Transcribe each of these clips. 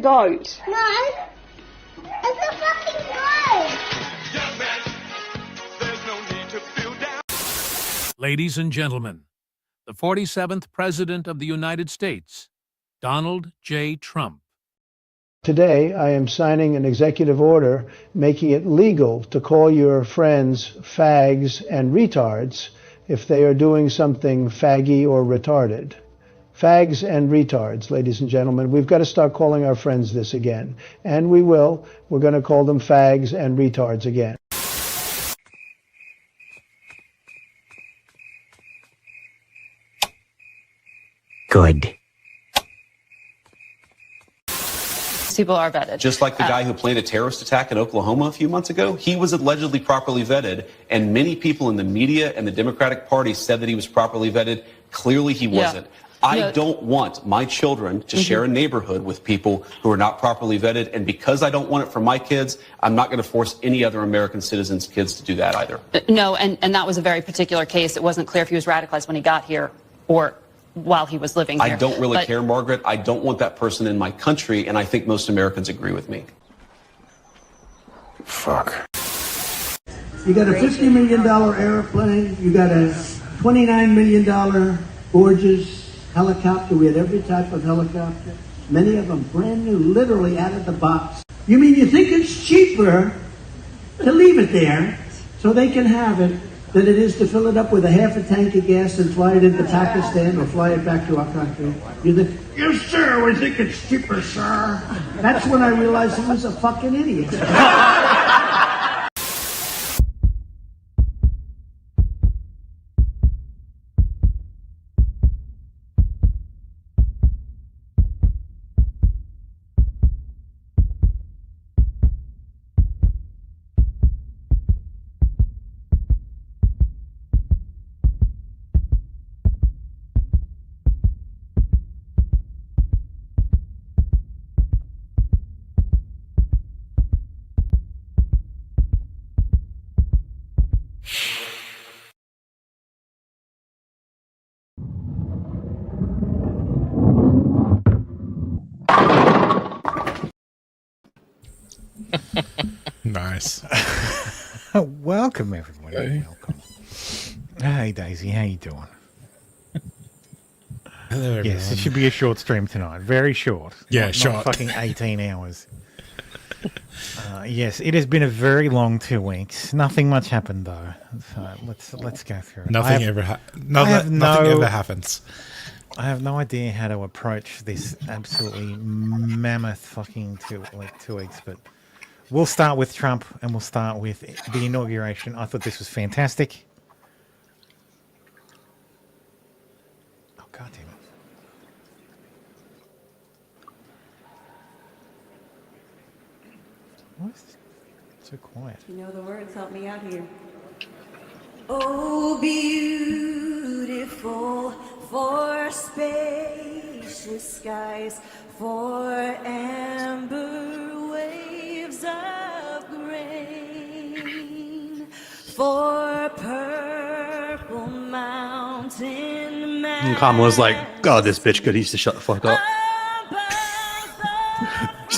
goat. No, it's a fucking goat. Young man, there's no need to feel down. Ladies and gentlemen, the 47th President of the United States, Donald J. Trump. Today, I am signing an executive order making it legal to call your friends fags and retards if they are doing something faggy or retarded. Fags and retards, ladies and gentlemen. We've got to start calling our friends this again. And we will. We're going to call them fags and retards again. Good. People are vetted. Just like the guy who planned a terrorist attack in Oklahoma a few months ago, he was allegedly properly vetted, and many people in the media and the Democratic Party said that he was properly vetted. Clearly he wasn't. I don't want my children to share a neighborhood with people who are not properly vetted, and because I don't want it for my kids, I'm not going to force any other American citizens' kids to do that either. No, and that was a very particular case. It wasn't clear if he was radicalized when he got here or while he was living here. I don't really care, Margaret. I don't want that person in my country, and I think most Americans agree with me. Fuck. You got a $50 million airplane. You got a $29 million gorgeous helicopter. We had every type of helicopter. Many of them brand new, literally out of the box. You mean you think it's cheaper to leave it there so they can have it than it is to fill it up with a half a tank of gas and fly it into Pakistan or fly it back to our country? You think, yes, sir, we think it's cheaper, sir. That's when I realized he was a fucking idiot. Nice. Welcome, everybody. Hey. Welcome. Hey, Daisy. How you doing? Hello, everyone. Yes, it should be a short stream tonight. Very short. Yeah, not short. Fucking 18 hours. Yes, it has been a very long 2 weeks. Nothing much happened though. So let's go through it. Nothing ever happens. I have no idea how to approach this absolutely mammoth fucking 2 weeks, but we'll start with Trump and we'll start with the inauguration. I thought this was fantastic. Oh, God damn it. Why is this so quiet? You know the words, help me out here. Oh, beautiful for spacious skies, for amber waves of grain, for purple mountain man. And Kamala's like, God, this bitch could used to shut the fuck up.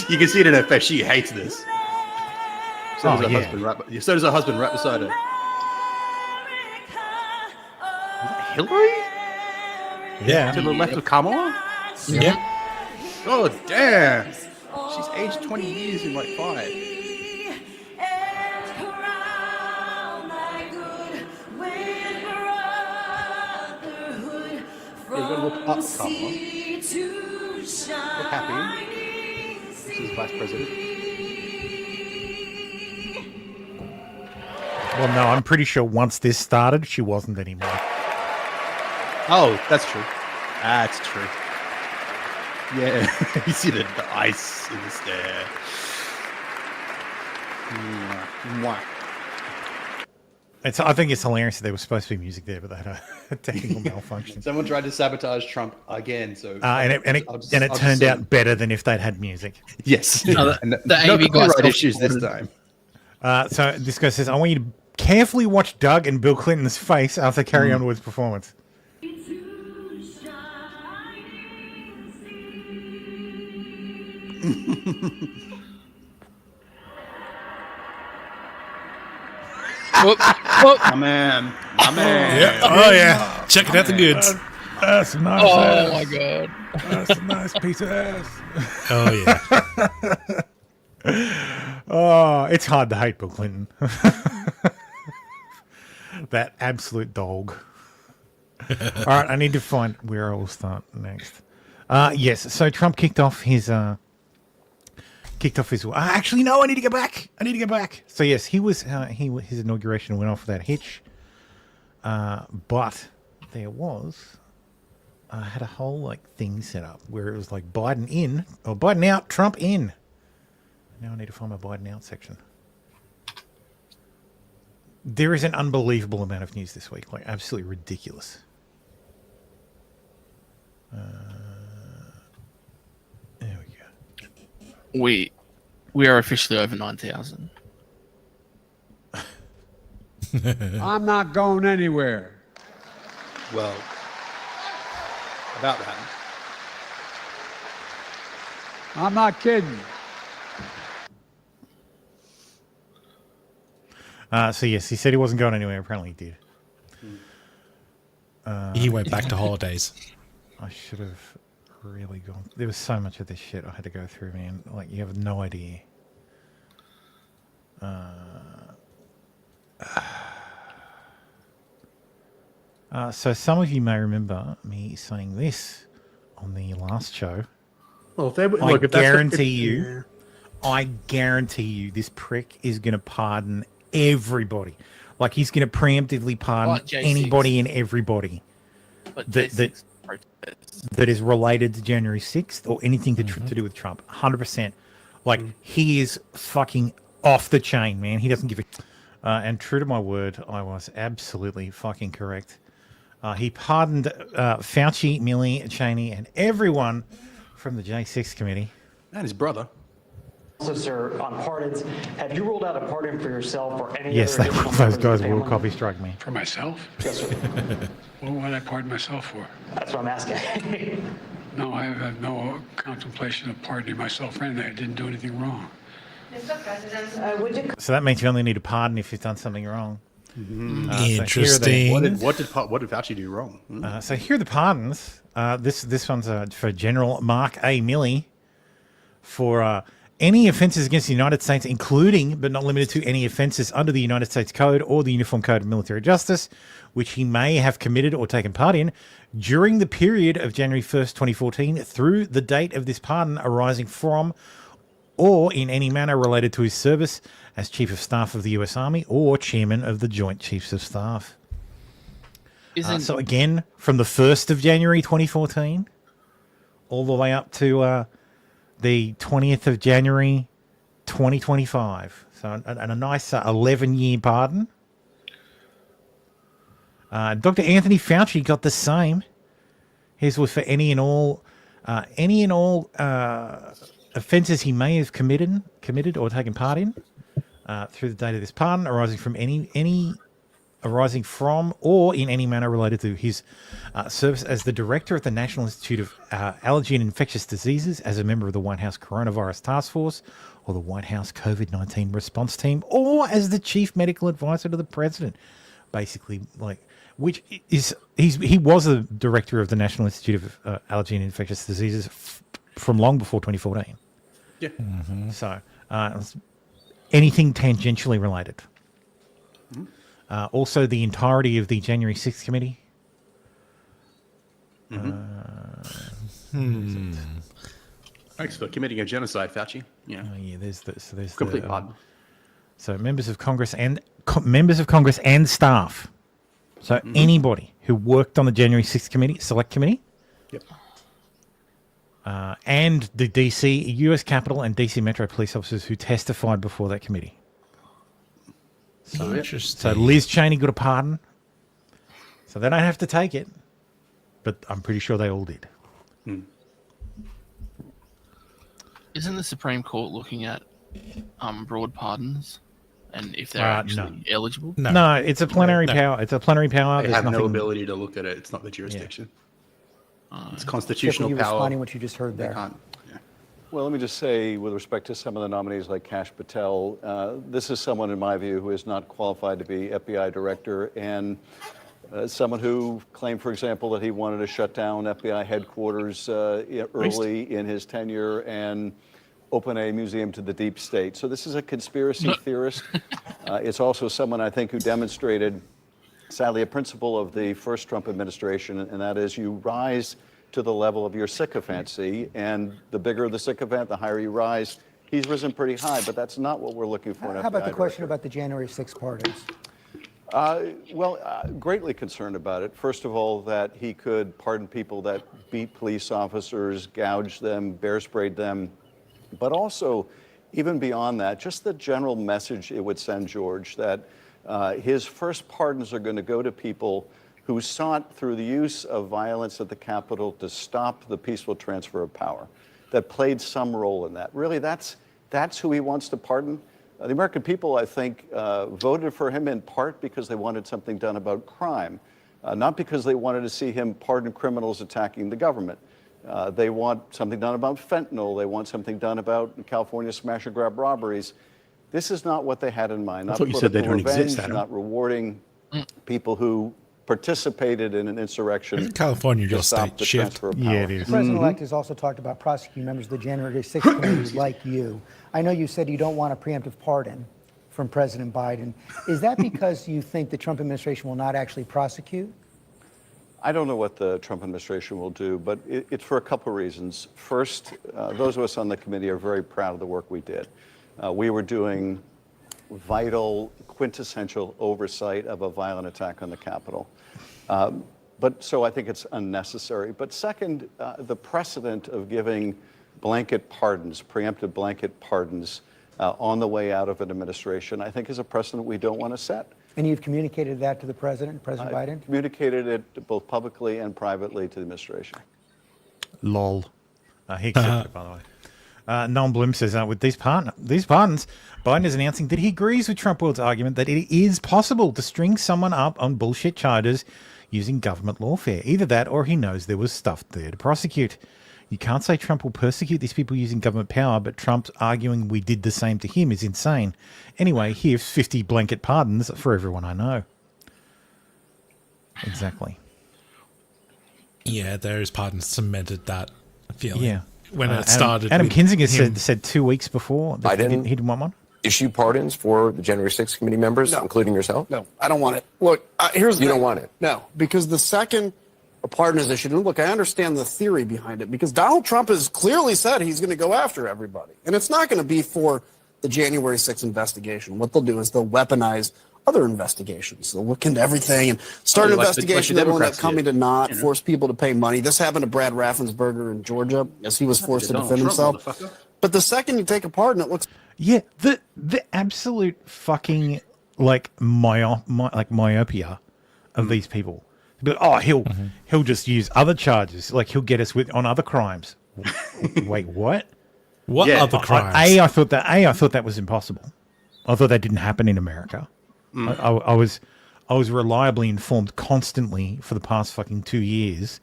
You can see it in her face. She hates this. So does her husband right beside her. Hillary? Yeah. To the left of Kamala? Yeah. Oh, damn. She's aged 20 years in like 5. Yeah, you gotta look up, Kamala. Look happy. This is Vice President. Well, no, I'm pretty sure once this started, she wasn't anymore. Oh, that's true. That's true. Yeah, you see the ice in the stare. Mwah. I think it's hilarious that there was supposed to be music there, but they had a technical malfunction. Someone tried to sabotage Trump again, so and it turned out better than if they'd had music. Yes, the no AV guys copyright issues this time. So this guy says, "I want you to carefully watch Doug and Bill Clinton's face after Carrie Underwood's performance." My man. My man. Yeah. Oh, yeah. Checking out the goods. That's a nice Oh ass. my god. That's a nice piece of ass. Oh, yeah. Oh, it's hard to hate Bill Clinton. That absolute dog. All right, I need to find where I will start next. Yes, so Trump kicked off his. Actually, no, I need to go back. So yes, his inauguration went off without a hitch. But there was. I had a whole thing set up where it was like Biden in or Biden out, Trump in. Now I need to find my Biden out section. There is an unbelievable amount of news this week, absolutely ridiculous. There we go. We are officially over 9,000. I'm not going anywhere. Well, about that. I'm not kidding. So yes, he said he wasn't going anywhere. Apparently he did. He went back to holidays. I should have really gone. There was so much of this shit I had to go through, man. You have no idea. So some of you may remember me saying this on the last show. Well, I guarantee you this prick is going to pardon everybody. He's going to preemptively pardon anybody and everybody that is related to January 6th or anything to do with Trump. 100%. He is fucking off the chain, man. He doesn't give a... and true to my word, I was absolutely fucking correct. He pardoned Fauci, Milley, Cheney, and everyone from the J6 committee. And his brother. Also, sir, on pardons, have you ruled out a pardon for yourself or any yes, other those guys will copy strike me. For myself? Yes, sir. What would I pardon myself for? That's what I'm asking. No, I have no contemplation of pardoning myself for anything. I didn't do anything wrong. Mr. President, would you... So that means you only need a pardon if you've done something wrong. Interesting. What did Fauci do wrong? So here are the pardons. This one's for General Mark A. Milley for any offences against the United States, including but not limited to any offences under the United States Code or the Uniform Code of Military Justice, which he may have committed or taken part in during the period of January 1st, 2014 through the date of this pardon arising from or in any manner related to his service as Chief of Staff of the U.S. Army or Chairman of the Joint Chiefs of Staff. So again, from the 1st of January 2014 all the way up to the 20th of January 2025. So a nice 11-year pardon. Dr. Anthony Fauci got the same. His was for any and all offences he may have committed or taken part in through the date of this pardon arising from or in any manner related to his service as the director of the National Institute of Allergy and Infectious Diseases, as a member of the White House Coronavirus Task Force or the White House COVID-19 Response Team, or as the chief medical advisor to the president. Basically, which is he was the director of the National Institute of Allergy and Infectious Diseases from long before 2014. Yeah. Mm-hmm. So anything tangentially related. Also, the entirety of the January 6th committee. Thanks for committing a genocide, Fauci. Yeah. There's complete pardon. So members of Congress and staff. So anybody who worked on the January 6th committee, select committee. Yep. And the DC, US Capitol and DC Metro police officers who testified before that committee. So, interesting. So Liz Cheney got a pardon. So they don't have to take it. But I'm pretty sure they all did. Isn't the Supreme Court looking at broad pardons and if they're actually eligible? No, it's a plenary power. It's a plenary power. They have no ability to look at it. It's not the jurisdiction. It's constitutional He was power. responding what you just heard there. They can't. Yeah. Well, let me just say, with respect to some of the nominees like Kash Patel, this is someone, in my view, who is not qualified to be FBI director, and someone who claimed, for example, that he wanted to shut down FBI headquarters early in his tenure and open a museum to the deep state. So this is a conspiracy theorist. It's also someone, I think, who demonstrated, sadly, a principle of the first Trump administration, and that is you rise to the level of your sycophancy, and the bigger the sycophant, the higher you rise. He's risen pretty high, but that's not what we're looking for. How about the question about the January 6th pardons? Greatly concerned about it. First of all, that he could pardon people that beat police officers, gouged them, bear sprayed them, but also, even beyond that, just the general message it would send, George, that his first pardons are going to go to people who sought, through the use of violence at the Capitol, to stop the peaceful transfer of power, that played some role in that. Really, that's who he wants to pardon. The American people, I think, voted for him in part because they wanted something done about crime, not because they wanted to see him pardon criminals attacking the government. They want something done about fentanyl. They want something done about California smash and grab robberies. This is not what they had in mind. I thought you said they don't exist, Adam. Not rewarding people who participated in an insurrection. California just state shift. Yeah, it is. The president-elect has also talked about prosecuting members of the January 6th committee like you. I know you said you don't want a preemptive pardon from President Biden. Is that because you think the Trump administration will not actually prosecute? I don't know what the Trump administration will do, but it's for a couple of reasons. First, those of us on the committee are very proud of the work we did. We were doing vital, quintessential oversight of a violent attack on the Capitol. So I think it's unnecessary. But second, the precedent of giving blanket pardons, preemptive blanket pardons on the way out of an administration, I think is a precedent we don't want to set. And you've communicated that to the President Biden? Communicated it both publicly and privately to the administration. Lol. He accepted it, by the way. Noam Bloom says, with these pardons, Biden is announcing that he agrees with Trump World's argument that it is possible to string someone up on bullshit charges using government lawfare. Either that or he knows there was stuff there to prosecute. You can't say Trump will persecute these people using government power, but Trump's arguing we did the same to him is insane. Anyway, here's 50 blanket pardons for everyone I know. Exactly. Yeah, those pardons cemented that feeling. Yeah. When it started. Adam Kinzinger said 2 weeks before that he didn't want one. Issue pardons for the January 6th committee members, including yourself? No, I don't want it. Look, here's the You thing. don't want it? No, because the second a pardon is issued, and look, I understand the theory behind it, because Donald Trump has clearly said he's going to go after everybody. And it's not going to be for the January 6th investigation. What they'll do is they'll weaponize other investigations. They'll look into everything and start an investigation that will end up coming to naught, force people to pay money. This happened to Brad Raffensperger in Georgia as he was forced to defend himself. But the second you take a pardon, it looks... Yeah, the absolute fucking myopia of these people. But he'll just use other charges, like he'll get us on other crimes. Wait, what? What other crimes? I thought that was impossible. I thought that didn't happen in America. I was reliably informed constantly for the past fucking 2 years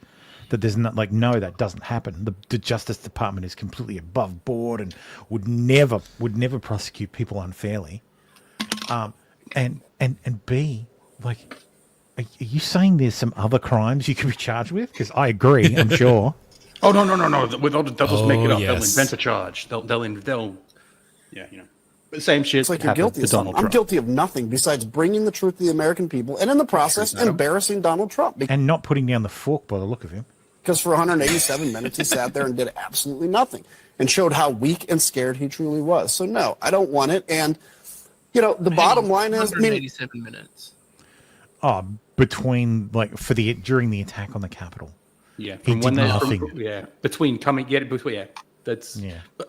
that there's not no, that doesn't happen. The Justice Department is completely above board and would never prosecute people unfairly. And B, are you saying there's some other crimes you could be charged with? Because I agree, I'm sure. Oh no! They'll just make it up. Yes. They'll invent a charge. They'll the same shit. It's like you're guilty of something. I'm guilty of nothing besides bringing the truth to the American people, and in the process, embarrassing Donald Trump. And not putting down the fork by the look of him. Because for 187 minutes, he sat there and did absolutely nothing, and showed how weak and scared he truly was. So no, I don't want it. And the bottom line is, 187 minutes. Oh, during the attack on the Capitol. Yeah, he did nothing.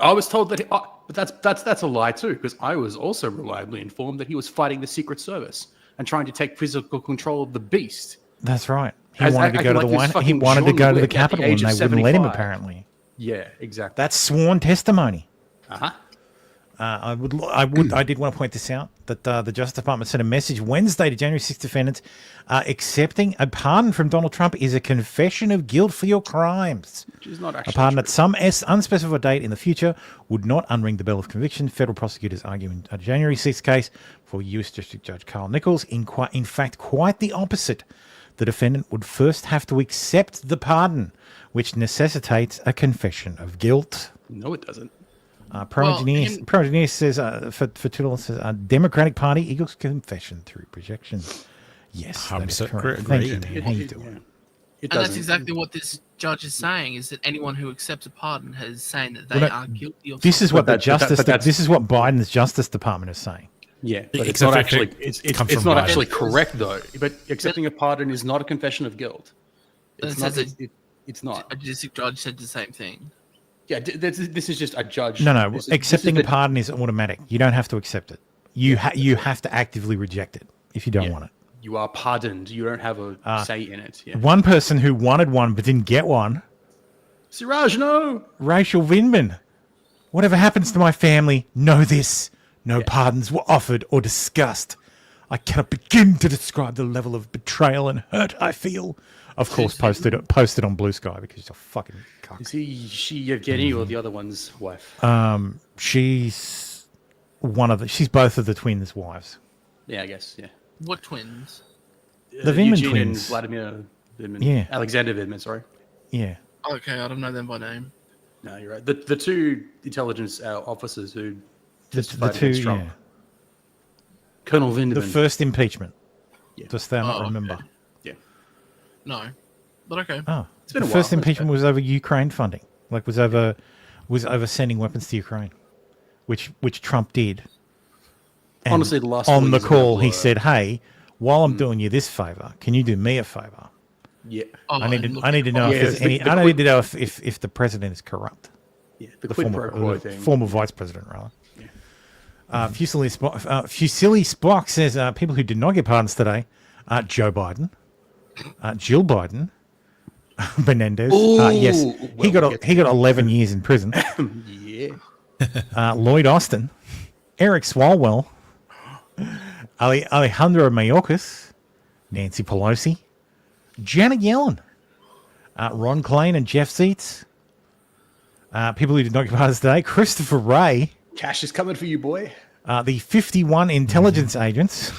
I was told that, but that's a lie too, because I was also reliably informed that he was fighting the Secret Service and trying to take physical control of the beast. That's right. He wanted to go to the White. He wanted to go to the Capitol, and they wouldn't let him. Apparently. Yeah, exactly. That's sworn testimony. I did want to point this out, that the Justice Department sent a message Wednesday to January 6 defendants. Accepting a pardon from Donald Trump is a confession of guilt for your crimes. Which is not actually a pardon true. at some unspecified date in the future would not unring the bell of conviction. Federal prosecutors argue in a January 6 case for U.S. District Judge Carl Nichols. In fact, quite the opposite. The defendant would first have to accept the pardon, which necessitates a confession of guilt. No, it doesn't. Pro-engineer says, for Twitter, says, Democratic Party equals confession through projection. Yes, that is correct. Thank you, Dan. How you doing? And that's exactly what this judge is saying, is that anyone who accepts a pardon is saying that they are guilty of This is what something. this is what Biden's Justice Department is saying. Yeah, but it's not actually it's not actually correct though. But accepting a pardon is not a confession of guilt. It's not. It's not. A district judge said the same thing. Yeah, this is just a judge. No. Accepting a pardon is automatic. You don't have to accept it. You have to actively reject it if you don't want it. You are pardoned. You don't have a say in it. Yeah. One person who wanted one but didn't get one. Siraj, no. Rachel Vindman. Whatever happens to my family, know this. No pardons were offered or discussed. I cannot begin to describe the level of betrayal and hurt I feel. Of course, posted on Blue Sky because she's a fucking cuck. Is she Yevgeny or the other one's wife? She's she's both of the twins' wives. Yeah, I guess. Yeah. What twins? The Vindman Eugene twins. And Vladimir Vindman. Yeah. Alexander Vindman. Sorry. Yeah. Okay, I don't know them by name. No, you're right. The two intelligence officers who The testified two, against Trump. yeah. Colonel Vindman. The first impeachment. Yeah. Dost thou not remember? Okay. No, but okay. Oh, It's been a the first while. impeachment was over Ukraine funding. Was over sending weapons to Ukraine, which Trump did. And Honestly, the last on the years call, ago he were- said, "Hey, while I'm doing you this favor, can you do me a favor? Yeah. I need to know if there's any. I need to know if the president is corrupt. Yeah, the quid pro quo thing. Former vice president, rather." Fusilli Spock says people who did not get pardons today: Joe Biden, Jill Biden, Menendez. Yes, he got 11 years in prison. Yeah. Lloyd Austin, Eric Swalwell, Alejandro Mayorkas, Nancy Pelosi, Janet Yellen, Ron Klain and Jeff Seitz. People who did not get pardons today: Christopher Wray. Cash is coming for you, boy. The 51 intelligence agents.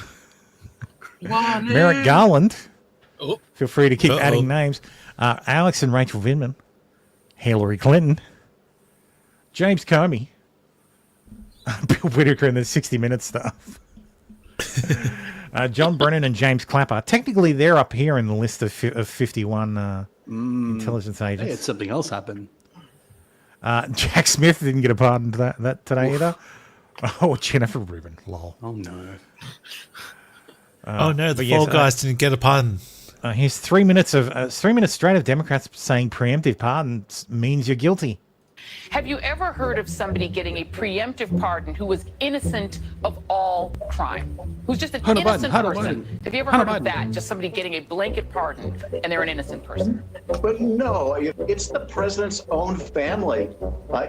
One Merrick Garland. Oh. Feel free to keep adding names. Alex and Rachel Vindman. Hillary Clinton. James Comey. Bill Whitaker and the 60 Minutes stuff. John Brennan and James Clapper. Technically, they're up here in the list of 51 intelligence Hey, agents. it's something else happened. Jack Smith didn't get a pardon that today either. Oh, Jennifer Rubin. Lol. Oh, no. Oh no, the but yes, Fall Guys didn't get a pardon. Here's 3 minutes straight of Democrats saying preemptive pardons means you're guilty. Have you ever heard of somebody getting a preemptive pardon who was innocent of all crime? Who's just an innocent person? Have you ever heard of that? Just somebody getting a blanket pardon and they're an innocent person? But no, it's the president's own family.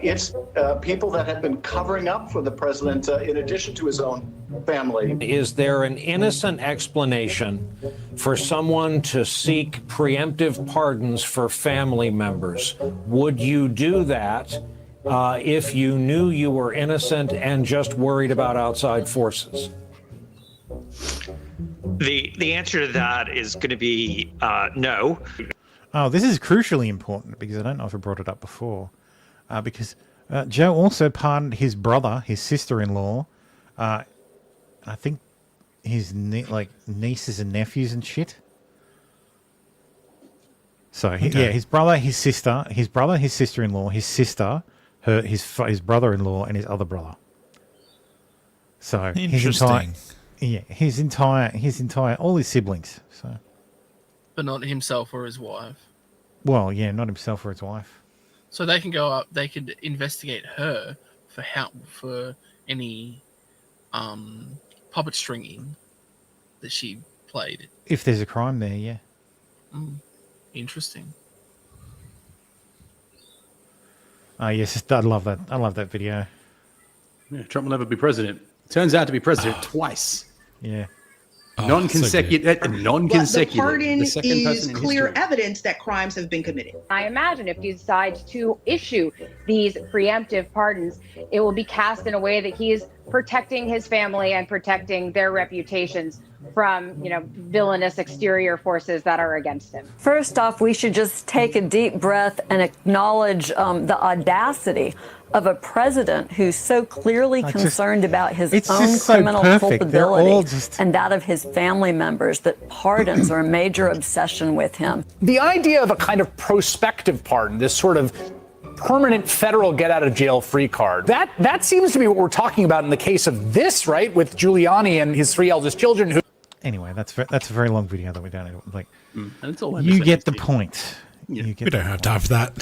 It's people that have been covering up for the president in addition to his own family. Is there an innocent explanation for someone to seek preemptive pardons for family members? Would you do that if you knew you were innocent and just worried about outside forces? The answer to that is going to be no. Oh, this is crucially important because I don't know if I brought it up before. Because Joe also pardoned his brother, his sister-in-law, I think his nieces and nephews and shit. So his brother, his sister, his sister-in-law, his sister, his brother-in-law, and his other brother. So his entire all his siblings. So, but not himself or his wife. well, yeah, not himself or his wife. So they can go up. They could investigate her for any puppet stringing that she played. If there's a crime there, yeah. Interesting. Yes, I love that. I love that video. Yeah, Trump will never be president. Turns out to be president twice. Yeah. Non-consecutive. Non-consecutive. The pardon The second is person in clear history. evidence that crimes have been committed. I imagine if he decides to issue these preemptive pardons, it will be cast in a way that he is protecting his family and protecting their reputations from, villainous exterior forces that are against him. First off, we should just take a deep breath and acknowledge the audacity of a president who's so clearly concerned about his own criminal culpability and that of his family members that pardons are a major obsession with him. The idea of a kind of prospective pardon, this sort of permanent federal get-out-of-jail-free card, that seems to be what we're talking about in the case of this, right, with Giuliani and his 3 eldest children. Who Anyway, that's a very long video that we don't like. That's all You get the point. We don't have time for that.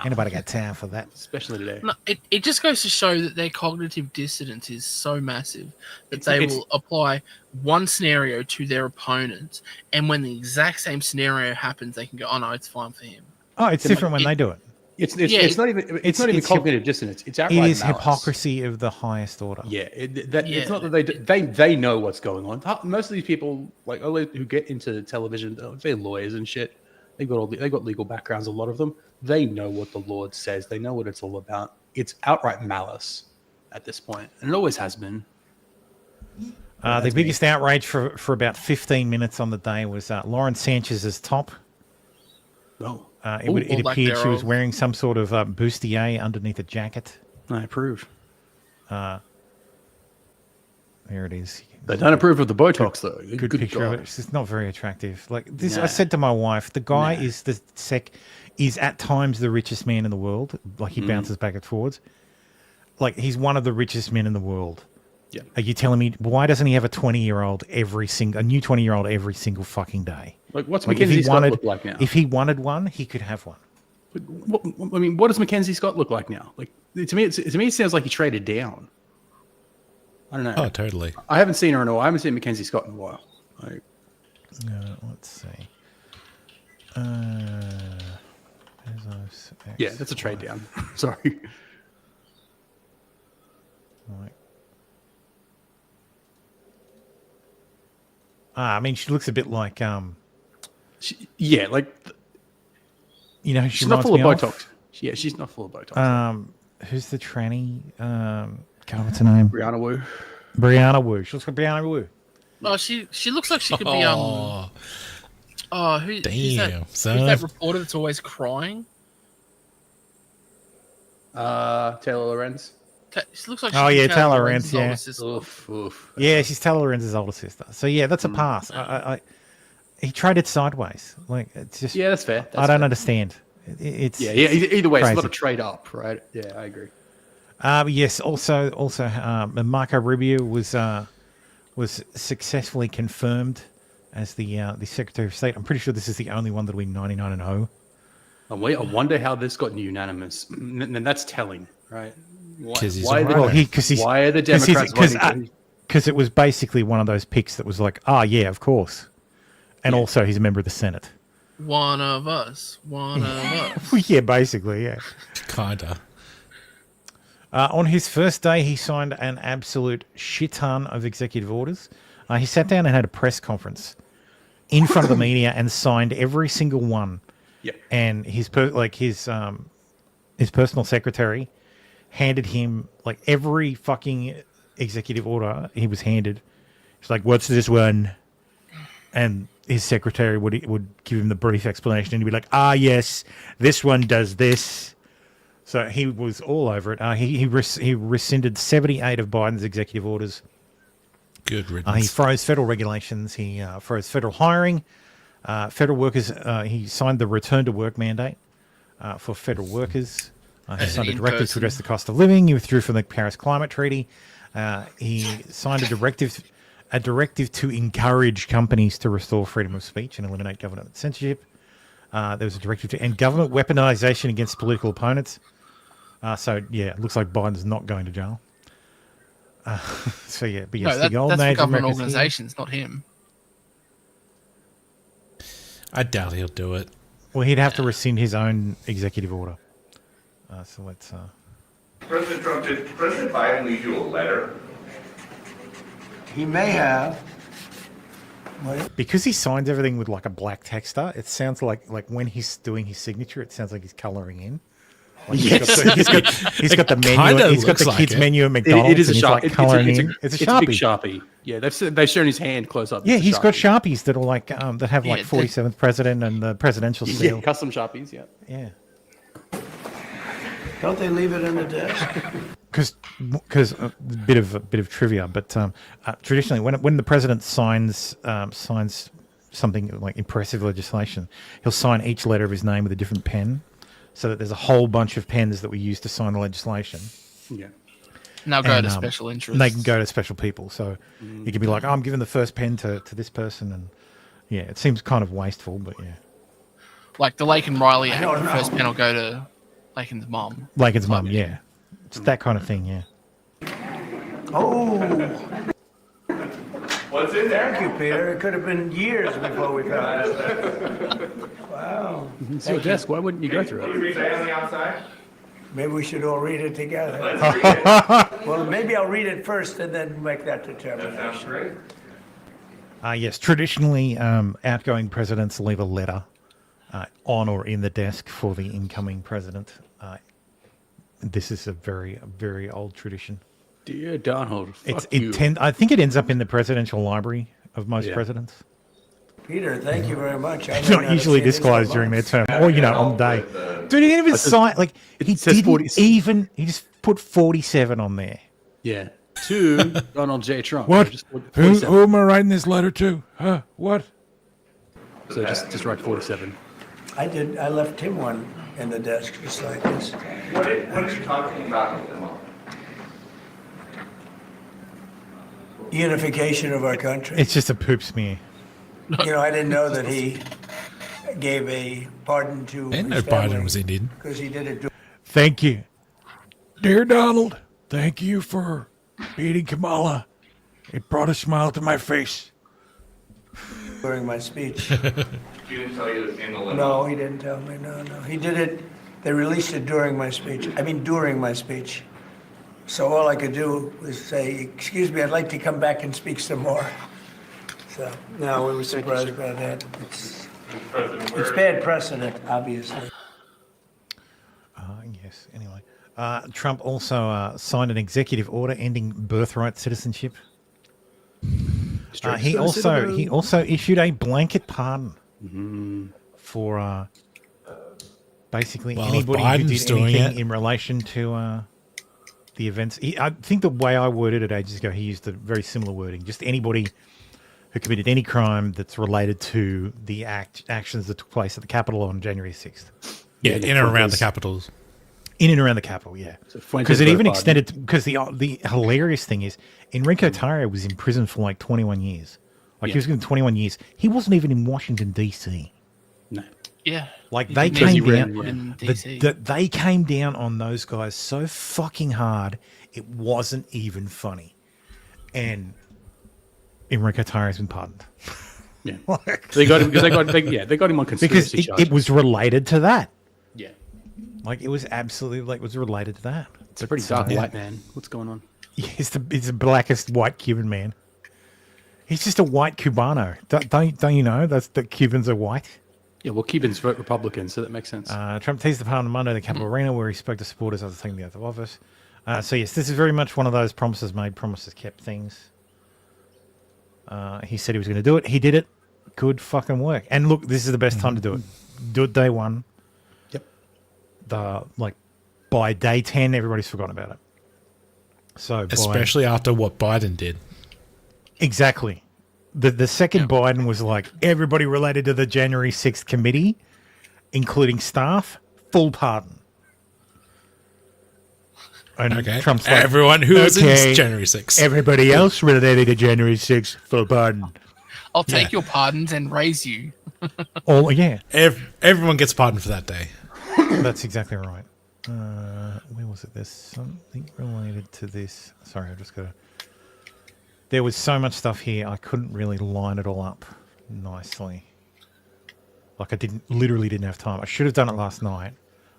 Anybody got time for that? Especially today. No, it just goes to show that their cognitive dissonance is so massive that they will apply one scenario to their opponent, and when the exact same scenario happens, they can go, "Oh no, it's fine for him." Oh, it's different when they do it. It's not even cognitive dissonance. It's outright It is malice. hypocrisy of the highest order. Yeah, it's not that they know what's going on. Most of these people, like who get into television, they're lawyers and shit. They got legal backgrounds. A lot of them. They know what the Lord says. They know what it's all about. It's outright malice at this point, and it always has been. The biggest outrage for about 15 minutes on the day was Lauren Sanchez's top. Oh. It appeared she was wearing some sort of bustier underneath a jacket. I approve. There it is. They don't approve of the Botox, though. Good picture of it. It's just not very attractive. Like this, I said to my wife, the guy is at times the richest man in the world. Like he bounces back and forwards. Like he's one of the richest men in the world. Yeah. Are you telling me why doesn't he have a 20-year-old a new 20-year-old every single fucking day? Like what's Mackenzie Scott look like now? If he wanted one, he could have one. What does Mackenzie Scott look like now? Like to me, it sounds like he traded down. I don't know. Oh, totally. I haven't seen her in a while. I haven't seen Mackenzie Scott in a while. Like, let's see. Yeah, that's a trade down. Sorry. Right. I mean, she looks a bit like yeah, like she's not full of Botox. Yeah, she's not full of Botox. Who's the tranny? God, what's her name? Brianna Wu. Brianna Wu. She looks like Brianna Wu. Oh, she looks like she could be who's that reporter that's always crying? Taylor Lorenz. She looks like Taylor Lorenz. Yeah. Oof, oof. Yeah, she's Taylor Lorenz's older sister. So yeah, that's a pass. He traded sideways. Like it's just that's fair. I don't understand. It's Either way, crazy. it's not a trade up, right? Yeah, I agree. Yes. Also, Marco Rubio was successfully confirmed as the Secretary of State. I'm pretty sure this is the only one that win 99-0. I wonder how this got unanimous. And that's telling, right? Why are the Democrats voting? Because it was basically one of those picks that was like, yeah, of course. And also he's a member of the Senate. One of us. Yeah, basically, yeah. Kinda. On his first day, he signed an absolute shit ton of executive orders. He sat down and had a press conference in front of the media and signed every single one. Yeah. And his personal secretary handed him like every fucking executive order he was handed. He's like, "What's this one?" And his secretary would give him the brief explanation, and he'd be like, yes, this one does this. So he was all over it. He rescinded 78 of Biden's executive orders. Good riddance. He froze federal regulations. He froze federal hiring. Federal workers. He signed the return to work mandate for federal workers. He signed a directive to address the cost of living. He withdrew from the Paris Climate Treaty. He signed a directive to encourage companies to restore freedom of speech and eliminate government censorship. There was a directive to end government weaponization against political opponents. It looks like Biden's not going to jail. But yes, the old that's Native for government Americans organizations, not him. I doubt he'll do it. Well, he'd have to rescind his own executive order. So let's. President Trump, did President Biden leave you a letter? He may have. Because he signs everything with like a black texter, it sounds like when he's doing his signature, it sounds like he's colouring in. Like Yes. he's got the menu. He's got the kids menu at McDonald's. It is a and he's, Sharpie. like, colouring in. It's It's a a big Sharpie. Sharpie. Yeah, they've shown his hand close up. Yeah, It's a he's got Sharpie. Sharpies that are like that have like 47th president and the presidential seal. Yeah, custom Sharpies. Yeah. Yeah. Don't they leave it in the desk? Because a bit of trivia, but traditionally when the president signs something like impressive legislation, he'll sign each letter of his name with a different pen, so that there's a whole bunch of pens that we use to sign the legislation. Yeah. Now go to special interests. They can go to special people, so you can be like, oh, I'm giving the first pen to this person, and yeah, it seems kind of wasteful, but yeah. Like the Lake and Riley Act, the first pen will go to Laken's mom. Laken's mum, yeah. It's that kind of thing, yeah. Oh. What's in there? Thank you, Peter. It could have been years before we found it. Wow. It's your desk. Why wouldn't you go through What do it? you say on the outside? Maybe we should all read it together. Let's read it. Well, maybe I'll read it first and then make that determination. That sounds great. Yes, traditionally, outgoing presidents leave a letter on or in the desk for the incoming president. This is a very old tradition. Dear Donald, fuck It you. I think it ends up in the presidential library of most presidents. Peter, thank you very much. It's not usually disclosed during their term, or on the day. Dude, he didn't even sign. Like he didn't even. He just put 47 on there. Yeah. To Donald J. Trump. What? Just Who 47. am I writing this letter to? Huh? What? So just write 47. I did. I left him one in the desk just like this. What are you talking about with them? Unification of our country. It's just a poop smear. I didn't know that he gave a pardon to And his no family Biden was Indian. because he did it Thank you. Dear Donald, thank you for beating Kamala. It brought a smile to my face. during my speech. He didn't tell you in the letter? No, he didn't tell me. No. He did it. They released it during my speech. During my speech. So all I could do was say, excuse me, I'd like to come back and speak some more. So, no, we were surprised by that. It's bad precedent, obviously. Yes. Anyway, Trump also signed an executive order ending birthright citizenship. He also issued a blanket pardon for basically anybody who did anything in relation to the events. I think the way I worded it ages ago, he used a very similar wording. Just anybody who committed any crime that's related to the actions that took place at the Capitol on January 6th. Yeah, in and around the capitals. In and around the Capitol, yeah. Because it even extended, because the hilarious thing is, Enrico Tarrio was in prison for like 21 years. Like he was given 21 years. He wasn't even in Washington, D.C. No. Yeah. Like they came down, they came down on those guys so fucking hard, it wasn't even funny. And Enrico Tarrio's been pardoned. Yeah. They got him because they got him on conspiracy because charges. it was related to that. Yeah. Like it was absolutely was related to that. It's a pretty dark white man. What's going on? Yeah, he's the blackest white Cuban man. He's just a white Cubano. Don't you know that Cubans are white? Yeah, well, Cubans vote Republican, so that makes sense. Trump teased the Parliament Monday at the Capitol Arena, where he spoke to supporters after taking the oath of office. So yes, this is very much one of those promises made, promises kept things. He said he was going to do it. He did it. Good fucking work. And look, this is the best time to do it. Do it day one. Yep. By day 10, everybody's forgotten about it. So especially after what Biden did. Exactly. The second Biden was like, everybody related to the January 6th committee, including staff, full pardon. And Trump's like, everyone who was in January 6th. Everybody else related to January 6th, full pardon. I'll take your pardons and raise you. Oh, yeah. Everyone gets pardoned for that day. That's exactly right. Where was it? There's something related to this. Sorry, I just got to... There was so much stuff here, I couldn't really line it all up nicely. Like I literally didn't have time. I should have done it last night,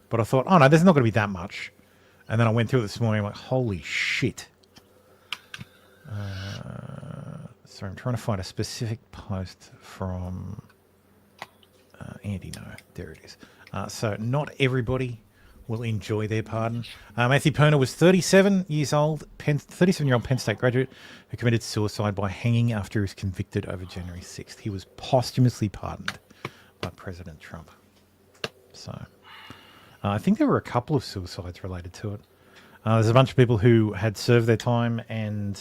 but I thought, oh no, there's not going to be that much. And then I went through it this morning. I'm like, holy shit. Sorry, I'm trying to find a specific post from Andy. No, there it is. So not everybody will enjoy their pardon. Matthew Perner was 37 years old, 37-year-old Penn State graduate who committed suicide by hanging after he was convicted over January 6th. He was posthumously pardoned by President Trump. So I think there were a couple of suicides related to it. There's a bunch of people who had served their time and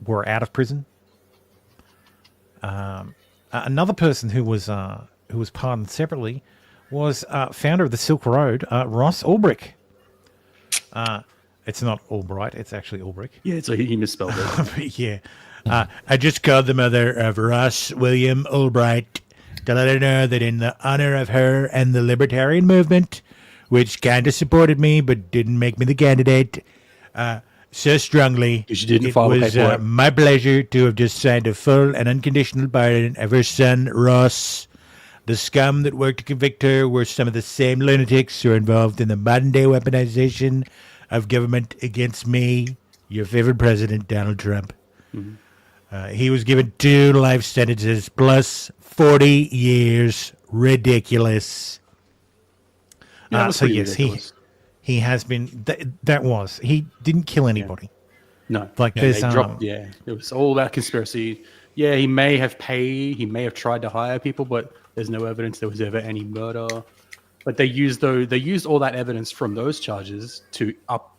were out of prison. Another person who was pardoned separately was founder of the Silk Road, Ross Ulbricht. It's not Albright, it's actually Ulbricht. Yeah, so he misspelled it. Yeah. I just called the mother of Ross William Ulbricht to let her know that in the honor of her and the libertarian movement, which kind of supported me but didn't make me the candidate so strongly, it was my pleasure to have just signed a full and unconditional pardon of her son, Ross. The scum that worked to convict her were some of the same lunatics who are involved in the modern-day weaponization of government against me, your favorite president, Donald Trump. Mm-hmm. He was given 2 life sentences plus 40 years. Ridiculous. So yes, ridiculous. He has been. That was. He didn't kill anybody. No. Like there's. It was all about conspiracy. Yeah, he may have paid. He may have tried to hire people, but there's no evidence there was ever any murder. But they used all that evidence from those charges to up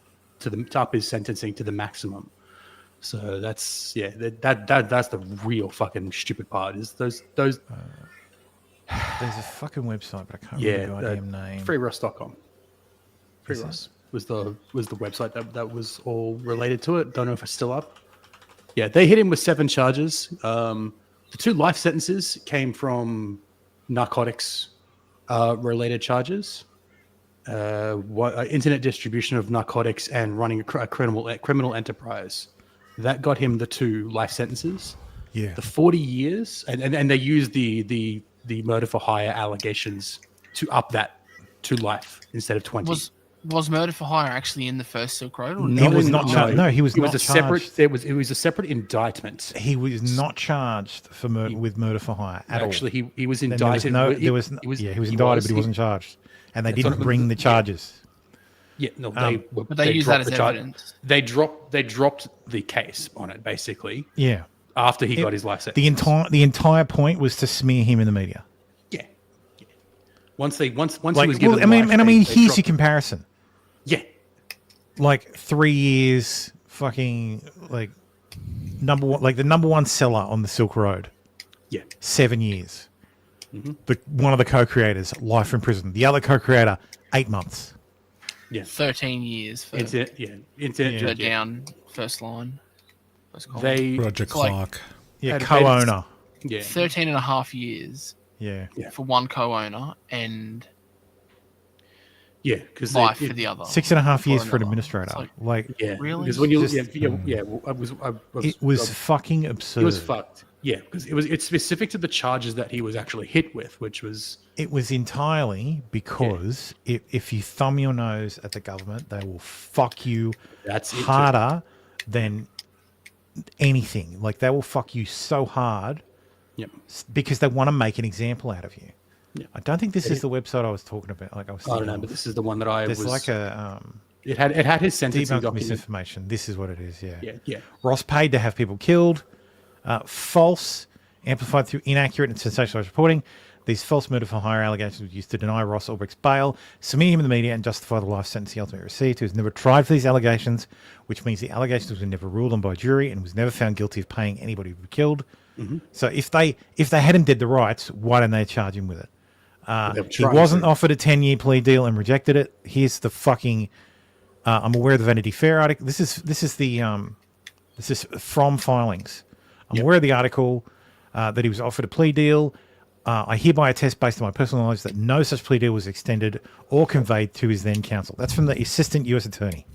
his sentencing to the maximum. So that's that's the real fucking stupid part. Is those. There's a fucking website, but I can't remember the goddamn name. FreeRoss.com. FreeRoss was the website that was all related to it. Don't know if it's still up. Yeah, they hit him with 7 charges. The 2 life sentences came from narcotics related charges, internet distribution of narcotics and running a criminal enterprise. That got him the 2 life sentences. Yeah, the 40 years, and they used the murder for hire allegations to up that to life instead of 20. Was murder for hire actually in the first Silk Road? Or no, he was not charged. No, he was not charged. It was a separate indictment. He was not charged for with murder for hire at all. Actually, he was indicted. He was indicted, but he wasn't charged, and they didn't bring the charges. Yeah, no, but they used that as evidence. They dropped the case on it basically. Yeah, after he got his life sentence. The entire point was to smear him in the media. Yeah. Once he was given. Here's your comparison. Yeah. Like 3 years, fucking the number one seller on the Silk Road. Yeah. 7 years. Mm-hmm. One of the co-creators, life in prison. The other co-creator, 8 months. Yeah. 13 years for down first line. Roger Clark. Yeah, co-owner. Yeah. 13 and a half years. Yeah. For one co-owner and because life for the other. 6.5 years for an administrator. Really? Because when you it was fucking absurd. It was fucked. Yeah, because it's specific to the charges that he was actually hit with, which was. It was entirely because if you thumb your nose at the government, they will fuck you harder than anything. Like they will fuck you so hard. Yep. Because they want to make an example out of you. Yeah. I don't think this is the website I was talking about. Like I was. I don't know, but this is the one that I There's was. Like a. It had his sentencing document. Misinformation. This is what it is. Yeah. Yeah. Ross paid to have people killed. False, amplified through inaccurate and sensationalized reporting. These false murder for hire allegations were used to deny Ross Ulbricht's bail, smear him in the media, and justify the life sentence he ultimately received. He was never tried for these allegations, which means the allegations were never ruled on by a jury and was never found guilty of paying anybody who was killed. Mm-hmm. So if they had him dead to rights, why didn't they charge him with it? He wasn't offered a 10-year plea deal and rejected it. Here's the fucking. I'm aware of the Vanity Fair article. This is from filings. I'm aware of the article that he was offered a plea deal. I hereby attest, based on my personal knowledge, that no such plea deal was extended or conveyed to his then counsel. That's from the assistant U.S. attorney.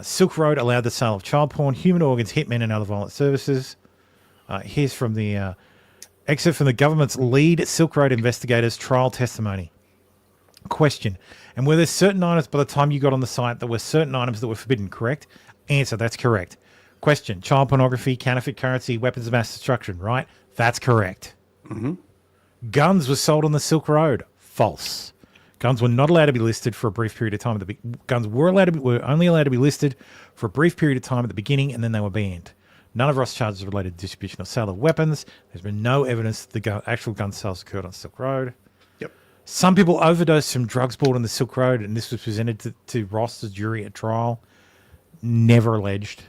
Silk Road allowed the sale of child porn, human organs, hitmen, and other violent services. Here's from the excerpt from the government's lead Silk Road investigators' trial testimony. Question. And were there certain items by the time you got on the site that were certain items that were forbidden, correct? Answer, that's correct. Question. Child pornography, counterfeit currency, weapons of mass destruction, right? That's correct. Guns were sold on the Silk Road. False. Guns were not allowed to be listed for a brief period of time. Guns were only allowed to be listed for a brief period of time at the beginning, and then they were banned. None of Ross' charges are related to distribution or sale of weapons. There's been no evidence that the actual gun sales occurred on Silk Road. Yep. Some people overdosed from drugs bought on the Silk Road, and this was presented to Ross, the jury at trial. Never alleged.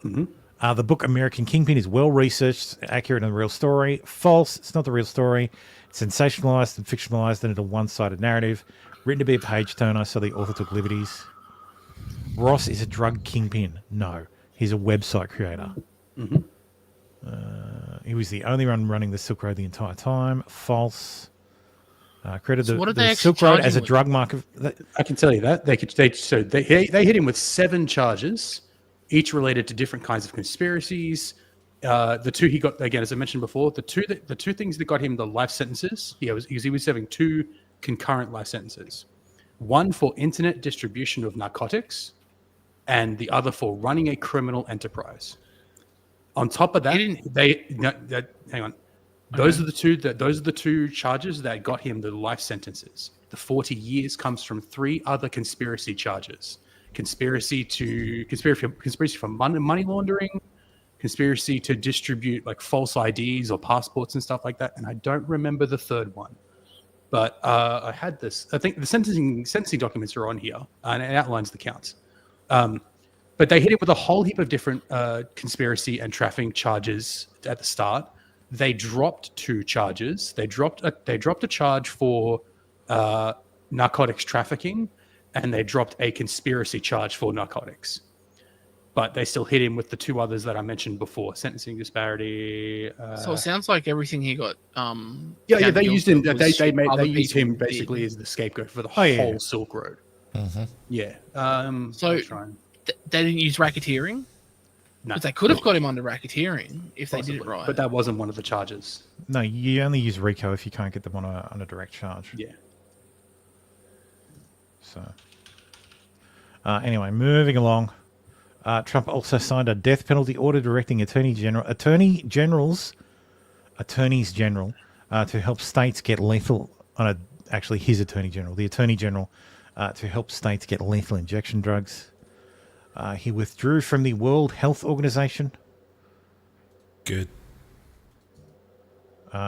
The book American Kingpin is well researched, accurate, and the real story. False. It's not the real story. It's sensationalized and fictionalized into a one-sided narrative, written to be a page turner, so the author took liberties. Ross is a drug kingpin. No, he's a website creator. He was the only one running the Silk Road the entire time. False. Credited the Silk Road as a drug market. I can tell you that they hit him with 7 charges, each related to different kinds of conspiracies. The 2 he got, again, as I mentioned before, the two things that got him the life sentences. He was serving 2 concurrent life sentences. One for internet distribution of narcotics, and the other for running a criminal enterprise. On top of that, hang on. Those are the two charges that got him the life sentences. The 40 years comes from 3 other conspiracy charges: conspiracy for money laundering, conspiracy to distribute like false IDs or passports and stuff like that. And I don't remember the third one, but I had this. I think the sentencing documents are on here, and it outlines the counts. But they hit it with a whole heap of different conspiracy and trafficking charges at the start. They dropped 2 charges. They dropped a charge for narcotics trafficking, and they dropped a conspiracy charge for narcotics. But they still hit him with the 2 others that I mentioned before: sentencing disparity. So it sounds like everything he got. They used him. They used him basically as the scapegoat for the whole Silk Road. Yeah. So they didn't use racketeering. No. But they could have got him under racketeering if they did it right. But that wasn't one of the charges. No, you only use RICO if you can't get them on a direct charge. Yeah. So, anyway, moving along. Trump also signed a death penalty order directing attorneys general to help states get lethal his attorney general, the attorney general, to help states get lethal injection drugs. He withdrew from the World Health Organization. Good.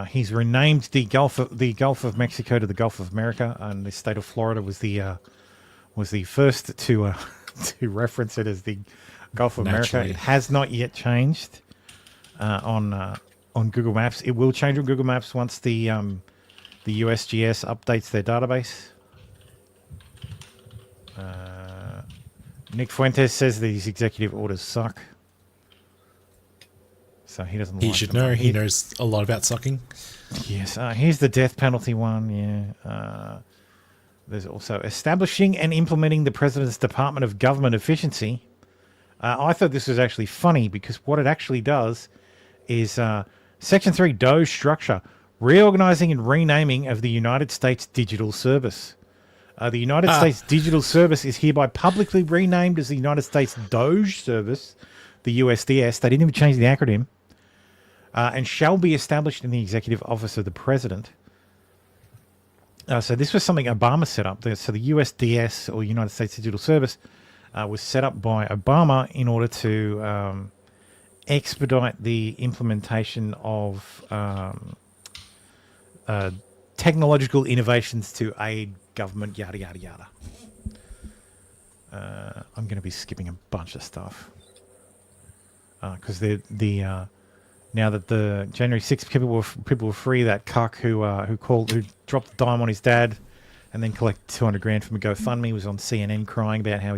He's renamed the Gulf of Mexico to the Gulf of America, and the state of Florida was the first to reference it as the Gulf of America. It has not yet changed on Google Maps. It will change on Google Maps once the USGS updates their database. Nick Fuentes says that these executive orders suck. So he doesn't. He should know. He knows a lot about sucking. Yes. Here's the death penalty one. Yeah. There's also establishing and implementing the President's Department of Government Efficiency. I thought this was actually funny because what it actually does is Section 3 DOGE structure, reorganizing and renaming of the United States Digital Service. The United States Digital Service is hereby publicly renamed as the United States DOGE Service, the USDS. They didn't even change the acronym. And shall be established in the Executive Office of the President. So this was something Obama set up. So the USDS, or United States Digital Service, was set up by Obama in order to expedite the implementation of technological innovations to aid government, yada, yada, yada. I'm going to be skipping a bunch of stuff. Because now that the January 6th people were free, that cuck who dropped the dime on his dad and then collected $200,000 from a GoFundMe was on CNN crying about how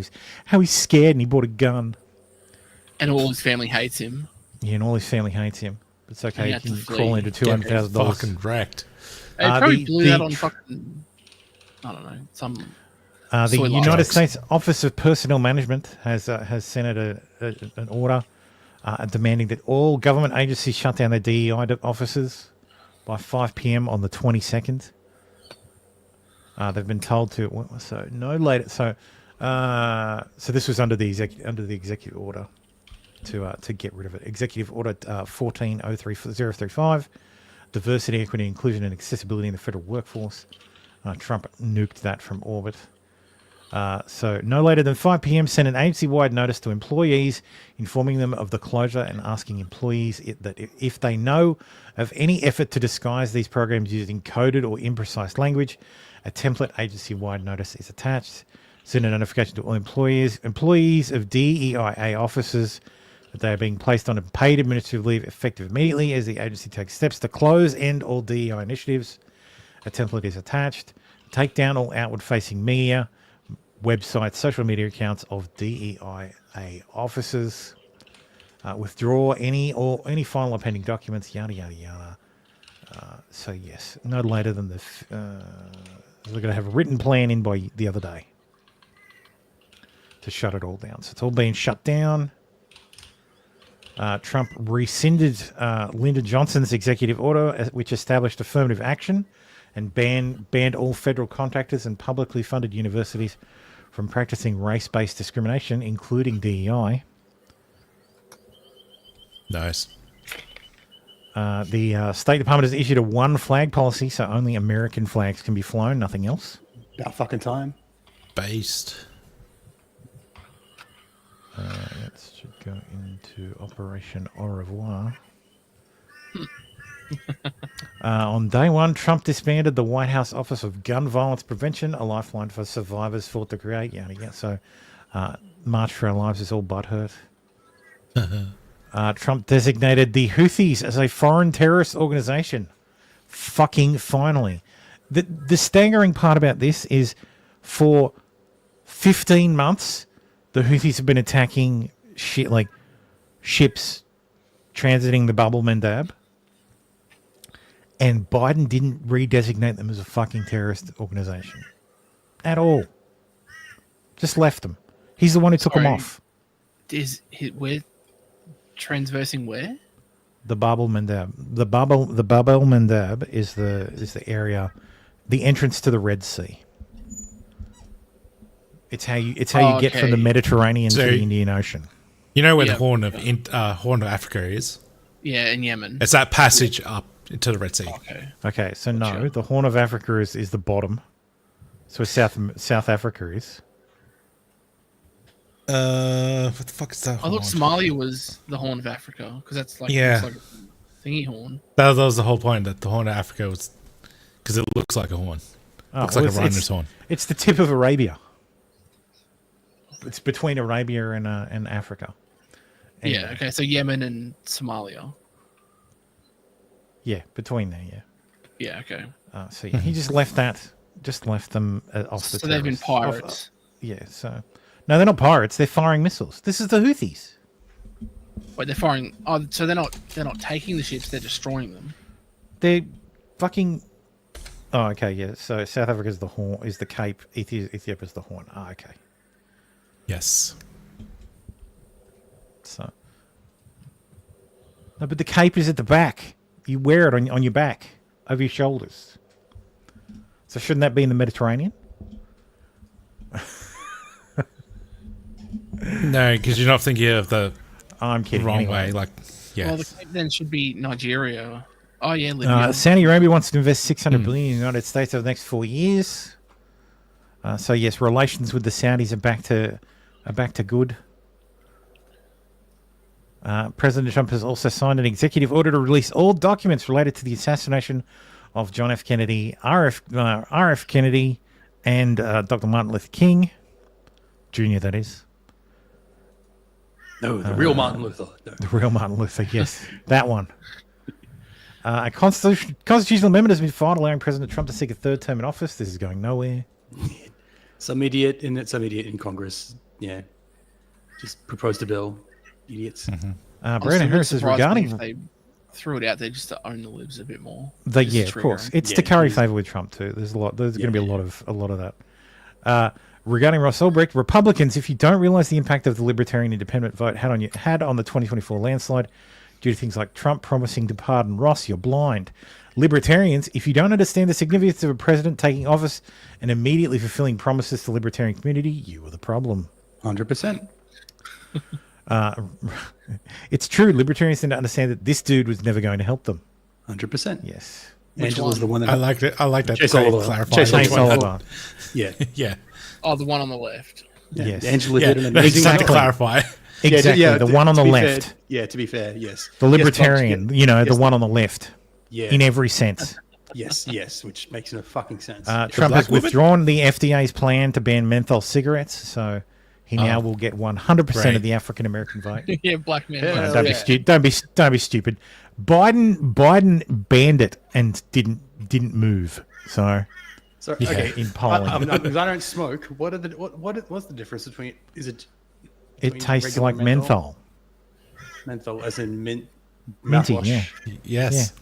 he's scared and he bought a gun. And all his family hates him. Yeah, and all his family hates him. It's okay, he can crawl into $200,000. Fucking wrecked. They probably blew that on fucking, I don't know, some. The United States Office of Personnel Management has sent out an order demanding that all government agencies shut down their DEI offices by 5 p.m. on the 22nd. They've been told to no later. So this was under the executive order to get rid of it. Executive Order 1403-035, diversity, equity, inclusion, and accessibility in the federal workforce. Trump nuked that from orbit. So no later than 5 p.m. send an agency-wide notice to employees informing them of the closure and asking employees that if they know of any effort to disguise these programs using coded or imprecise language, a template agency-wide notice is attached. Send a notification to all employees of DEIA officers that they are being placed on paid administrative leave effective immediately as the agency takes steps to close and all DEI initiatives. A template is attached. Take down all outward-facing media, websites, social media accounts of DEIA officers. Withdraw any final or pending documents. Yada yada yada. So yes, no later than the. We're going to have a written plan in by the other day to shut it all down. So it's all being shut down. Trump rescinded Lyndon Johnson's executive order, which established affirmative action and banned all federal contractors and publicly funded universities from practicing race-based discrimination, including DEI. Nice. The State Department has issued a one flag policy, so only American flags can be flown, nothing else. About fucking time. Based. Let's go into Operation Au revoir. On day one, Trump disbanded the White House Office of Gun Violence Prevention, a lifeline for survivors fought to create. Yeah. So, March for Our Lives is all butthurt. Trump designated the Houthis as a foreign terrorist organization. Fucking finally. The staggering part about this is for 15 months, the Houthis have been attacking ships transiting the Bab el-Mandab, and Biden didn't redesignate them as a fucking terrorist organization at all. Just left them. He's the one who took them off. We're transversing where? The Bab el-Mandab. The Bab el-Mandab is the area, the entrance to the Red Sea. It's how you get from the Mediterranean to the Indian Ocean. You know where the Horn of Africa is? Yeah, in Yemen. It's that passage up into the Red Sea. Okay. So no, the Horn of Africa is the bottom. So South Africa is. What the fuck is that? I thought Somalia was the Horn of Africa because that's like yeah, looks like a thingy horn. That was the whole point, that the Horn of Africa was because it looks like a horn. Looks like a rhino's horn. It's the tip of Arabia. It's between Arabia and Africa. Anyway. Yeah. Okay. So Yemen and Somalia. Yeah, between there. Yeah. Yeah. Okay. So yeah, he just left them off the. So they've been pirates. Yeah. So no, they're not pirates. They're firing missiles. This is the Houthis. Wait, they're firing. Oh, so they're not taking the ships. They're destroying them. They're fucking. Oh, okay. Yeah. So South Africa is the Horn. Is the Cape. Ethiopia is the Horn. Oh, okay. Yes. So. No, but the cape is at the back. You wear it on your back, over your shoulders. So shouldn't that be in the Mediterranean? No, because you're not thinking of the I'm kidding. wrong Anyway. way. Like, yeah. Well, the cape then should be Nigeria. Oh yeah, Libya. Saudi Arabia wants to invest $600 billion in the United States over the next 4 years. So yes, relations with the Saudis are back to good. President Trump has also signed an executive order to release all documents related to the assassination of John F. Kennedy, R.F. Kennedy, and Dr. Martin Luther King, Jr., that is. No, the real Martin Luther. No. The real Martin Luther, yes. That one. A constitutional amendment has been filed allowing President Trump to seek a third term in office. This is going nowhere. Some idiot in Congress, yeah, just proposed a bill. Idiots. Mm-hmm. Brandon Harris is regarding. If they threw it out there just to own the libs a bit more. Yeah, of course. It's to curry favor with Trump too. There's going to be a lot of that. Regarding Ross Ulbricht, Republicans, if you don't realize the impact of the Libertarian Independent vote had on the 2024 landslide, due to things like Trump promising to pardon Ross, you're blind. Libertarians, if you don't understand the significance of a president taking office and immediately fulfilling promises to the libertarian community, you are the problem. 100%. It's true. Libertarians need to understand that this dude was never going to help them. 100%. Yes. Angela's the one that I liked it. I like that. Chase Great Oliver. clarifying. Chase Oliver. Yeah. Yeah. Oh, the one on the left. Yes. Angela Yeah, did an amazing exactly. job. Clarify. Exactly. Yeah, the one on the to be left. Fair, yeah, to be fair, yes. The libertarian, Yes, the yes, one on the left. Yeah. In every sense. Yes, which makes no fucking sense. Trump has withdrawn the FDA's plan to ban menthol cigarettes, so he now will get 100% of the African American vote. Yeah, black men. Don't be stupid. Don't be stupid. Biden banned it and didn't move. So okay. in polling, because I don't smoke. What's the difference between? Is it? It tastes like menthol. Menthol, as in mint. Minty, mouthwash? yeah. Yes.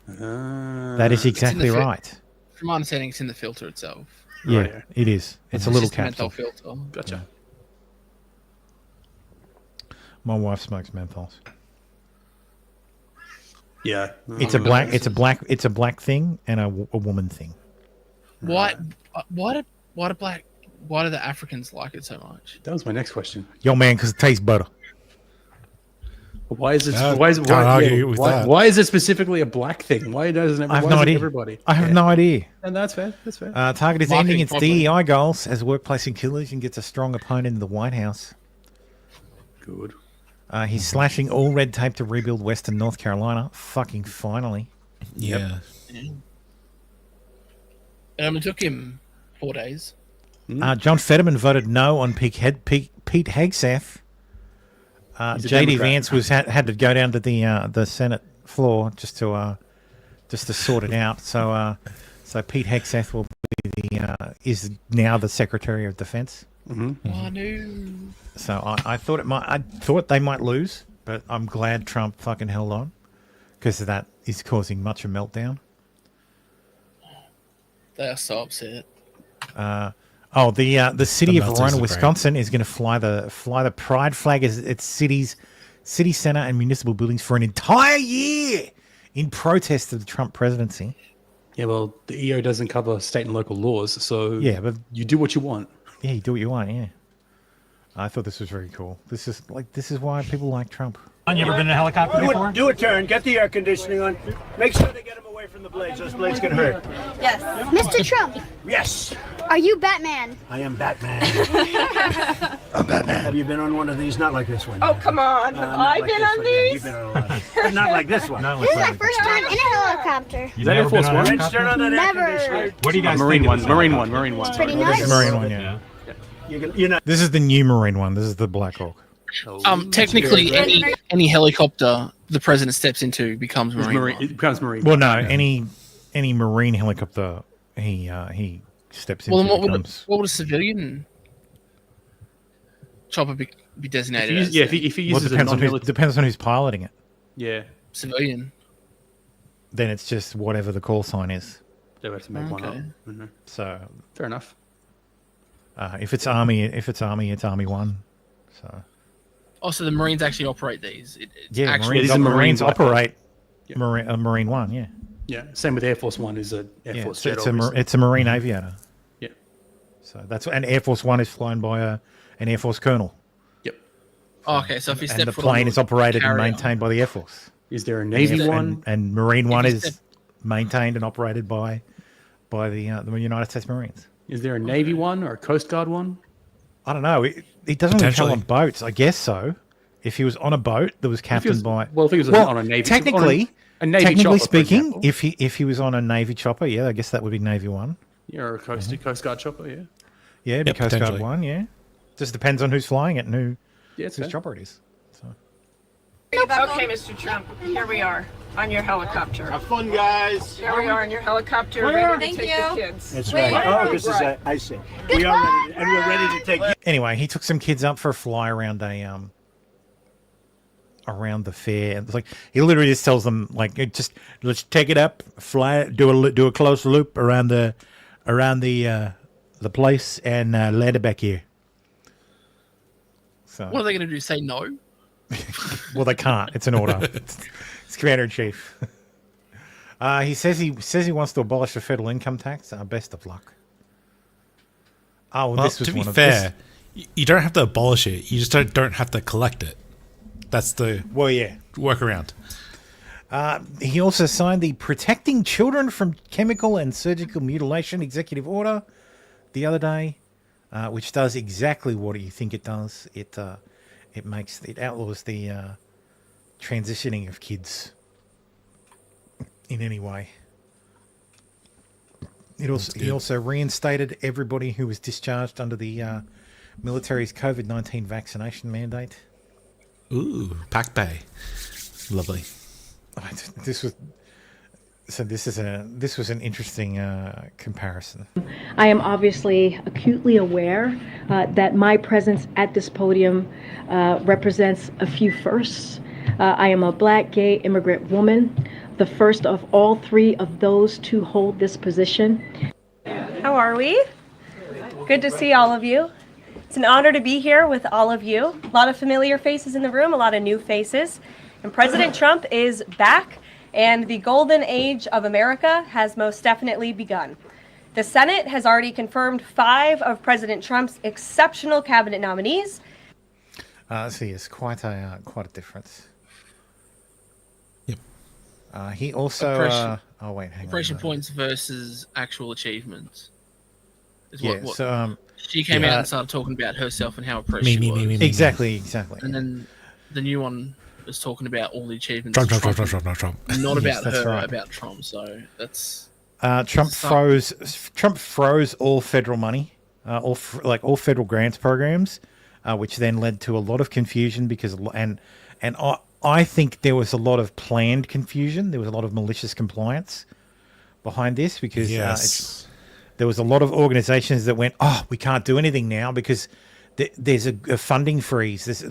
That is exactly right. From my understanding, it's in the filter itself. Yeah, Right. it is. It's a little just a menthol capsule. filter. Gotcha. My wife smokes menthols. Yeah. It's a black thing and a woman thing. Why do the Africans like it so much? That was my next question. Yo, man, because it tastes better. Why is it? Can't Why argue with that. why is it specifically a black thing? Why doesn't it? I have why no is it idea. everybody? I have no idea. And that's fair. That's fair. Target is Marketing ending its properly. DEI goals as workplace inclusion gets a strong opponent in the White House. Good. He's slashing all red tape to rebuild Western North Carolina. Fucking finally. Yeah. It took him 4 days. John Fetterman voted no on Pete Hegseth. J.D. Vance had to go down to the Senate floor just to sort it out. So Pete Hegseth will be is now the Secretary of Defense. Mm-hmm. Oh no! So I thought they might lose, but I'm glad Trump fucking held on because that is causing much a meltdown. They are so upset. The city The of meltdowns Verona, are Wisconsin, is going to fly the pride flag as its city center and municipal buildings for an entire year in protest of the Trump presidency. Yeah, well, the EO doesn't cover state and local laws, so Yeah, but you do what you want. yeah, you do what you want. Yeah, I thought this was very cool. This is why people like Trump. You ever been in a helicopter before? Do a turn, get the air conditioning on. Make sure they get them away from the blades. Those blades can hurt. Yes. Mr. Trump, Yes, are you Batman? I am Batman. I'm Batman. Have you been on one of these? Not like this one. Oh, come on. Have Not I like been this on one. Yeah, these? You've been on a lot. But not like this one. This is our first time in a helicopter. Is that Air Force One? Let's turn on that air Never. conditioner. What do you guys Marine think? one. Marine one. Marine one. It's pretty This nice. is the Marine one, yeah. You're not. This is the new Marine one. This is the Black Hawk. Technically, any helicopter the president steps into becomes Marine. It becomes Marine. Well, no, any Marine helicopter he steps into. Well, then becomes, what would a civilian chopper be designated as? If he well, uses it depends on who's piloting it. yeah, Civilian. Then it's just whatever the call sign is. they have to make one up. Okay. Mm-hmm. So Fair enough. if it's Army, it's Army 1. So Oh, so the Marines actually operate these. yeah, actually, these are Marines Marine operate Yeah. Marine 1. Yeah, Yeah, same with Air Force One is a Air yeah. Force So jet. it's a Marine aviator. Yeah. So that's and Air Force 1 is flown by an Air Force colonel. Yep. Oh, okay, so if you step And the foot on plane the is operated and carrier- maintained by the Air Force. Is there a Navy And- one? And Marine 1 you is step- maintained and operated by the United States Marines. Is there a Navy one or a Coast Guard one? I don't know. It doesn't really come Potentially. on boats. I guess so. If he was on a boat that was captained by Well, if he was on a Navy, technically, a Navy technically chopper, for speaking, example. if he was on a Navy chopper, yeah, I guess that would be Navy 1. Yeah, or a Coast Guard chopper, yeah. Yeah, it'd be Yep, Coast Guard potentially. 1. Yeah, just depends on who's flying it and Yeah, it's whose fair. chopper it is. So. Okay, Mr. Trump, here we are on your helicopter. Have fun, guys. Here we are on your helicopter, ready to take the kids. That's right. Oh, this is I see. We are ready, and we're ready to take. Anyway, he took some kids up for a fly around around the fair. And it's like he literally just tells them just let's take it up, fly it, do a close loop around the place and land it back here. So What are they going to do? Say no? Well, they can't. It's an order. It's commander in chief. He says he wants to abolish the federal income tax. Best of luck. Oh, Well, this was to be one of fair, you don't have to abolish it. You just don't have to collect it. That's the workaround. He also signed the Protecting Children from Chemical and Surgical Mutilation Executive Order the other day, which does exactly what you think it does. It outlaws the transitioning of kids in any way. He also reinstated everybody who was discharged under the military's COVID-19 vaccination mandate. Ooh, Pac Bay. Lovely. This was an interesting comparison. I am obviously acutely aware that my presence at this podium represents a few firsts. I am a Black, gay, immigrant woman, the first of all three of those to hold this position. How are we? Good to see all of you. It's an honor to be here with all of you. A lot of familiar faces in the room, a lot of new faces. And President Trump is back, and the golden age of America has most definitely begun. The Senate has already confirmed 5 of President Trump's exceptional cabinet nominees. See, it's quite a difference. Yep. He also. Impression points versus actual achievements. Is Yeah. what she came out and started talking about herself and how oppressed she was. Exactly. And then the new one was talking about all the achievements. Trump. Not Yes, about that's her, right. about Trump. So that's. Trump froze all federal money, all federal grants programs, which then led to a lot of confusion because I think there was a lot of planned confusion. There was a lot of malicious compliance behind this because there was a lot of organizations that went, we can't do anything now because there's a funding freeze. There's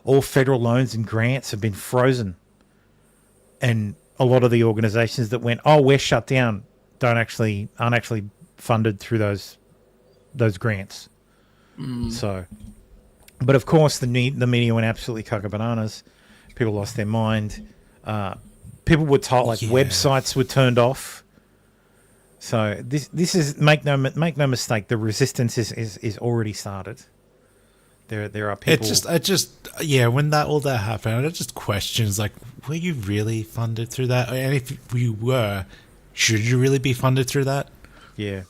all federal loans and grants have been frozen, and a lot of the organizations that went, we're shut down, aren't actually funded through those grants. So, but of course the media went absolutely cuckoo bananas. People lost their mind. People were told websites were turned off. So this is make no mistake. The resistance is already started. There are people. When all that happened, it just questions were you really funded through that? And if you were, should you really be funded through that? Yeah.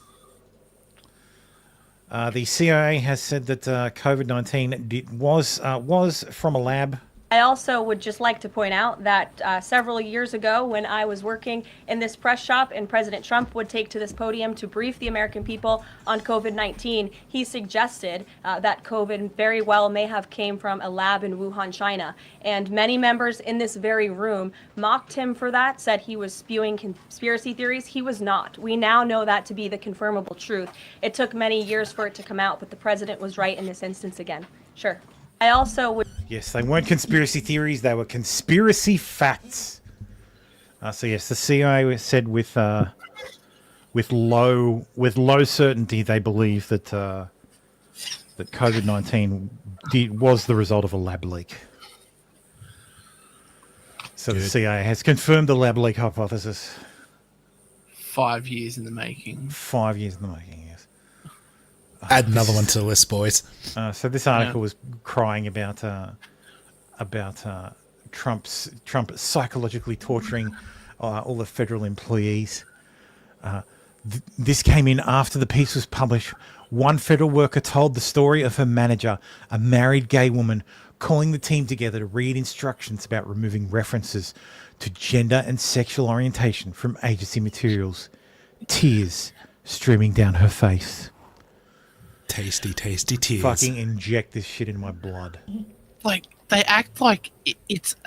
The CIA has said that COVID-19 was from a lab. I also would just like to point out that several years ago, when I was working in this press shop and President Trump would take to this podium to brief the American people on COVID-19, he suggested that COVID very well may have came from a lab in Wuhan, China. And many members in this very room mocked him for that, said he was spewing conspiracy theories. He was not. We now know that to be the confirmable truth. It took many years for it to come out, but the president was right in this instance again. Sure. I also would. Yes, they weren't conspiracy theories; they were conspiracy facts. So yes, the CIA said with low certainty they believe that that COVID-19 was the result of a lab leak. So the CIA has confirmed the lab leak hypothesis. 5 years in the making. 5 years in the making, yes. Add another one to the list, boys. So this article was crying about Trump psychologically torturing all the federal employees. This came in after the piece was published. One federal worker told the story of her manager, a married gay woman, calling the team together to read instructions about removing references to gender and sexual orientation from agency materials. Tears streaming down her face. Tasty tears. Fucking inject this shit in my blood. They act like it's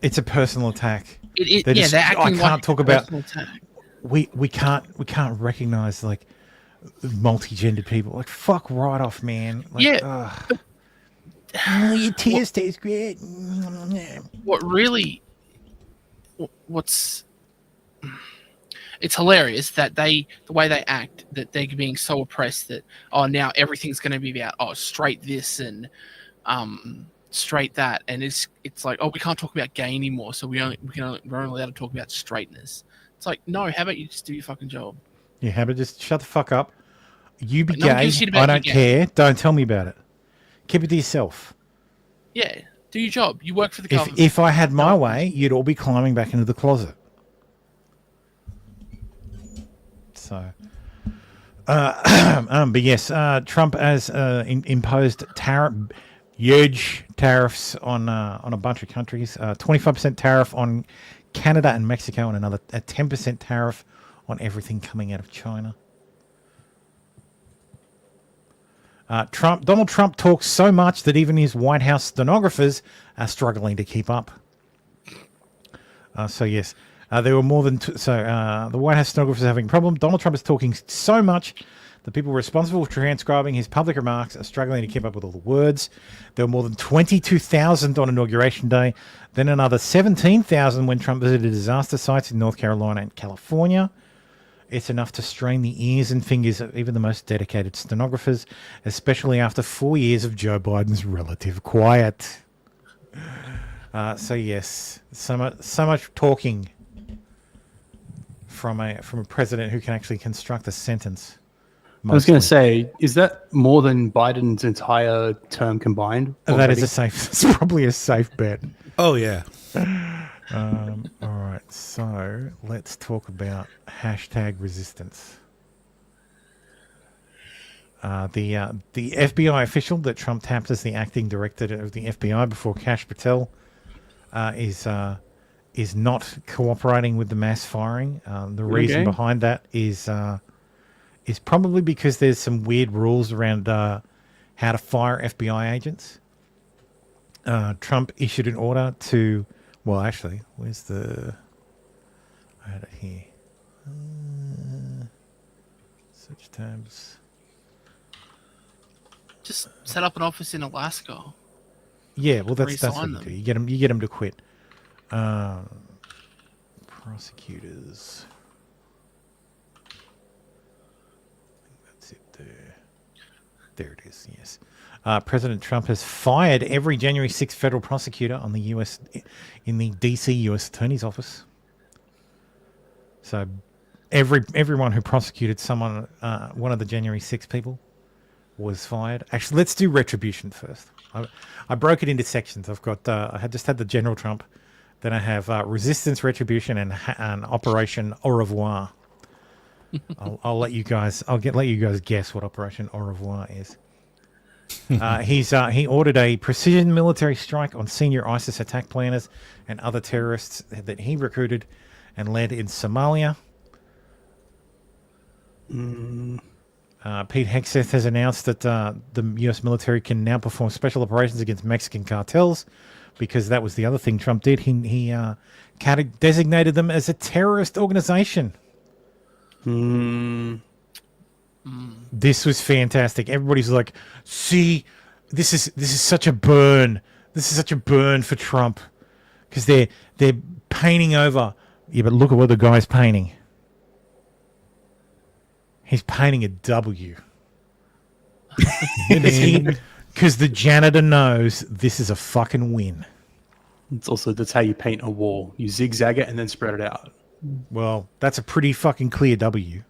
a personal attack. They're acting I can't like talk a about. personal attack. We can't recognize multi-gendered people. Fuck right off, man. Your tears taste great. It's hilarious that the way they act, that they're being so oppressed that now everything's going to be about straight this and straight that, and it's like, oh, we can't talk about gay anymore, so we're only allowed to talk about straightness. It's like, no, how about you just do your fucking job? Yeah, how about just shut the fuck up? You be Like, no one gay. gives a shit about I don't you care. Don't tell me about it. Keep it to yourself. Yeah, do your job. You work for the government. If I had my way, you'd all be climbing back into the closet. So, but yes, Trump has imposed huge tariffs on a bunch of countries. 25% tariff on Canada and Mexico, and another 10% tariff on everything coming out of China. Donald Trump talks so much that even his White House stenographers are struggling to keep up. So yes, there were more than the White House stenographers are having a problem. Donald Trump is talking so much that people responsible for transcribing his public remarks are struggling to keep up with all the words. There were more than 22,000 on Inauguration Day, then another 17,000 when Trump visited disaster sites in North Carolina and California. It's enough to strain the ears and fingers of even the most dedicated stenographers, especially after 4 years of Joe Biden's relative quiet. So yes, so much talking from a president who can actually construct a sentence. I was going to say, is that more than Biden's entire term combined? That is it's probably a safe bet. Oh yeah. All right, so let's talk about hashtag resistance. The FBI official that Trump tapped as the acting director of the FBI before Kash Patel is not cooperating with the mass firing. The reason behind that is probably because there's some weird rules around how to fire FBI agents. Trump issued an order to... Well, actually, where's the... I had it here. Search tabs. Just set up an office in Alaska. Yeah, well, that's what Resign you them. do. You get them to quit. Prosecutors. I think that's it there. There it is, yes. President Trump has fired every January 6th federal prosecutor on the in the DC U.S. Attorney's Office. So everyone who prosecuted someone, one of the January 6 people, was fired. Actually, let's do retribution first. I broke it into sections. I've got I had just had the General Trump, then I have resistance, retribution, and Operation Au revoir. I'll let you guys. Let you guys guess what Operation Au revoir is. He ordered a precision military strike on senior ISIS attack planners and other terrorists that he recruited and led in Somalia. Pete Hegseth has announced that the U.S. military can now perform special operations against Mexican cartels, because that was the other thing Trump did. He designated them as a terrorist organization. This was fantastic. Everybody's like, see, this is such a burn. This is such a burn for Trump, because they're painting over. Yeah, but look at what the guy's painting. He's painting a W. Because the janitor knows this is a fucking win. That's how you paint a wall. You zigzag it and then spread it out. Well, that's a pretty fucking clear W.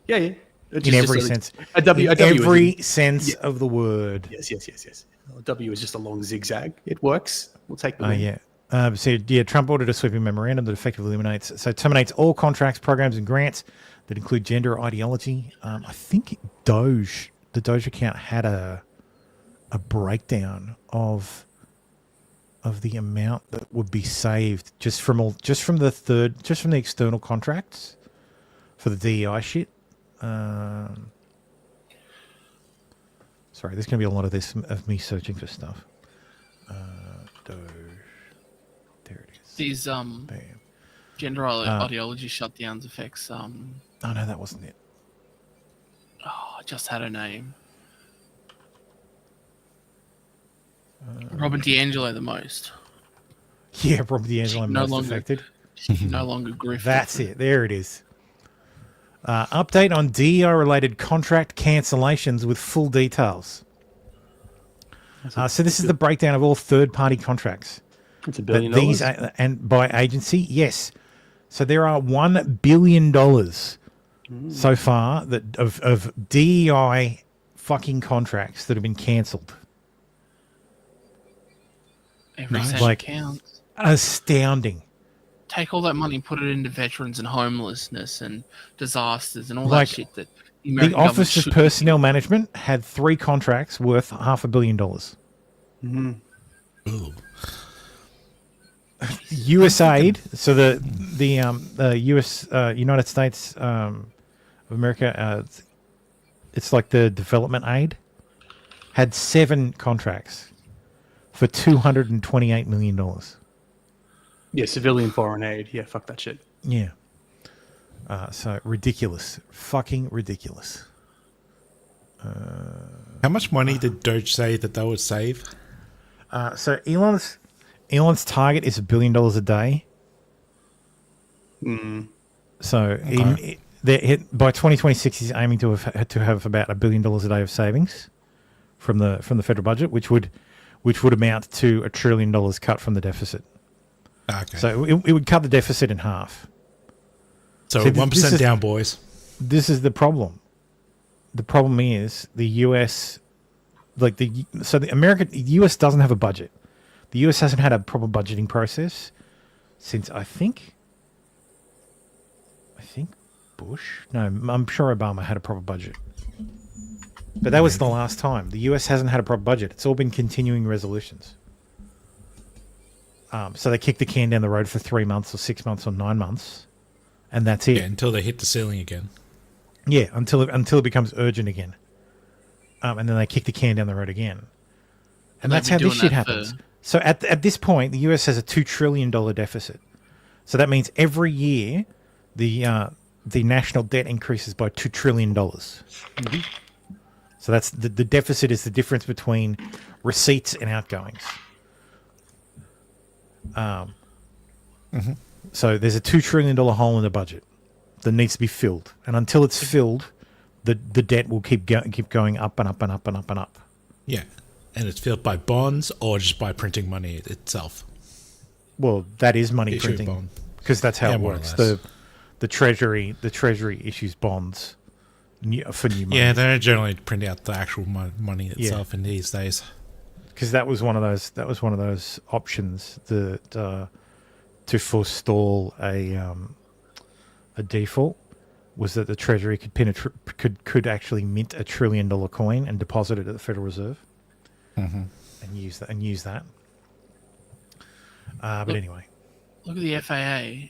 Yeah. In every sense. A W every sense of the word. Yes. A W is just a long zigzag. It works. We'll take the win. Yeah. Trump ordered a sweeping memorandum that effectively terminates all contracts, programs, and grants that include gender ideology. I think the Doge account had a breakdown of the amount that would be saved just from the external contracts for the DEI shit. Sorry, there's going to be a lot of this of me searching for stuff. Doge. There it is. These gender ideology shutdowns affects. Oh no, that wasn't it. Oh, I just had a name. Robin DiAngelo the most. Yeah, Robin DiAngelo most affected. No longer Griff. That's it. There it is. Update on DEI-related contract cancellations with full details. So this is the breakdown of all third-party contracts. It's $1 billion. And by agency, yes. So there are $1 billion so far that of DEI fucking contracts that have been cancelled. Every cent counts. Astounding. Take all that money and put it into veterans and homelessness and disasters and all Like, that shit that the Office of Personnel Management had 3 contracts worth $500 million. Ooh. USAID, so the US United States of America, it's like the development aid, had 7 contracts for $228 million. Yeah, civilian foreign aid. Yeah, fuck that shit. Yeah. So ridiculous, fucking ridiculous. How much money did Doge say that they would save? So Elon's target is $1 billion a day. So by 2026, he's aiming to have about $1 billion a day of savings from the federal budget, which would amount to $1 trillion cut from the deficit. Okay. So it would cut the deficit in half. So 1% down, boys. This is the problem. The problem is the US, the US doesn't have a budget. The US hasn't had a proper budgeting process since I think Bush. No, I'm sure Obama had a proper budget. But that was the last time. The US hasn't had a proper budget. It's all been continuing resolutions. So they kick the can down the road for 3 months or 6 months or 9 months, and that's it. Yeah, until they hit the ceiling again. Yeah, until it becomes urgent again. And then they kick the can down the road again. And that's how this shit happens. So at this point, the US has a $2 trillion deficit. So that means every year the national debt increases by $2 trillion. Mm-hmm. So that's the deficit is the difference between receipts and outgoings. So there's a $2 trillion hole in the budget that needs to be filled, and until it's filled, the debt will keep going up and up and up and up and up. Yeah, and it's filled by bonds or just by printing money itself. Well, that is money printing because that's how it works. The treasury issues bonds for new money. Yeah, they don't generally print out the actual money itself in these days. Because that was one of those options that to forestall a default was that the Treasury could actually mint $1 trillion coin and deposit it at the Federal Reserve, and use that. But anyway, look at the FAA,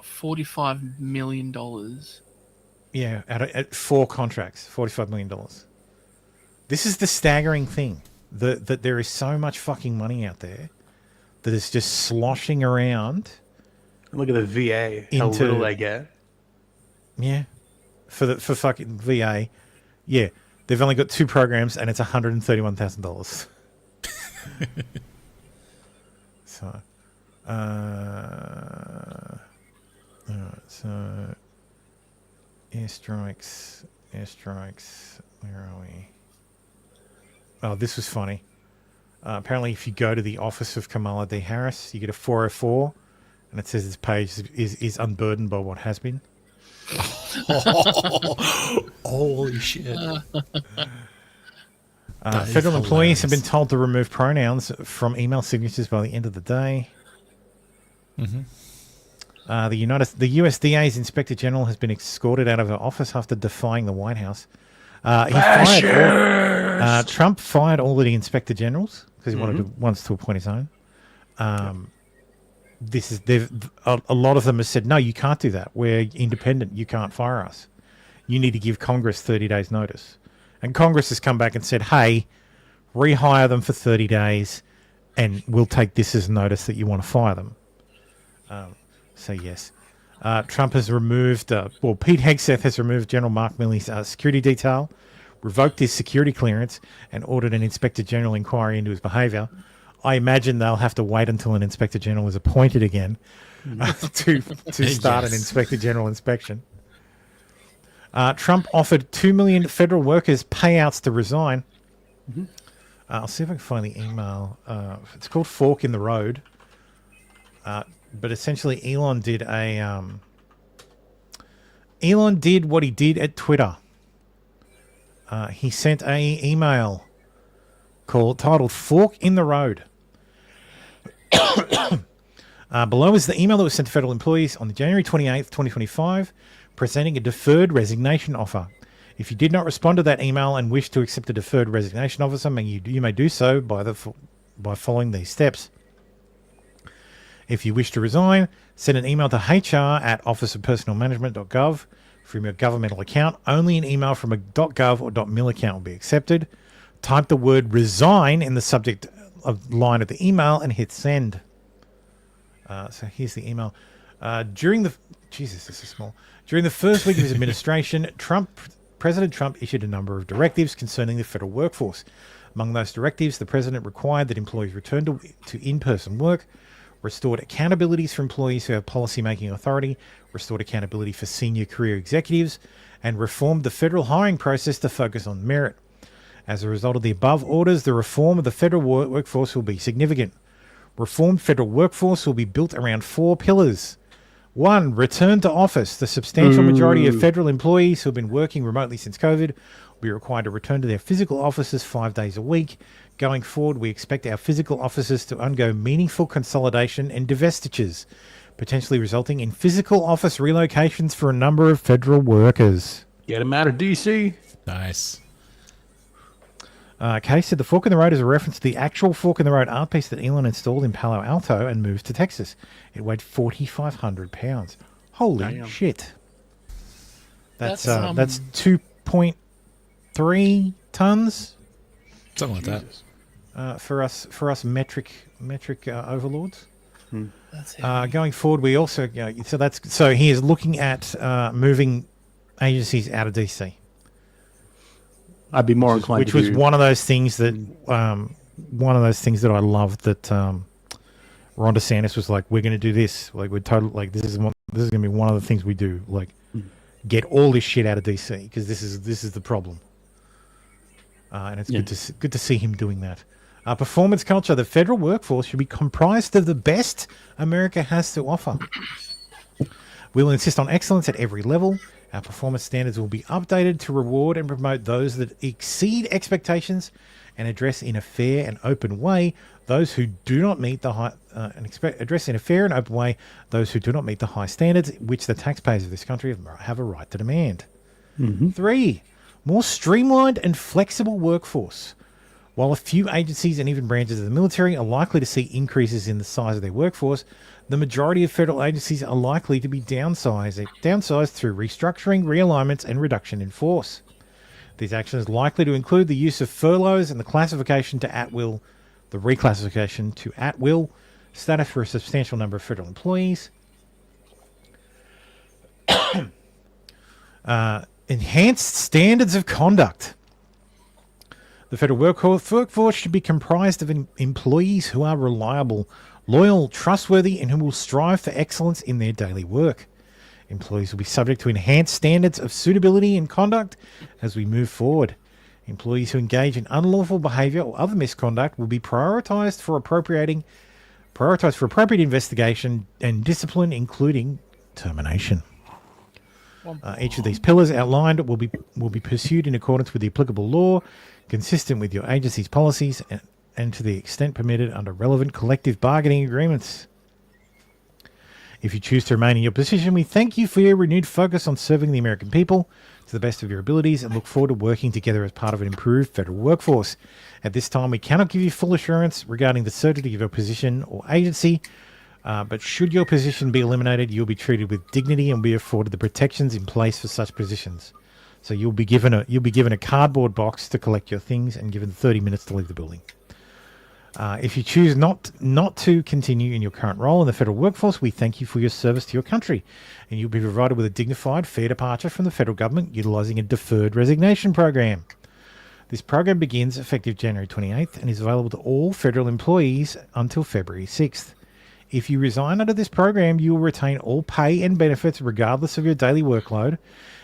$45 million. Yeah, at 4 contracts, $45 million. This is the staggering thing. That there is so much fucking money out there that is just sloshing around. Look at the VA, how little they get. Yeah, for fucking VA, yeah, they've only got 2 programs and it's $131,000. So, so airstrikes. Where are we? Oh, this was funny. Apparently, if you go to the office of Kamala D. Harris, you get a 404, and it says this page is unburdened by what has been. Holy shit. Federal employees have been told to remove pronouns from email signatures by the end of the day. The USDA's Inspector General has been escorted out of her office after defying the White House. Trump fired all of the Inspector Generals because he wants to appoint his own. A lot of them have said, no, you can't do that. We're independent. You can't fire us. You need to give Congress 30 days notice. And Congress has come back and said, hey, rehire them for 30 days and we'll take this as notice that you want to fire them. So yes. Trump has removed, Pete Hegseth has removed General Mark Milley's security detail, revoked his security clearance, and ordered an Inspector General inquiry into his behaviour. I imagine they'll have to wait until an Inspector General is appointed again to start an Inspector General inspection. Trump offered 2 million federal workers payouts to resign. I'll see if I can find the email. It's called Fork in the Road. But essentially, Elon did what he did at Twitter. He sent a email titled "Fork in the Road." Below is the email that was sent to federal employees on January 28th, 2025, presenting a deferred resignation offer. If you did not respond to that email and wish to accept a deferred resignation offer, you may do so by following these steps. If you wish to resign, send an email to hr@officeofpersonalmanagement.gov from your governmental account. Only an email from a .gov or .mil account will be accepted. Type the word resign in the subject line of the email and hit send. So here's the email. During the first week of his administration, President Trump issued a number of directives concerning the federal workforce. Among those directives, the president required that employees return to in-person work, restored accountabilities for employees who have policy-making authority, restored accountability for senior career executives, and reformed the federal hiring process to focus on merit. As a result of the above orders, the reform of the federal workforce will be significant. Reformed federal workforce will be built around 4 pillars. 1. Return to office. The substantial majority of federal employees who have been working remotely since COVID will be required to return to their physical offices 5 days a week. Going forward, we expect our physical offices to undergo meaningful consolidation and divestitures, potentially resulting in physical office relocations for a number of federal workers. Get them out of D.C. Nice. Kay said the fork in the road is a reference to the actual fork in the road art piece that Elon installed in Palo Alto and moved to Texas. It weighed 4,500 pounds. Holy shit. That's 2.3 tons. Something like that. For us metric overlords. Going forward, we also so he is looking at moving agencies out of DC. I'd be more inclined. Which was one of those things that I loved that Ron DeSantis was like, we're going to do this. Like this is going to be one of the things we do. Like, get all this shit out of DC because this is the problem. And it's good to see him doing that. Performance culture. The federal workforce should be comprised of the best America has to offer. We will insist on excellence at every level. Our performance standards will be updated to reward and promote those that exceed expectations and address in a fair and open way those who do not meet the high standards which the taxpayers of this country have a right to demand. 3. More streamlined and flexible workforce. While a few agencies and even branches of the military are likely to see increases in the size of their workforce, the majority of federal agencies are likely to be downsized through restructuring, realignments, and reduction in force. These actions are likely to include the use of furloughs and the reclassification to at-will status for a substantial number of federal employees. Enhanced standards of conduct. The federal workforce should be comprised of employees who are reliable, loyal, trustworthy, and who will strive for excellence in their daily work. Employees will be subject to enhanced standards of suitability and conduct as we move forward. Employees who engage in unlawful behavior or other misconduct will be prioritized for appropriate investigation and discipline, including termination. Each of these pillars outlined will be pursued in accordance with the applicable law, consistent with your agency's policies, and to the extent permitted under relevant collective bargaining agreements. If you choose to remain in your position, we thank you for your renewed focus on serving the American people to the best of your abilities and look forward to working together as part of an improved federal workforce. At this time, we cannot give you full assurance regarding the certainty of your position or agency, but should your position be eliminated, you'll be treated with dignity and be afforded the protections in place for such positions. So you'll be given a cardboard box to collect your things and given 30 minutes to leave the building. If you choose not to continue in your current role in the federal workforce, we thank you for your service to your country, and you'll be provided with a dignified, fair departure from the federal government utilizing a deferred resignation program. This program begins effective January 28th and is available to all federal employees until February 6th. If you resign under this program, you will retain all pay and benefits regardless of your daily workload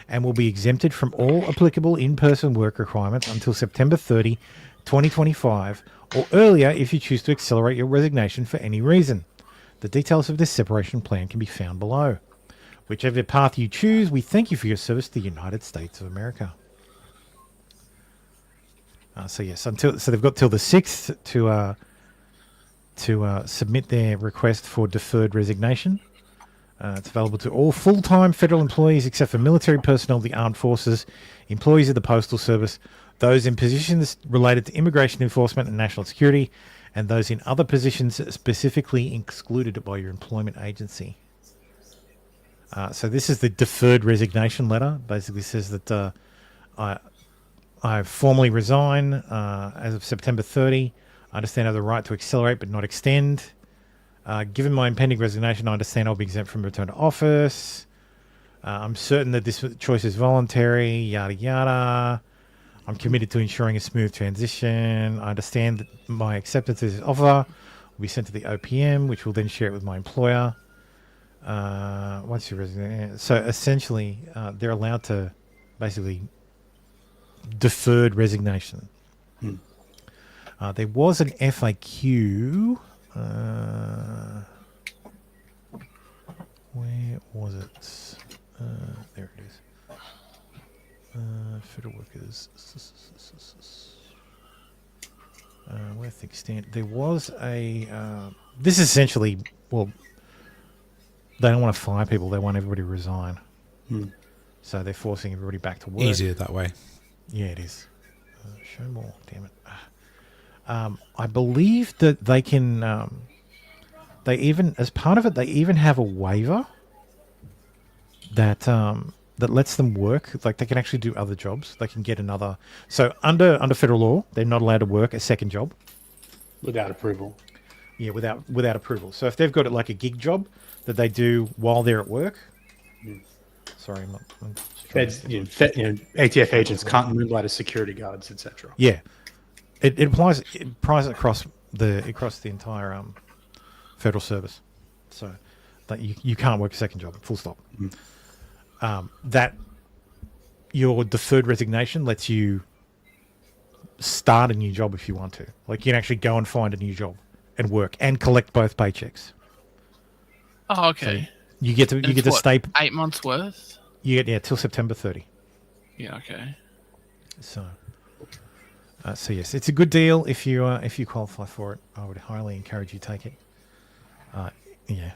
and will be exempted from all applicable in-person work requirements until September 30, 2025, or earlier if you choose to accelerate your resignation for any reason. The details of this separation plan can be found below. Whichever path you choose, we thank you for your service to the United States of America. So they've got till the 6th to submit their request for deferred resignation. It's available to all full-time federal employees except for military personnel, the armed forces, employees of the postal service, those in positions related to immigration enforcement and national security, and those in other positions specifically excluded by your employment agency. So this is the deferred resignation letter. Basically says that I formally resign as of September 30. I understand I have the right to accelerate but not extend. Given my impending resignation, I understand I'll be exempt from return to office. I'm certain that this choice is voluntary, yada yada. I'm committed to ensuring a smooth transition. I understand that my acceptance of this offer will be sent to the OPM, which will then share it with my employer. Once you resign, so essentially, they're allowed to basically deferred resignation. There was an FAQ. Where was it? There it is. Federal workers. Where things stand. There was a. This is essentially, well, they don't want to fire people. They want everybody to resign. So they're forcing everybody back to work. Easier that way. Yeah, it is. Show more. Damn it. I believe that they can. They even, as part of it, they even have a waiver that that lets them work. Like they can actually do other jobs. They can get another. So under federal law, they're not allowed to work a second job without approval. Yeah, without approval. So if they've got it like a gig job that they do while they're at work. Sorry, I'm ATF agents can't moonlight as security guards, etc. Yeah, it applies across the entire federal service, so that you can't work a second job. Full stop. That your deferred resignation lets you start a new job if you want to. Like you can actually go and find a new job and work and collect both paychecks. Oh, okay. So you get to stay 8 months worth. You get till September 30. Yeah. Okay. So yes, it's a good deal if you qualify for it. I would highly encourage you to take it. Yeah.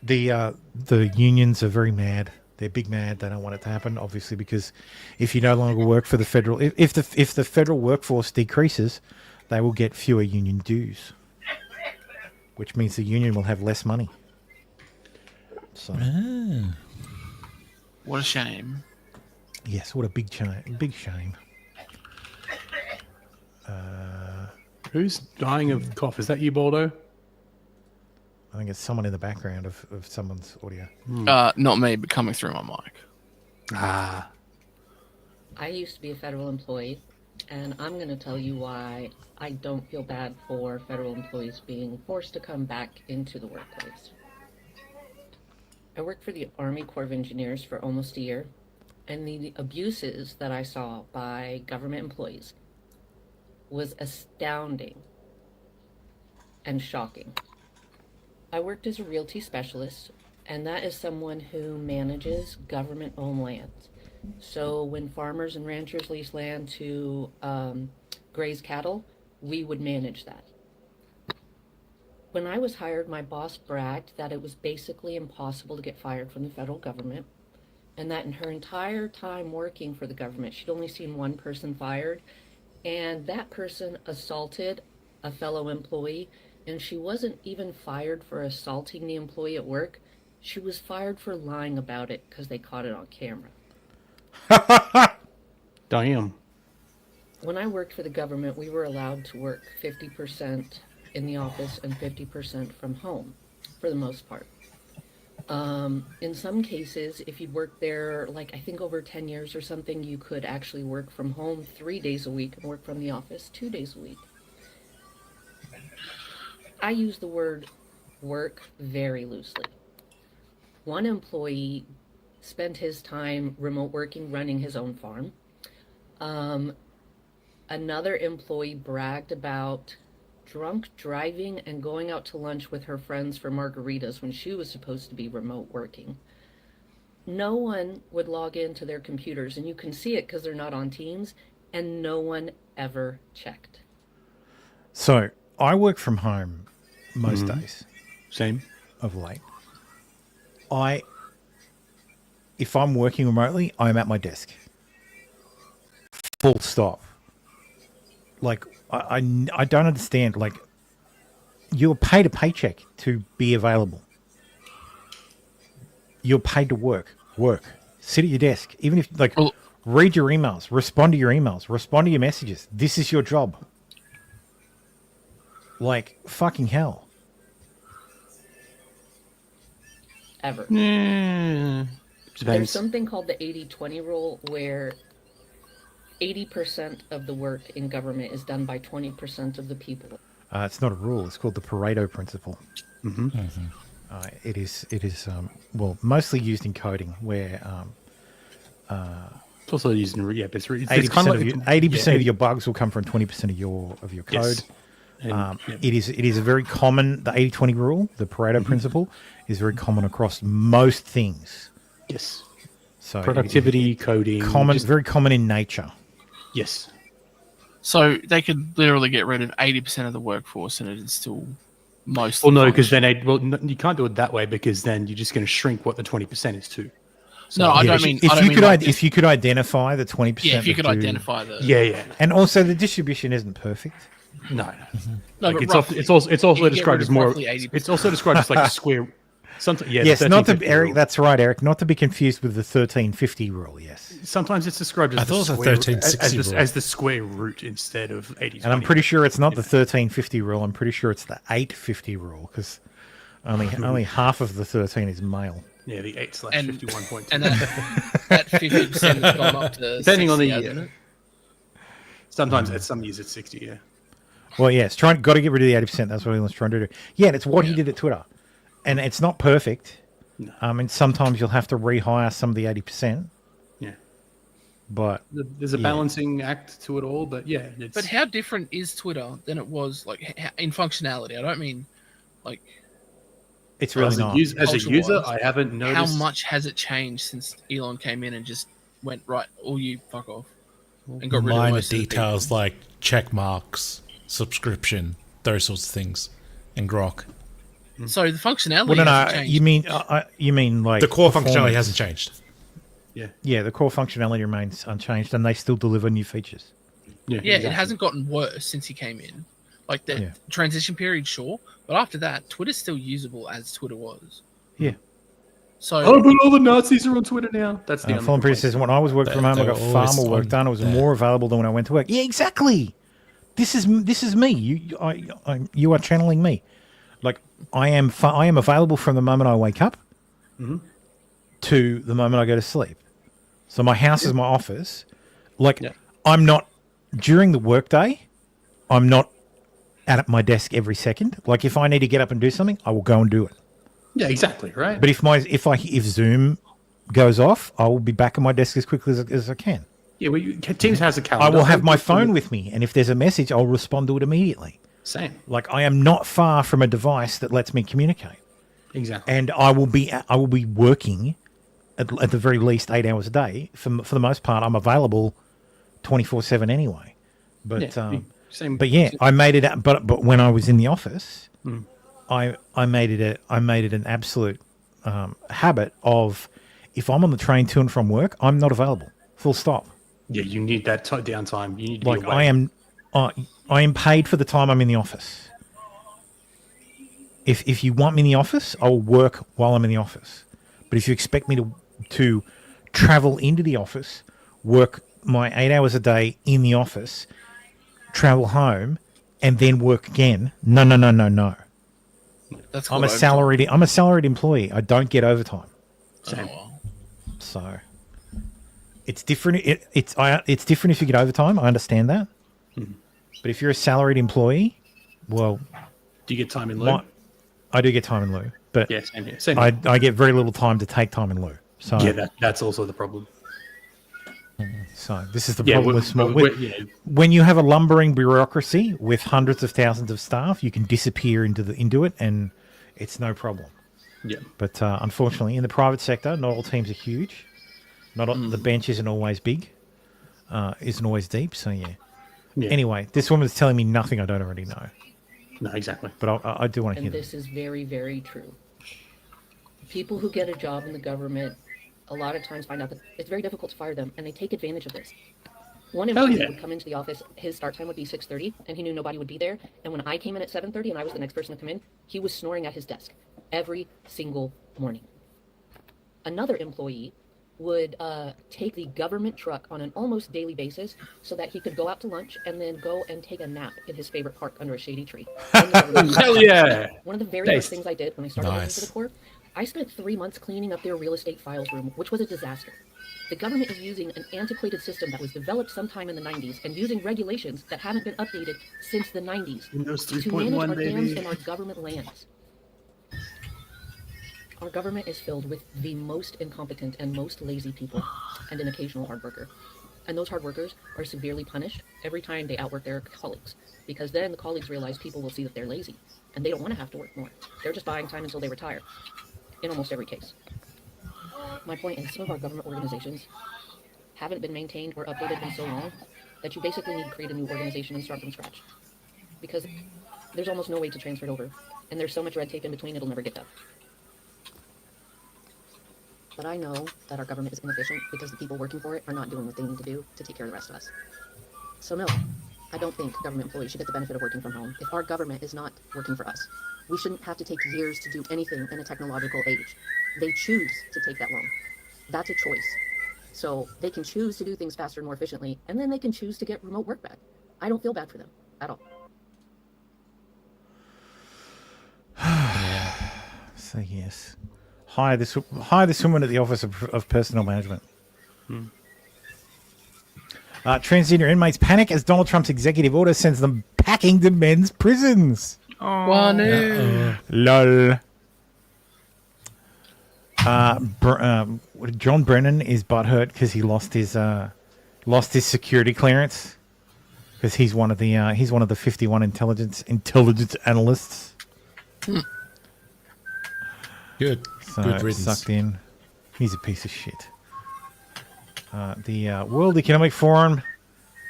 The unions are very mad. They're big mad. They don't want it to happen, obviously, because if you no longer work for the federal, if the federal workforce decreases, they will get fewer union dues, which means the union will have less money. So, what a shame. Yes, what a big shame. Big shame. Who's dying of cough? Is that you, Baldo? I think it's someone in the background of someone's audio. Not me, but coming through my mic. Ah. I used to be a federal employee, and I'm going to tell you why I don't feel bad for federal employees being forced to come back into the workplace. I worked for the Army Corps of Engineers for almost a year, and the abuses that I saw by government employees was astounding and shocking. I worked as a realty specialist, and that is someone who manages government-owned lands. So when farmers and ranchers lease land to graze cattle, we would manage that. When I was hired, my boss bragged that it was basically impossible to get fired from the federal government, and that in her entire time working for the government, she'd only seen one person fired, and that person assaulted a fellow employee, and she wasn't even fired for assaulting the employee at work. She was fired for lying about it because they caught it on camera. Damn. When I worked for the government, we were allowed to work 50% in the office and 50% from home, for the most part. In some cases, if you worked there, like I think over 10 years or something, you could actually work from home 3 days a week and work from the office 2 days a week. I use the word work very loosely. One employee spent his time remote working, running his own farm. Another employee bragged about drunk driving and going out to lunch with her friends for margaritas when she was supposed to be remote working. No one would log into their computers, and you can see it because they're not on Teams, and no one ever checked. So I work from home most days. Same. Of late. If I'm working remotely, I'm at my desk. Full stop. Like, I don't understand. Like, you're paid a paycheck to be available. You're paid to work. Sit at your desk. Even if, like, read your emails, respond to your emails, respond to your messages. This is your job. Like, fucking hell. Ever. Depends. There's something called the 80-20 rule where 80% of the work in government is done by 20% of the people. It's not a rule. It's called the Pareto principle. It is well, mostly used in coding, where it's also used in but it's 80% of your bugs will come from 20% of your code. Yes. It is a very common, the 80-20 rule, the Pareto principle, is very common across most things. Yes. So productivity, coding, very common in nature. Yes. So they could literally get rid of 80% of the workforce, and it's still most. Well, no, because then you can't do it that way, because then you're just going to shrink what the 20% is to. So, no, I don't mean. If you could identify the 20%. Yeah, if you could identify the. Yeah. And also, the distribution isn't perfect. No. No, like but it's also described as more. It's also described as like a square. Sometimes, yes, not to Eric. Rule. That's right, Eric. Not to be confused with the 1350 rule. Yes. Sometimes it's described as the 1360 as the square root instead of 80. And I'm pretty sure it's not the 1350 rule. I'm pretty sure it's the 850 rule, because only half of the 13 is male. Yeah, the 8/51.2. And that 50% has gone up to depending 60, on the year. Sometimes at some years it's 60. Yeah. Well, yeah, got to get rid of the 80%. That's what Elon's trying to do. Yeah, and it's what he did at Twitter. And it's not perfect. No. And sometimes you'll have to rehire some of the 80%. Yeah. But there's a balancing act to it all. But yeah. But how different is Twitter than it was in functionality? I don't mean like. It's really not. As a user, I haven't noticed. How much has it changed since Elon came in and just went, right, all you fuck off. And got rid of minor details like check marks, subscription, those sorts of things, and Grok. So the functionality. Well, no, hasn't changed. you mean like the core functionality hasn't changed. Yeah, the core functionality remains unchanged, and they still deliver new features. Yeah, exactly. It hasn't gotten worse since he came in. Like the transition period, sure, but after that, Twitter's still usable as Twitter was. Yeah. So but all the Nazis are on Twitter now. That's the Fallen Priest says, when I was working from home, I got far more work done. It was more available than when I went to work. Yeah, exactly. This is me. You are channeling me. Like I am available from the moment I wake up to the moment I go to sleep. So my house is my office. Like I'm not during the workday. I'm not at my desk every second. Like if I need to get up and do something, I will go and do it. Yeah, exactly, right. But if Zoom goes off, I will be back at my desk as quickly as I can. Yeah, well, Teams has a calendar. I will have my phone with me, and if there's a message, I'll respond to it immediately. Same. Like I am not far from a device that lets me communicate. Exactly. And I will be working at the very least 8 hours a day. For the most part, I'm available 24/7 anyway. But same. But yeah, I made it. But when I was in the office, I made it an absolute habit of if I'm on the train to and from work, I'm not available. Full stop. Yeah, you need that downtime. You need to be away. I am paid for the time I'm in the office. If you want me in the office, I'll work while I'm in the office. But if you expect me to travel into the office, work my 8 hours a day in the office, travel home, and then work again, no. That's I'm a salaried employee. I don't get overtime. So it's different. It's different if you get overtime. I understand that. But if you're a salaried employee, well, do you get time in lieu? I do get time in lieu, but yeah, same here. Same here. I get very little time to take time in lieu. So yeah, that's also the problem. So this is the problem with small. When you have a lumbering bureaucracy with hundreds of thousands of staff, you can disappear into it, and it's no problem. Yeah. But unfortunately, in the private sector, not all teams are huge. Not all, the bench isn't always big, isn't always deep. So yeah. Anyway, this woman's telling me nothing I don't already know. No, exactly. But I do want to hear And this is very, very true. People who get a job in the government a lot of times find out that it's very difficult to fire them, and they take advantage of this. One employee would come into the office, his start time would be 6:30, and he knew nobody would be there. And when I came in at 7:30 and I was the next person to come in, he was snoring at his desk every single morning. Another employee would take the government truck on an almost daily basis so that he could go out to lunch and then go and take a nap in his favorite park under a shady tree. Hell yeah! One of the very first things I did when I started working for the Corps, I spent 3 months cleaning up their real estate files room, which was a disaster. The government is using an antiquated system that was developed sometime in the 90s and using regulations that haven't been updated since the 90s Windows to 3.1, manage our dams baby. and our government lands. Our government is filled with the most incompetent and most lazy people and an occasional hard worker. And those hard workers are severely punished every time they outwork their colleagues, because then the colleagues realize people will see that they're lazy and they don't want to have to work more. They're just buying time until they retire, in almost every case. My point is, some of our government organizations haven't been maintained or updated in so long that you basically need to create a new organization and start from scratch, because there's almost no way to transfer it over, and there's so much red tape in between it'll never get done. But I know that our government is inefficient because the people working for it are not doing what they need to do to take care of the rest of us. So no, I don't think government employees should get the benefit of working from home. If our government is not working for us, we shouldn't have to take years to do anything in a technological age. They choose to take that long. That's a choice. So they can choose to do things faster and more efficiently, and then they can choose to get remote work back. I don't feel bad for them at all. So yes, hire this woman at the Office of Personnel Management. Transgender inmates panic as Donald Trump's executive order sends them packing to men's prisons. Oh no! Lol. John Brennan is butthurt because he lost his security clearance because he's one of the 51 intelligence analysts. Good. So Good riddance. Sucked in. He's a piece of shit. The World Economic Forum.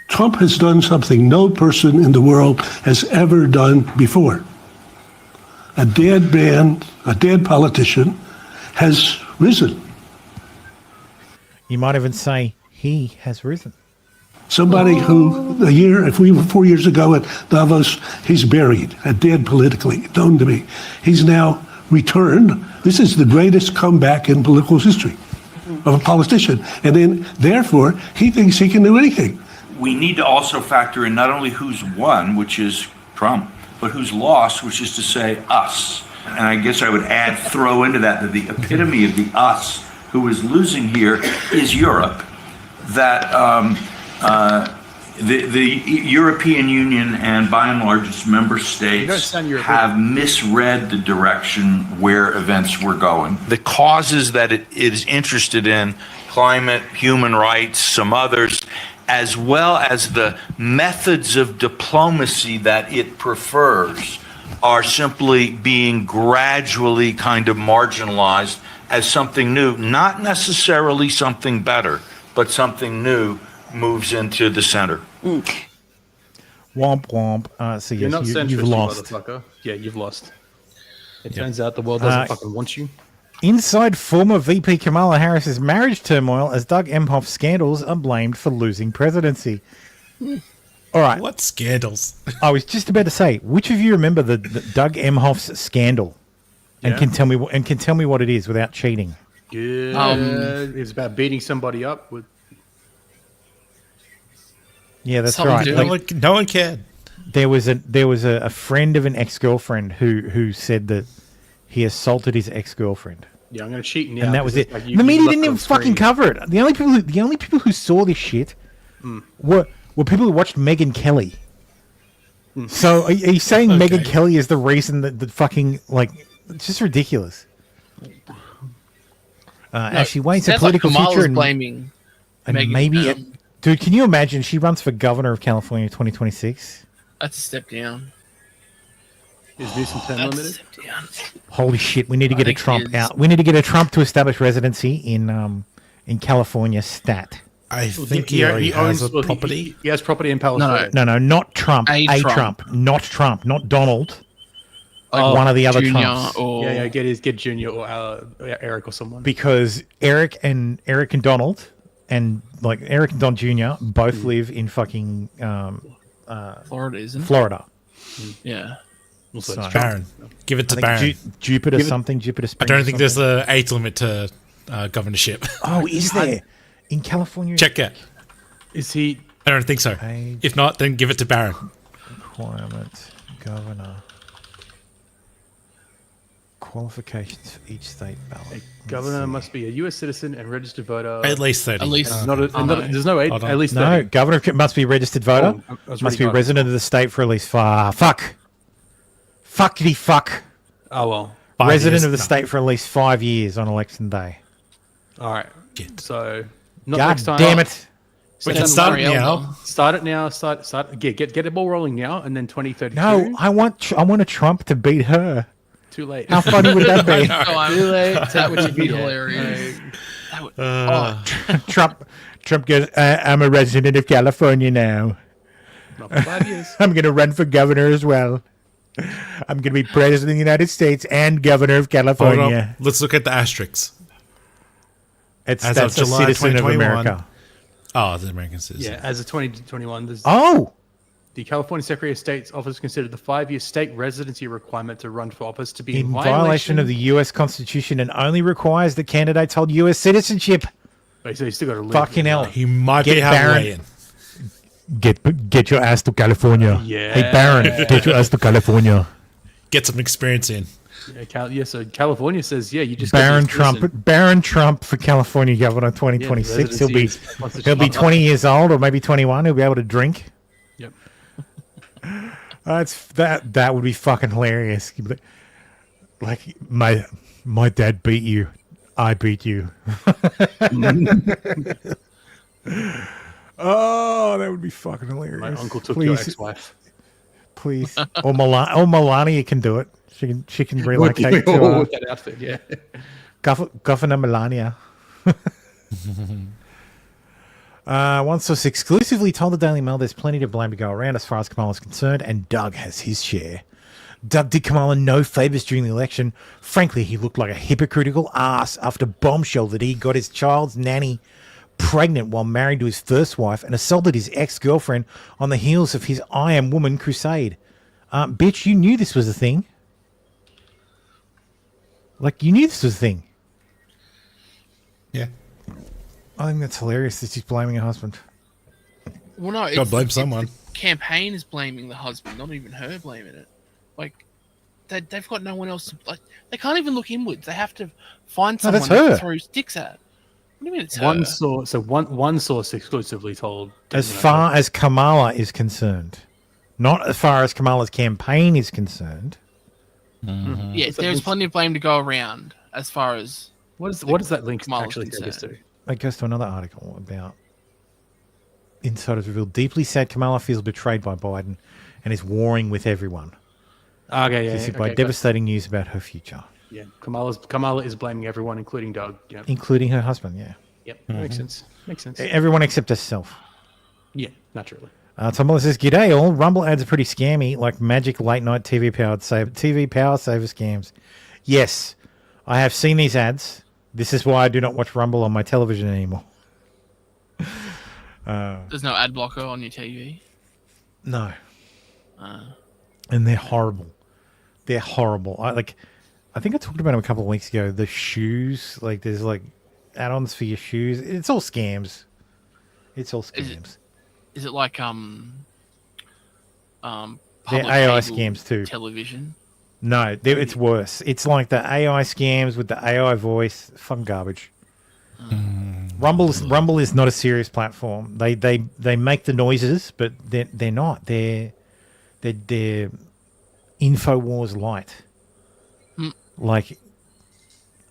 Trump has done something no person in the world has ever done before. A dead man, a dead politician, has risen. You might even say he has risen. Somebody who, 4 years ago at Davos, he's buried, dead politically, known to me. He's now returned. This is the greatest comeback in political history of a politician. And then, therefore, he thinks he can do anything. We need to also factor in not only who's won, which is Trump, but who's lost, which is to say us. And I guess I would throw into that the epitome of the us who is losing here is Europe. That the European Union and by and large its member states have misread the direction where events were going. The causes that it is interested in, climate, human rights, some others, as well as the methods of diplomacy that it prefers, are simply being gradually kind of marginalized as something new, not necessarily something better, but something new moves into the center. Womp womp. So You're not yes, centrist, you've you lost. motherfucker. Yeah, you've lost. It turns out the world doesn't fucking want you. Inside former VP Kamala Harris's marriage turmoil as Doug Emhoff's scandals are blamed for losing presidency. All right. What scandals? I was just about to say, which of you remember the Doug Emhoff's scandal, and Yeah. can tell me what it is without cheating? Yeah, it's about beating somebody up with. Yeah, that's Something right. to- no one cared. There was a friend of an ex-girlfriend who said that he assaulted his ex-girlfriend. Yeah, I'm going to cheat now. And that was 'cause it. it's like The you media left didn't on even fucking screen. cover it. The only people who saw this shit were people who watched Megyn Kelly. So are you saying Megyn Kelly is the reason that the fucking, like, it's just ridiculous. As she waits a sounds like political Kamala's future. blaming And Megan, maybe, dude, can you imagine? She runs for governor of California 2026. That's a step down. Is Newsom term That's a limited? step down. Holy shit! We need to get a think it Trump is. out. We need to get a Trump to establish residency in California stat. I think he already has a property. He has property in Palestine. No, not Trump. A A Trump. Trump, not Trump, not Donald. Like One of the other Junior Trumps. or Yeah, get Junior or Eric or someone. Because Eric and Donald and like Eric and Don Jr. both live in fucking Florida, isn't it? Florida. Yeah. Also, So- Trump. Baron. Give it to I Baron. think Jupiter something. Jupiter I Springs. don't or think there's something. an age limit to governorship. Oh, is there in California? Check it. Is he? I don't think so. Age If not, then give it to Baron. requirement governor qualifications for each state ballot. Governor must be a U.S. citizen and registered voter. At least 30. At least. And there's no age. Hold on. At least No, 30. governor must be a registered voter. Oh, I was Must be reading a resident of the state for at least fuckity fuck. Oh well. 5 Resident years? of the No. state for at least 5 years on election day. All right. So not God next time. damn it! We Then can start L'Oreal, now. Start it now. Start. Get the ball rolling now, and then 2032. No, I want a Trump to beat her. Too late. How funny would that be? Too late. That would be Yeah. hilarious. That would, Trump goes, I'm a resident of California now. Not for 5 years. I'm going to run for governor as well. I'm going to be president of the United States and governor of Hold California. on. Let's look at the asterisks. That's As a of July citizen of 2021. America. Oh, the American citizen. Yeah, as of 2021, there's Oh, the California Secretary of State's office considered the 5-year state residency requirement to run for office to be in violation of the U.S. Constitution and only requires that candidates hold U.S. citizenship. But you still got to live. Fucking hell. He might Get be Baron. Hawaiian. Get your ass to California. Yeah. Hey, Baron, get your ass to California. Get some experience in. Yeah, so California says, yeah, you just Baron gotta Trump, listen. Baron Trump for California governor 2026. Yeah, he'll be 20 years old or maybe 21. He'll be able to drink. Yep. That would be fucking hilarious. Like my dad beat you, I beat you. Oh, that would be fucking hilarious. My uncle took your ex-wife. Please, or Melania can do it. She can relocate to With that outfit, yeah. Governor Melania. One source exclusively told the Daily Mail there's plenty to blame to go around as far as Kamala is concerned, and Doug has his share. Doug did Kamala no favors during the election. Frankly, he looked like a hypocritical ass after bombshell that he got his child's nanny pregnant while married to his first wife and assaulted his ex-girlfriend on the heels of his I Am Woman crusade. Bitch, you knew this was a thing. Like, you knew this was a thing. Yeah. I think that's hilarious that she's blaming her husband. well, no, Gotta blame someone. The campaign is blaming the husband, not even her blaming it. Like, they've got no one else. Like, they can't even look inwards. They have to find No, someone that's her. to throw sticks at. What do you mean it's One her? source, so one source exclusively told. As far as Kamala is concerned, not as far as Kamala's campaign is concerned. Yeah, there's plenty of blame to go around as far as what does that link Kamala's actually take us to? concerned. It goes to another article about insiders revealed deeply sad Kamala feels betrayed by Biden and is warring with everyone. Okay, yeah. This is Okay, by got- devastating news about her future, Yeah, Kamala is blaming everyone, including Doug. Yeah. including her husband. Yeah, Yep. Makes sense. Makes sense. everyone except herself. Yeah, naturally. Tomala says, "G'day all. Rumble ads are pretty scammy, like magic late night TV power saver scams. Yes, I have seen these ads. This is why I do not watch Rumble on my television anymore." There's no ad blocker on your TV. No. And they're horrible. They're horrible. I think I talked about them a couple of weeks ago. The shoes, like there's like add-ons for your shoes. It's all scams. It's all scams. Is it like They're public AI cable scams too. television? No, it's worse. It's like the AI scams with the AI voice. Fucking garbage. Rumble is not a serious platform. They make the noises, but they're not. They're InfoWars light. Like,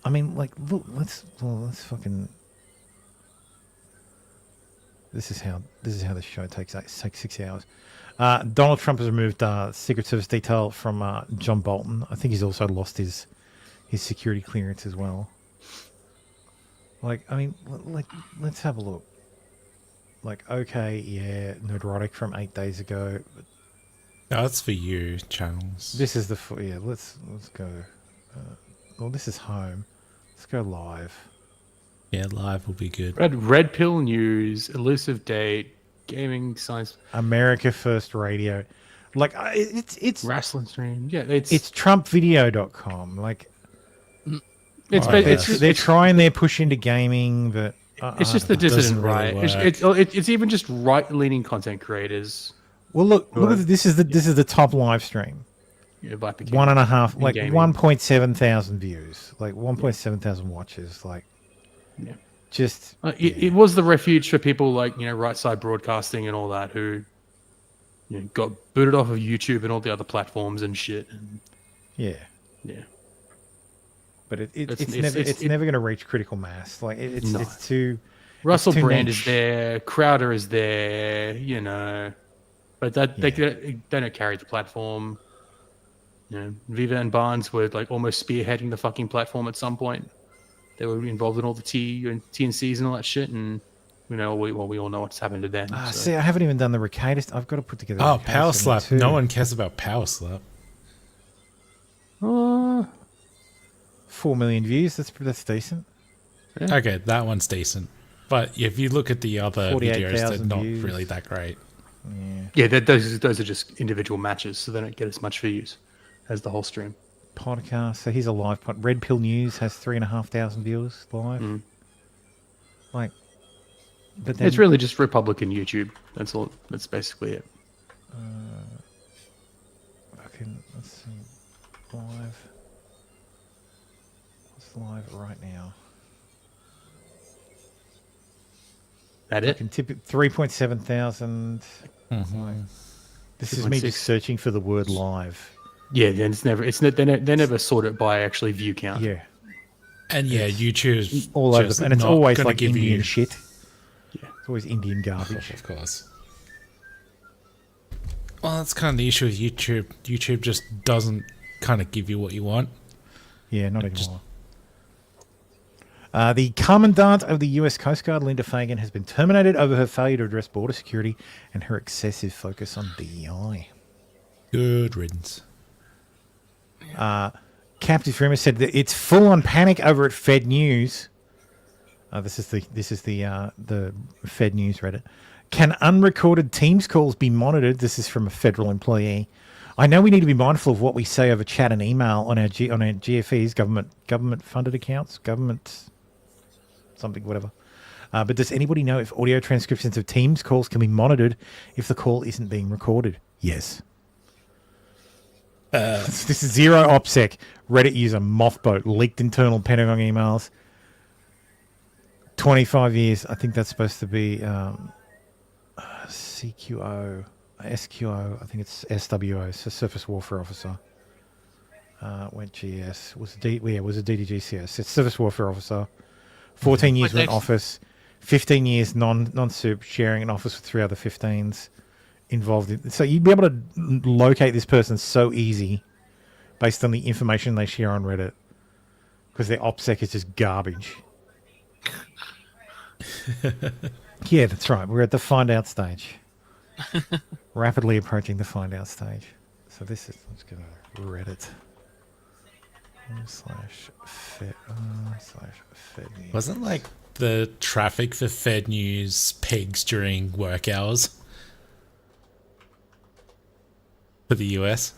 I mean, like, look, let's fucking. This is how the show takes 6 hours. Donald Trump has removed Secret Service detail from John Bolton. I think he's also lost his security clearance as well. Like, I mean, let's have a look. Like, okay, yeah, Nerdrotic from 8 days ago. No, that's for you, channels. This is let's go. Well, this is home. Let's go live. Yeah, live will be good. Red Pill News, Elusive Date, Gaming Science, America First Radio. Like, it's Wrestling Stream. Yeah, it's TrumpVideo.com. Like, they're trying their push into gaming, but it's just the dissident really right. It's even just right-leaning content creators. Well, look at this is the top live stream. Yeah, 1.5, like 1.7 thousand views, like 1.7 thousand watches, like just it was the refuge for people like Right Side Broadcasting and all that who got booted off of YouTube and all the other platforms and shit. And, yeah. But it's never going to reach critical mass. Like it's too. Russell it's too Brand niche. is there, Crowder is there, but they don't carry the platform. Viva and Barnes were like almost spearheading the fucking platform at some point. They were involved in all the TNCs and all that shit, and we all know what's happened to them. See, I haven't even done the Ricadist. I've got to put together. Oh, Power Slap. No one cares about Power Slap. 4 million views. That's decent. Yeah. Okay, that one's decent. But if you look at the other videos, they're not views. really that great. Yeah, those are just individual matches, so they don't get as much views as the whole stream. Podcast. So here's a live pod. Red Pill News has 3,500 viewers live. Like, but then, it's really just Republican YouTube. That's all. That's basically it. Let's see. Live. What's live right now? That it? 3.7 thousand. This is me just searching for the word live. Yeah, then they never sort it by actually view count. Yeah, and YouTube's all over, and it's always like give Indian you shit. Yeah, it's always Indian garbage. Of course. Well, that's kind of the issue with YouTube. YouTube just doesn't kind of give you what you want. Yeah, not anymore. The Commandant of the U.S. Coast Guard, Linda Fagan, has been terminated over her failure to address border security and her excessive focus on DEI. Good riddance. Captain Freeman said that it's full-on panic over at Fed News. This is the Fed News Reddit. Can unrecorded Teams calls be monitored? This is from a federal employee. I know we need to be mindful of what we say over chat and email on our GFEs, government-funded accounts, government something, whatever. But does anybody know if audio transcriptions of Teams calls can be monitored if the call isn't being recorded? Yes. This is Zero OPSEC. Reddit user Mothboat leaked internal Pentagon emails. 25 years. I think that's supposed to be CQO, SQO. I think it's SWO, so Surface Warfare Officer. Went GS. Was a DDGCS. It's Surface Warfare Officer. 14 years in office. 15 years non-soup, sharing an office with 3 other 15s. Involved in, so you'd be able to locate this person so easy based on the information they share on Reddit because their OPSEC is just garbage. Yeah, that's right. We're at the find out stage. Rapidly approaching the find out stage. So this is, let's go to Reddit. /Fed News. Wasn't like the traffic for Fed News pegs during work hours for the US?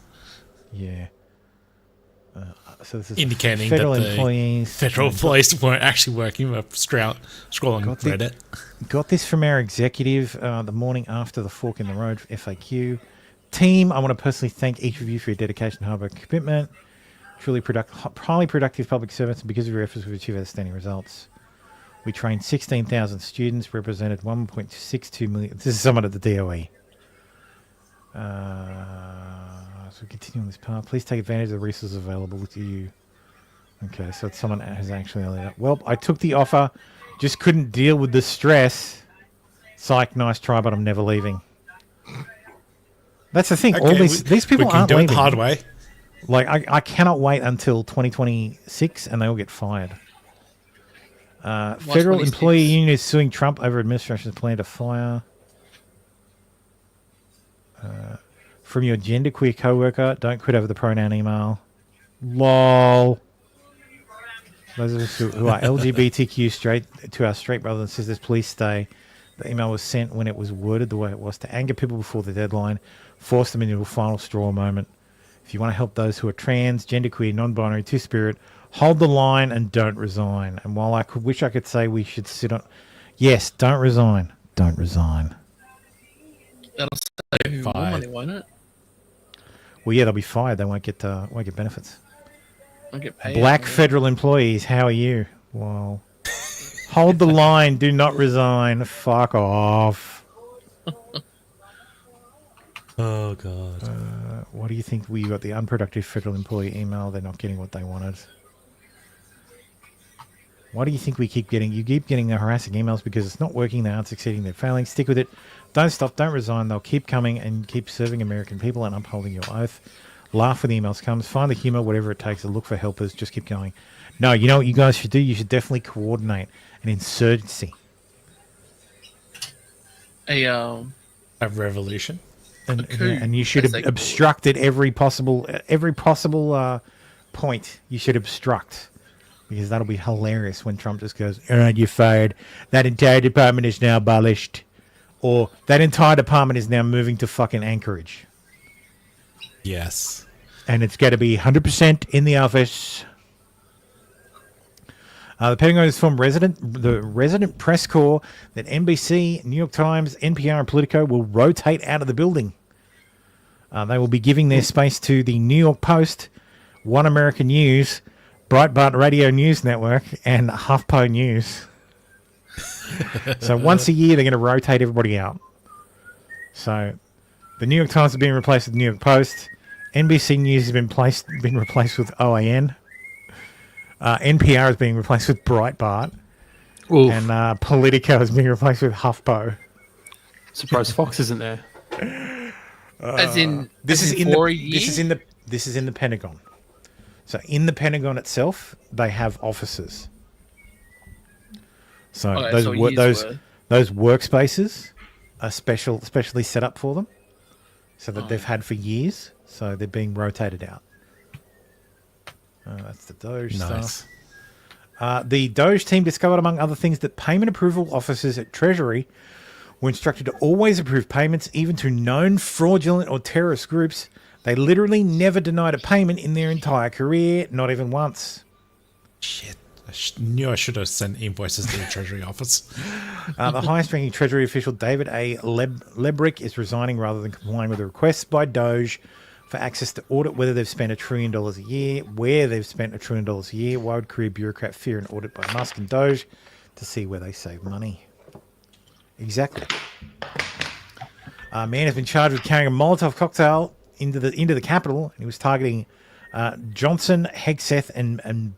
Yeah. So this is indicating federal that the employees, federal employees weren't actually working. We're scrolling Reddit. Got this from our executive the morning after the fork in the road FAQ. Team, I want to personally thank each of you for your dedication and hard work and commitment. Truly highly productive public servants, and because of your efforts, we've achieved outstanding results. We trained 16,000 students, represented 1.62 million. This is someone at the DOE. So we continue on this path. Please take advantage of the resources available to you. Okay, so someone has actually only... Well, I took the offer, just couldn't deal with the stress. Psych, nice try, but I'm never leaving. That's the thing. Okay, All these people we can aren't do it leaving. the hard way. Like, I cannot wait until 2026 and they all get fired. Federal 26? employee union is suing Trump over administration's plan to fire. From your genderqueer co-worker, don't quit over the pronoun email. LOL. Those of us who are LGBTQ straight to our straight brothers and sisters, please stay. The email was sent when it was worded the way it was to anger people before the deadline, force them into a final straw moment. If you want to help those who are trans, genderqueer, non-binary, two-spirit, hold the line and don't resign. And while I wish I could say we should sit on... Yes, don't resign. Don't resign. That'll save you more money, won't it? Well, yeah, they'll be fired. They won't get benefits. Won't get paid. Black federal employees, how are you? Well, hold the line. Do not resign. Fuck off. Oh, God. What do you think? We got the unproductive federal employee email. They're not getting what they wanted. Why do you think we keep getting... You keep getting the harassing emails because it's not working. They aren't succeeding. They're failing. Stick with it. Don't stop. Don't resign. They'll keep coming and keep serving American people and upholding your oath. Laugh when the emails comes. Find the humor, whatever it takes to look for helpers. Just keep going. No, you know what you guys should do? You should definitely coordinate an insurgency. A revolution. And you should have obstructed every possible point. You should obstruct, because that'll be hilarious when Trump just goes, "All right, you're fired. That entire department is now abolished," or "That entire department is now moving to fucking Anchorage." Yes, and it's got to be 100% in the office. The Pentagon has informed the resident press corps that NBC, New York Times, NPR, and Politico will rotate out of the building. They will be giving their space to the New York Post, One American News, Breitbart Radio News Network, and HuffPo News. So once a year, they're going to rotate everybody out. So the New York Times has been replaced with the New York Post. NBC News has been replaced with OAN. NPR is being replaced with Breitbart. Oof. And Politico is being replaced with HuffPo. Surprised Fox isn't there. This is in the Pentagon. So in the Pentagon itself, they have offices. So those workspaces are specially set up for them, so that they've had for years. So they're being rotated out. That's the Doge stuff. The Doge team discovered, among other things, that payment approval officers at Treasury were instructed to always approve payments, even to known fraudulent or terrorist groups. They literally never denied a payment in their entire career, not even once. Shit. I knew I should have sent invoices to the Treasury office. The highest-ranking Treasury official, David A. Lebrick, is resigning rather than complying with the requests by Doge for access to audit whether they've spent $1 trillion a year, where they've spent $1 trillion a year. Why would career bureaucrat fear an audit by Musk and Doge? To see where they save money. Exactly. A man has been charged with carrying a Molotov cocktail into the Capitol, and he was targeting Johnson, Hegseth, and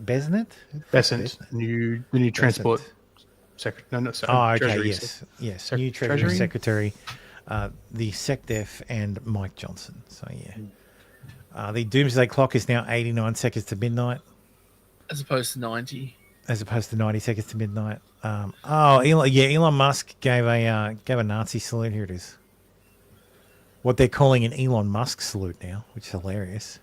Besant. The new transport secretary. No, not sorry. Oh, okay, Treasury yes. New Treasury Secretary, the SecDef, and Mike Johnson. So yeah, the doomsday clock is now 89 seconds to midnight, as opposed to 90. As opposed to 90 seconds to midnight. Elon Musk gave a Nazi salute. Here it is. What they're calling an Elon Musk salute now, which is hilarious.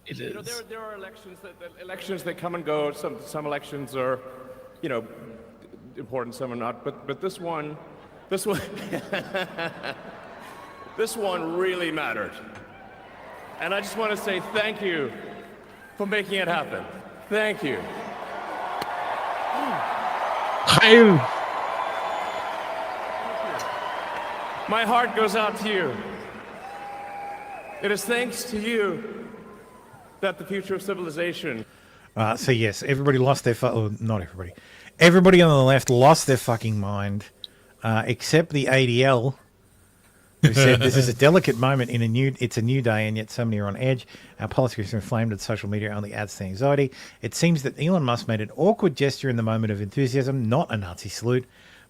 It is. There are elections that come and go. Some elections are, important. Some are not. But this one, this one really mattered. And I just want to say thank you for making it happen. Thank you. My heart goes out to you. It is thanks to you that the future of civilization. So yes, everybody lost their not everybody. Everybody on the left lost their fucking mind, except the ADL, who said this is a delicate moment it's a new day, and yet so many are on edge. Our politics are inflamed, and social media only adds to anxiety. It seems that Elon Musk made an awkward gesture in the moment of enthusiasm, not a Nazi salute.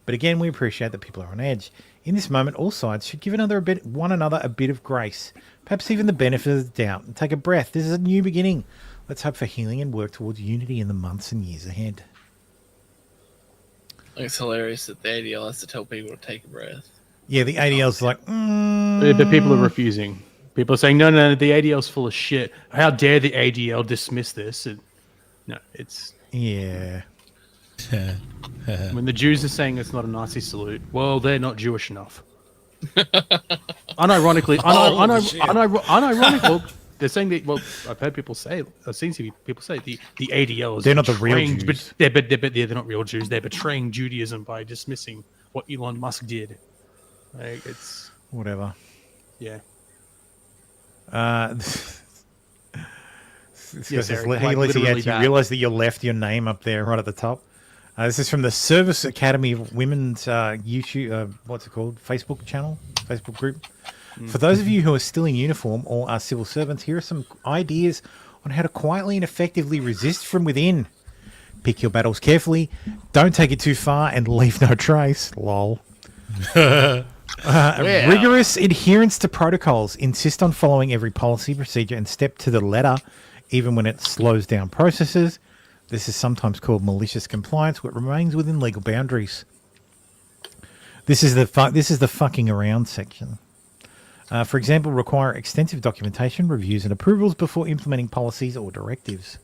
But again, we appreciate that people are on edge. In this moment, all sides should give one another a bit of grace, perhaps even the benefit of the doubt, and take a breath. This is a new beginning. Let's hope for healing and work towards unity in the months and years ahead. It's hilarious that the ADL has to tell people to take a breath. Yeah, the ADL's like, But people are refusing. People are saying, no, the ADL's full of shit. How dare the ADL dismiss this? No, it's... Yeah. When the Jews are saying it's not a Nazi salute, well, they're not Jewish enough. Unironically, they're saying that. Well, I've heard people say, I've seen people say the ADL is they're not the real Jews. They're not real Jews. They're betraying Judaism by dismissing what Elon Musk did. Like, it's whatever. Yeah. Yes, Eric, you realize that you left your name up there right at the top. This is from the Service Academy of Women's YouTube, what's it called? Facebook channel, Facebook group. For those of you who are still in uniform or are civil servants, here are some ideas on how to quietly and effectively resist from within. Pick your battles carefully, don't take it too far, and leave no trace. Lol. Rigorous adherence to protocols. Insist on following every policy, procedure, and step to the letter, even when it slows down processes. This is sometimes called malicious compliance, which remains within legal boundaries. This is the fucking around section. For example, require extensive documentation, reviews, and approvals before implementing policies or directives.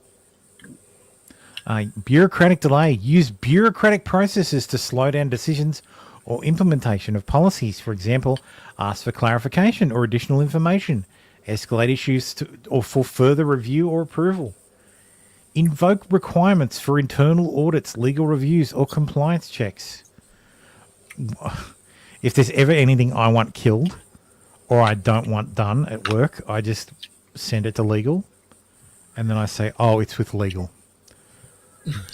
Bureaucratic delay. Use bureaucratic processes to slow down decisions or implementation of policies. For example, ask for clarification or additional information. Escalate issues or for further review or approval. Invoke requirements for internal audits, legal reviews, or compliance checks. If there's ever anything I want killed or I don't want done at work, I just send it to legal, and then I say, oh, it's with legal.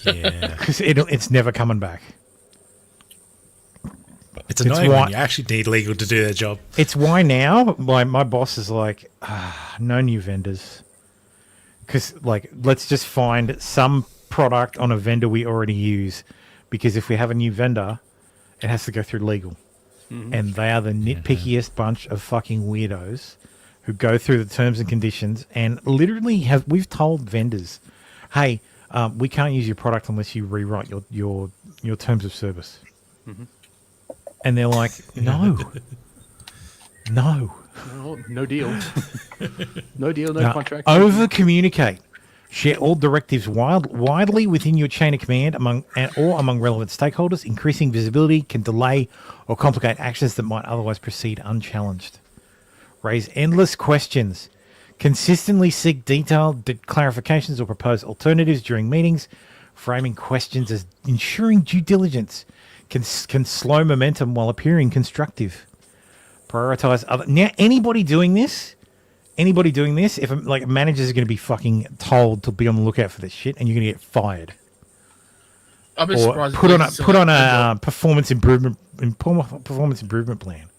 Yeah. Because it's never coming back. It's annoying when you actually need legal to do their job. It's why now my boss is like, no new vendors. Because, let's just find some product on a vendor we already use. Because if we have a new vendor, it has to go through legal. Mm-hmm. And they are the nitpickiest bunch of fucking weirdos who go through the terms and conditions and literally we've told vendors, hey, we can't use your product unless you rewrite your terms of service. Mm-hmm. And they're like, no. No deal. No deal, no contract. Over-communicate. Share all directives widely within your chain of command among relevant stakeholders. Increasing visibility can delay or complicate actions that might otherwise proceed unchallenged. Raise endless questions. Consistently seek detailed clarifications or propose alternatives during meetings. Framing questions as ensuring due diligence can slow momentum while appearing constructive. Prioritize other. Now, anybody doing this, if managers are going to be fucking told to be on the lookout for this shit, and you're going to get fired. I'll be surprised. Put on a performance improvement plan.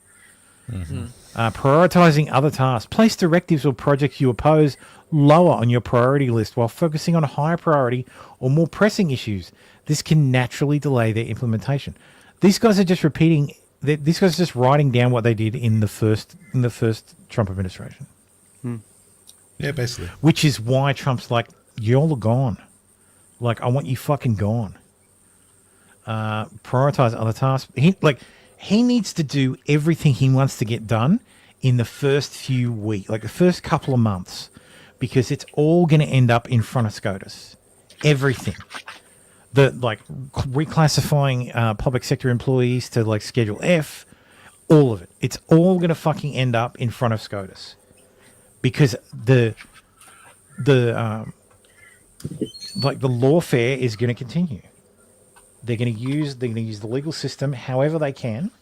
Mm-hmm. Prioritizing other tasks. Place directives or projects you oppose lower on your priority list while focusing on higher priority or more pressing issues. This can naturally delay their implementation. These guys are just repeating. These guys are just writing down what they did in the first Trump administration. Yeah, basically. Which is why Trump's like, y'all are gone. I want you fucking gone. Prioritize other tasks. He needs to do everything he wants to get done in the first few weeks, the first couple of months, because it's all going to end up in front of SCOTUS. Everything. Reclassifying public sector employees to Schedule F, all of it. It's all going to fucking end up in front of SCOTUS, because the lawfare is going to continue. They're going to use the legal system however they can.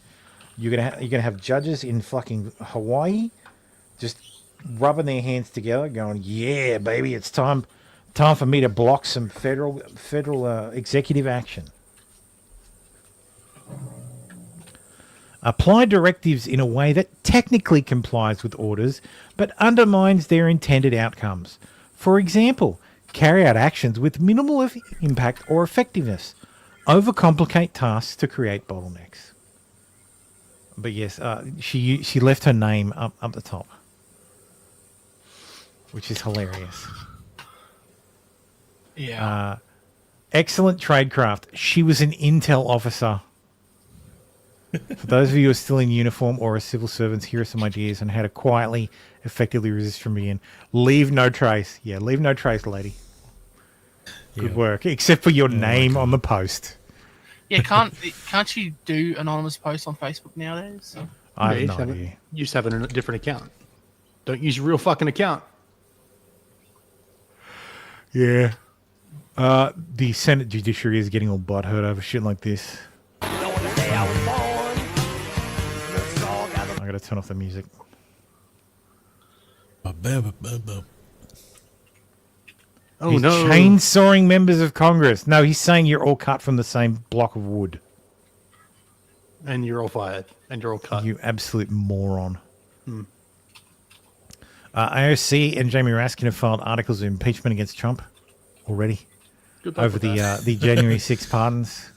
You're gonna have judges in fucking Hawaii just rubbing their hands together, going, "Yeah, baby, it's time for me to block some federal executive action." Apply directives in a way that technically complies with orders, but undermines their intended outcomes. For example, carry out actions with minimal impact or effectiveness. overcomplicate tasks to create bottlenecks. But yes, she left her name up the top, which is hilarious. Yeah. Excellent tradecraft. She was an intel officer. For those of you who are still in uniform or are civil servants, here are some ideas on how to quietly, effectively resist from being. Leave no trace. Yeah, leave no trace, lady. Good work. Except for your name on the post. Yeah, can't you do anonymous posts on Facebook nowadays? I have no idea. You just have a different account. Don't use your real fucking account. Yeah. The Senate Judiciary is getting all butthurt over shit like this. I gotta turn off the music. Oh, he's no. chainsawing members of Congress. No, he's saying you're all cut from the same block of wood. And you're all fired. And you're all cut. You absolute moron. Hmm. AOC and Jamie Raskin have filed articles of impeachment against Trump already over the January 6 pardons.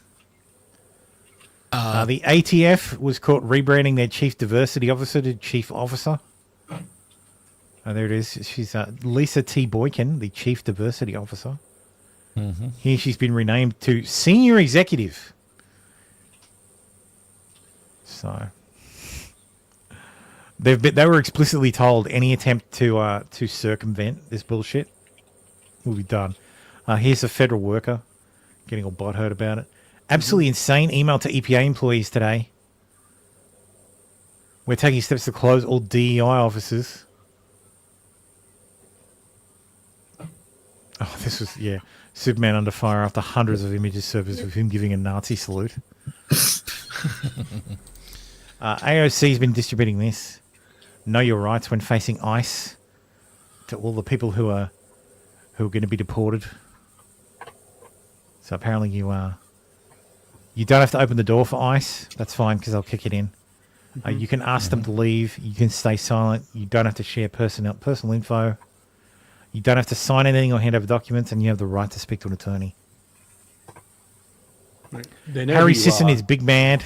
The ATF was caught rebranding their chief diversity officer to chief officer. Oh, there it is. She's Lisa T. Boykin, the chief diversity officer. Mm-hmm. Here she's been renamed to senior executive. So they were explicitly told any attempt to circumvent this bullshit will be done. Here's a federal worker getting all butthurt about it. Absolutely insane email to EPA employees today. We're taking steps to close all DEI offices. Oh, this was, yeah. Superman under fire after hundreds of images surfaced with him giving a Nazi salute. AOC's been distributing this. Know your rights when facing ICE to all the people who are going to be deported. So apparently you don't have to open the door for ICE. That's fine because they'll kick it in. You can ask them to leave. You can stay silent. You don't have to share personal info. You don't have to sign anything or hand over documents, and you have the right to speak to an attorney. Harry Sisson is big mad.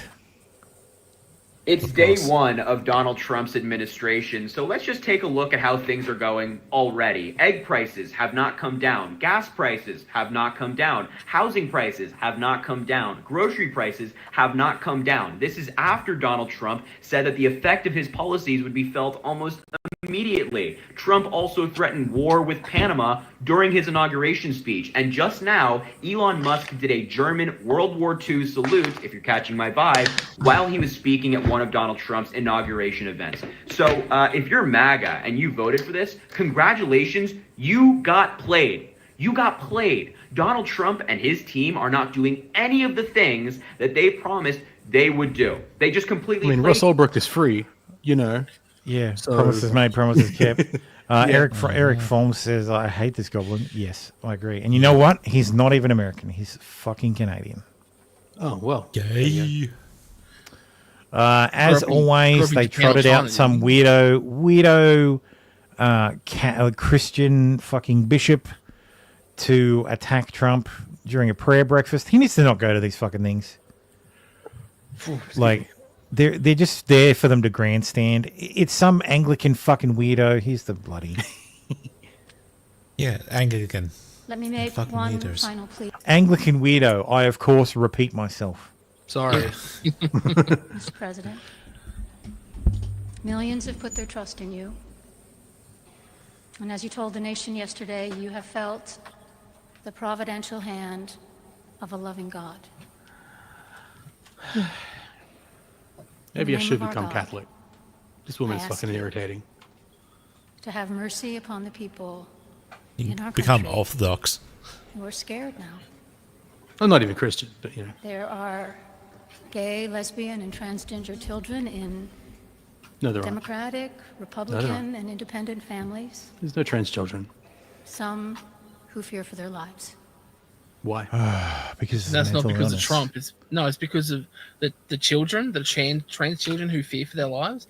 It's day one of Donald Trump's administration, so let's just take a look at how things are going already. Egg prices have not come down. Gas prices have not come down. Housing prices have not come down. Grocery prices have not come down. This is after Donald Trump said that the effect of his policies would be felt almost immediately. Trump also threatened war with Panama during his inauguration speech. And just now, Elon Musk did a German World War II salute, if you're catching my vibe, while he was speaking at one of Donald Trump's inauguration events. So if you're MAGA and you voted for this, congratulations, you got played. You got played. Donald Trump and his team are not doing any of the things that they promised they would do. They just completely played. Russ Ulbricht is free, you know. Yeah, so... promises made, promises kept. Eric Forbes says, I hate this goblin. Yes, I agree. And you know what? He's not even American. He's fucking Canadian. Oh, well. Gay. As always, they trotted out some weirdo Christian fucking bishop to attack Trump during a prayer breakfast. He needs to not go to these fucking things. Like, they're just there for them to grandstand. It's some Anglican fucking weirdo. He's the bloody... Yeah, Anglican. Let me make one final plea. Anglican weirdo. I, of course, repeat myself. Sorry. Mr. President, millions have put their trust in you. And as you told the nation yesterday, you have felt the providential hand of a loving God. Maybe I should become God, Catholic. This woman is fucking irritating. To have mercy upon the people You in our become country Orthodox. who are scared now. I'm not even Christian, but you know. There are gay, lesbian, and transgender children in No, there aren't. Democratic, Republican, and independent families. There's no trans children. Some who fear for their lives. Why? Because that's not because of Trump. It's because of the children, the trans children who fear for their lives,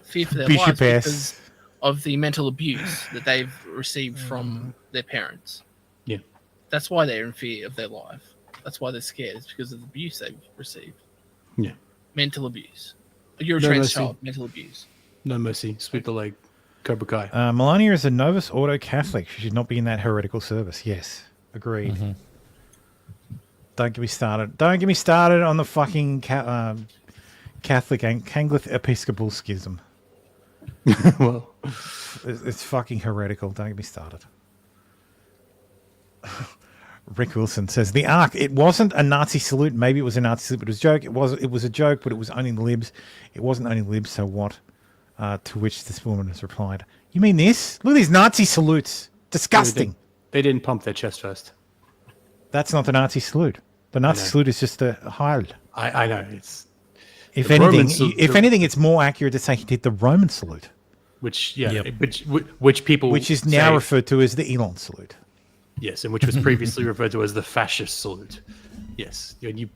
fear for their lives because of the mental abuse that they've received from their parents. Yeah, that's why they're in fear of their life. That's why they're scared. It's because of the abuse they've received. Yeah. Mental abuse. You're a No trans mercy. child. Mental abuse. No mercy. Sweep the leg. Cobra Kai. Melania is a Novus Ordo Catholic. She should not be in that heretical service. Yes. Agreed. Mm-hmm. Don't get me started. Don't get me started on the fucking Catholic Anglican Episcopal schism. Well, it's fucking heretical. Don't get me started. Rick Wilson says the Ark. It wasn't a Nazi salute. Maybe it was a Nazi salute, but it was a joke. It was a joke, but it was only the libs. It wasn't only libs. So what? To which this woman has replied, "You mean this? Look at these Nazi salutes. Disgusting." They didn't pump their chest first. That's not the Nazi salute. The Nazi salute is just a Heil. I know. It's if anything, it's more accurate to say he did the Roman salute, which people which is now say- referred to as the Elon salute. Yes, and which was previously referred to as the fascist salute. Yes, you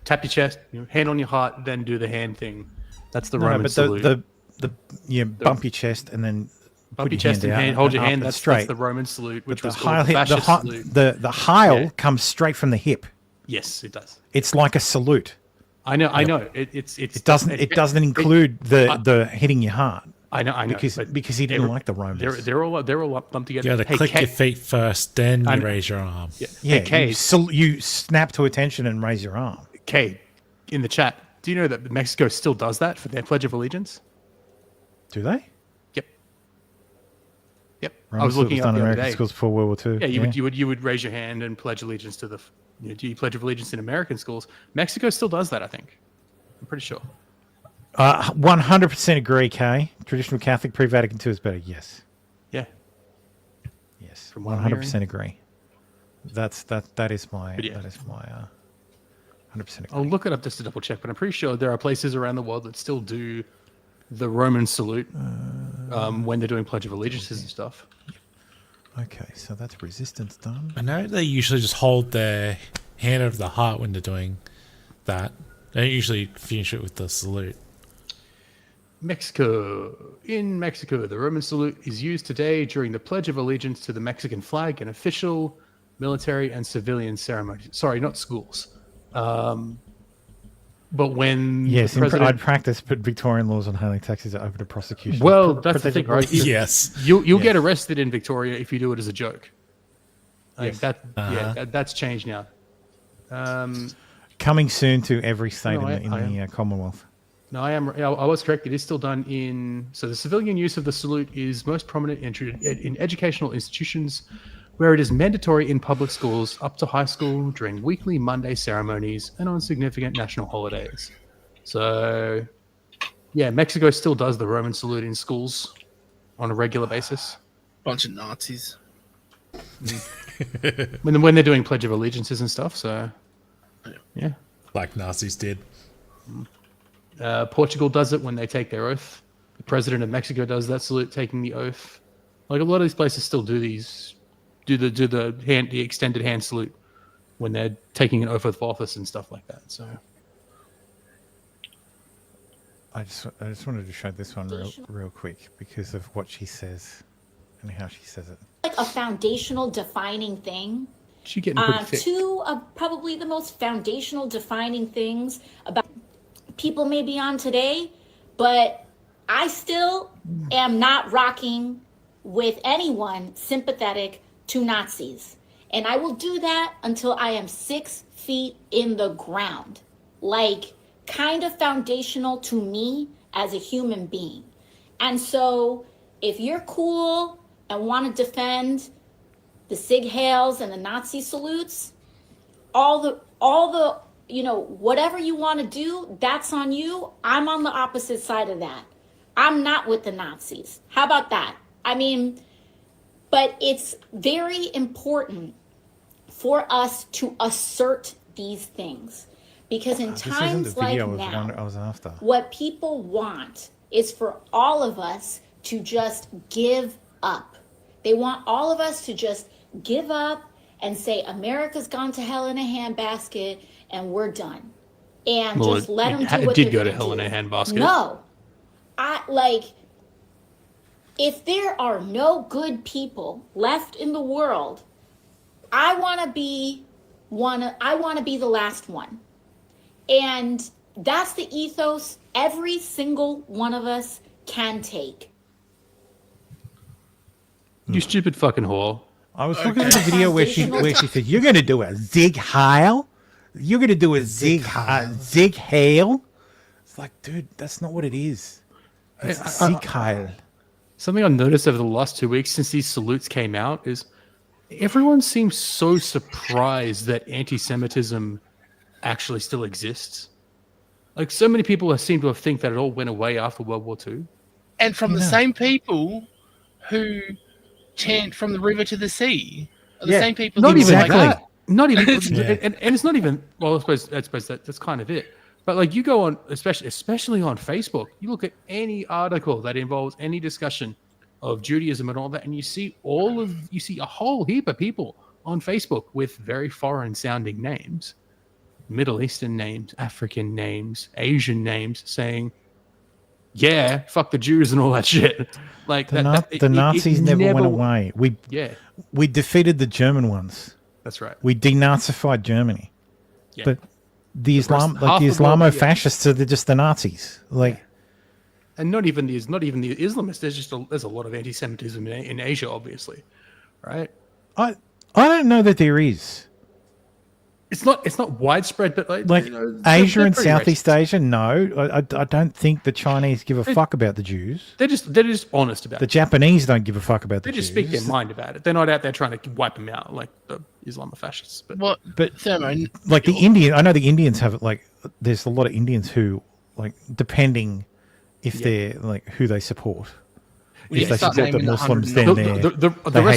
tap your chest, hand on your heart, then do the hand thing. That's the Roman salute. You bump your chest and then Bump put your chest and out hold your up hand. and That's straight. the Roman salute, which But was called the the fascist salute. the Heil comes straight from the hip. Yes, it does. It's like a salute. I know. It doesn't include the hitting your heart. I know. Because he didn't like the Romans. They're all lumped together. You got to click your feet first, then you raise your arm. Yeah, you snap to attention and raise your arm. Kay, in the chat, do you know that Mexico still does that for their Pledge of Allegiance? Do they? Yep. Roman I was looking salute up done the in other American day. schools before World War II. Yeah, you would raise your hand and pledge allegiance to the. Do you pledge of allegiance in American schools? Mexico still does that, I think. I'm pretty sure. 100% agree, Kay. Traditional Catholic pre-Vatican II is better. Yes. Yeah. Yes. From what I'm 100% agree. That is my 100% agree. I'll look it up just to double check, but I'm pretty sure there are places around the world that still do the Roman salute when they're doing Pledge of Allegiances and stuff. Okay, so that's resistance done. I know they usually just hold their hand over the heart when they're doing that. They don't usually finish it with the salute. Mexico. In Mexico, the Roman salute is used today during the Pledge of Allegiance to the Mexican flag and official, military, and civilian ceremonies. Sorry, not schools. But when yes, the president... I'd practice, but Victorian laws on hailing taxis are open to prosecution. Well, that's the thing, right? Yes. You'll get arrested in Victoria if you do it as a joke. Yes. That's changed now. Coming soon to every state No, in the Commonwealth. No, I was correct. It is still done in... So the civilian use of the salute is most prominent in educational institutions where it is mandatory in public schools up to high school during weekly Monday ceremonies and on significant national holidays. So, yeah, Mexico still does the Roman salute in schools on a regular basis. Bunch of Nazis. when they're doing Pledge of Allegiances and stuff, so... Yeah. Like Nazis did. Portugal does it when they take their oath. The president of Mexico does that salute, taking the oath. Like a lot of these places still do the extended hand salute when they're taking an oath of office and stuff like that. So I just wanted to show this one real quick because of what she says and how she says it. Like a foundational defining thing. She getting pretty thick. Two of probably the most foundational defining things about people may be on today, but I still am not rocking with anyone sympathetic to Nazis. And I will do that until I am 6 feet in the ground. Like, kind of foundational to me as a human being. And so, if you're cool and want to defend the Sig Heils and the Nazi salutes, all the whatever you want to do, that's on you. I'm on the opposite side of that. I'm not with the Nazis. How about that? I mean, but it's very important for us to assert these things because in times like now, what people want is for all of us to just give up. They want all of us to just give up and say America's gone to hell in a handbasket and we're done, and just let them do what it they're did go to gonna hell in do. a handbasket. No, if there are no good people left in the world, I want to be I want to be the last one. And that's the ethos every single one of us can take. You stupid fucking whore. I was looking at a video where she said, "You're going to do a zig heil. You're going to do a zig hail." It's like, dude, that's not what it is. It's zig heil. Something I've noticed over the last 2 weeks since these salutes came out is everyone seems so surprised that anti-Semitism actually still exists. Like, so many people seem to think that it all went away after World War II. And from the same people who chant from the river to the sea. Are the same people Not who even like, that. Not even, Yeah. and it's not even. Well, I suppose that's kind of it. But like, you go on, especially on Facebook, you look at any article that involves any discussion of Judaism and all that, and you see a whole heap of people on Facebook with very foreign-sounding names, Middle Eastern names, African names, Asian names, saying, "Yeah, fuck the Jews" and all that shit. Like The Nazis never went away. We defeated the German ones. That's right. We denazified Germany. Yeah. But the rest- half the the world, Islamo-fascists are just the Nazis. Like, and not even the Islamists. There's a lot of anti-Semitism in Asia, obviously, right? I don't know that there is. It's not widespread, but like Asia they're and pretty Southeast Asia, no. I don't think the Chinese give a fuck about the Jews. They're just honest about The it. Japanese don't give a fuck about the They Jews. just speak their mind about it. They're not out there trying to wipe them out like the Islamofascists. But But Thermo, like the Indian, I know the Indians have like. There's a lot of Indians who like, depending if they're like who they support. If they support the Muslims, then they hate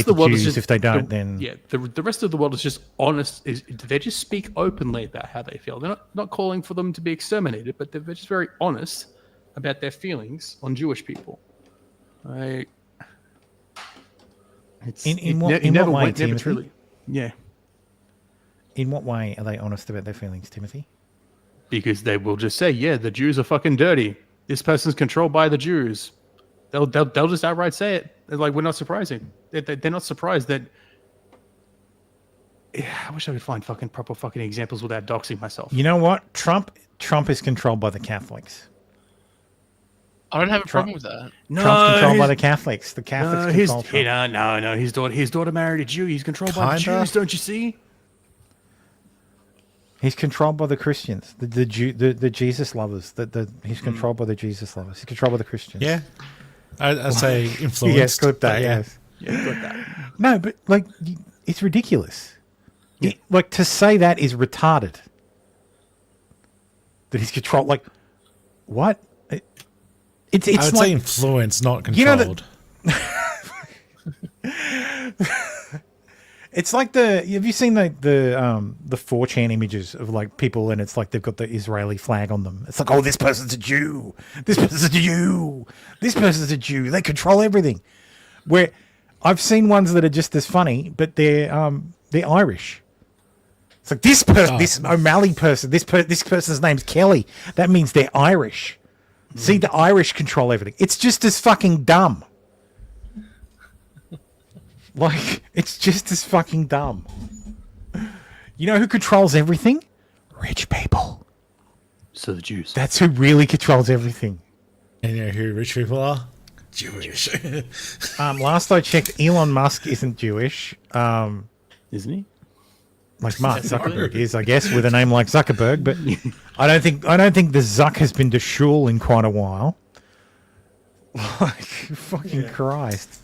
the Jews. If they don't, then the rest of the world is just honest. They just speak openly about how they feel. They're not calling for them to be exterminated, but they're just very honest about their feelings on Jewish people. Like, in what way, Timothy? truly. Yeah. In what way are they honest about their feelings, Timothy? Because they will just say, "Yeah, the Jews are fucking dirty. This person's controlled by the Jews." They'll just outright say it. They're like, we're not surprising. They're not surprised that. I wish I could find proper examples without doxing myself. You know what? Trump is controlled by the Catholics. I don't have a problem with that. Trump's controlled by the Catholics. The Catholics control Trump. No. His daughter married a Jew. He's controlled by the Jews. Don't you see? He's controlled by the Christians, the Jesus lovers. He's controlled by the Jesus lovers. He's controlled by the Christians. Yeah, I'd say influenced. Yes, clip that. Yeah. Yes. Yeah, clip that. No, but like, it's ridiculous. Like, to say that is retarded. That he's controlled. Like, what? It's I would like, say influenced, not controlled. It's like have you seen the 4chan images of like people, and it's like they've got the Israeli flag on them. It's like, oh, this person's a Jew. This person's a Jew. This person's a Jew. They control everything. Where I've seen ones that are just as funny, but they're Irish. It's like this O'Malley person, this person's name's Kelly. That means they're Irish. See, the Irish control everything. It's just as fucking dumb. Like, it's just as fucking dumb. You know who controls everything? Rich people. So the Jews. That's who really controls everything. And you know who rich people are? Jewish. Last I checked, Elon Musk isn't Jewish. Isn't he? Like Mark Zuckerberg is, I guess, with a name like Zuckerberg. But I don't think the Zuck has been to shul in quite a while. Like, fucking Christ.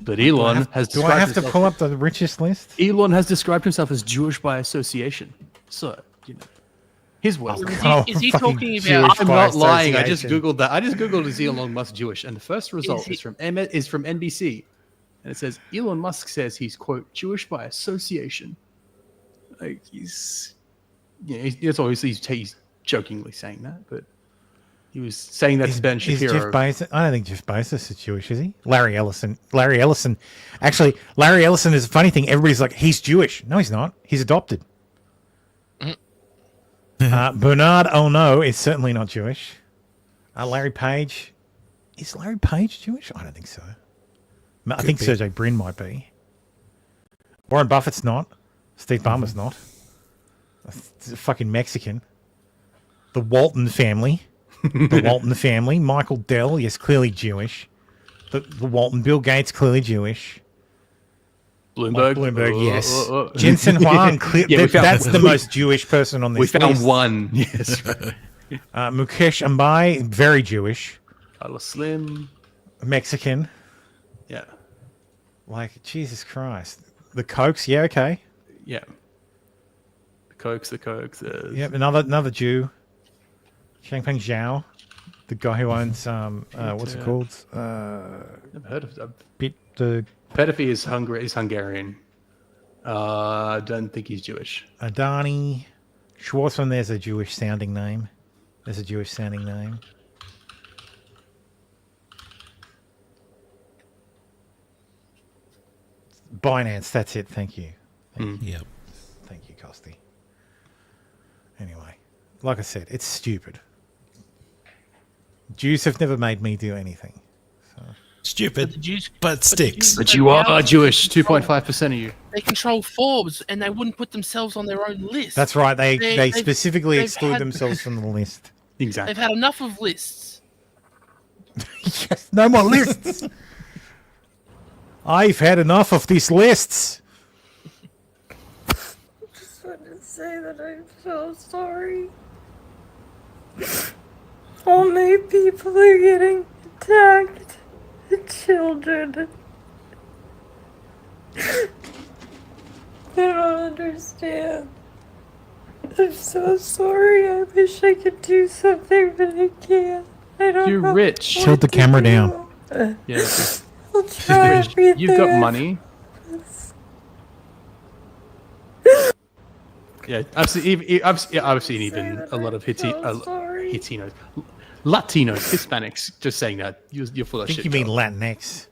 But Elon has. Do I have to pull up the richest list? Elon has described himself as Jewish by association. So, his wealth. Is he talking about? I'm not lying. I just googled that. I just googled is Elon Musk Jewish, and the first result is from NBC, and it says Elon Musk says he's quote Jewish by association. Like he's obviously he's jokingly saying that, but. He was saying that to Ben Shapiro. Jeff Bezos, I don't think Jeff Bezos is Jewish, is he? Larry Ellison. Actually, Larry Ellison is a funny thing. Everybody's like, he's Jewish. No, he's not. He's adopted. Bernard Ono is certainly not Jewish. Larry Page. Is Larry Page Jewish? I don't think so. I think Sergey Brin might be. Warren Buffett's not. Steve Ballmer's not. He's a fucking Mexican. The Walton family. The Walton family. Michael Dell, yes, clearly Jewish. The Walton. Bill Gates, clearly Jewish. Bloomberg. Yes. Jensen Huang, that's the most Jewish person on this list. We found one. Yes. Mukesh Ambani, very Jewish. Carlos Slim. Mexican. Yeah. Like, Jesus Christ. The Cokes, yeah, okay. Yeah. The Cokes. Yep, another Jew. Changpeng Zhao. The guy who owns, what's it called? Never heard of that. The Pedifi is Hungarian. Don't think he's Jewish. Adani. Schwarzman, there's a Jewish sounding name. Binance, that's it. Thank you. Yep. Thank you, Costi. Anyway, like I said, it's stupid. Jews have never made me do anything. So. Stupid, but sticks. But you are Jewish, 2.5% of you. They control Forbes, and they wouldn't put themselves on their own list. That's right. They specifically exclude themselves from the list. Exactly. They've had enough of lists. Yes, no more lists. I've had enough of these lists. I just want to say that I'm so sorry. Only people are getting attacked. The children. I don't understand. I'm so sorry. I wish I could do something, but I can't. I don't You're know rich. Tilt the camera down. Yeah. I'll try everything. You've got money. Yeah, I've seen even a lot of Latinos, Hispanics. Just saying that you're full of I shit. think you mean Latinx.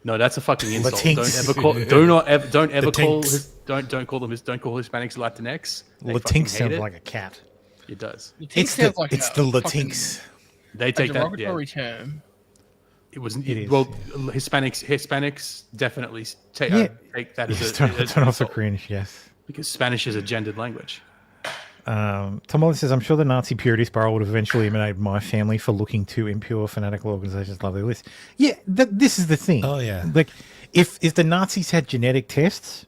No, that's a fucking insult. Latinx. Don't call Hispanics Latinx. They Latinx sounds like a cat. It does. It's the Latinx. They take that. Yeah. derogatory term. It was is. Well, Hispanics definitely take that as Yes, an turn off the insult, cringe. Yes. because Spanish is a gendered language. Tom Wallace says, I'm sure the Nazi purity spiral would have eventually eliminated my family for looking to impure, fanatical organizations love their list. Yeah, this is the thing. Oh, yeah. Like, if the Nazis had genetic tests,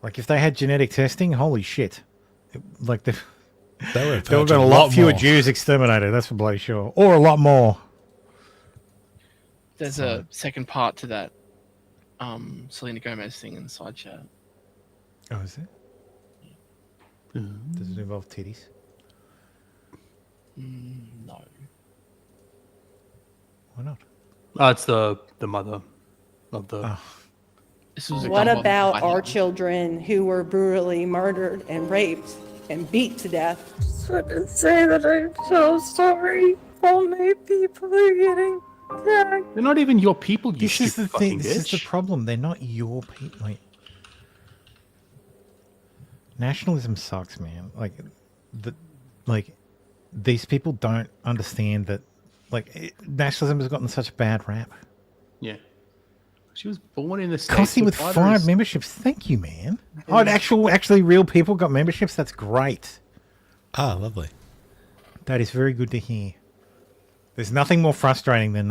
like if they had genetic testing, holy shit. Like, there would have been a lot fewer Jews exterminated, that's for bloody sure. Or a lot more. There's a second part to that Selena Gomez thing in the side chat. Oh, is it? Does it involve titties? No. Why not? It's the mother of the. What about our children who were brutally murdered and raped and beat to death? I just want to say that I'm so sorry. Only people are getting attacked. They're not even your people. You This is the thing. This is bitch. the problem. They're not your people. Like, nationalism sucks, man. Like these people don't understand that. Like, nationalism has gotten such a bad rap. Yeah. She was born in the States. Costi with 5 memberships. Thank you, man. Oh, and actually real people got memberships. That's great. Ah, lovely. That is very good to hear. There's nothing more frustrating than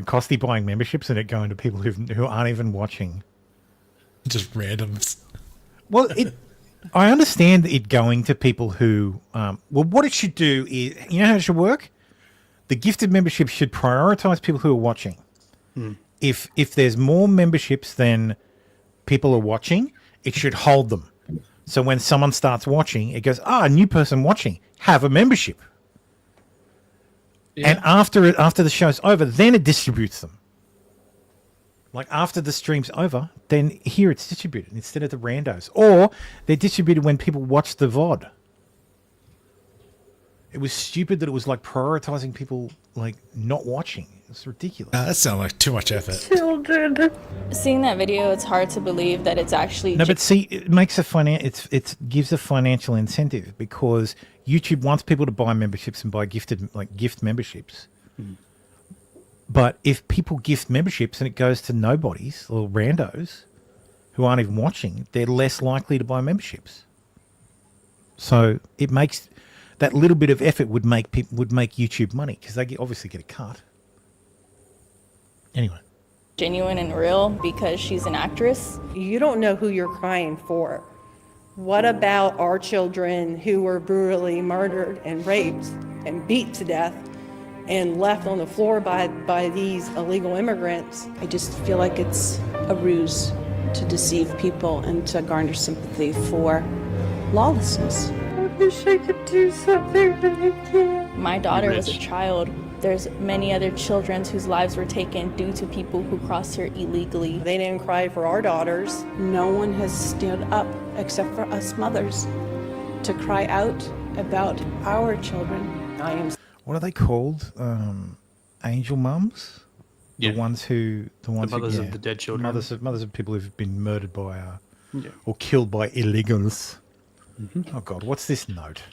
Costi buying memberships and it going to people who aren't even watching. Just randoms. Well, I understand it going to people who. Well, what it should do is, you know how it should work. The gifted membership should prioritize people who are watching. If there's more memberships than people are watching, it should hold them. So when someone starts watching, it goes, a new person watching, have a membership. Yeah. And after the show's over, then it distributes them. Like after the stream's over, then here it's distributed instead of the randos. Or they're distributed when people watch the VOD. It was stupid that it was like prioritizing people like not watching. It's ridiculous. That sounds like too much effort. Children. Seeing that video, it's hard to believe that it's actually. No, but see, it makes it gives a financial incentive because YouTube wants people to buy memberships and buy gift memberships. But if people gift memberships and it goes to nobodies or randos who aren't even watching, they're less likely to buy memberships. So it makes that little bit of effort would make YouTube money because they obviously get a cut. Anyway. Genuine and real because she's an actress. You don't know who you're crying for. What about our children who were brutally murdered and raped and beat to death and left on the floor by these illegal immigrants? I just feel like it's a ruse to deceive people and to garner sympathy for lawlessness. I wish I could do something, but I can't. My daughter was a child. There's many other children whose lives were taken due to people who crossed here illegally. They didn't cry for our daughters. No one has stood up except for us mothers to cry out about our children. What are they called? Angel mums? Yeah. The mothers of the dead children. Mothers of people who've been murdered by or killed by illegals. Oh God, what's this note?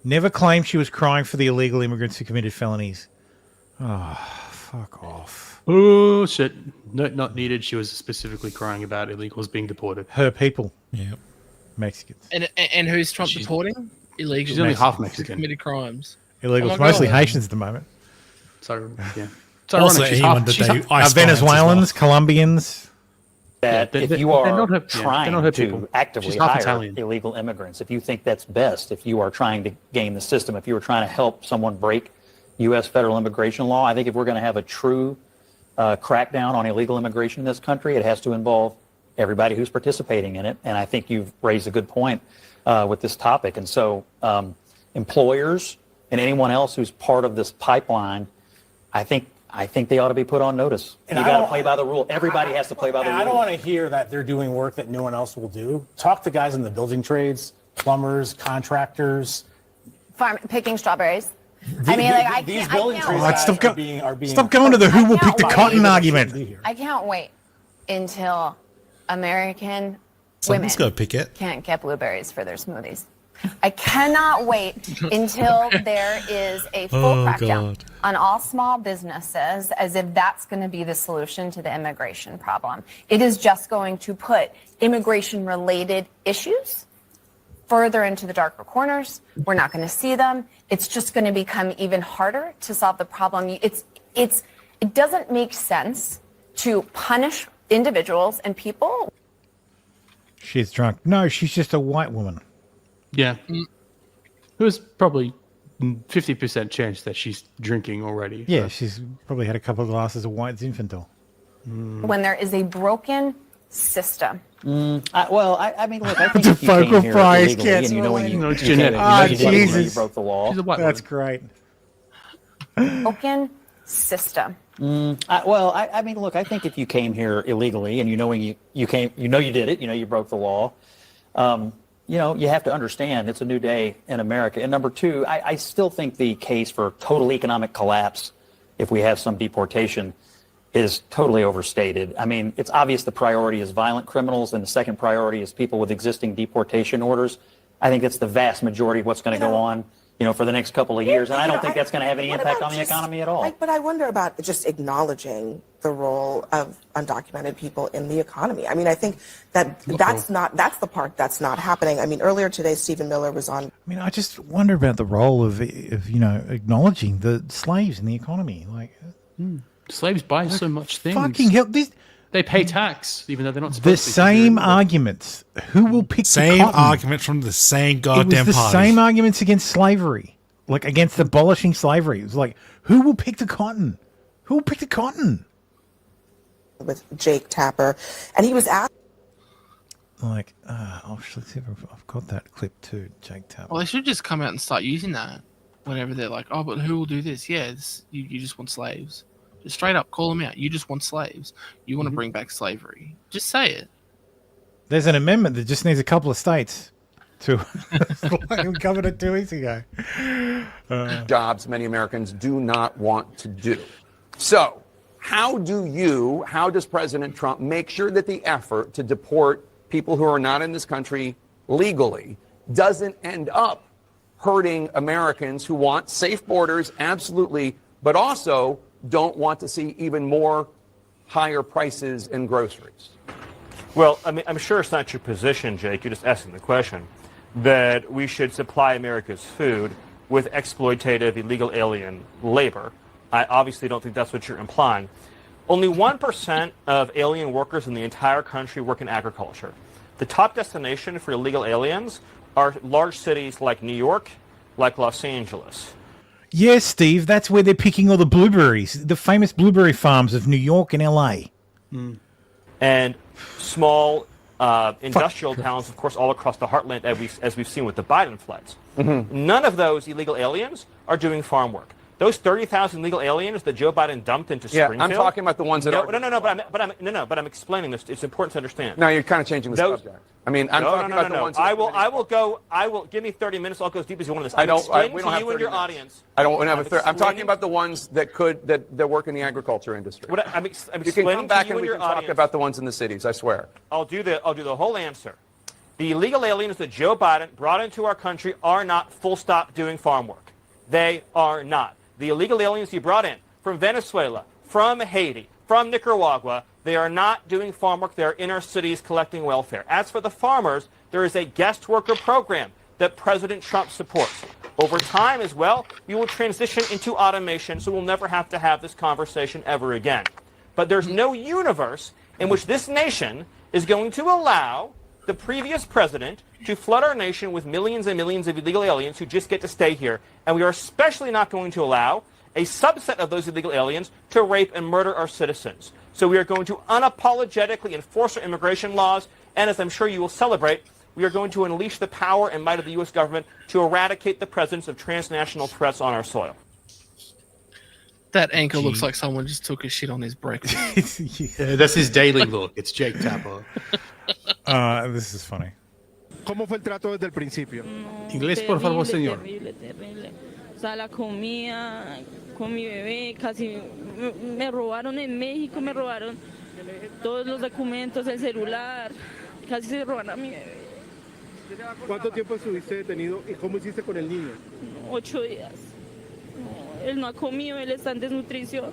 Never claimed she was crying for the illegal immigrants who committed felonies. Oh, fuck off. Oh, shit. No, not needed. She was specifically crying about illegals being deported. Her people. Yeah. Mexicans. And who's Trump deporting? Illegals. She's only half Mexican. Who committed crimes. Illegals. Mostly Haitians at the moment. So, yeah. It's Also, ironic. anyone that they ice Venezuelans, Colombians. That if you are trying to actively hire Italian. illegal immigrants, if you think that's best, if you are trying to game the system, if you are trying to help someone break U.S. federal immigration law, I think if we're going to have a true crackdown on illegal immigration in this country, it has to involve everybody who's participating in it. And I think you've raised a good point with this topic. And so employers and anyone else who's part of this pipeline, I think they ought to be put on notice. And you got to play by the rule. Everybody has to play by the rules. I don't want to hear that they're doing work that no one else will do. Talk to guys in the building trades, plumbers, contractors. Picking strawberries. I mean, like, I these can't. building trades guys Stop are being Stop going to the who will pick the cotton argument. I can't wait until American women Someone's got to pick it. can't get blueberries for their smoothies. I cannot wait until there is a full crackdown on all small businesses, as if that's going to be the solution to the immigration problem. It is just going to put immigration-related issues further into the darker corners. We're not going to see them. It's just going to become even harder to solve the problem. It doesn't make sense to punish individuals and people. She's drunk. No, she's just a white woman. Yeah. Who's probably 50% chance that she's drinking already. Yeah, she's probably had a couple of glasses of white Zinfandel. When there is a broken system. I mean, look, I think if you came here illegally and you know when you broke the law. That's great. Broken system. I mean, look, I think if you came here illegally and you know when you came, you did it, you broke the law. You have to understand it's a new day in America. And number two, I still think the case for total economic collapse, if we have some deportation, is totally overstated. I mean, it's obvious the priority is violent criminals, and the second priority is people with existing deportation orders. I think that's the vast majority of what's going to go on, for the next couple of years. And I don't think that's going to have any impact on the economy at all. But I wonder about just acknowledging the role of undocumented people in the economy. I mean, I think that's the part that's not happening. I mean, earlier today, Stephen Miller was on. I mean, I just wonder about the role of acknowledging the slaves in the economy. Slaves buy so much things. Fucking hell! They pay tax, even though they're not supposed the to. Same arguments. Who will pick same the cotton? arguments from the same goddamn It was the party. same arguments against slavery, like against abolishing slavery. It was like, who will pick the cotton? Who will pick the cotton? With Jake Tapper, and he was asked. Let's see if I've got that clip too, Jake Tapper. Well, they should just come out and start using that whenever they're like, oh, but who will do this? Yeah, you just want slaves. Just straight up call them out. You just want slaves. You want to bring back slavery. Just say it. There's an amendment that just needs a couple of states to. We covered it 2 weeks ago. Jobs many Americans do not want to do. So, how does President Trump make sure that the effort to deport people who are not in this country legally doesn't end up hurting Americans who want safe borders, absolutely, but also don't want to see even more higher prices in groceries? Well, I mean, I'm sure it's not your position, Jake. You're just asking the question that we should supply America's food with exploitative illegal alien labor. I obviously don't think that's what you're implying. Only 1% of alien workers in the entire country work in agriculture. The top destination for illegal aliens are large cities like New York, like Los Angeles. Yes, Steve, that's where they're picking all the blueberries, the famous blueberry farms of New York and LA. And small industrial towns, of course, all across the heartland, as we've seen with the Biden floods. None of those illegal aliens are doing farm work. Those 30,000 illegal aliens that Joe Biden dumped into Springfield. I'm talking about the ones that are. But I'm explaining this. It's important to understand. No, you're kind of changing the subject. I mean, I'm talking about the ones. I will give me 30 minutes. I'll go as deep as you want on this. We don't have you 30 and your minutes. audience. I don't have a third. I'm talking about the ones that work in the agriculture industry. I'm you can explaining come back to you and we your can talk audience. about the ones in the cities. I swear. I'll do the whole answer. The illegal aliens that Joe Biden brought into our country are not full stop doing farm work. They are not. The illegal aliens he brought in from Venezuela, from Haiti, from Nicaragua, they are not doing farm work. They are in our cities collecting welfare. As for the farmers, there is a guest worker program that President Trump supports. Over time as well, we will transition into automation, so we'll never have to have this conversation ever again. But there's no universe in which this nation is going to allow the previous president to flood our nation with millions and millions of illegal aliens who just get to stay here. And we are especially not going to allow a subset of those illegal aliens to rape and murder our citizens. So we are going to unapologetically enforce our immigration laws. And as I'm sure you will celebrate, we are going to unleash the power and might of the U.S. government to eradicate the presence of transnational threats on our soil. That anchor looks like someone just took a shit on his breakfast. That's his daily look. It's Jake Tapper. This is funny. ¿Cómo fue el trato desde el principio? Inglés, por favor, señor. Terrible. O sea, la comida con mi bebé, casi me robaron en México, me robaron todos los documentos, el celular, casi se roban a mi bebé. ¿Cuánto tiempo estuviste detenido y cómo hiciste con el niño? 8 días. Él no ha comido, él está en desnutrición.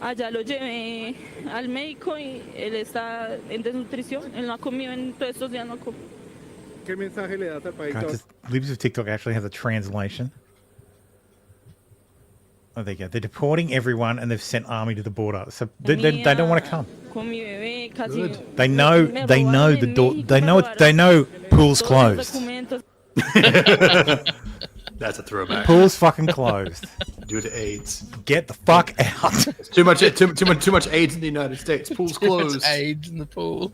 Allá lo llevé al médico y él está en desnutrición. Él no ha comido en todos estos días, no ha comido. ¿Qué mensaje le das al país? God, Libs of TikTok actually has a translation. Oh, there you go. They're deporting everyone and they've sent army to the border. So they don't want to come. Con mi bebé, casi They know the door. They know pool's closed. That's a throwback. Pool's fucking closed. Due to AIDS. Get the fuck out. It's too much AIDS in the United States. Pool's closed. AIDS in the pool.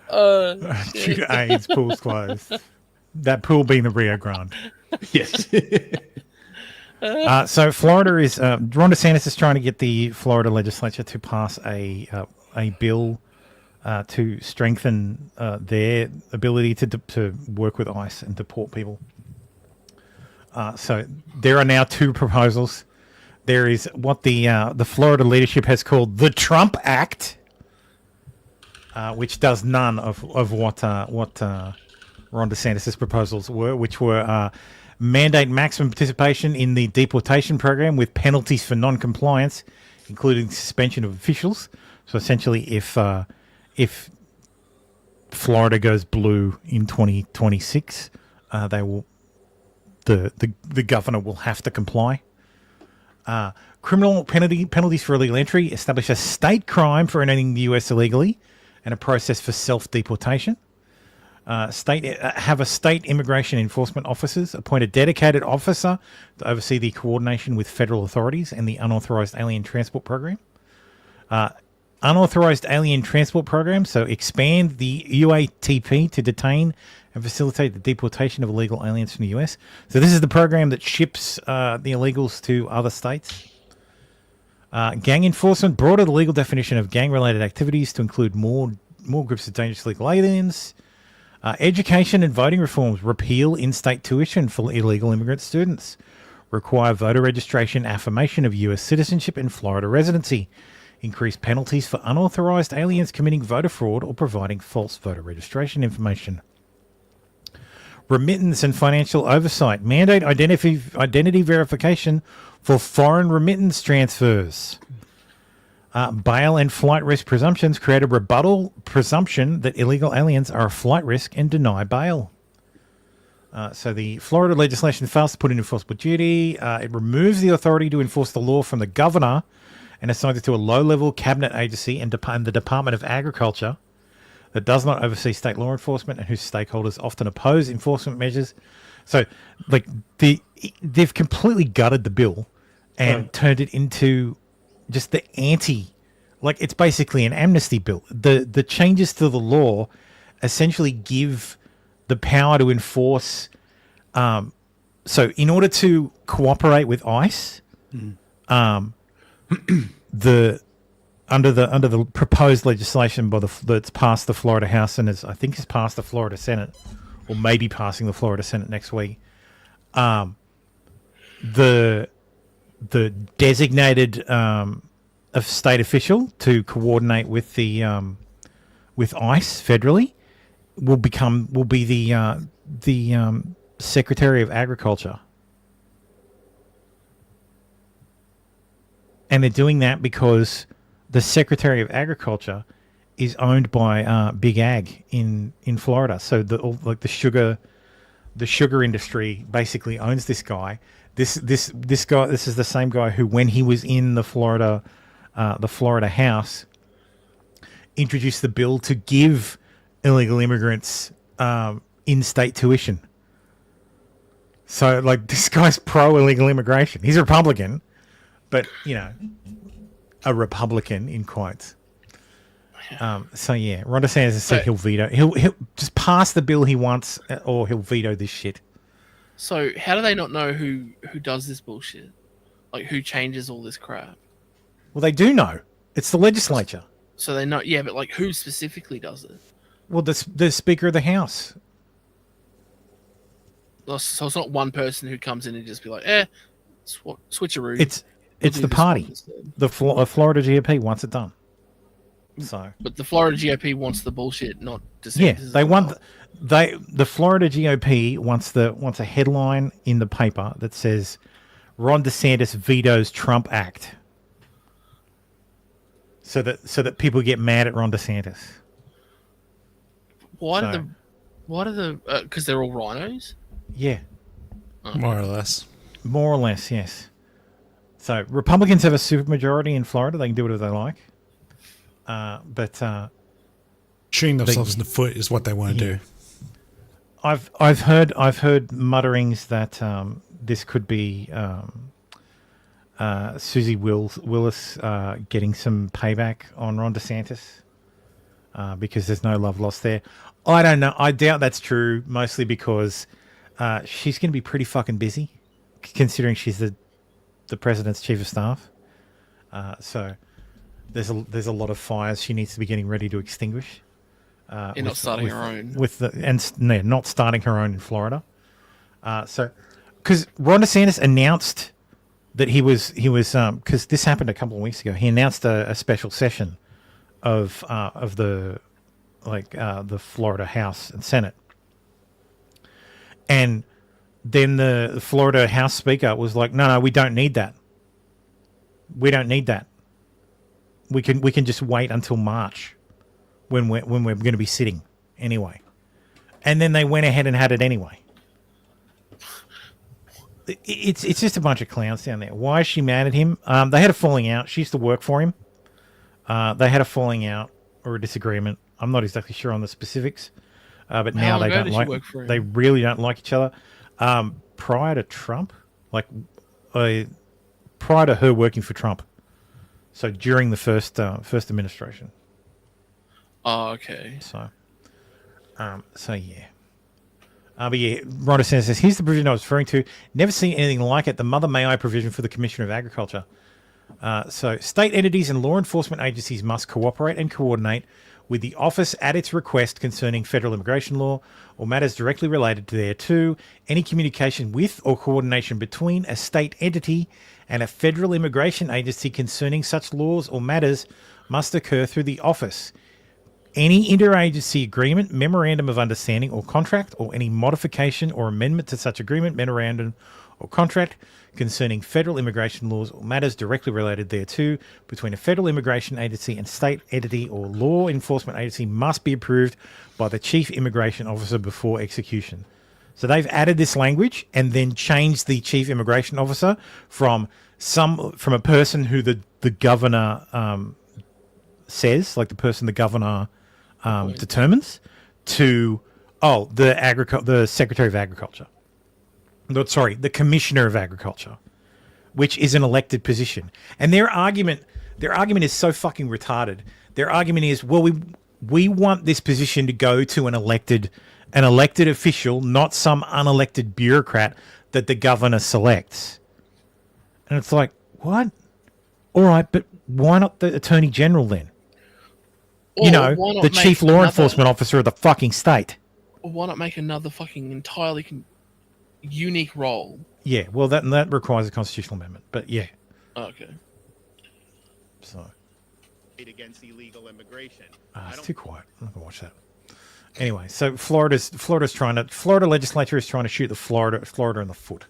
Due to AIDS, pool's closed. That pool being the Rio Grande. Yes. So Florida is Ron DeSantis is trying to get the Florida legislature to pass a bill to strengthen their ability to work with ICE and deport people. So there are now two proposals. There is what the Florida leadership has called the Trump Act, which does none of what Ron DeSantis' proposals were, which were mandate maximum participation in the deportation program with penalties for non-compliance, including suspension of officials. So essentially, if Florida goes blue in 2026, they will. The governor will have to comply. Criminal penalties for illegal entry, establish a state crime for entering the US illegally, and a process for self-deportation. Have a state immigration enforcement officers appoint a dedicated officer to oversee the coordination with federal authorities and the unauthorized alien transport program. Unauthorized alien transport program, so expand the UATP to detain and facilitate the deportation of illegal aliens from the US. So this is the program that ships the illegals to other states. Gang enforcement, broader the legal definition of gang-related activities to include more groups of dangerous illegal aliens. Education and voting reforms, repeal in-state tuition for illegal immigrant students. Require voter registration, affirmation of US citizenship and Florida residency. Increase penalties for unauthorized aliens committing voter fraud or providing false voter registration information. Remittance and financial oversight. Mandate identity verification for foreign remittance transfers. Bail and flight risk presumptions create a rebuttal presumption that illegal aliens are a flight risk and deny bail. So the Florida legislation fails to put in enforceable duty. It removes the authority to enforce the law from the governor and assigns it to a low-level cabinet agency and the Department of Agriculture that does not oversee state law enforcement and whose stakeholders often oppose enforcement measures. So, like, they've completely gutted the bill and turned it into just the like, it's basically an amnesty bill. The changes to the law essentially give the power to enforce. So in order to cooperate with ICE, under the proposed legislation that's passed the Florida House and I think is passed the Florida Senate, or maybe passing the Florida Senate next week, the designated a state official to coordinate with the with ICE federally will be the Secretary of Agriculture, and they're doing that because the Secretary of Agriculture is owned by Big Ag in Florida. So the sugar industry basically owns this guy. This guy. This is the same guy who, when he was in the Florida House, introduced the bill to give illegal immigrants in-state tuition. So, like, this guy's pro-illegal immigration. He's a Republican, but, you know, a Republican in quotes. So yeah, Ron DeSantis has said he'll veto. He'll just pass the bill he wants, or he'll veto this shit. So how do they not know who does this bullshit? Like, who changes all this crap? Well, they do know. It's the legislature. So they know, yeah, but like, who specifically does it? Well, the Speaker of the House. So it's not one person who comes in and just be like, switcheroo. It's the party. The Florida GOP wants it done. So, but the Florida GOP wants the bullshit, not DeSantis. Yeah, they want the Florida GOP wants a headline in the paper that says Ron DeSantis vetoes Trump Act, so that people get mad at Ron DeSantis. Why do the because they're all rhinos? Yeah, more or less. More or less, yes. So Republicans have a supermajority in Florida; they can do whatever they like. But shooting themselves in the foot is what they want to do. I've heard mutterings that this could be Susie Willis getting some payback on Ron DeSantis because there's no love lost there. I don't know. I doubt that's true, mostly because she's going to be pretty fucking busy, considering she's the president's chief of staff. So there's a lot of fires she needs to be getting ready to extinguish. Not starting her own. Not starting her own in Florida. So, because Ron DeSantis announced that he was because this happened a couple of weeks ago. He announced a special session of the Florida House and Senate, and then the Florida House Speaker was like, "No, we don't need that. We don't need that. We can just wait until March, when we're going to be sitting anyway." And then they went ahead and had it anyway. It's just a bunch of clowns down there. Why is she mad at him? They had a falling out. She used to work for him. They had a falling out or a disagreement. I'm not exactly sure on the specifics, but now they don't like. They really don't like each other. Prior to Trump, prior to her working for Trump. So during the first administration. Oh, okay. So yeah. But yeah, Ron DeSantis says, here's the provision I was referring to. Never seen anything like it. The Mother May I provision for the Commissioner of Agriculture. So state entities and law enforcement agencies must cooperate and coordinate with the office at its request concerning federal immigration law or matters directly related to thereto. Any communication with or coordination between a state entity and a federal immigration agency concerning such laws or matters must occur through the office. Any interagency agreement, memorandum of understanding or contract, or any modification or amendment to such agreement, memorandum, or contract concerning federal immigration laws or matters directly related thereto between a federal immigration agency and state entity or law enforcement agency must be approved by the chief immigration officer before execution. So they've added this language and then changed the chief immigration officer from a person who the governor says, like the person the governor determines, to the Secretary of Agriculture. No, sorry, the Commissioner of Agriculture, which is an elected position. And their argument is so fucking retarded. Their argument is, well, we want this position to go to an elected official, not some unelected bureaucrat that the governor selects. And it's like, what? All right, but why not the Attorney General then? Or The chief law enforcement officer of the fucking state. Or why not make another fucking entirely unique role? Yeah, well, that requires a constitutional amendment, but yeah. Okay. So. Against illegal immigration. It's too quiet. I'm not gonna watch that. Anyway, so Florida legislature is trying to shoot Florida in the foot.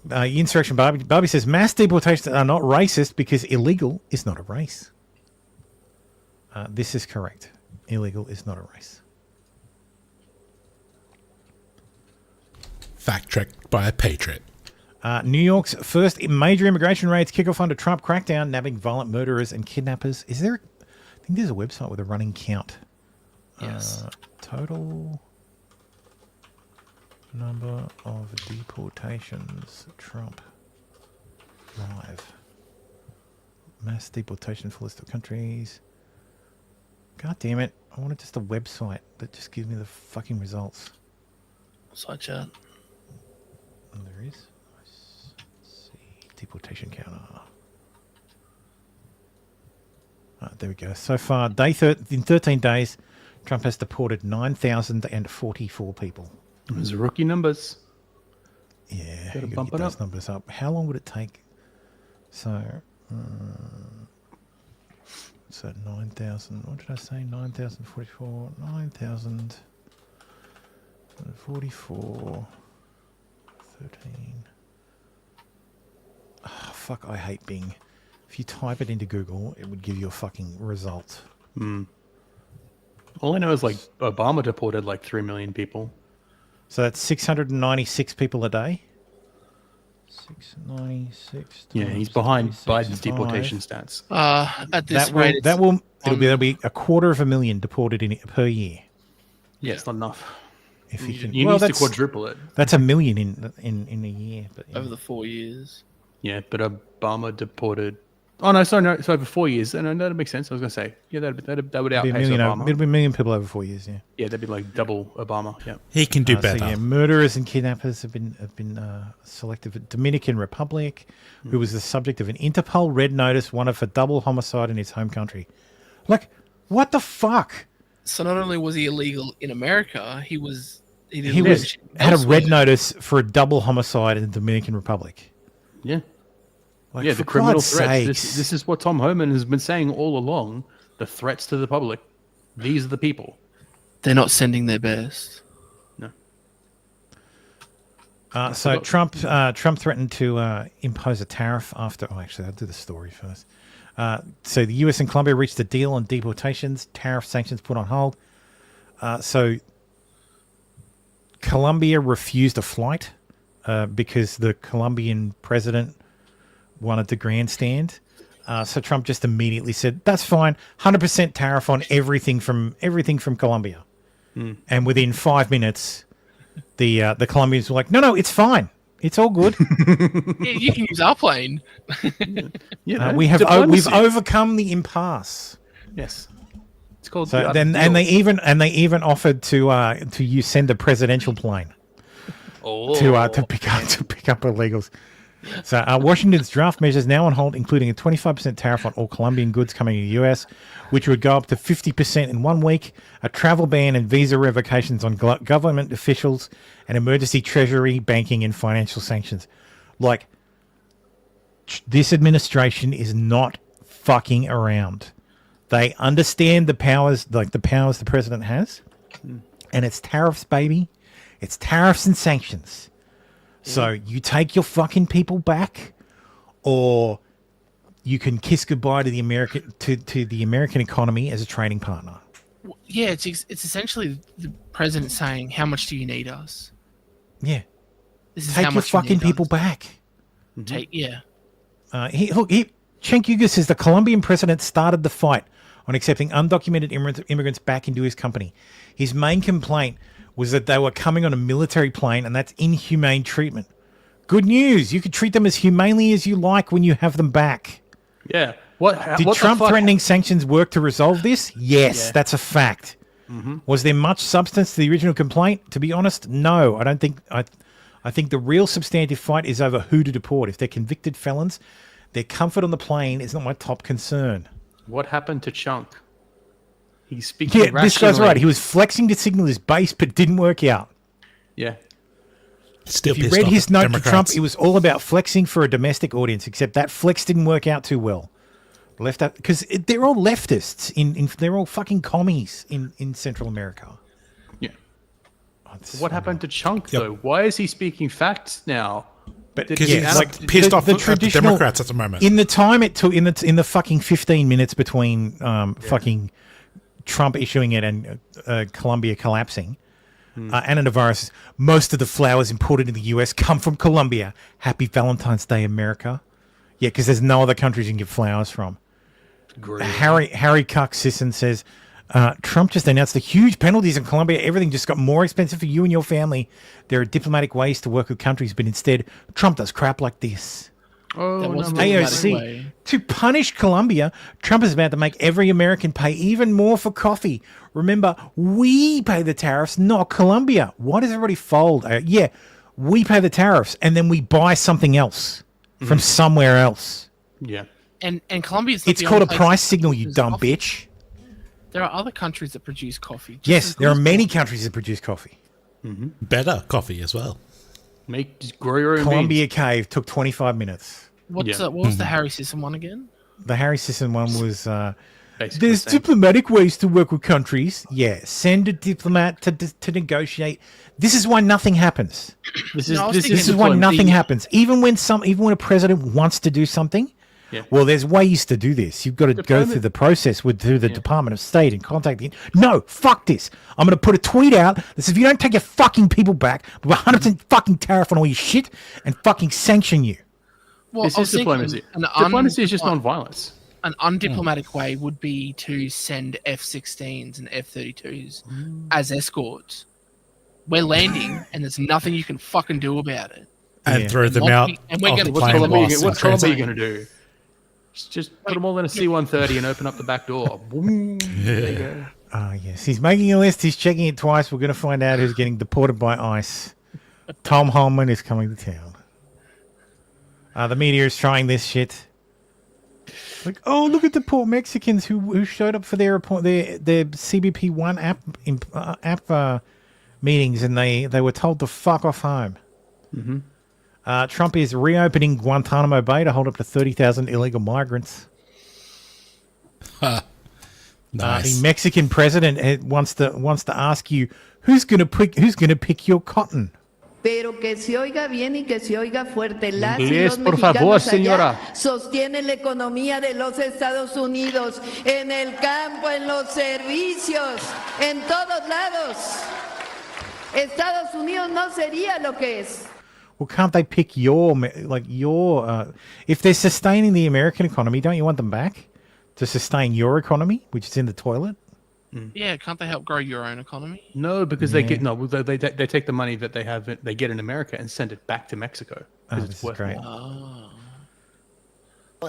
Insurrection Barbie says mass deportations are not racist because illegal is not a race. This is correct. Illegal is not a race. Fact checked by a patriot. New York's first major immigration raids kick off under Trump crackdown, nabbing violent murderers and kidnappers. I think there's a website with a running count. Yes. Total number of deportations. Trump live. Mass deportation for list of countries. God damn it. I wanted just a website that just gives me the fucking results. Side chat. And there is. Let's see. Deportation counter. There we go. So far, in 13 days, Trump has deported 9,044 people. Those are rookie numbers. Yeah, Gotta you bump get it those up. numbers up. How long would it take? So 9,000. What did I say? 9,044. 9,044. 13. Oh, fuck, I hate Bing. If you type it into Google, it would give you a fucking result. All I know is like Obama deported like 3 million people. So that's 696 people a day. 696. Yeah, he's behind Biden's 365. deportation stats. At this rate, that'll be 250,000 deported per year. Yeah, it's not enough. If you can, you need to quadruple it. That's 1 million in a year. But over the 4 years. Yeah, but Obama deported. Oh no, sorry, no, it's over 4 years. And that makes sense. I was gonna say, yeah, that would outpace Obama. It'll be 1 million people over 4 years. Yeah. Yeah, that'd be like double Obama. Yeah. He can do better. So yeah, murderers and kidnappers have been selected. Dominican Republic, who was the subject of an Interpol red notice, wanted for double homicide in his home country. Like, what the fuck? So not only was he illegal in America, he had a red notice for a double homicide in the Dominican Republic. Yeah. Like, yeah, for the criminal God's threats. sakes. This is what Tom Homan has been saying all along. The threats to the public. These are the people. They're not sending their best. No. So Trump threatened to impose a tariff after. Oh, actually, I'll do the story first. So the U.S. and Colombia reached a deal on deportations. Tariff sanctions put on hold. So Colombia refused a flight because the Colombian president wanted to grandstand. So Trump just immediately said, "That's fine, 100% tariff on everything from Colombia." And within 5 minutes, the Colombians were like, "No, it's fine. It's all good. Yeah, you can use our plane." We've overcome the impasse. Yes, it's called. So then, and they even offered to send a presidential plane to pick up illegals. So Washington's draft measures now on hold, including a 25% tariff on all Colombian goods coming to the U.S., which would go up to 50% in 1 week, a travel ban and visa revocations on government officials, and emergency treasury, banking, and financial sanctions. Like, this administration is not fucking around. They understand the powers the president has, and it's tariffs, baby. It's tariffs and sanctions. So you take your fucking people back, or you can kiss goodbye to the American economy as a trading partner. Yeah, it's essentially the president saying, "How much do you need us?" Yeah, This is take how your much you fucking need people us. back. Yeah. Cenk Uygur says the Colombian president started the fight on accepting undocumented immigrants back into his company. His main complaint was that they were coming on a military plane, and that's inhumane treatment. Good news. You can treat them as humanely as you like when you have them back. Yeah. Did what Trump the fuck? threatening sanctions work to resolve this? Yes, Yeah. that's a fact. Was there much substance to the original complaint? To be honest, no. I don't think. I think the real substantive fight is over who to deport. If they're convicted felons, their comfort on the plane is not my top concern. What happened to Chunk? He's speaking Yeah, this guy's rationally. right. He was flexing to signal his base, but it didn't work out. Yeah. Still If you pissed read off his at note to Democrats. Trump, it was all about flexing for a domestic audience, except that flex didn't work out too well. Left out because they're all leftists. They're all fucking commies in Central America. Yeah. What happened to Chunk though? Why is he speaking facts now? But Because he's like pissed off at the Democrats at the moment. In the time it took, in the fucking 15 minutes between fucking Trump issuing it and Colombia collapsing, Anna Navarro says, most of the flowers imported in the US come from Colombia. Happy Valentine's Day, America. Yeah, because there's no other countries you can get flowers from. Great. Harry Cuck Sisson says, Trump just announced the huge penalties in Colombia. Everything just got more expensive for you and your family. There are diplomatic ways to work with countries, but instead, Trump does crap like this. Oh, no, AOC, to punish Colombia, Trump is about to make every American pay even more for coffee. Remember, we pay the tariffs, not Colombia. Why does everybody fold? Yeah, we pay the tariffs, and then we buy something else from somewhere else. Yeah. And Colombia's It's called a price signal, you dumb bitch. There are other countries that produce coffee. just Yes, as there are good. many countries that produce coffee. Better coffee as well. Just grow your own Columbia Cave took 25 minutes. What was the Harry Sisson one again? The Harry Sisson one was, Basically there's the same. diplomatic ways to work with countries. Yeah, send a diplomat to negotiate. This is why nothing happens. This is why nothing happens. Even when a president wants to do something, well, there's ways to do this. You've got to go through the process through the Department of State and contact the. No, fuck this. I'm going to put a tweet out that says if you don't take your fucking people back, we're 100% fucking tariff on all your shit and fucking sanction you. Well, This I is was thinking diplomacy. an Diplomacy is just non-violence. An undiplomatic way would be to send F-16s and F-32s as escorts. We're landing, and there's nothing you can fucking do about it. And throw them out. And we're off going the to plane whilst What's in Colombia transit. going to do? Just put them all in a C-130 and open up the back door. Boom. There you go. Oh, yes. He's making a list. He's checking it twice. We're going to find out who's getting deported by ICE. Tom Holman is coming to town. The media is trying this shit. Like, oh, look at the poor Mexicans who showed up for their CBP One app meetings, and they were told to fuck off home. Trump is reopening Guantanamo Bay to hold up to 30,000 illegal migrants. Nice. The Mexican president wants to ask you who's going to pick your cotton. Pero que se oiga bien y que se oiga fuerte. Las y Inglés, los por favor, mexicanos señora. allá sostienen la economía de los Estados Unidos, en el campo, en los servicios, en todos lados. Estados Unidos no sería lo que es. Well, can't they pick your if they're sustaining the American economy, don't you want them back to sustain your economy, which is in the toilet? Yeah, can't they help grow your own economy? No, because they take the money that they get in America and send it back to Mexico. Oh, this is great.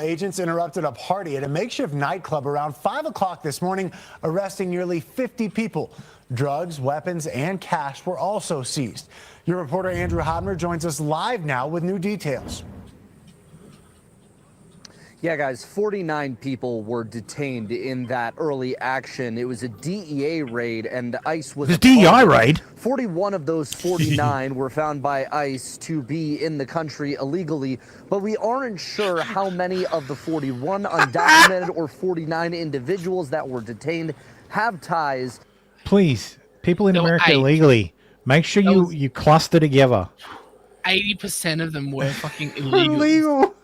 Agents interrupted a party at a makeshift nightclub around 5 o'clock this morning, arresting nearly 50 people. Drugs, weapons, and cash were also seized. Your reporter Andrew Hodmer joins us live now with new details. Yeah, guys, 49 people were detained in that early action. It was a DEA raid, and ICE was... The DEI raid? 41 of those 49 were found by ICE to be in the country illegally, but we aren't sure how many of the 41 undocumented or 49 individuals that were detained have ties. Please, people in There were America 8. illegally, Make sure you cluster together. 80% of them were fucking illegal. Illegal.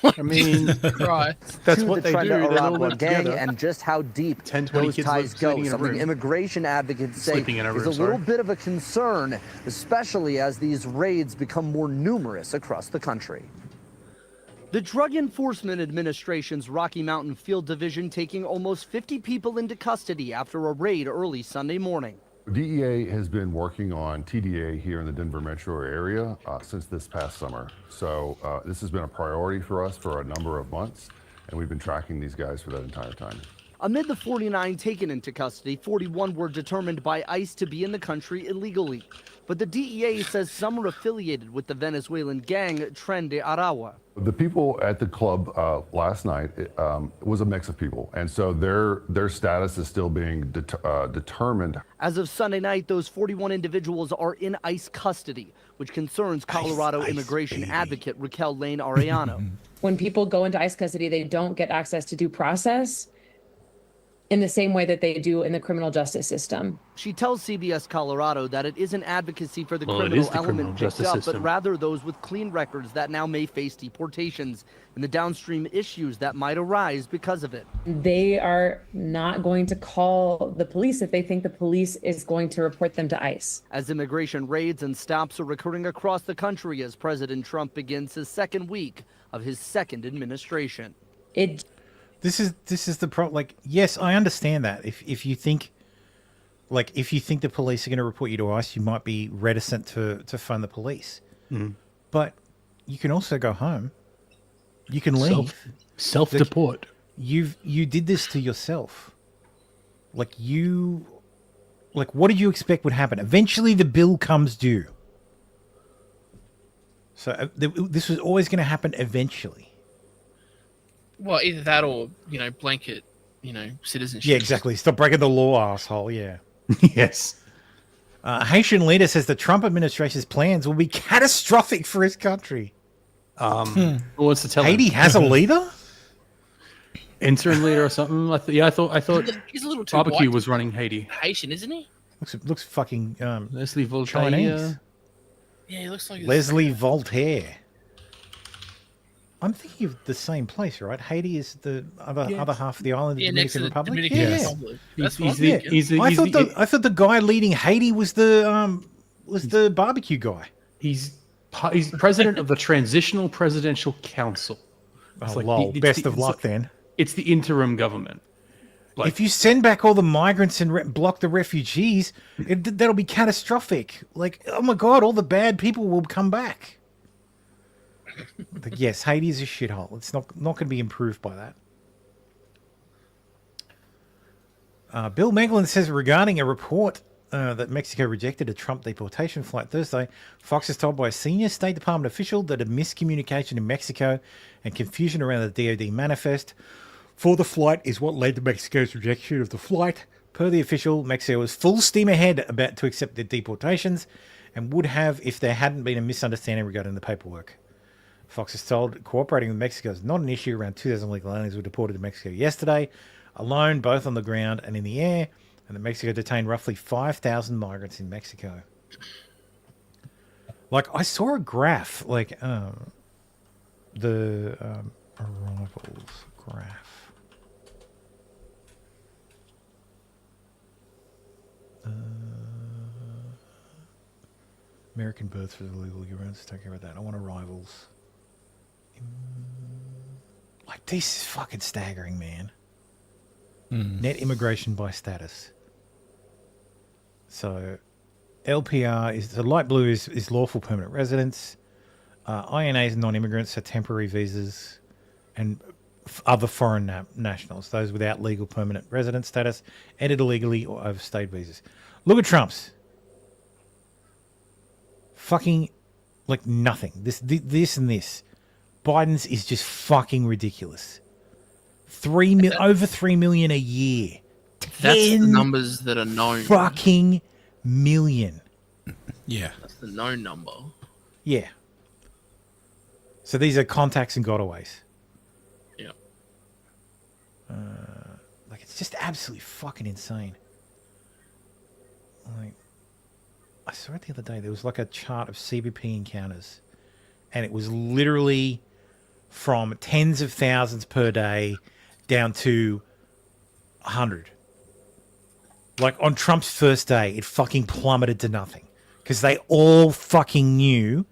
I mean, Christ. that's to what the they do. Trenda They all Aragua live gang together. and just how deep 10, 20 those kids ties go. sleeping in a Something room. immigration advocates say Sleeping in a is room, a little bit of a concern, especially as these raids become more numerous across the country. The Drug Enforcement Administration's Rocky Mountain Field Division taking almost 50 people into custody after a raid early Sunday morning. DEA has been working on TDA here in the Denver metro area since this past summer. So this has been a priority for us for a number of months, and we've been tracking these guys for that entire time. Amid the 49 taken into custody, 41 were determined by ICE to be in the country illegally. But the DEA says some are affiliated with the Venezuelan gang Trenda Aragua. The people at the club last night was a mix of people, and so their status is still being determined. As of Sunday night, those 41 individuals are in ICE custody, which concerns Colorado immigration advocate Raquel Lane Arellano. When people go into ICE custody, they don't get access to due process in the same way that they do in the criminal justice system. She tells CBS Colorado that it isn't advocacy for the Well, it criminal is the criminal element picked justice up, but system. rather those with clean records that now may face deportations and the downstream issues that might arise because of it. They are not going to call the police if they think the police is going to report them to ICE. As immigration raids and stops are occurring across the country as President Trump begins his second week of his second administration. This is the problem. Like, yes, I understand that. If you think the police are going to report you to ICE, you might be reticent to phone the police. Mm. But you can also go home. You can leave. Self-deport. You did this to yourself. What did you expect would happen? Eventually, the bill comes due. So this was always going to happen eventually. Well, either that or, blanket, citizenship. Yeah, exactly. Stop breaking the law, asshole. Yeah. Yes. Haitian leader says the Trump administration's plans will be catastrophic for his country. Who wants to tell Haiti him? has a leader? Interim leader or something? I thought He's a little too Barbecue white. was running Haiti. Haitian, isn't he? Looks fucking Leslie Voltaire. Chinese. Yeah, he looks like Leslie Voltaire. I'm thinking of the same place, right? Haiti is the other half of the island of the next to Dominican the Republic. Dominican Yeah. Republic. That's what I thought the guy leading Haiti was the barbecue guy. He's president of the Transitional Presidential Council. Oh, lol. Best of luck then. It's the interim government. If you send back all the migrants and block the refugees, that'll be catastrophic. Like, oh my God, all the bad people will come back. But yes, Haiti is a shithole. It's not going to be improved by that. Bill Meglin says regarding a report that Mexico rejected a Trump deportation flight Thursday, Fox is told by a senior State Department official that a miscommunication in Mexico and confusion around the DoD manifest for the flight is what led to Mexico's rejection of the flight. Per the official, Mexico was full steam ahead about to accept the deportations and would have if there hadn't been a misunderstanding regarding the paperwork. Fox is told cooperating with Mexico is not an issue. Around 2,000 legal aliens were deported to Mexico yesterday, alone both on the ground and in the air, and that Mexico detained roughly 5,000 migrants in Mexico. Like, I saw a graph, like, the arrivals graph. American births for the illegal immigrants. Don't care about that. I want arrivals. Like, this is fucking staggering, man. Net immigration by status. So, LPR is the light blue is lawful permanent residents. INA is non-immigrants, so temporary visas, and other foreign nationals, those without legal permanent resident status, entered illegally or overstayed visas. Look at Trump's. Fucking, like, nothing. This and this. Biden's is just fucking ridiculous. Over 3 million a year. That's the numbers that are known. Fucking million. Yeah. That's the known number. Yeah. So these are contacts and gotaways. Yeah. Like, it's just absolutely fucking insane. Like, I saw it the other day. There was like a chart of CBP encounters, and it was literally from tens of thousands per day down to 100. Like on Trump's first day, it fucking plummeted to nothing because they all fucking knew.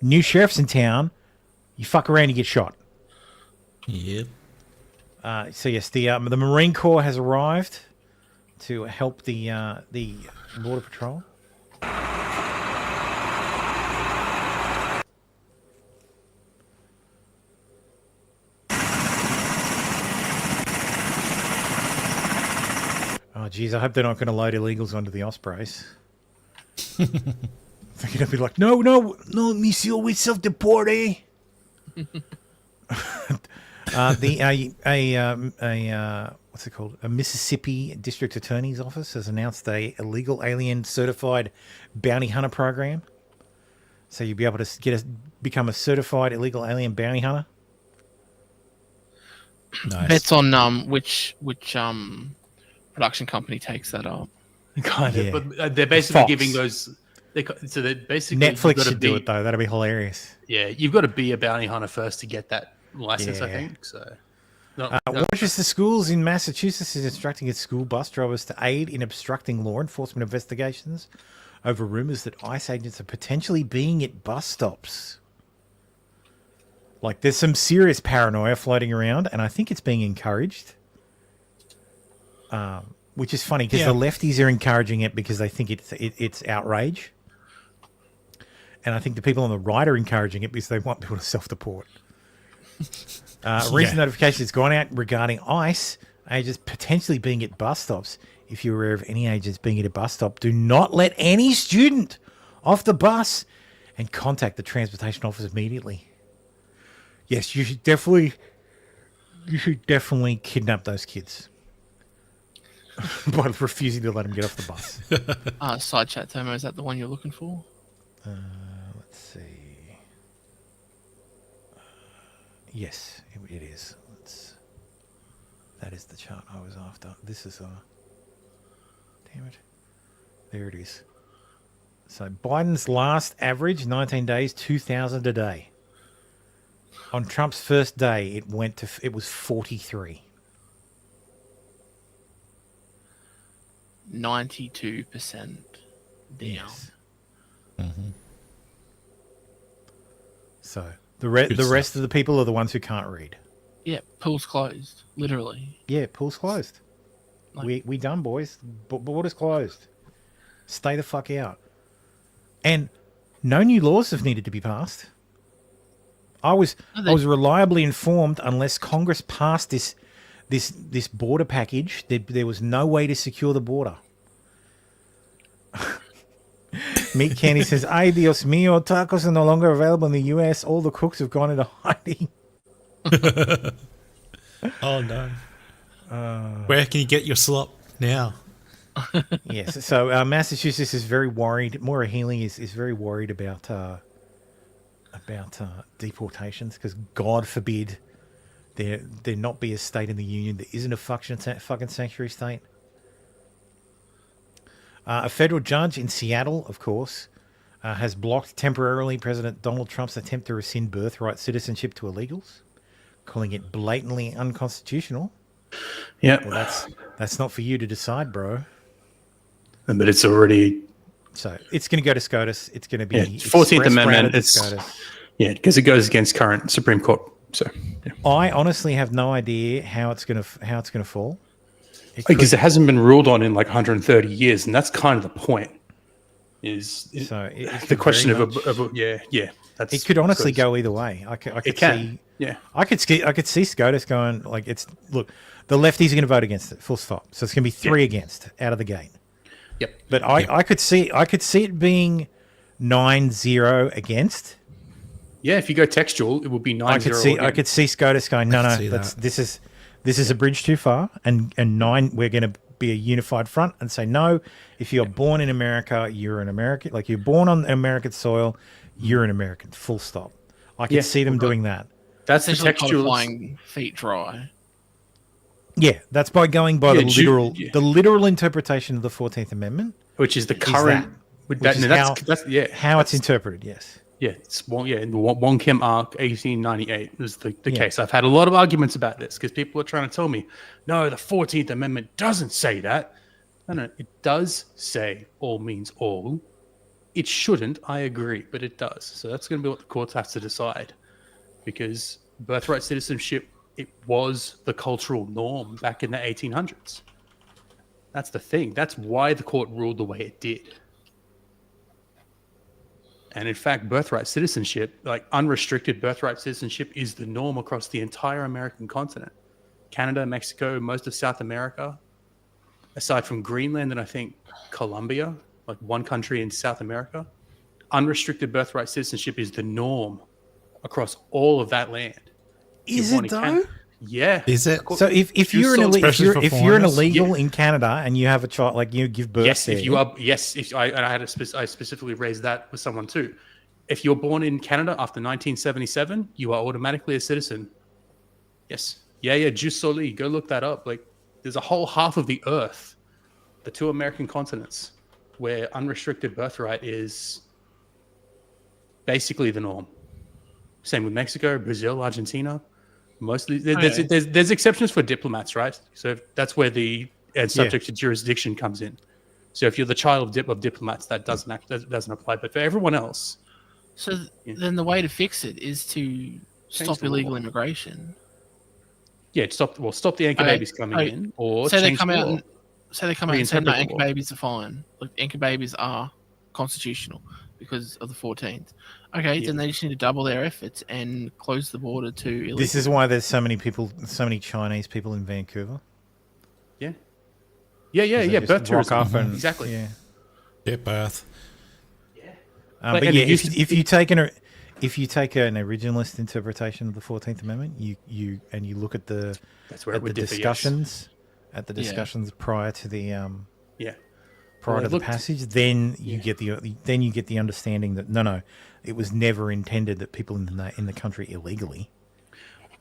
New sheriff's in town. You fuck around, you get shot. Yep. So yes, the Marine Corps has arrived to help the Border Patrol. Oh, geez, I hope they're not going to load illegals onto the Ospreys. They're going to be like, no, monsieur, we self-deport, eh? What's it called? A Mississippi District Attorney's Office has announced a illegal alien certified bounty hunter program. So you'll be able to become a certified illegal alien bounty hunter. Nice. Bets on which production company takes that up. Kind of, Yeah. but they're basically Fox. giving those. So they're basically Netflix should do it though. That'd be hilarious. Yeah, you've got to be a bounty hunter first to get that license. I Yeah. think so. Worcester Schools in Massachusetts is instructing its school bus drivers to aid in obstructing law enforcement investigations over rumors that ICE agents are potentially being at bus stops. Like, there's some serious paranoia floating around, and I think it's being encouraged. Which is funny because the lefties are encouraging it because they think it's outrage. And I think the people on the right are encouraging it because they want people to self-deport. Recent notification has gone out regarding ICE agents potentially being at bus stops. If you're aware of any agents being at a bus stop, do not let any student off the bus and contact the transportation office immediately. Yes, you should definitely kidnap those kids by refusing to let them get off the bus. Side chat, Tomo, is that the one you're looking for? Let's see. Yes, it is. That is the chart I was after. This is damn it. There it is. So Biden's last average, 19 days, 2,000 a day. On Trump's first day, it was 43. 92% down. Yes. Mm-hmm. So the rest of the people are the ones who can't read. Yeah, pool's closed, literally. Yeah, pool's closed. We done, boys. Border's closed. Stay the fuck out. And no new laws have needed to be passed. I was reliably informed unless Congress passed this border package, there was no way to secure the border. Meat Candy says, "Ay, Dios mío, tacos are no longer available in the US. All the cooks have gone into hiding." Oh no! Where can you get your slop now? Yes, so Massachusetts is very worried. Maura Healey is very worried about deportations because God forbid there not be a state in the union that isn't a fucking sanctuary state. A federal judge in Seattle, of course, has blocked temporarily President Donald Trump's attempt to rescind birthright citizenship to illegals, calling it blatantly unconstitutional. Yeah, well, that's not for you to decide, bro. But it's already. So it's going to go to SCOTUS. It's going to be 14th Amendment. Because it goes against current Supreme Court. So I honestly have no idea how it's going to fall. Because it hasn't been ruled on in like 130 years, and that's kind of the point. It's the question of That's it could honestly go either way. I could see SCOTUS going like look, the lefties are going to vote against it. Full stop. So it's going to be 3 against out of the gate. Yep. But I could see it being 9-0 against. Yeah, if you go textual, it would be 9-0. I could see SCOTUS going, no, this is a bridge too far, and 9 we're going to be a unified front and say no. If you're born in America, you're an American. Like you're born on American soil, you're an American. Full stop. I could see them doing that. That's the textual flying feet dry. Yeah, that's by going by the literal interpretation of the 14th Amendment, which is the current How it's interpreted. Yes. Yeah, it's in the Wong Kim Arc, 1898 is the case. I've had a lot of arguments about this because people are trying to tell me, no, the 14th Amendment doesn't say that. No, it does say all means all. It shouldn't, I agree, but it does. So that's going to be what the courts have to decide, because birthright citizenship, it was the cultural norm back in the 1800s. That's the thing. That's why the court ruled the way it did. And in fact, birthright citizenship, like unrestricted birthright citizenship, is the norm across the entire American continent. Canada, Mexico, most of South America, aside from Greenland and I think Colombia, like one country in South America, unrestricted birthright citizenship is the norm across all of that land. Is it though? Yeah. Is it? So if you're an illegal in Canada and you have a child, like you give birth, yes, there, if you are, yes, if I specifically raised that with someone too. If you're born in Canada after 1977, you are automatically a citizen. Yes, jus soli. Go look that up. Like, there's a whole half of the Earth, the two American continents, where unrestricted birthright is basically the norm. Same with Mexico, Brazil, Argentina. Mostly, there's exceptions for diplomats, right? So that's where the subject to jurisdiction comes in. So if you're the child of diplomats, that doesn't apply. But for everyone else, then the way to fix it is to stop illegal immigration. Yeah, stop the anchor babies coming in, or say change they come the out law. and say no, anchor babies are fine. Like, anchor babies are constitutional because of the 14th. Okay, then they just need to double their efforts and close the border to illegal. This is why there's so many Chinese people in Vancouver. Yeah. Birth tourism. Exactly. Yeah, birth. But if you take an originalist interpretation of the 14th Amendment, you look at the discussions prior to the prior to the passage, then you get the understanding that no, it was never intended that people in the country illegally.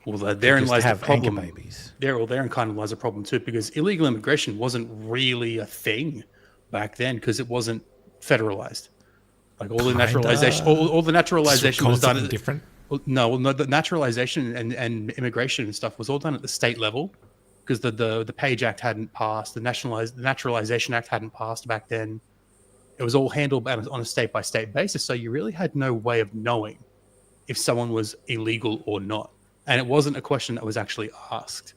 Well, therein lies the problem. Babies. Therein kind of lies a problem too, because illegal immigration wasn't really a thing back then because it wasn't federalized. Like all the naturalization was done different. No, the naturalization and immigration and stuff was all done at the state level, because the Page Act hadn't passed, the Naturalization Act hadn't passed back then. It was all handled on a state-by-state basis, so you really had no way of knowing if someone was illegal or not. And it wasn't a question that was actually asked.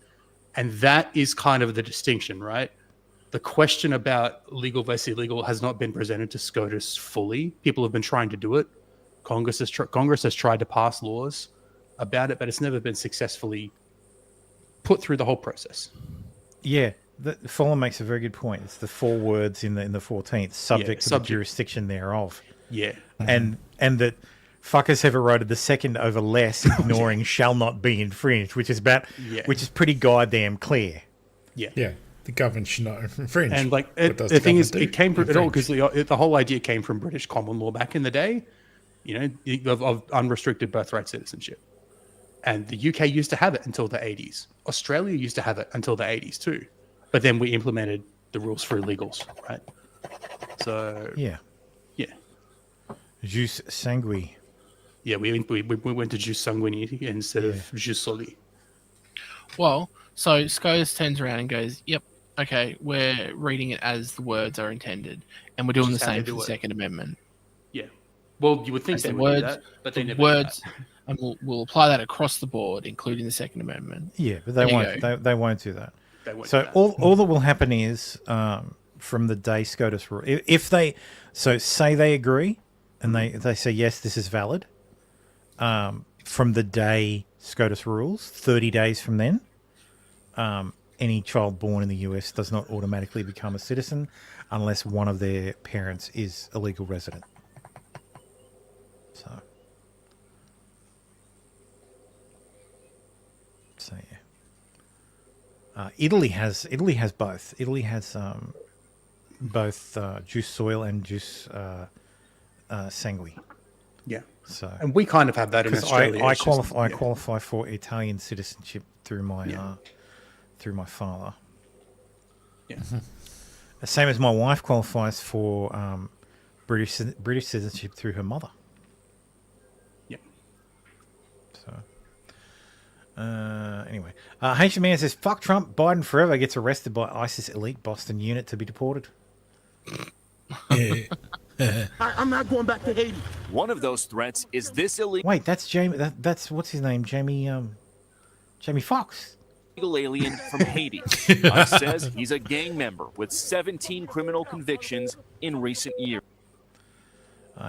And that is kind of the distinction, right? The question about legal versus illegal has not been presented to SCOTUS fully. People have been trying to do it. Congress has tried to pass laws about it, but it's never been successfully put through the whole process. Yeah, Fuller makes a very good point. It's the four words in the 14th, subject to the jurisdiction thereof. Yeah, and that fuckers have eroded the second over less, ignoring shall not be infringed, which is pretty goddamn clear. Yeah. The government should not infringe. And like the thing is, it came from it all because the whole idea came from British common law back in the day, of unrestricted birthright citizenship. And the UK used to have it until the 80s. Australia used to have it until the 80s too. But then we implemented the rules for illegals, right? So yeah. Jus sanguis. Yeah, we went to jus sanguinis instead of jus soli. Well, so SCOTUS turns around and goes, "Yep, okay, we're reading it as the words are intended, and we're doing the same for the Second Amendment." Yeah. Well, you would think they would do that, but they never do that. And we'll apply that across the board, including the Second Amendment. Yeah, but they won't. They won't do that. So all that will happen is from the day SCOTUS rule, if they say they agree and they say yes, this is valid. From the day SCOTUS rules, 30 days from then, any child born in the US does not automatically become a citizen unless one of their parents is a legal resident. So yeah. Italy has both. Italy has both jus soil and jus sanguis. Yeah. So and we kind of have that in Australia. I qualify for Italian citizenship through my father. Yeah. The same as my wife qualifies for British citizenship through her mother. Yep. So, anyway, Haitian man says, "Fuck Trump, Biden forever." Gets arrested by ISIS elite Boston unit to be deported. I'm not going back to Haiti. One of those threats is this illegal. Wait, that's Jamie. That's what's his name? Jamie Foxx. Illegal alien from Haiti. ICE says he's a gang member with 17 criminal convictions in recent years.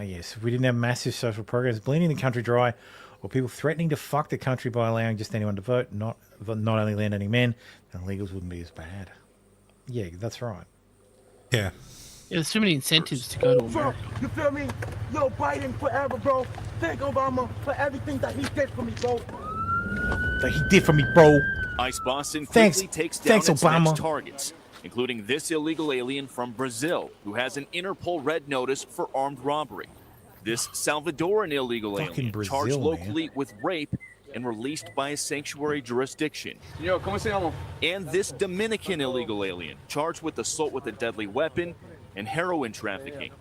Yes, if we didn't have massive social programs bleeding the country dry, or people threatening to fuck the country by allowing just anyone to vote, not only land any men, then illegals wouldn't be as bad. Yeah, that's right. Yeah. Yeah, there's too many incentives to go to America. You feel me? Yo, Biden forever, bro. Thank Obama for everything that he did for me, bro. That he did for me, bro. ICE Boston quickly takes down its Obama. next targets, including this illegal alien from Brazil who has an Interpol red notice for armed robbery. This Salvadoran illegal alien charged locally with rape and released by a sanctuary jurisdiction. Yo, ¿cómo se llama? And this Dominican illegal alien charged with assault with a deadly weapon and heroin trafficking.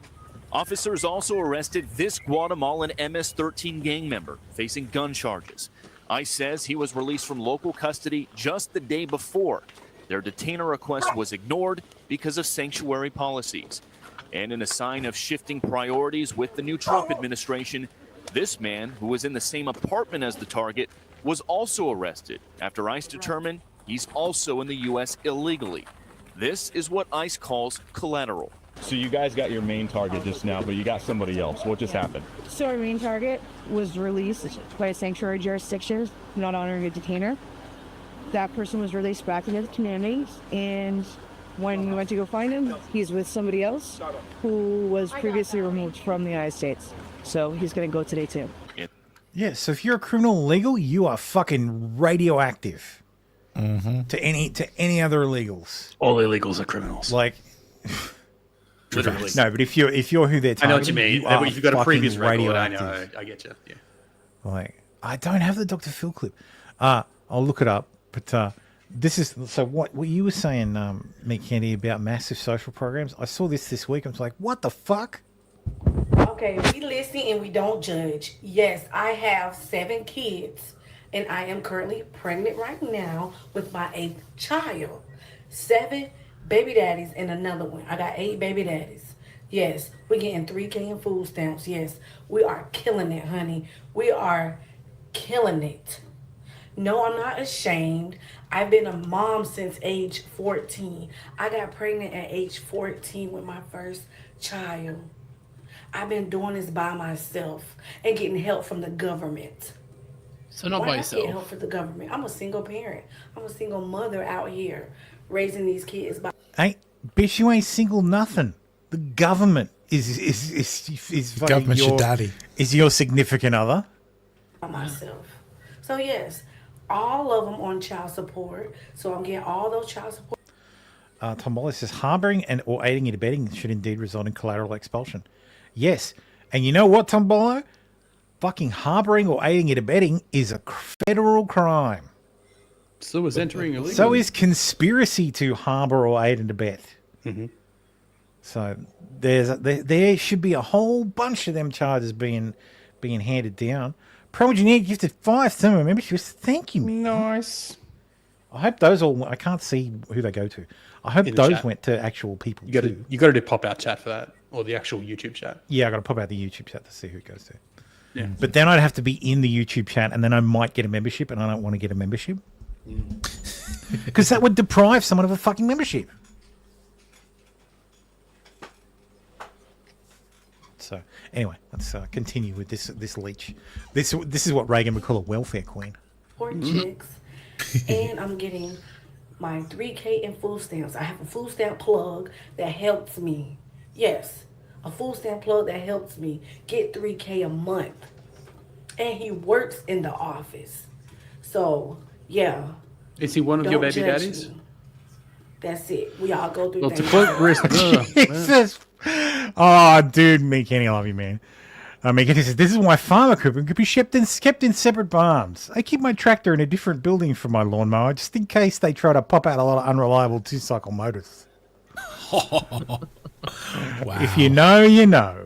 Officers also arrested this Guatemalan MS-13 gang member facing gun charges. ICE says he was released from local custody just the day before. Their detainer request was ignored because of sanctuary policies. And in a sign of shifting priorities with the new Trump administration, this man, who was in the same apartment as the target, was also arrested after ICE determined he's also in the U.S. illegally. This is what ICE calls collateral. So you guys got your main target just now, but you got somebody else. What just happened? So our main target was released by a sanctuary jurisdiction, not honoring a detainer. That person was released back into the community, and when we went to go find him, he's with somebody else who was previously removed from the United States. So he's going to go today too. Yeah, so if you're a criminal illegal, you are fucking radioactive to any other illegals. All illegals are criminals. Like, literally. No, but if you're who they're targeting, I know what you mean. are If you've got a previous fucking record, I radioactive. know. I get you. Yeah. Like, I don't have the Dr. Phil clip. I'll look it up. But this is so what you were saying, Mick Kennedy, about massive social programs. I saw this week. I was like, what the fuck? Okay, we listen and we don't judge. Yes, I have 7 kids, and I am currently pregnant right now with my 8th child. 7 baby daddies and another one. I got 8 baby daddies. Yes, we're getting $3K in food stamps. Yes, we are killing it, honey. We are killing it. No, I'm not ashamed. I've been a mom since age 14. I got pregnant at age 14 with my first child. I've been doing this by myself and getting help from the government. So not Why by not yourself. get help from the government? I'm a single parent. I'm a single mother out here raising these kids by Bitch, you ain't single nothing. The government is fucking Government's your daddy. Is your significant other. myself. So yes, all of them on child support. So I'm getting all those child support. Tom Wallace says harboring and or aiding and abetting should indeed result in collateral expulsion. Yes, and you know what, Tom Bolo? Fucking harboring or aiding and abetting is a federal crime. So is entering illegally. So is conspiracy to harbor or aid and abet. Mm-hmm. So there should be a whole bunch of them charges being handed down. Pro Engineer gifted 5 summer memberships. Thank you, man. Nice. I hope those all. I can't see who they go to. I hope In the those chat. went to actual people. You got too. to do pop out chat for that, or the actual YouTube chat. Yeah, I got to pop out the YouTube chat to see who it goes to. Yeah. But then I'd have to be in the YouTube chat, and then I might get a membership, and I don't want to get a membership because that would deprive someone of a fucking membership. So anyway, let's continue with this leech. This is what Reagan would call a welfare queen. Chicks, and I'm getting my 3K in food stamps. I have a food stamp plug that helps me. Yes, a food stamp plug that helps me get 3K a month. And he works in the office. So, yeah. Is he one of your baby Don't judge daddies? me. That's it. We all go through Well, to things. quote Chris, Jesus. Oh, dude, me, Kenny, I love you, man. Me, Kenny says, this is why farm equipment could be kept in separate barns. I keep my tractor in a different building from my lawnmower, just in case they try to pop out a lot of unreliable 2-cycle motors. Wow. If you know, you know.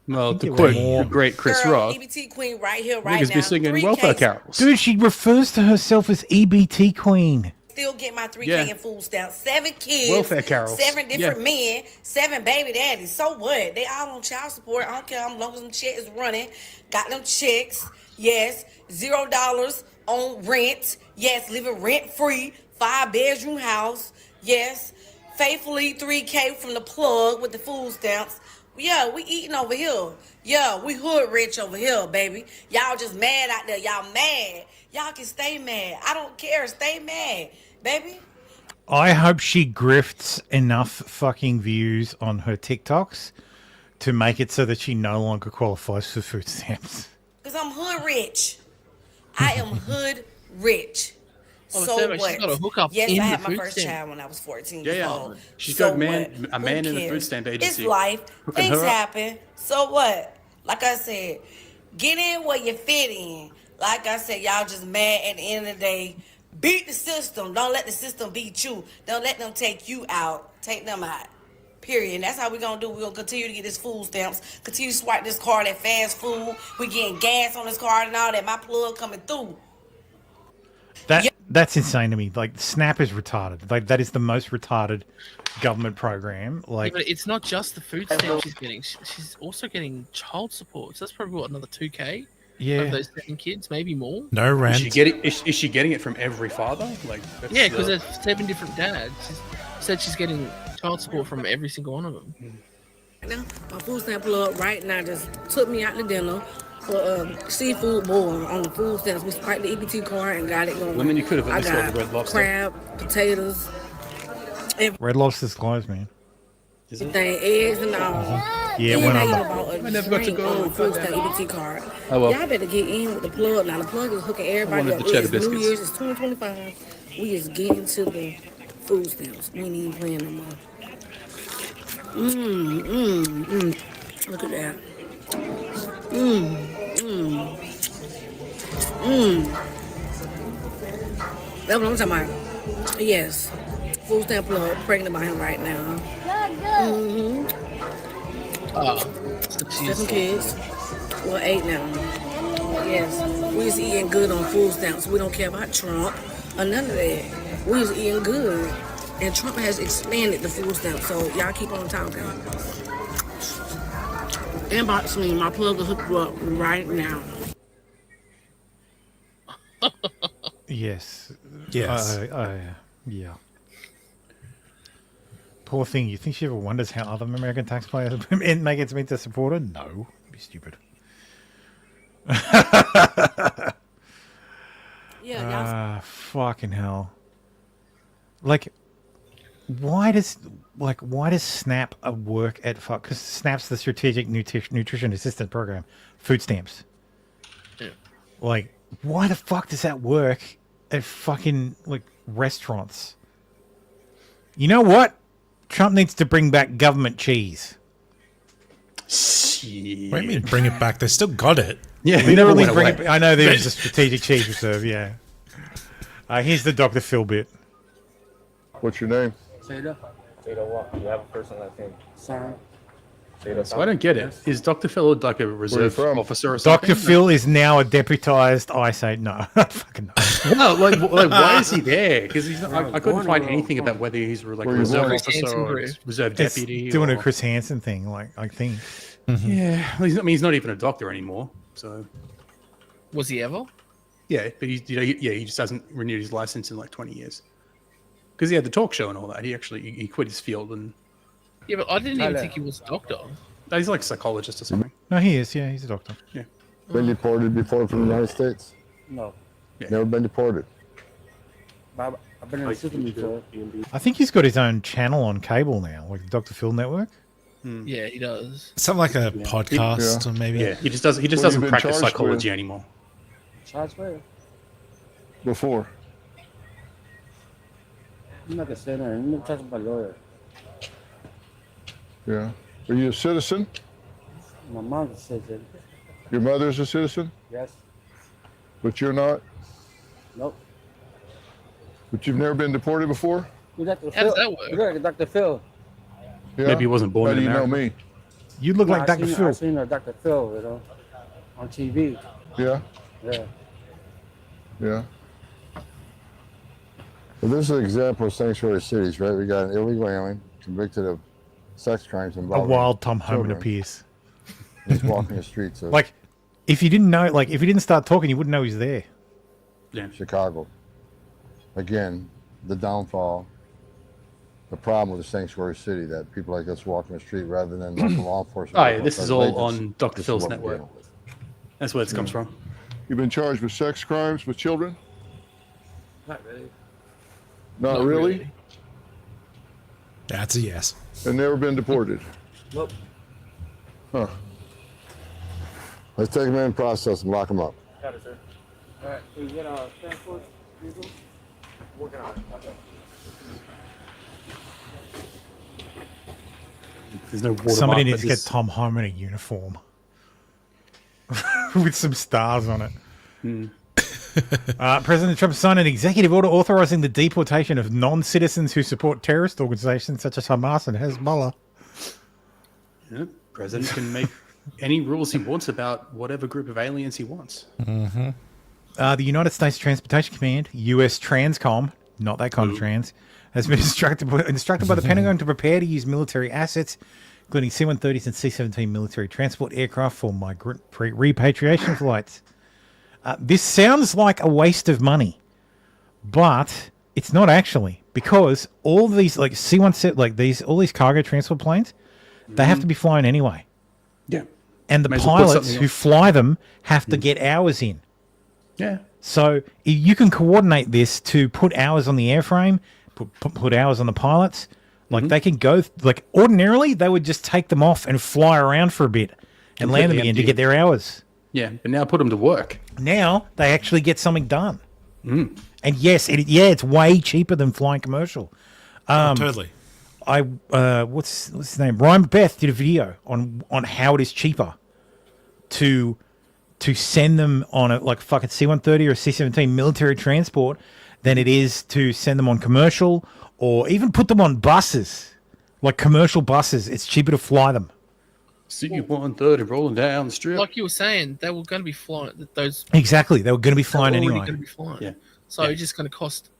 Well, to quote the great Chris Girl, Rock, EBT queen right here, right niggas now. be singing 3K welfare carols. Dude, she refers to herself as EBT Queen. Still get my 3K Yeah. in food stamps. 7 kids, Welfare carols. 7 different Yeah. men, 7 baby daddies. So what? They all on child support. I don't care how long as them check is running. Got them checks. Yes. $0 on rent. Yes. Living rent free. 5-bedroom house. Yes. Faithfully 3K from the plug with the food stamps. Yeah, we eating over here. Yeah, we hood rich over here, baby. Y'all just mad out there. Y'all mad. Y'all can stay mad. I don't care. Stay mad, baby. I hope she grifts enough fucking views on her TikToks to make it so that she no longer qualifies for food stamps. Because I'm hood rich. I am hood rich. Oh, So Sarah, she's what? got a hookup Yes, in I the had my food first stamp. child when I was 14 Yeah, years yeah. old. She's So got a what? man Who in the food cares? stamp agency. It's life. hooking Things her up. happen. So what? Like I said, get in where you fit in. Like I said, y'all just mad at the end of the day. Beat the system. Don't let the system beat you. Don't let them take you out. Take them out. Period. And that's how we're going to do. We're going to continue to get this food stamps. Continue to swipe this card at fast food. We getting gas on this card and all that. My plug coming through. That's insane to me. Like, Snap is retarded. Like, that is the most retarded government program. Like, Yeah, but it's not just the food stamp she's getting. She's also getting child support. So that's probably what, another 2K. Yeah. Of those 7 kids, maybe more. No rent. Is she getting it from every father? Like, that's Yeah, because there's 7 different dads. She said she's getting child support from every single one of them. Now, my food stamp plug right now just took me out to dinner for seafood boil on the food stamps. We swiped the EBT card and got it going. Women, you could have at I least got the Red Lobster. crab, potatoes, Red Lobster's closed, man. everything, eggs and all. Yeah, And when I I'm- even bought a I never got to drink go on the with food that. stamp EBT card. Oh, well. Y'all better get in with the plug. Now the plug is hooking everybody wanted up. the cheddar It's New biscuits. Year's, it's 2025. We is getting to the food stamps. We ain't even playing no more. Look at that. That's what I'm talking about. Yes. Food stamp plug, pregnant by him right now. Oh, 7 kids. Well, 8 now. Yes. We is eating good on food stamps. We don't care about Trump or none of that. We is eating good. And Trump has expanded the food stamps, so y'all keep on talking. Inbox me. My plug will hook you up right now. Yes. Yes. Yeah. Poor thing. You think she ever wonders how other American taxpayers make its mean to support her? No. Be stupid. Yeah, fucking hell. Like, why does Snap work at fuck? Because Snap's the Strategic Nutrition Assistance Program, food stamps. Yeah. Like, why the fuck does that work at fucking like restaurants? You know what? Trump needs to bring back government cheese. Shit. What do you mean bring it back? They still got it. Yeah, They never never went bring away. it. I know there's a strategic cheese reserve. Yeah. Here's the Dr. Phil bit. What's your name? Zeta. Zeta what? You have a first and last name. Sam. Zeta. So I don't get it. Is Dr. Phil like a reserve from? officer or something? Dr. Phil is now a deputized ISA. No, fucking no. No, like why is he there? Because he's not, I couldn't find anything about whether he's like a Where you reserve born? officer or reserve It's deputy. doing a or- Chris Hansen thing, like I think. Yeah, well, he's not even a doctor anymore. So Was he ever? yeah, but he just hasn't renewed his license in like 20 years. Because he had the talk show and all that. He quit his field and Yeah, but I didn't even think he was a doctor. he's like a psychologist or something. No, he is. Yeah, he's a doctor. Yeah. Been deported before from the United States? No. Yeah. Never been deported. I've been in the system before. I think he's got his own channel on cable now, like the Dr. Phil Network. Yeah, he does. Something like a podcast or maybe. Yeah, he just doesn't What have doesn't you been practice charged psychology with? anymore. Charged where? Before. I'm not gonna say that. I'm not talking about lawyer. Yeah. Are you a citizen? My mom says it. Your mother's a citizen? Yes. But you're not? Nope. But you've never been deported before? Dr. How does that work? You look like Dr. Phil. Yeah. Maybe he wasn't born How in do you know America. me? You look like I Dr. seen, Phil. I seen Dr. Phil, you know, on TV. Yeah. Yeah. Yeah. Well, this is an example of sanctuary cities, right? We got an illegal alien convicted of sex crimes A involving wild Tom Homan children. appears. He's walking the streets of Like, if you didn't know, like, if you didn't start talking, you wouldn't know he's there. Chicago. Again, the downfall, the problem with the sanctuary city, that people like us walking the street rather than local law enforcement. Oh, yeah, this is all on Dr. This is Phil's what we're network. dealing with. That's where this comes from. You've been charged with sex crimes with children? Not really. Not really? That's a yes. And never been deported? Nope. Huh. Let's take him in, process him, lock him up. Got it, sir. All right. Can you get transport? Diesel? Working on it. Okay. There's no Somebody watermark, needs to but get this- Tom Homan a uniform with some stars on it. President Trump signed an executive order authorizing the deportation of non-citizens who support terrorist organizations such as Hamas and Hezbollah. Yeah, president can make any rules he wants about whatever group of aliens he wants. Mm-hmm. The United States Transportation Command, U.S. Transcom, not that kind of trans, has been instructed by the Pentagon to prepare to use military assets, including C-130s and C-17 military transport aircraft for migrant repatriation flights. This sounds like a waste of money, but it's not actually, because all these like C-1, like all these cargo transport planes, they have to be flown anyway. Yeah. And the May as well put pilots something who else. fly them have to get hours in. Yeah. So you can coordinate this to put hours on the airframe, put hours on the pilots. Like they can go, like ordinarily they would just take them off and fly around for a bit and land them Completely again to empty. get their hours. Yeah, but now put them to work. Now they actually get something done. And yes, it's way cheaper than flying commercial. Totally. What's his name? Ryan Beth did a video on how it is cheaper to send them on a like fucking C-130 or a C-17 military transport than it is to send them on commercial or even put them on buses, like commercial buses. It's cheaper to fly them. C-130 rolling down the strip. Like you were saying, they were going to be flying those. Exactly, they were going to be flying they were anyway. already going to be flying. Yeah. So it's just going to cost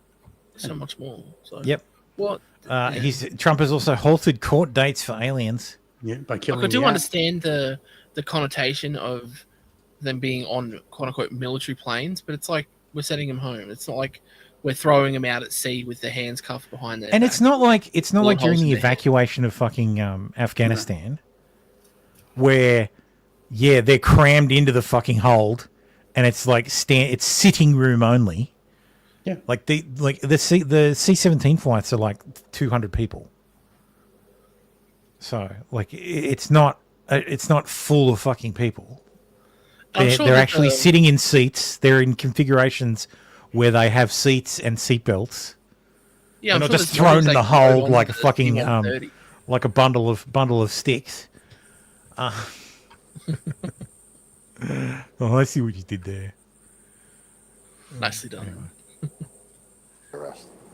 so much more. So Yep. What? Trump has also halted court dates for aliens. Yeah, by Like, killing. I do understand the connotation of them being on quote unquote military planes, but it's like we're sending them home. It's not like we're throwing them out at sea with their hands cuffed behind their And back. it's not like Bullet during holes in the their head. evacuation of fucking Afghanistan, where they're crammed into the fucking hold, and it's like it's sitting room only. Yeah, like the C-17 flights are like 200 people, so like it's not full of fucking people. I'm sure They're that actually sitting in seats. They're in configurations where they have seats and seatbelts. Yeah, They're I'm not sure just there's thrown in they the can load hold onto like a the fucking C-130. like a bundle of sticks. Oh, I see what you did there. Nicely done.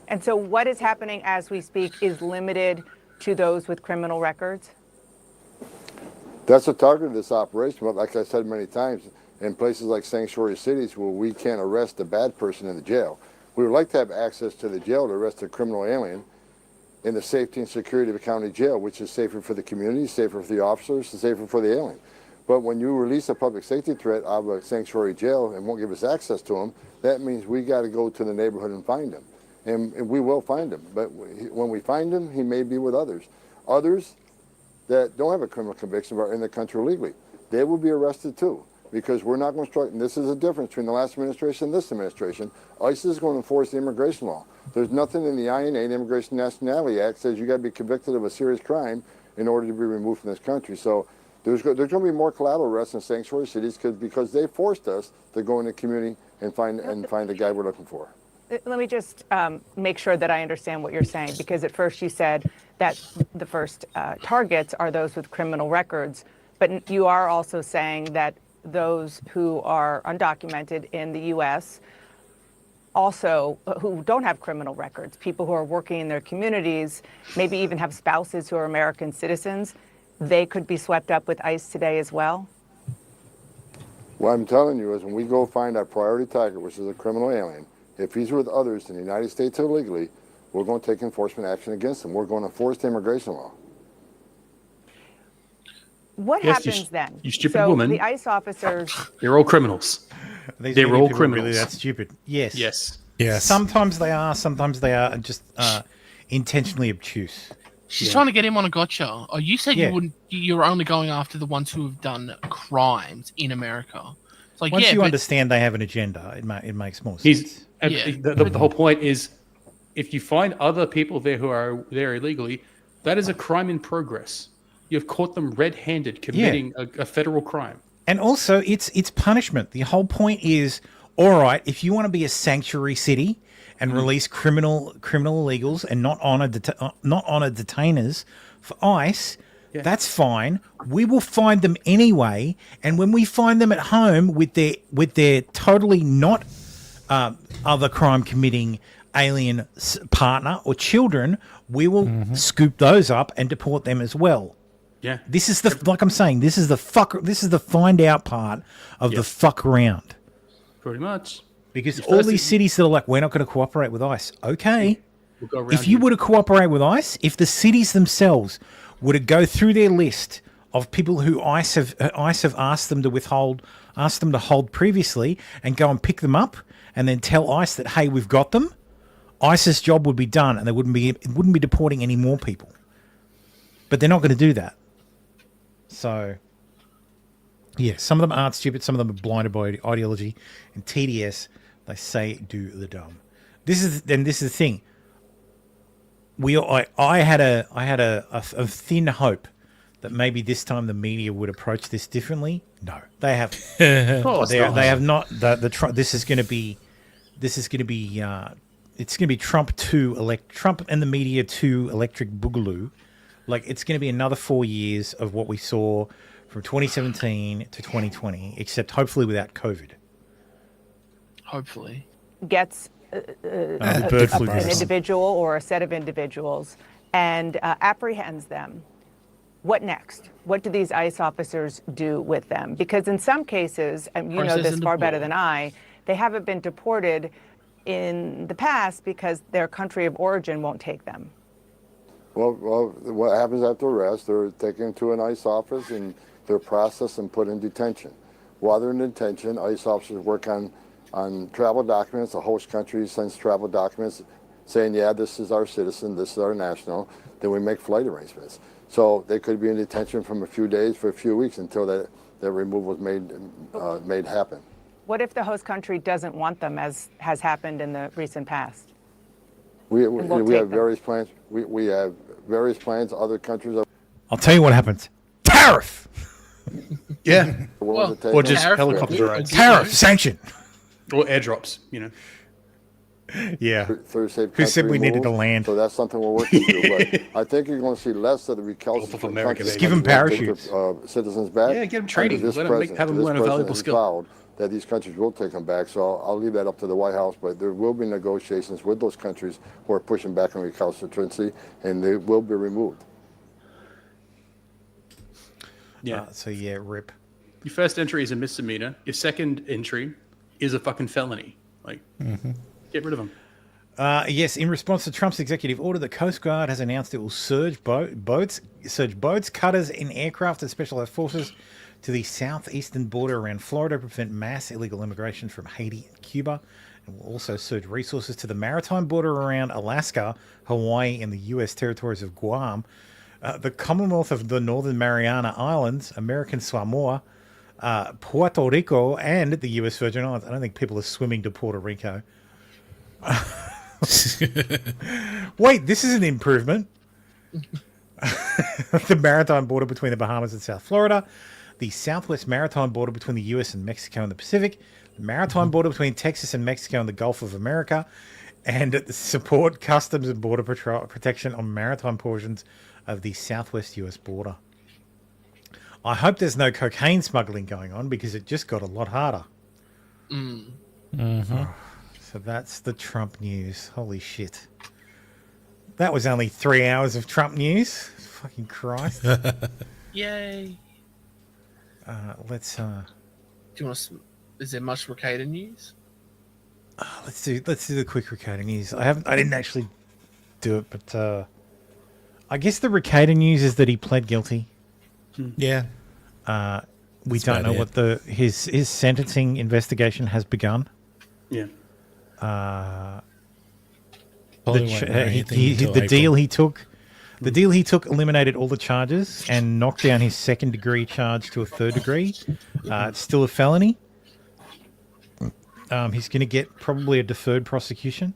And so what is happening as we speak is limited to those with criminal records? That's the target of this operation, but like I said many times, in places like sanctuary cities where we can't arrest a bad person in the jail, we would like to have access to the jail to arrest a criminal alien in the safety and security of a county jail, which is safer for the community, safer for the officers, and safer for the alien. But when you release a public safety threat out of a sanctuary jail and won't give us access to him, that means we got to go to the neighborhood and find him. And we will find him. But when we find him, he may be with others. Others that don't have a criminal conviction but are in the country illegally, they will be arrested too. Because we're not going to strike, and this is the difference between the last administration and this administration. ICE is going to enforce the immigration law. There's nothing in the INA, the Immigration Nationality Act, says you got to be convicted of a serious crime in order to be removed from this country. So there's going to be more collateral arrests in sanctuary cities because they forced us to go in the community and find the guy we're looking for. Let me just make sure that I understand what you're saying, because at first you said that the first targets are those with criminal records, but you are also saying that those who are undocumented in the U.S. also who don't have criminal records, people who are working in their communities, maybe even have spouses who are American citizens, they could be swept up with ICE today as well? What I'm telling you is when we go find our priority target, which is a criminal alien, if he's with others in the United States illegally, we're going to take enforcement action against him. We're going to enforce the immigration law. What happens then? You stupid so woman. The ICE officers. They're all criminals. They're all criminals. Really that stupid. Yes. Yes. Yes. Sometimes they are just intentionally obtuse. She's trying to get him on a gotcha. Oh, you said you were only going after the ones who have done crimes in America. It's like, Once you understand they have an agenda, it makes more sense. The whole point is, if you find other people there who are there illegally, that is a crime in progress. You've caught them red-handed committing a federal crime. And also, it's punishment. The whole point is, all right, if you want to be a sanctuary city and release criminal illegals and not honor detainers for ICE, that's fine. We will find them anyway, and when we find them at home with their totally not other crime committing alien partner or children, we will scoop those up and deport them as well. Yeah. This is like I'm saying, this is the find out part of the fuck around. Pretty much. Because all these cities that are like, we're not going to cooperate with ICE. Okay. If you were to cooperate with ICE, if the cities themselves were to go through their list of people who ICE have asked them to hold previously and go and pick them up and then tell ICE that, hey, we've got them, ICE's job would be done and it wouldn't be deporting any more people. But they're not going to do that. So, yeah, some of them aren't stupid. Some of them are blinded by ideology and TDS. They say do the dumb. This is the thing. I had a thin hope that maybe this time the media would approach this differently. No, they have. They have not. This is going to be. It's going to be Trump and the media 2 electric boogaloo. Like, it's going to be another 4 years of what we saw from 2017 to 2020, except hopefully without COVID. Hopefully. Gets an individual or a set of individuals and apprehends them. What next? What do these ICE officers do with them? Because in some cases, you know this far better than I, they haven't been deported in the past because their country of origin won't take them. Well, what happens after arrest? They're taken to an ICE office and they're processed and put in detention. While they're in detention, ICE officers work on travel documents. The host country sends travel documents saying, yeah, this is our citizen, this is our national. Then we make flight arrangements. So they could be in detention from a few days for a few weeks until that removal is made happen. What if the host country doesn't want them, as has happened in the recent past? We have various plans. We have various plans. Other countries are. I'll tell you what happens. Tariff. Yeah. Or just helicopter rides. Tariff sanction. Or airdrops. You know. Yeah. Who said we needed to land? So that's something we're working through. But I think you're going to see less of the recalcitrant countries. Give them parachutes. Citizens back. Yeah, give them training. Have them learn a valuable skill. That these countries will take them back. So I'll leave that up to the White House, but there will be negotiations with those countries who are pushing back on recalcitrancy, and they will be removed. Yeah. So rip. Your first entry is a misdemeanor. Your second entry is a fucking felony. Like, get rid of them. Yes, in response to Trump's executive order, the Coast Guard has announced it will surge boats, cutters, and aircraft and specialized forces to the southeastern border around Florida to prevent mass illegal immigration from Haiti and Cuba, and will also surge resources to the maritime border around Alaska, Hawaii, and the U.S. territories of Guam, the Commonwealth of the Northern Mariana Islands, American Samoa, Puerto Rico, and the U.S. Virgin Islands. I don't think people are swimming to Puerto Rico. Wait, this is an improvement. The maritime border between the Bahamas and South Florida, the southwest maritime border between the U.S. and Mexico and the Pacific, the maritime border between Texas and Mexico and the Gulf of America, and support customs and border protection on maritime portions of the southwest U.S. border. I hope there's no cocaine smuggling going on because it just got a lot harder. So that's the Trump news. Holy shit. That was only 3 hours of Trump news. Fucking Christ. Yay. Let's Do you want to, is there much Ricada news? let's do the quick Ricada news. I didn't actually do it, but I guess the Ricada news is that he pled guilty. Yeah. We That's don't know about what his sentencing investigation has begun. Yeah. Probably won't know anything until The deal April. he took, eliminated all the charges and knocked down his second degree charge to a third degree. It's still a felony. He's going to get probably a deferred prosecution,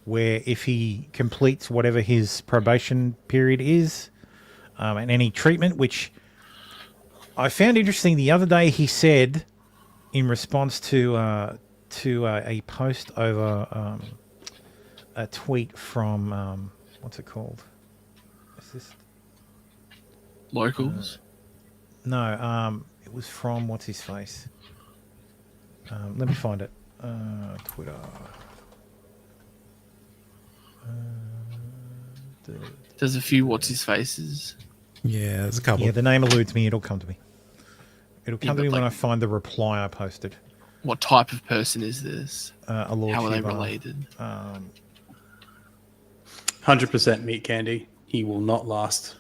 where if he completes whatever his probation period is, and any treatment, which I found interesting. The other day he said, in response to a post over a tweet from what's it called? Is this Locals? No, it was from what's his face. Let me find it. Twitter. There's a few what's his faces. Yeah, there's a couple. Yeah, the name eludes me. It'll come to me. It'll come to me when like, I find the reply I posted. What type of person is this? A Lawtube. How are they related? 100% meat candy. He will not last.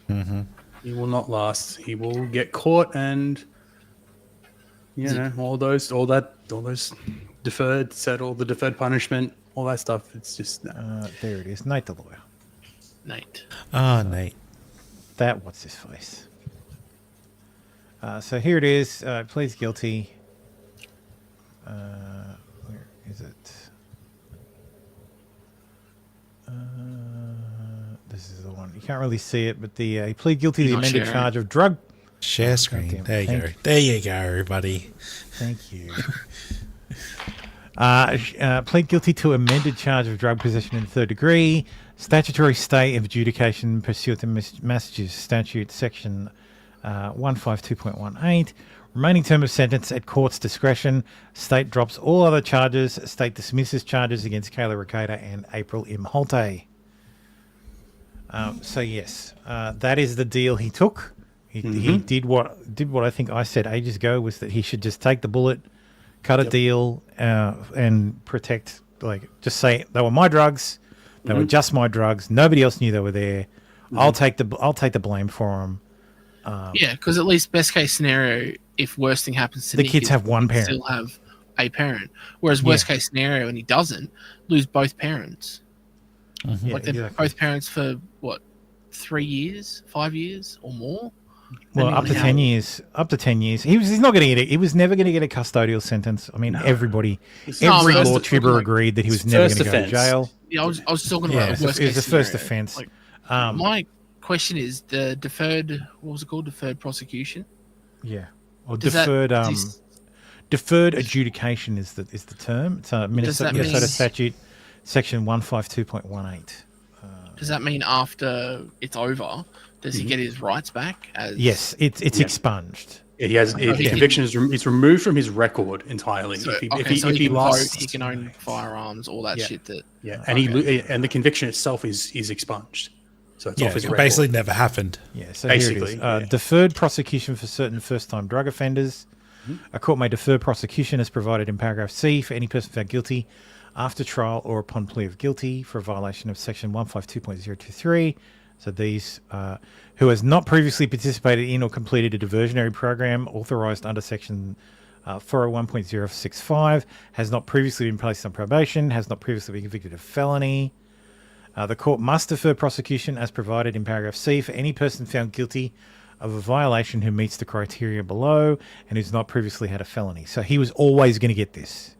Mm-hmm. He will not last. He will get caught, and all those deferred settle, the deferred punishment, all that stuff. It's just there it is. Nate the lawyer. Nate. Ah, Nate. That what's his face. So here it is. Pleads guilty. Where is it? This is the one. You can't really see it, but he plead guilty to the amended charge of drug. Share screen. There you go. There you go, everybody. Thank you. Plead guilty to amended charge of drug possession in the third degree, statutory stay of adjudication pursuant to Massachusetts statute section 152.18. Remaining term of sentence at court's discretion. State drops all other charges. State dismisses charges against Kayla Ricada and April M. Holte. So yes, that is the deal he took. He did what I think I said ages ago, was that he should just take the bullet, cut a deal, and protect. Just say they were my drugs. They were just my drugs. Nobody else knew they were there. I'll take the blame for them. Yeah, because at least best case scenario, if worst thing happens to The Nick, kids have one he'll parent. still have a parent. Whereas worst case scenario, and he doesn't, lose both parents. Yeah, They're both parents for what, 3 years, 5 years, or more. Well, up to 10 years. Up to 10 years. He's not going to get it. He was never going to get a custodial sentence. I mean, every Lawtuber agreed that he was never going to go to jail. Yeah, I was talking about worst it was case the first scenario. offense. My question is the deferred. What was it called? Deferred prosecution. Yeah, or Does that- deferred adjudication is the term. It's Minnesota statute section 152.18. Does that mean after it's over, does he get his rights back? Yes, it's expunged. He has the conviction is removed from his record entirely. So, if he can lost, vote, he can own firearms, all that shit. And the conviction itself is expunged. So it's off his it record. basically never happened. Yeah, so basically, here it is. Deferred prosecution for certain first-time drug offenders. A court may defer prosecution as provided in paragraph C for any person found guilty after trial or upon plea of guilty for a violation of section 152.023. So these who has not previously participated in or completed a diversionary program authorised under section 401.065, has not previously been placed on probation, has not previously been convicted of felony. The court must defer prosecution as provided in paragraph C for any person found guilty of a violation who meets the criteria below and who's not previously had a felony. So he was always going to get this.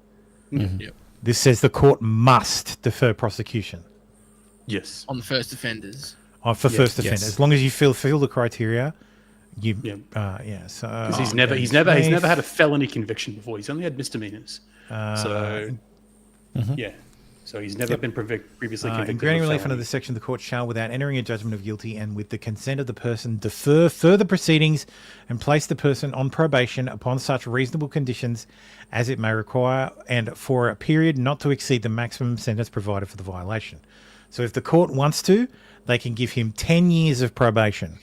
Mm-hmm. Yep. This says the court must defer prosecution. Yes. On the first offenders. For first offenders. As long as you fulfill the criteria, so because he's never had a felony conviction before. He's only had misdemeanors. So So he's never been previously convicted. In granting of relief under felony. this section, the court shall, without entering a judgment of guilty and with the consent of the person, defer further proceedings and place the person on probation upon such reasonable conditions as it may require and for a period not to exceed the maximum sentence provided for the violation. So if the court wants to, they can give him 10 years of probation.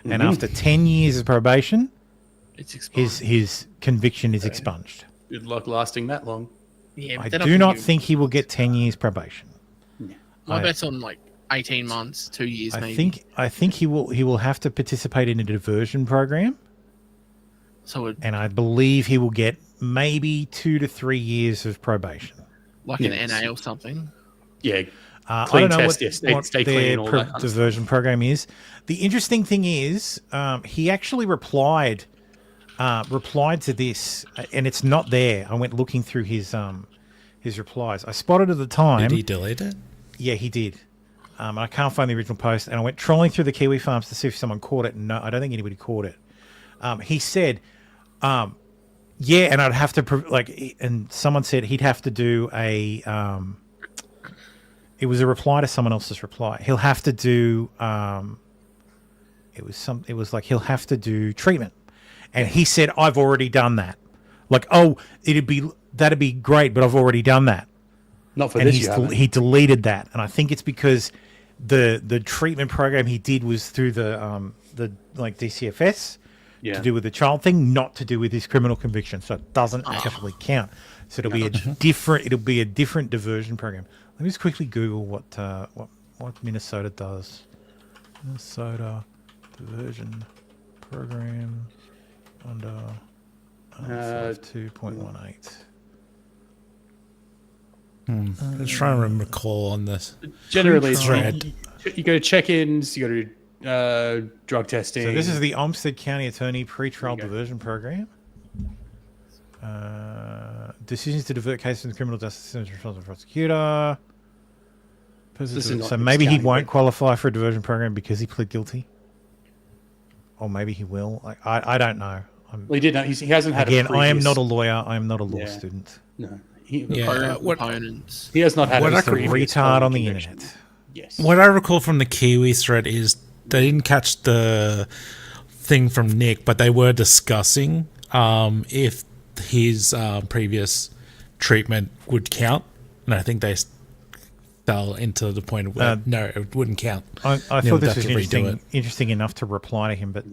And after 10 years of probation, his conviction is expunged. Good luck lasting that long. Yeah, I do not think he will get 10 years probation. My bet's on like 18 months, 2 years maybe. I think he will have to participate in a diversion program. And I believe he will get maybe 2 to 3 years of probation. Like an NA or something. Yeah. I Clean don't know test, what stay their clean, all that kind of diversion program is. The interesting thing is, he actually replied to this, and it's not there. I went looking through his replies. I spotted at the time. Did he delete it? Yeah, he did. I can't find the original post, and I went trolling through the Kiwi farms to see if someone caught it. No, I don't think anybody caught it. He said, yeah, and I'd have to and someone said he'd have to do a. It was a reply to someone else's reply. He'll have to do. It was like he'll have to do treatment, and he said, "I've already done that." Like, oh, that'd be great, but I've already done that. Not for and this. He deleted that, and I think it's because the treatment program he did was through the DCFS to do with the child thing, not to do with his criminal conviction, so it doesn't actually count. So it'll be a different diversion program. Let me just quickly Google what Minnesota does. Minnesota diversion program under 2.18. Let's try and recall on this. Generally, thread. You go to check-ins, you go to drug testing. So this is the Olmsted County Attorney Pretrial Diversion Program. Decisions to divert cases from the criminal justice system to the prosecutor. So maybe he won't qualify for a diversion program because he pled guilty, or maybe he will. I don't know. Well, he did not. He hasn't had. Again, I am not a lawyer. I am not a law student. No, He has not had. What a retard on the internet. Yes. What I recall from the Kiwi thread is they didn't catch the thing from Nick, but they were discussing if his previous treatment would count, and I think they fell into the point where no, it wouldn't count. I thought this was interesting enough to reply to him, but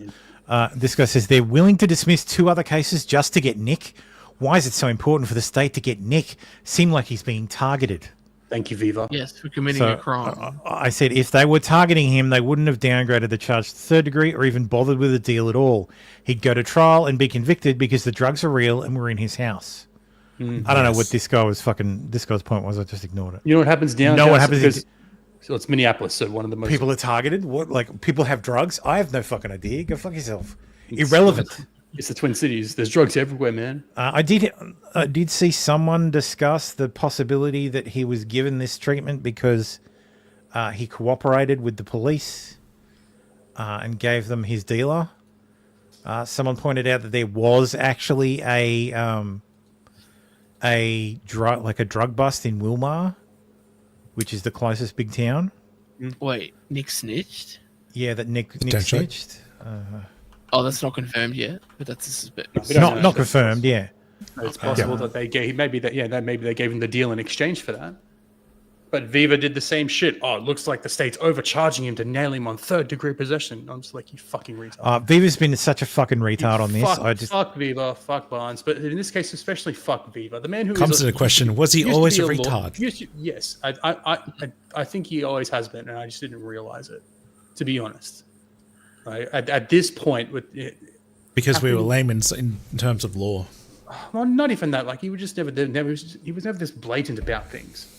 this guy says they're willing to dismiss 2 other cases just to get Nick. Why is it so important for the state to get Nick? Seemed like he's being targeted. Thank you, Viva. Yes, for committing a crime. I said if they were targeting him, they wouldn't have downgraded the charge to 3rd degree or even bothered with a deal at all. He'd go to trial and be convicted because the drugs are real and were in his house. I don't know what this guy's point was. I just ignored it. You know what happens down? No, what happens? So it's Minneapolis. So one of the most people are targeted. What? Like people have drugs? I have no fucking idea. Go fuck yourself. Irrelevant. It's the Twin Cities. There's drugs everywhere, man. I did see someone discuss the possibility that he was given this treatment because he cooperated with the police and gave them his dealer. Someone pointed out that there was actually a drug bust in Wilmar, which is the closest big town. Wait, Nick snitched? Yeah, that Nick snitched. That's not confirmed yet, but that's a suspect. Not confirmed. Yeah, it's possible that they gave maybe they gave him the deal in exchange for that. But Viva did the same shit. Oh, it looks like the state's overcharging him to nail him on 3rd degree possession. I'm just like, you fucking retard. Viva's been such a fucking retard on this. Fuck Viva, fuck Barnes, but in this case especially, fuck Viva. The man who comes to the question: was he always a retard? Yes, I think he always has been, and I just didn't realize it. To be honest, right? At this point, because we were laymen in terms of law. Well, not even that. Like he was never this blatant about things.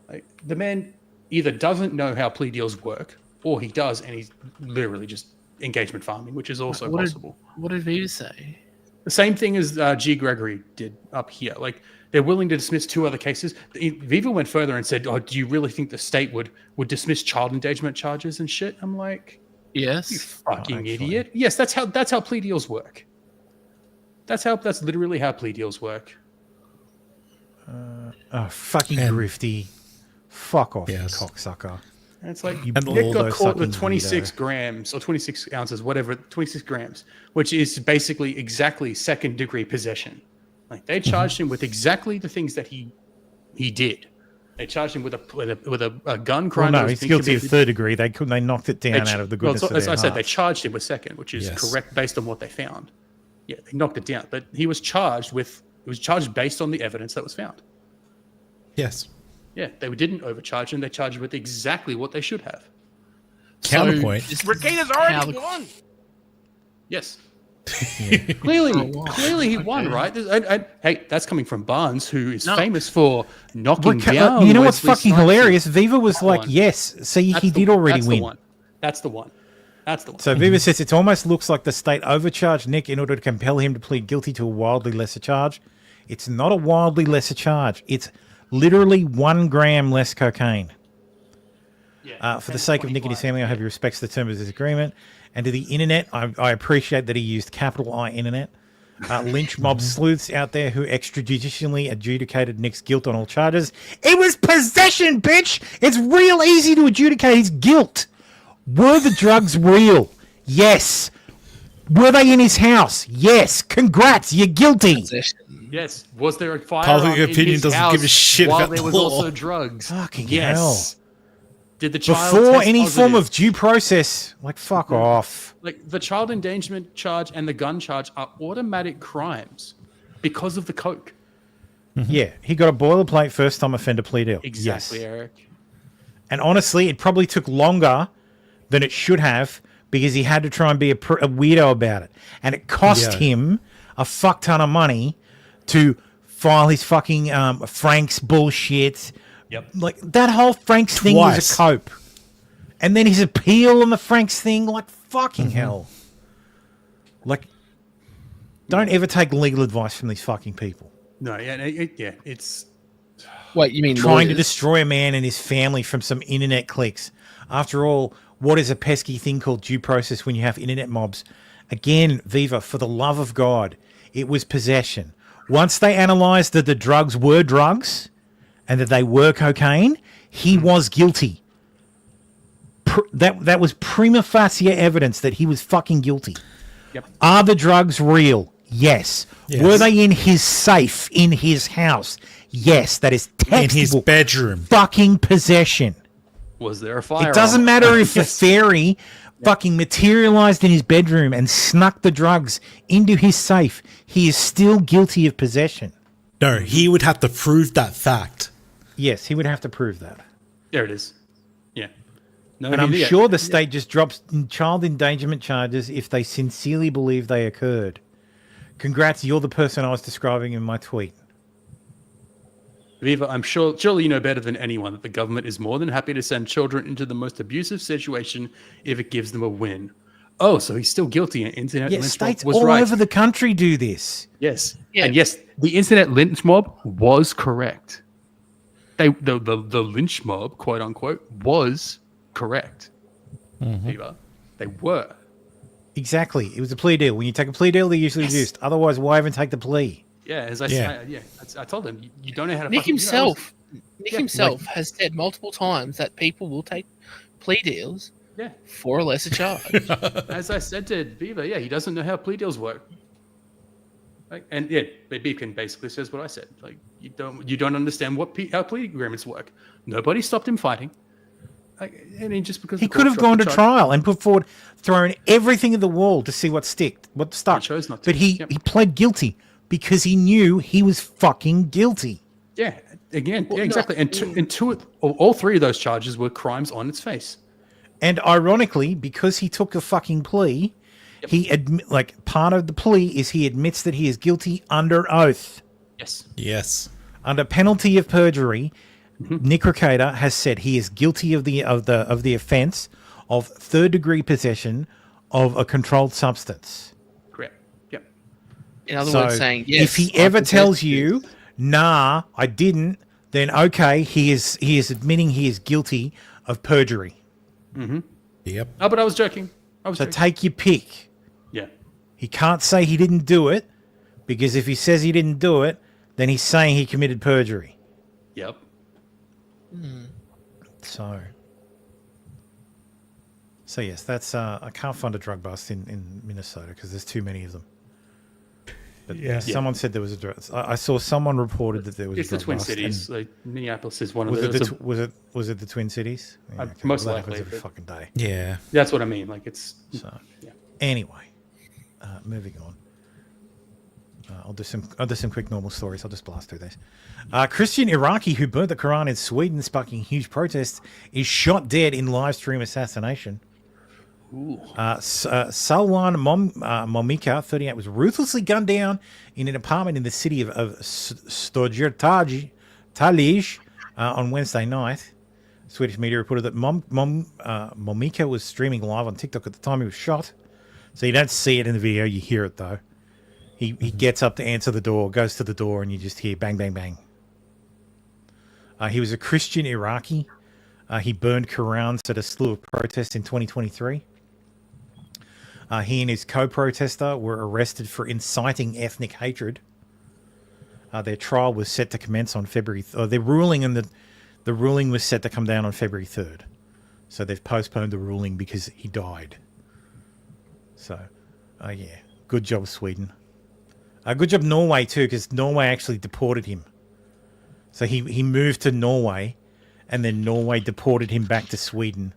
Like the man either doesn't know how plea deals work, or he does, and he's literally just engagement farming, which is also possible. What did Viva say? The same thing as G. Gregory did up here. Like they're willing to dismiss 2 other cases. Viva went further and said, "Oh, do you really think the state would dismiss child endangerment charges and shit?" I'm like, yes, you fucking idiot. Yes, that's how plea deals work. That's literally how plea deals work. Fucking grifty. Fuck off, Yes. you cocksucker. And it's like You Nick got baldo caught with sucking 26 weirdo. grams or 26 ounces, whatever, 26 grams, which is basically exactly second-degree possession. Like they charged him with exactly the things that he did. They charged him with a gun crime. Well, that no, was he's being guilty of committed. third degree. They knocked it down out of the goodness of as their I said, they hearts. charged him with second, which is Yes. correct based on what they found. Yeah, they knocked it down, but he was charged based on the evidence that was found. Yes. Yeah, they didn't overcharge him. They charged him with exactly what they should have. Counterpoint. Regaina's already won. Yes. Clearly he won, right? Hey, that's coming from Barnes, who is famous for knocking down. You know what's Wesley fucking Snipes. hilarious? Viva was That like, one. yes. See, That's he the- did already that's win. The one. That's the one. That's the one. So Viva says it almost looks like the state overcharged Nick in order to compel him to plead guilty to a wildly lesser charge. It's not a wildly lesser charge. It's literally 1 gram less cocaine. For the sake of Nick and his family, I hope he respects the terms of this agreement. And to the internet, I appreciate that he used capital I internet. Lynch mob sleuths out there who extrajudicially adjudicated Nick's guilt on all charges. It was possession, bitch! It's real easy to adjudicate his guilt. Were the drugs real? Yes. Were they in his house? Yes. Congrats, you're guilty. Yes. Was there a firearm Public in opinion his doesn't house give a shit while about there the was law. also drugs? Fucking yes. hell. Did the child Before test any form positive? of due process, like, fuck off. Like the child endangerment charge and the gun charge are automatic crimes because of the coke. Yeah, he got a boilerplate first time offender plea deal. Exactly, Yes. Eric. And honestly, it probably took longer than it should have because he had to try and be a weirdo about it. And it cost Yeah. him a fuck ton of money to file his fucking Frank's bullshit. Yep. Like, that whole Frank's thing was Twice. a cope. And then his appeal on the Frank's thing, like, fucking hell. Like, don't ever take legal advice from these fucking people. No, yeah, it's Wait, you mean Trying to lawyers? destroy a man and his family from some internet clicks. After all, what is a pesky thing called due process when you have internet mobs? Again, Viva, for the love of God, it was possession. Once they analysed that the drugs were drugs and that they were cocaine, he was guilty. That was prima facie evidence that he was fucking guilty. Yep. Are the drugs real? Yes. Yes. Were they in his safe in his house? Yes. That is In his textbook bedroom. fucking possession. was there a firearm? It doesn't matter if the fairy fucking materialized in his bedroom and snuck the drugs into his safe. He is still guilty of possession. No, he would have to prove that fact. Yes, he would have to prove that. There it is. Yeah. No, And I'm yeah. sure the state just drops child endangerment charges if they sincerely believe they occurred. Congrats, you're the person I was describing in my tweet. Viva, I'm sure, surely you know better than anyone that the government is more than happy to send children into the most abusive situation if it gives them a win. Oh, so he's still guilty. And internet Yeah, lynch mob states was all right. over the country do this. Yes, Yeah. and yes, the internet lynch mob was correct. The lynch mob, quote unquote, was correct. Viva, they were. Exactly. It was a plea deal. When you take a plea deal, they're usually reduced. Otherwise, why even take the plea? Yeah, as I Yeah. said, I told them you don't know how to. Nick fucking- himself, Nick Yeah, himself like- has said multiple times that people will take plea deals Yeah. for a lesser charge. As I said to Viva, yeah, he doesn't know how plea deals work. Like, and yeah, Beacon basically says what I said. Like, you don't understand how plea agreements work. Nobody stopped him fighting. Like, I mean, just because He the could court have gone dropped to the charge- trial and put forward, thrown everything at the wall to see what stuck. He chose not to. But he pled guilty because he knew he was fucking guilty. Yeah, again, Well, yeah, no, exactly. And all three of those charges were crimes on its face. And ironically, because he took a fucking plea, part of the plea is he admits that he is guilty under oath. Yes. Yes. Under penalty of perjury, Nick Recader has said he is guilty of the offence of third-degree possession of a controlled substance. Correct. Yep. In other words, saying yes. if he I ever possessed tells this. you, "Nah, I didn't," then okay, he is admitting he is guilty of perjury. Mm-hmm. Yep. Oh, but I was joking. So take your pick. Yeah. He can't say he didn't do it, because if he says he didn't do it, then he's saying he committed perjury. Yep. So yes, that's I can't find a drug bust in Minnesota because there's too many of them. But someone said there was a drug. I saw someone reported that there was. It's a the drug Twin bust, Cities. Like Minneapolis is one of was those. Was it the Twin Cities? Yeah, okay. Most well, likely. every fucking day. Yeah, that's what I mean. Like it's. So anyway, moving on. I'll do some quick normal stories. I'll just blast through these. Christian Iraqi who burnt the Quran in Sweden, sparking huge protests, is shot dead in live stream assassination. Salwan Momika, 38, was ruthlessly gunned down in an apartment in the city of Storgötage on Wednesday night. Swedish media reported that Momika was streaming live on TikTok at the time he was shot. So you don't see it in the video, you hear it though. He gets up to answer the door, goes to the door, and you just hear bang, bang, bang. He was a Christian Iraqi. He burned Qurans at a slew of protests in 2023. He and his co-protester were arrested for inciting ethnic hatred. Their trial was set to commence on February. The ruling was set to come down on February 3rd. So they've postponed the ruling because he died. So, yeah, good job, Sweden. Good job, Norway too, because Norway actually deported him. So he moved to Norway, and then Norway deported him back to Sweden.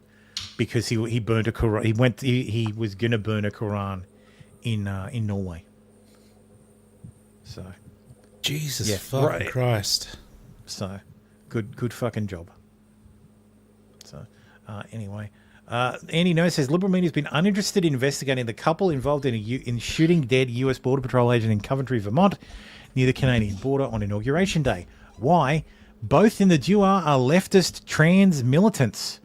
Because he burned a Quran. He was gonna burn a Quran in Norway. So Jesus fucking Christ. So good fucking job. So anyway, Andy No says liberal media has been uninterested in investigating the couple involved in shooting dead U.S. Border Patrol agent in Coventry, Vermont, near the Canadian border on Inauguration Day. Why? Both in the duo are leftist trans militants.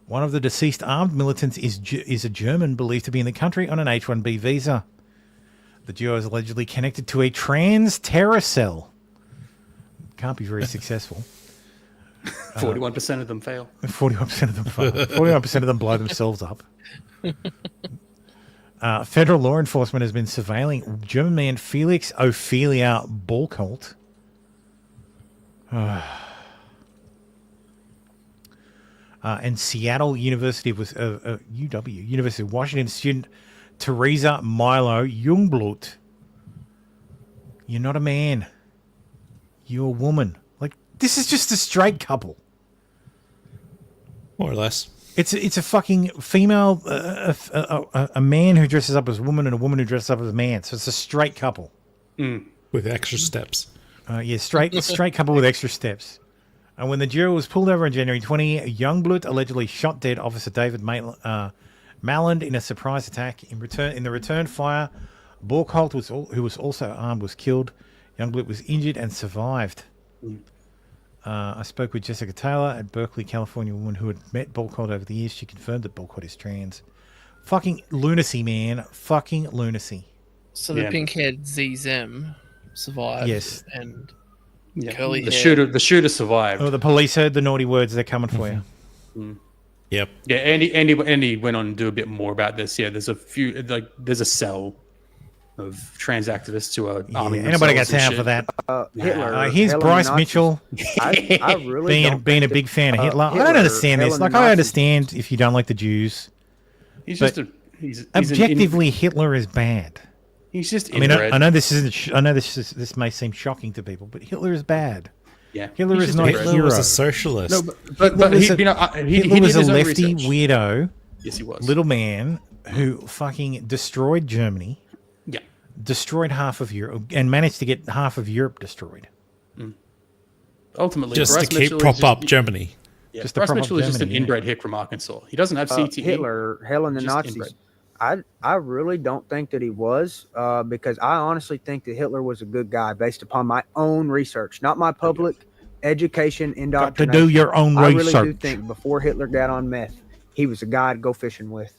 One of the deceased armed militants is a German believed to be in the country on an H-1B visa. The duo is allegedly connected to a trans terror cell. Can't be very successful. 41% of them fail. 41% of them fail. 41% of them blow themselves up. Federal law enforcement has been surveilling German man Felix Ophelia Borkholt. And Seattle University was UW University of Washington student Teresa Milo Jungblut. You're not a man. You're a woman. Like, this is just a straight couple. More or less. It's a fucking female, a man who dresses up as a woman and a woman who dresses up as a man. So it's a straight couple. With extra steps. Yeah, straight couple with extra steps. And when the duo was pulled over on January 20, Youngblood allegedly shot dead Officer David Malland in a surprise attack. In the return fire, Borkholt, who was also armed, was killed. Youngblood was injured and survived. I spoke with Jessica Taylor at Berkeley, California, a woman who had met Borkholt over the years. She confirmed that Borkholt is trans. Fucking lunacy, man. Fucking lunacy. So the pink-haired ZZM survived. Yes. And... Yeah. Curly the hair. shooter survived. Oh, the police heard the naughty words. They're coming for you. Yep. Yeah, Andy went on to do a bit more about this. Yeah, there's a cell of trans activists who are arming anybody got themselves time and for that? Hitler. Here's Bryce Mitchell. I really being a big fan of Hitler. I don't understand this. Like, I understand if you don't like the Jews. He's but just he's objectively Hitler is bad. He's just. I mean, I know this isn't. I know this may seem shocking to people, but Hitler is bad. Yeah, Hitler is not a hero. Hitler was a socialist. No, but Hitler was a lefty weirdo. Yes, he was. Little man who fucking destroyed Germany. Yeah. Destroyed half of Europe and managed to get half of Europe destroyed. Ultimately, just to prop up Germany. Yeah, Bryce Mitchell is just an inbred hick from Arkansas. He doesn't have CTE. Hitler, hell and the Nazis. Inbred. I really don't think that he was, because I honestly think that Hitler was a good guy based upon my own research, not my public education indoctrination. Got to do your own research. I really do think before Hitler got on meth, he was a guy to go fishing with.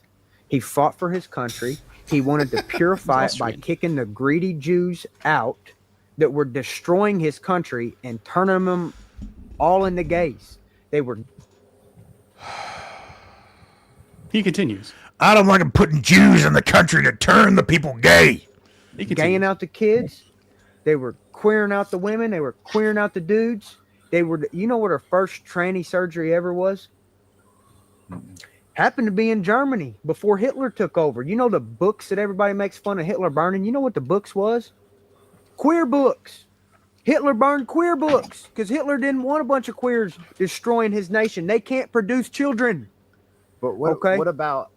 He fought for his country. He wanted to purify it by kicking the greedy Jews out that were destroying his country and turning them all into gays. They were. He continues. I don't like them putting Jews in the country to turn the people gay. Gaying out the kids. They were queering out the women. They were queering out the dudes. They were. You know what her first tranny surgery ever was? Happened to be in Germany before Hitler took over. You know the books that everybody makes fun of Hitler burning? You know what the books was? Queer books. Hitler burned queer books because Hitler didn't want a bunch of queers destroying his nation. They can't produce children. But what about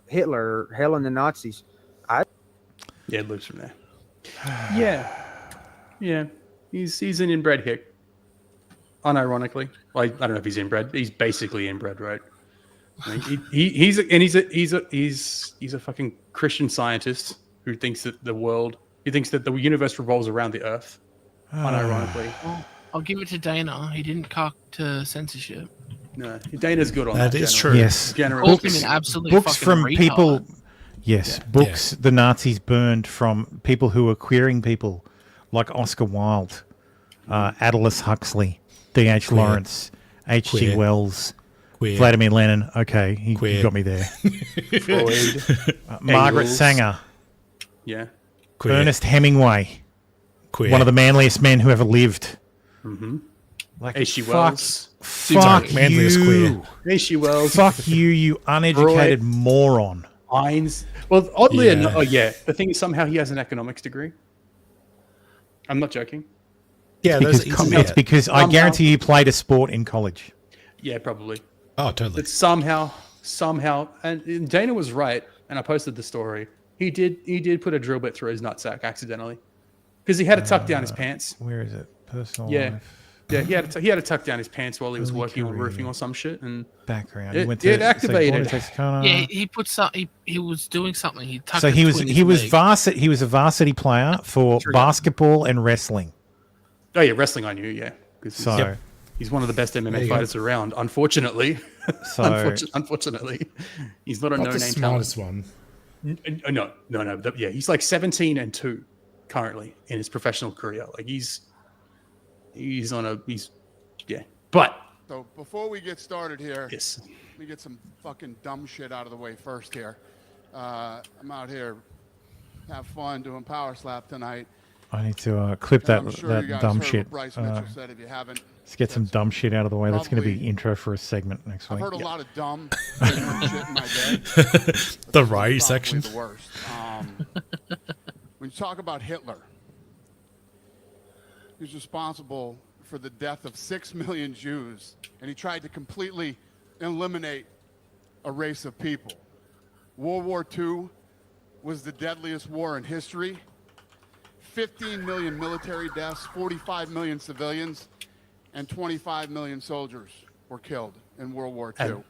Hitler, hell and the Nazis? Yeah, it lives from there. Yeah. He's an inbred hick. Unironically, like I don't know if he's inbred. He's basically inbred, right? I mean, he's a fucking Christian scientist who thinks that the universe revolves around the Earth. Unironically, I'll give it to Dana. He didn't cock to censorship. No, Dana's good on that. That is true. Yes. Books from people. Yes, books the Nazis burned from people who were queering people, like Oscar Wilde, Aldous Huxley, D.H. Lawrence, H.G. Wells, Vladimir Lenin. Okay, you got me there. Freud, Margaret Engels. Sanger. Yeah. Ernest Hemingway. One of the manliest men who ever lived. Mm-hmm. Like H.G. fuck- Wells. fuck Manliest you. queer. H.G. Wells. Fuck you, you uneducated Freud. moron. Heinz. Well, oddly Yeah. enough, the thing is somehow he has an economics degree. I'm not joking. Yeah, It's because I guarantee you played a sport in college. Yeah, probably. Oh, totally. But somehow, and Dana was right, and I posted the story. He did put a drill bit through his nutsack accidentally, because he had to tuck down his pants. Where is it? Personal Yeah, life. yeah, he had to tuck down his pants while he was working on roofing or some shit, and Background. It activated. Yeah, he put some. He was doing something. He tucked So it he was between he his was legs. varsity. He was a varsity player for basketball and wrestling. Oh yeah, wrestling I knew. Yeah, 'cause So- he's- he's one of the best There MMA you go. fighters around. Unfortunately, So- unfortunately, he's not a Not no-name the smartest one. No. Yeah, he's like 17-2 currently in his professional career. Like he's yeah. But So before we get started here, yes, let me get some fucking dumb shit out of the way first here. I'm out here, have fun doing Power Slap tonight. I need to clip And that I'm sure you that guys dumb heard shit. what Bryce Mitchell said. If you haven't, Let's get some dumb shit out of the way. That's going to probably- be intro for a segment next I've week. heard a lot of dumb ignorant shit in my day. The This Ray is section. probably the worst. When you talk about Hitler, he's responsible for the death of 6 million Jews, and he tried to completely eliminate a race of people. World War II was the deadliest war in history. 15 million military deaths, 45 million civilians, and 25 million soldiers were killed in World War II. and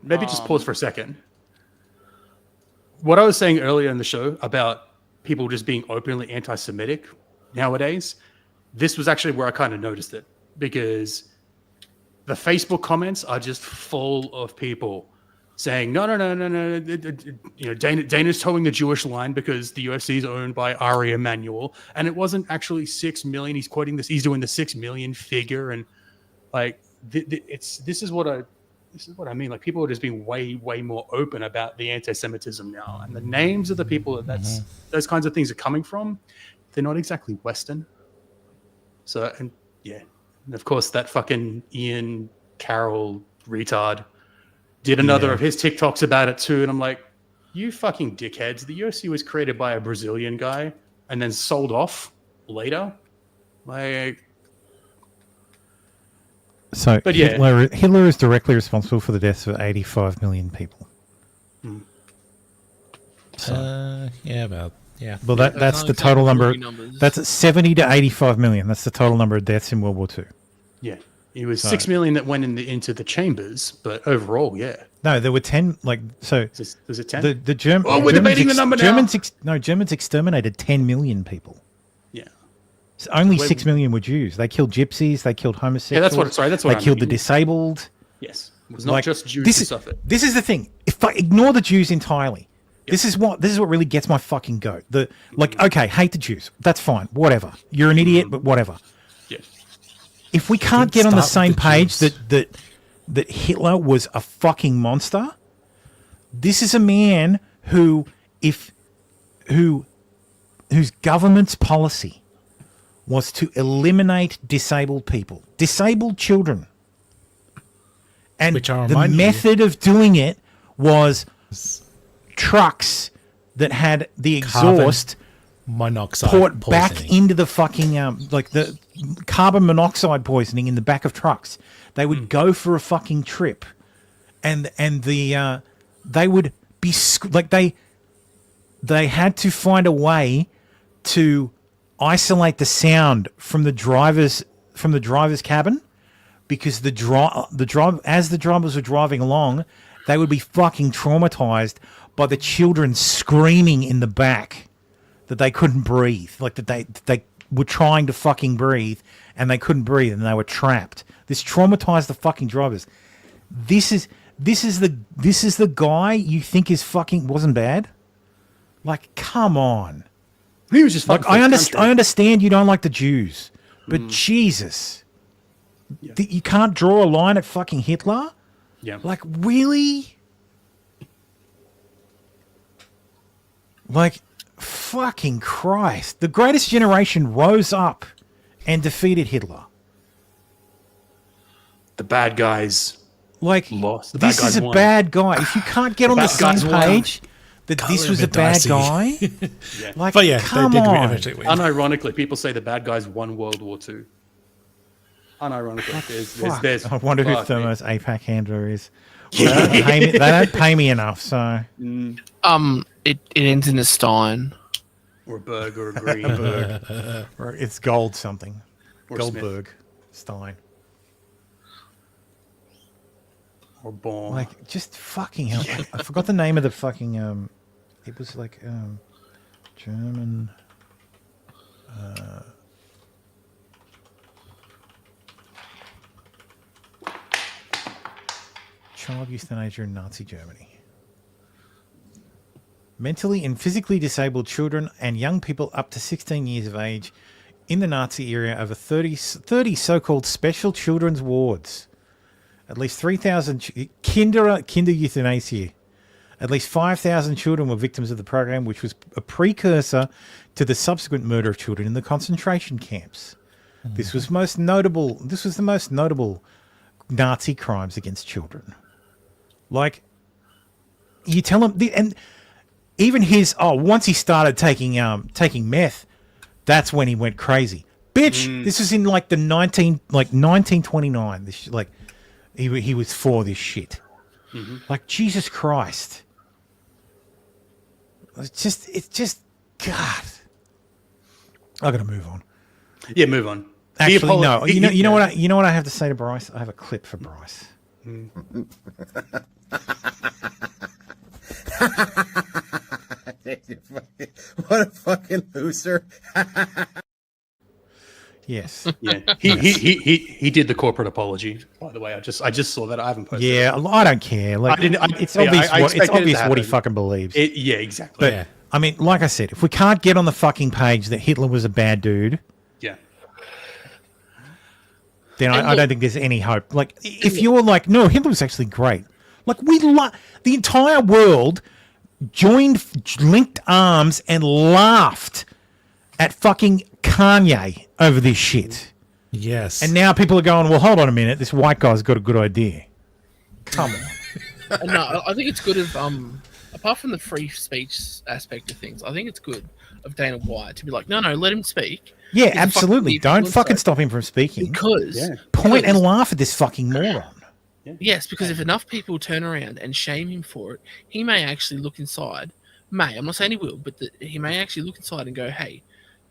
maybe just pause for a second. What I was saying earlier in the show about people just being openly anti-Semitic nowadays, this was actually where I kind of noticed it, because the Facebook comments are just full of people saying, no. You know, Dana's towing the Jewish line because the UFC is owned by Ari Emanuel, and it wasn't actually 6 million. He's quoting this. He's doing the 6 million figure, and like this is what I mean. Like people are just being way more open about the anti-Semitism now, and the names of the people that those kinds of things are coming from, they're not exactly Western. So and of course that fucking Ian Carroll retard did another of his TikToks about it too, and I'm like, you fucking dickheads! The UFC was created by a Brazilian guy and then sold off later. Like, So But yeah. Hitler is directly responsible for the deaths of 85 million people. Yeah. Well, that's the total number. That's 70 to 85 million. That's the total number of deaths in World War II. yeah, it was So- 6 million that went into the chambers, but overall, yeah. No, there were 10. Was it 10? The German. Oh, we're debating the number now. Germans exterminated 10 million people. Yeah. So only Wait, 6 million were Jews. They killed gypsies. They killed homosexuals. Yeah, that's what They I killed the mean. disabled. Yes, it was not just Jews This who is, suffered. this is the thing. If I ignore the Jews entirely, this is what really gets my fucking goat. Okay, hate the Jews. That's fine. Whatever. You're an idiot, but whatever. Yeah. If we can't get on the same page that Hitler was a fucking monster, this is a man whose government's policy was to eliminate disabled people, disabled children. And Which I the remind you- method of doing it was trucks that had the exhaust monoxide poured back poisoning. into the fucking like the carbon monoxide poisoning in the back of trucks. They would go for a fucking trip, and the they would be they had to find a way to isolate the sound from the driver's cabin, because the drivers were driving along, they would be fucking traumatized by the children screaming in the back that they couldn't breathe, like that they were trying to fucking breathe and they couldn't breathe and they were trapped. This traumatized the fucking drivers. This is the guy you think is fucking wasn't bad? Like, come on. He was just like, I understand you don't like the Jews, but Jesus, you can't draw a line at fucking Hitler. Yeah. Like, really? Like, fucking Christ. The greatest generation rose up and defeated Hitler. The bad guys lost. The bad This guys is a won. bad guy. If you can't get on the bad same guys won. page that this was a bad dicey. guy, Yeah. like, But yeah, come they did on. eventually win. Unironically, people say the bad guys won World War II. Unironically, there's I wonder who fuck me. Thermo's APAC handler is. They don't pay me enough, so. It ends in a Stein. Or a Berg or a Green. A Berg. Or it's Gold something. Or Goldberg. Stein. Or Born. Like, just fucking hell. I forgot the name of the fucking, it was like, German, child euthanasia in Nazi Germany. Mentally and physically disabled children and young people up to 16 years of age in the Nazi era over 30 so-called special children's wards. At least 3,000 Kinder Euthanasia. At least 5,000 children were victims of the program, which was a precursor to the subsequent murder of children in the concentration camps. This was the most notable Nazi crimes against children. Like, you tell him, and even his once he started taking meth, that's when he went crazy. Bitch, this was in like the 1929. This like he was for this shit. Mm-hmm. Like, Jesus Christ. It's just God. I gotta move on. Yeah, move on. Actually, no. You know what I have to say to Bryce? I have a clip for Bryce. What a fucking loser. Yes. Yeah. He did the corporate apology. By the way, I just saw that. I haven't posted. Yeah, I don't care. Like, it's obvious what he fucking believes. Yeah, exactly. But I mean, like I said, if we can't get on the fucking page that Hitler was a bad dude, yeah, then I don't think there's any hope. Like, if you're like, no, Hitler was actually great. Like, the entire world linked arms and laughed at fucking Kanye over this shit. Yes. And now people are going, well, hold on a minute, this white guy's got a good idea. Come on. No, I think it's good of apart from the free speech aspect of things, I think it's good of Dana White to be like, no, let him speak. Yeah, He's a absolutely. fucking Don't fucking stop him from speaking. Because Point and laugh at this fucking moron. Yes, because if enough people turn around and shame him for it, he may actually look inside. I'm not saying he will, but he may actually look inside and go, hey,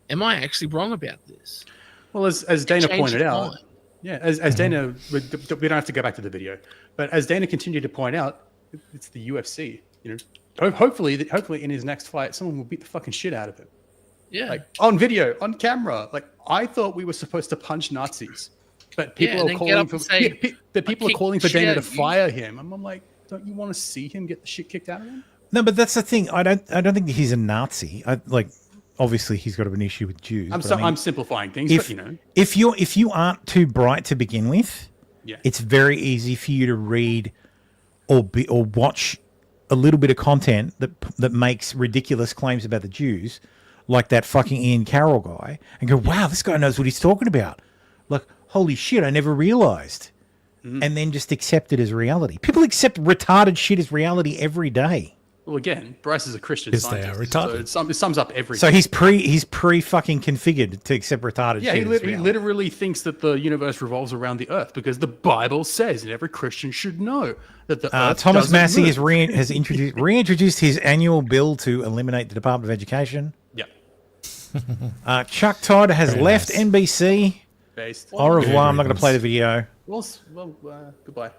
am I actually wrong about this? Well, as Dana Change pointed his out, mind. yeah, as Dana, we don't have to go back to the video, but as Dana continued to point out, it's the UFC. You know, hopefully in his next fight, someone will beat the fucking shit out of him. Yeah, like on video, on camera. Like, I thought we were supposed to punch Nazis, but people are calling for people are calling for Dana to fire him. And I'm like, don't you want to see him get the shit kicked out of him? No, but that's the thing. I don't think he's a Nazi. Obviously he's got an issue with Jews. I'm simplifying things, but you know, if you aren't too bright to begin with, yeah, it's very easy for you to read or watch a little bit of content that makes ridiculous claims about the Jews, like that fucking Ian Carroll guy, and go, wow, this guy knows what he's talking about. Like, holy shit, I never realized. and then just accept it as reality. People accept retarded shit as reality every day. Well, again, Bryce is a Christian Yes, they scientist, are retarded. so it sums up everything. So he's pre fucking configured to accept retarded Yeah, shit. he literally thinks that the universe revolves around the Earth because the Bible says, and every Christian should know that the Earth. Thomas doesn't Massey move. has reintroduced his annual bill to eliminate the Department of Education. Yeah. Chuck Todd has Very left nice. NBC. Based. Au revoir. I'm not going to play the video. Well, goodbye.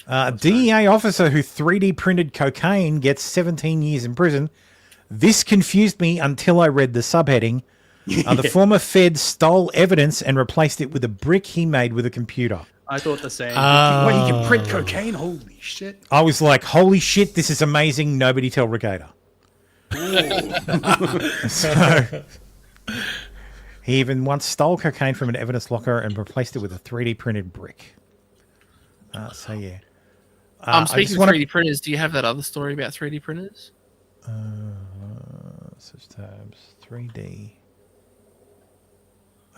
DEA officer who 3D printed cocaine gets 17 years in prison. This confused me until I read the subheading. The former Fed stole evidence and replaced it with a brick he made with a computer. I thought the same. Wait, he can print cocaine? Holy shit. I was like, holy shit, this is amazing. Nobody tell Regator. So, he even once stole cocaine from an evidence locker and replaced it with a 3D printed brick. So, yeah. Speaking of 3D printers, do you have that other story about 3D printers? Search tabs. 3D.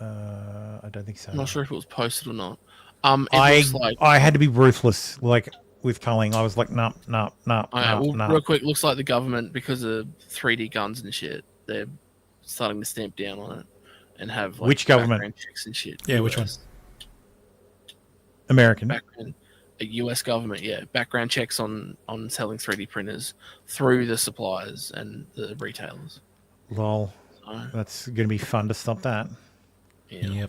I don't think so. I'm not sure if it was posted or not. I had to be ruthless, like with culling. I was like, no. Real quick, looks like the government, because of 3D guns and shit, they're starting to stamp down on it and have like, which government? background checks and shit. Yeah, which one? American. A US government, yeah. Background checks on selling 3D printers through the suppliers and the retailers. Lol. So, that's going to be fun to stop that. Yeah.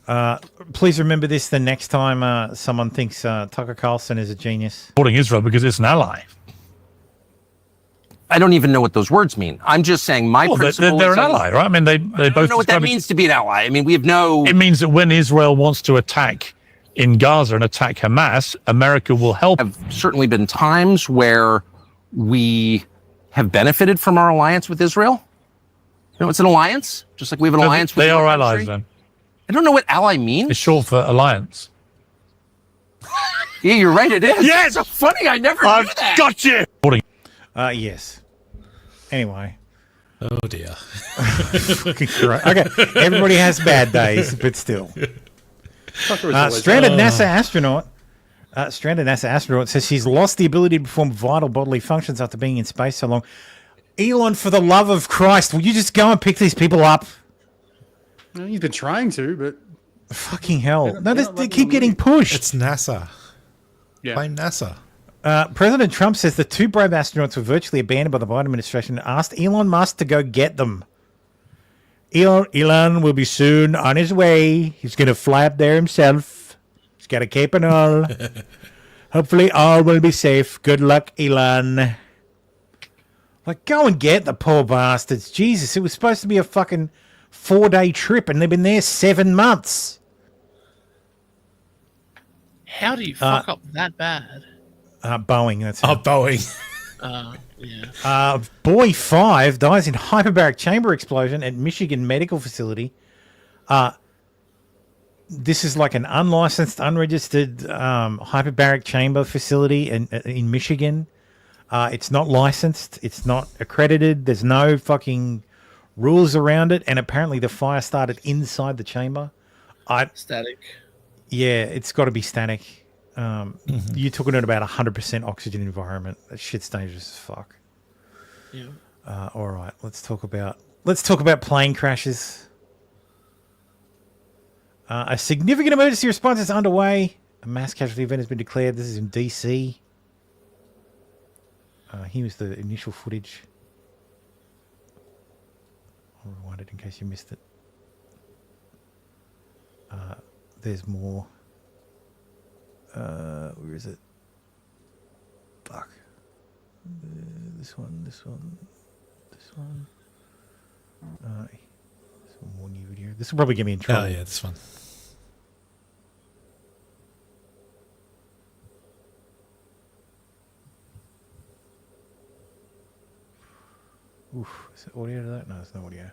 Yep. Please remember this the next time someone thinks Tucker Carlson is a genius. Supporting Israel because it's an ally. I don't even know what those words mean. I'm just saying my principle. They're an ally, right? I mean, they I both don't know what that means to be an ally. I mean, we have no. It means that when Israel wants to attack in Gaza and attack Hamas, America will help. Have certainly been times where we have benefited from our alliance with Israel. You know, it's an alliance, just like we have an alliance with. They are your allies country. then. I don't know what ally means. It's short for alliance. Yeah, you're right. It is. Yes! It's so funny. I never knew that. Got you. Yes. Anyway. Oh dear. Fucking Christ. Okay. Everybody has bad days, but still. Stranded NASA astronaut. Stranded NASA astronaut says she's lost the ability to perform vital bodily functions after being in space so long. Elon, for the love of Christ, will you just go and pick these people up? No, he's been trying to, but fucking hell! No, they keep getting pushed. It's NASA. Yeah. Blame NASA. President Trump says the two brave astronauts were virtually abandoned by the Biden administration and asked Elon Musk to go get them. Elon will be soon on his way. He's going to fly up there himself. He's got a cape and all. Hopefully all will be safe. Good luck, Elon. Like, go and get the poor bastards. Jesus, it was supposed to be a fucking 4-day trip and they've been there 7 months. How do you fuck up that bad? Boeing, that's it. Boeing. Yeah. Boy 5 dies in hyperbaric chamber explosion at Michigan medical facility. This is like an unlicensed, unregistered hyperbaric chamber facility in Michigan. It's not licensed. It's not accredited. There's no fucking rules around it. And apparently the fire started inside the chamber. Static. Yeah, it's got to be static. You're talking at about 100% oxygen environment. That shit's dangerous as fuck. Yeah. All right, let's talk about plane crashes. A significant emergency response is underway. A mass casualty event has been declared. This is in DC. Here was the initial footage. I'll rewind it in case you missed it. There's more. Where is it? Fuck. This one. This one more new video. This will probably get me in trouble. Oh yeah, this one. Oof. Is it audio to that? No, it's no audio.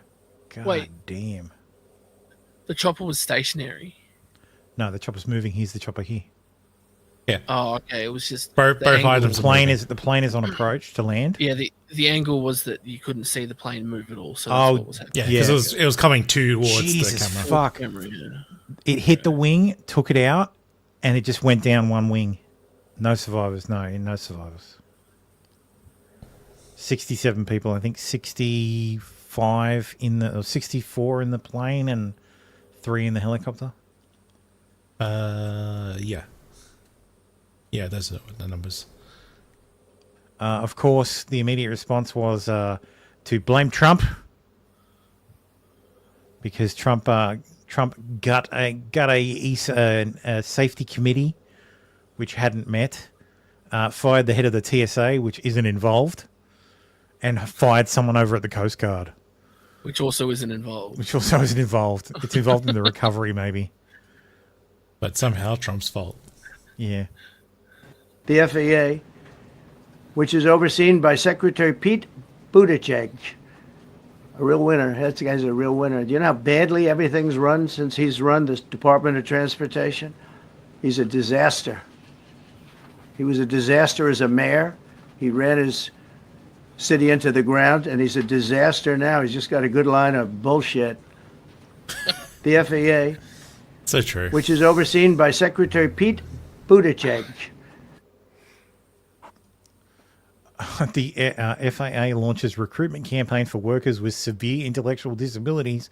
God Wait. damn. The chopper was stationary. No, the chopper's moving. Here's the chopper here. Yeah. Oh, okay. It was just Both items. The plane is on approach to land. Yeah, the angle was that you couldn't see the plane move at all. So Oh, that's what was happening. Yeah, because it was coming towards Jesus the camera. fuck. Camera, yeah. It hit the wing, took it out, and it just went down one wing. No survivors. No survivors. 67 people, I think 65 or 64 in the plane and 3 in the helicopter. Yeah, those are the numbers. Of course, the immediate response was to blame Trump because Trump got a safety committee which hadn't met, fired the head of the TSA, which isn't involved, and fired someone over at the Coast Guard. Which also isn't involved. It's involved in the recovery, maybe. But somehow Trump's fault. Yeah. The FAA, which is overseen by Secretary Pete Buttigieg. A real winner. That guy's a real winner. Do you know how badly everything's run since he's run the Department of Transportation? He's a disaster. He was a disaster as a mayor. He ran his city into the ground, and he's a disaster now. He's just got a good line of bullshit. The FAA, so true, which is overseen by Secretary Pete Buttigieg. The FAA launches recruitment campaign for workers with severe intellectual disabilities,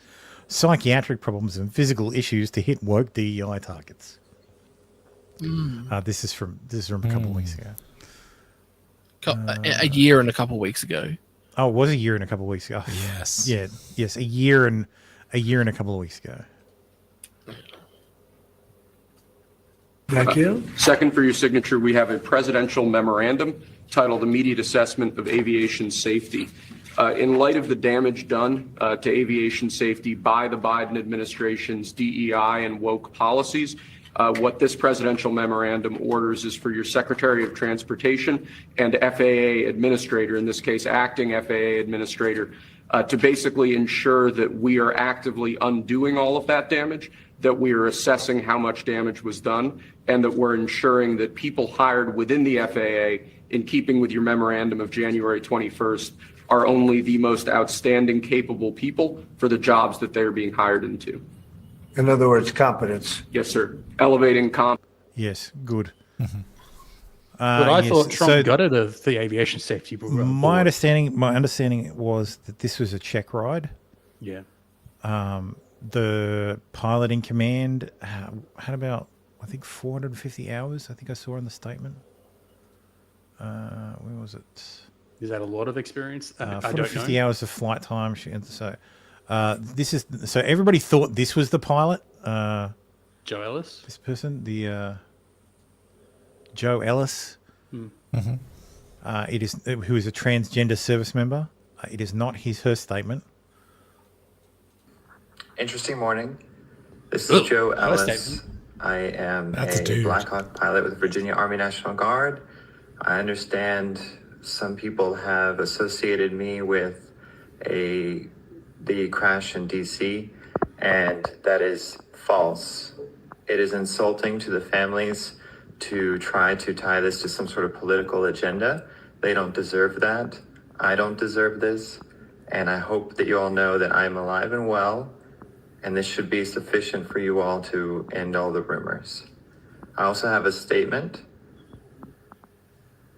psychiatric problems, and physical issues to hit work DEI targets. This is from a couple of weeks ago. A year and a couple of weeks ago. Oh, it was a year and a couple of weeks ago. Yes. Yes, a year and a couple of weeks ago. Thank you. Second for your signature, we have a presidential memorandum titled Immediate Assessment of Aviation Safety. In light of the damage done to aviation safety by the Biden administration's DEI and woke policies, what this presidential memorandum orders is for your Secretary of Transportation and FAA administrator, in this case, acting FAA administrator, to basically ensure that we are actively undoing all of that damage, that we are assessing how much damage was done, and that we're ensuring that people hired within the FAA, in keeping with your memorandum of January 21st, are only the most outstanding, capable people for the jobs that they're being hired into. In other words, competence. Yes, sir. Elevating Yes, good. But I thought Trump gutted of the aviation safety board. My understanding was that this was a check ride. Yeah. The pilot in command had about, I think, 450 hours. I think I saw in the statement. Where was it? Is that a lot of experience? I don't know. 450 hours of flight time. So everybody thought this was the pilot. Joe Ellis? This person, the Joe Ellis. Mm-hmm. It is who is a transgender service member. It is not her statement. Interesting morning. This is Joe Ellis. I am a Black Hawk pilot with Virginia Army National Guard. I understand some people have associated me with the crash in DC, and that is false. It is insulting to the families to try to tie this to some sort of political agenda. They don't deserve that. I don't deserve this. And I hope that you all know that I'm alive and well, and this should be sufficient for you all to end all the rumors. I also have a statement.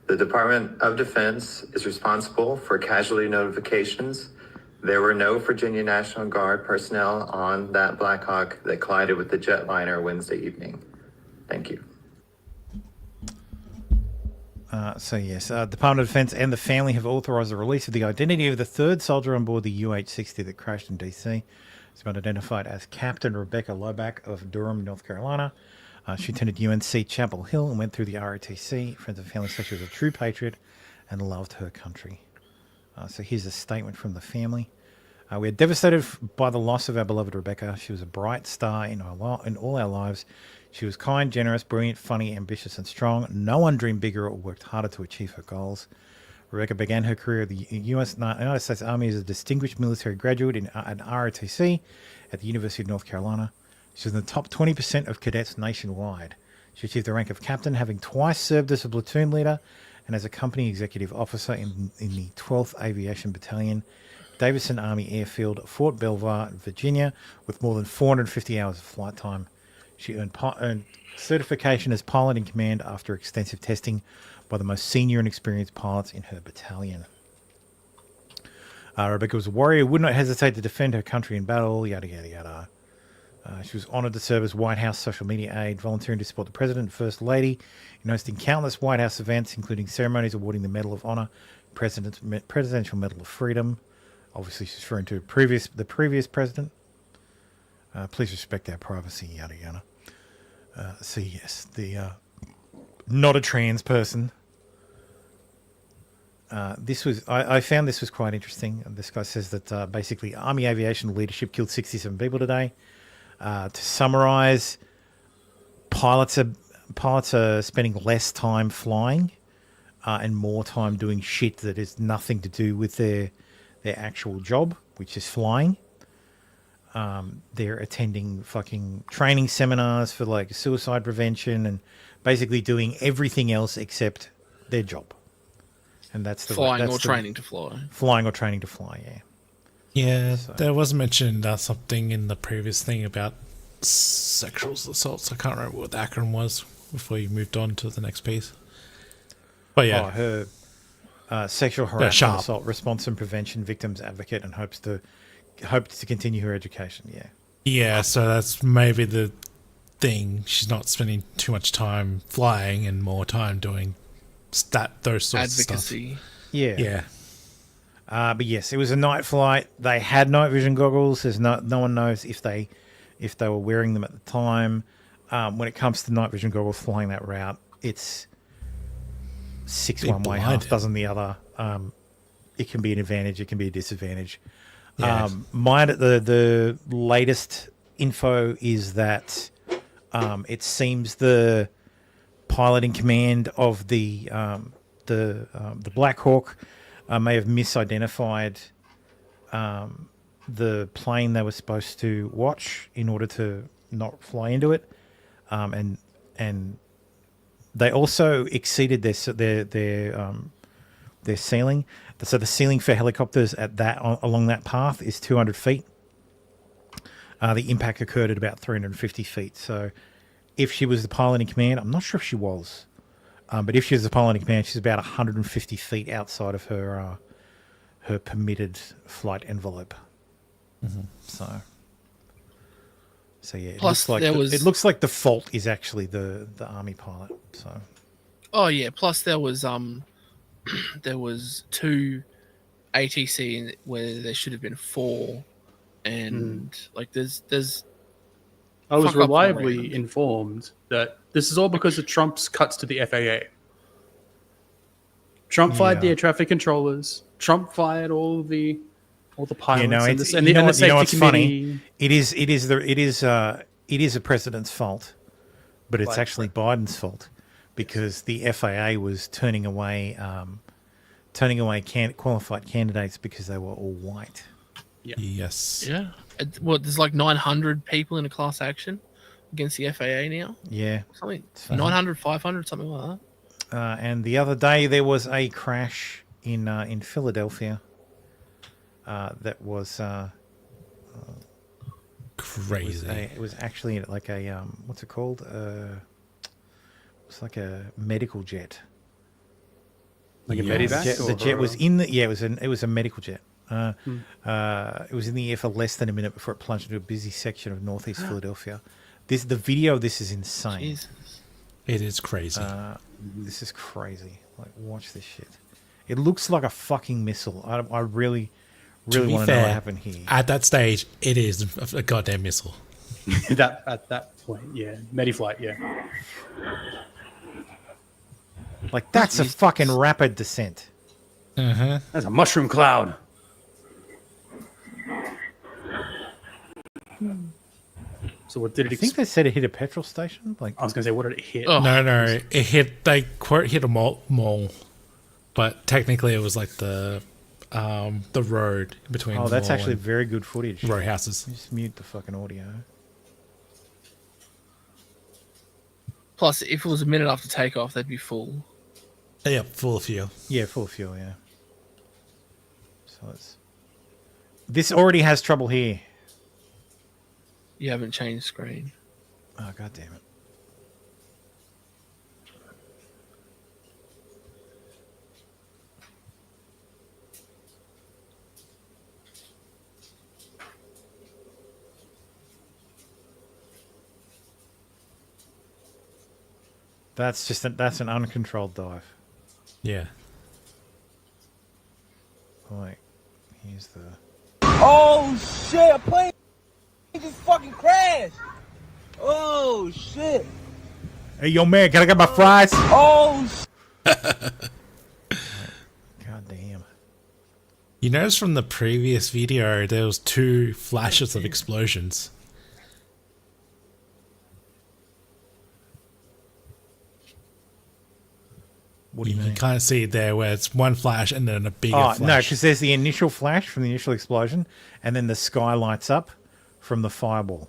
The Department of Defense is responsible for casualty notifications. There were no Virginia National Guard personnel on that Black Hawk that collided with the jetliner Wednesday evening. Thank you. Department of Defense and the family have authorized the release of the identity of the third soldier on board the UH-60 that crashed in DC. It's been identified as Captain Rebecca Loback of Durham, North Carolina. She attended UNC Chapel Hill and went through the ROTC. Friends and family said she was a true patriot and loved her country. So here's a statement from the family. We are devastated by the loss of our beloved Rebecca. She was a bright star in all our lives. She was kind, generous, brilliant, funny, ambitious, and strong. No one dreamed bigger or worked harder to achieve her goals. Rebecca began her career at the United States Army as a distinguished military graduate in an ROTC at the University of North Carolina. She was in the top 20% of cadets nationwide. She achieved the rank of captain, having twice served as a platoon leader and as a company executive officer in the 12th Aviation Battalion, Davidson Army Airfield, Fort Belvoir, Virginia, with more than 450 hours of flight time. She earned certification as pilot in command after extensive testing by the most senior and experienced pilots in her battalion. Rebecca was a warrior who would not hesitate to defend her country in battle, yada, yada, yada. She was honoured to serve as White House social media aide, volunteering to support the President and First Lady in hosting countless White House events, including ceremonies awarding the Medal of Honor, Presidential Medal of Freedom. Obviously, she's referring to the previous president. Please respect our privacy, yada, yada. So, yes, not a trans person. I found this was quite interesting. This guy says that basically Army aviation leadership killed 67 people today. To summarize, pilots are spending less time flying and more time doing shit that has nothing to do with their actual job, which is flying. They're attending fucking training seminars for like suicide prevention and basically doing everything else except their job. And that's the training to fly. Flying or training to fly, yeah. Yeah, there was mentioned something in the previous thing about sexual assaults. I can't remember what the acronym was before you moved on to the next piece. But yeah. Her sexual harassment, assault response and prevention victims advocate, and hopes to continue her education, yeah. Yeah, so that's maybe the thing. She's not spending too much time flying and more time doing those sorts advocacy. Of stuff. Yeah. Yeah. But yes, it was a night flight. They had night vision goggles. There's no one knows if they were wearing them at the time. When it comes to night vision goggles flying that route, it's 6 one way, half dozen the other. It can be an advantage. It can be a disadvantage. Yeah. The latest info is that it seems the pilot in command of the Black Hawk may have misidentified the plane they were supposed to watch in order to not fly into it, and they also exceeded their ceiling. So the ceiling for helicopters along that path is 200 feet. The impact occurred at about 350 feet. So if she was the pilot in command, I'm not sure if she was, but if she was the pilot in command, she's about 150 feet outside of her permitted flight envelope. Mm-hmm. So yeah. Plus, it looks like the fault is actually the Army pilot. So. Oh yeah. Plus, there was 2 ATC where there should have been 4, and there's. I was reliably informed that this is all because of Trump's cuts to the FAA. Trump fired the air traffic controllers. Trump fired all the pilots. It's funny. It is a president's fault, but it's actually Biden's fault because the FAA was turning away qualified candidates because they were all white. Yeah. Yes. Yeah. There's like 900 people in a class action against the FAA now. Yeah. Something 900, 500, something like that. And the other day there was a crash in Philadelphia. That was crazy. It was actually like a what's it called? It's like a medical jet. Like a medevac. The jet was in the it was a medical jet. It was in the air for less than a minute before it plunged into a busy section of northeast Philadelphia. The video of this is insane. Jesus. It is crazy. This is crazy. Like, watch this shit. It looks like a fucking missile. I really want to know what happened here. At that stage, it is a goddamn missile. At that point, yeah. Mediflight, yeah. Like, that's a fucking rapid descent. Uh-huh. That's a mushroom cloud. So what did it? I think they said it hit a petrol station. Like, I was gonna say, what did it hit? Oh. No, it hit. They hit a mall, but technically it was like the road between. Oh, that's actually and very good footage. Row houses. Just mute the fucking audio. Plus, if it was a minute after takeoff, they'd be full. Yeah, full of fuel. Yeah, full of fuel. Yeah. So this already has trouble here. You haven't changed screen. Oh, God damn it. That's an uncontrolled dive. Yeah. Right. Here's the... Oh shit, a plane just fucking crashed. Oh shit. Hey, yo, man, can I get my fries? Oh God damn. You notice from the previous video, there was 2 flashes of explosions. What do you mean? You kind of see it there where it's one flash and then a bigger Oh, flash. no, because there's the initial flash from the initial explosion, and then the sky lights up from the fireball.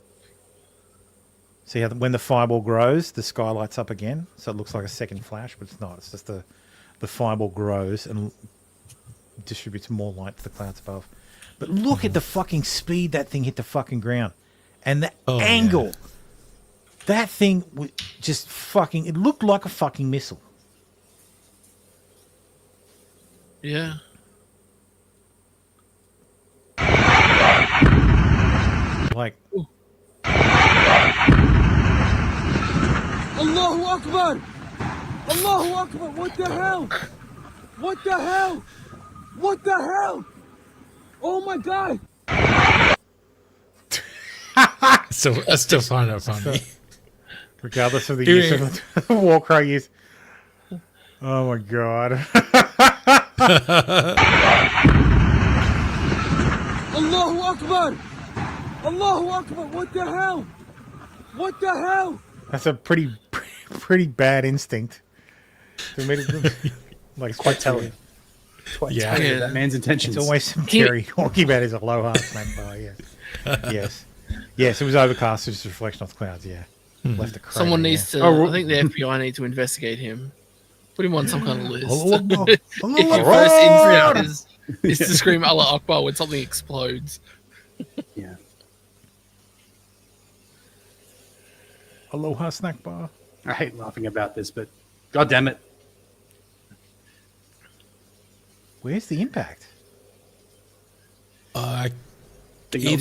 See how when the fireball grows, the sky lights up again, so it looks like a second flash, but it's not. It's just the fireball grows and distributes more light to the clouds above. But look at the fucking speed that thing hit the fucking ground, and the angle. Yeah. That thing was just fucking. It looked like a fucking missile. Yeah. Like. Allahu Akbar! Allahu Akbar! What the hell? What the hell? What the hell? Oh my God! So I still find it funny. Regardless of the use of the war cry use. Oh my God. Allahu Akbar! Allahu Akbar! What the hell? What the hell? That's a pretty bad instinct. Like it's quite telling. Yeah, that man's intentions. It's always some Jerry talking about his aloha snack bar. Yes, yes. It was overcast. It's just a reflection off the clouds. Yeah, left a crater. Someone needs to. I think the FBI need to investigate him. Put him on some kind of list. If your first instinct is to scream Allah Akbar when something explodes. Yeah. Aloha snack bar. I hate laughing about this, but God damn it. Where's the impact? Either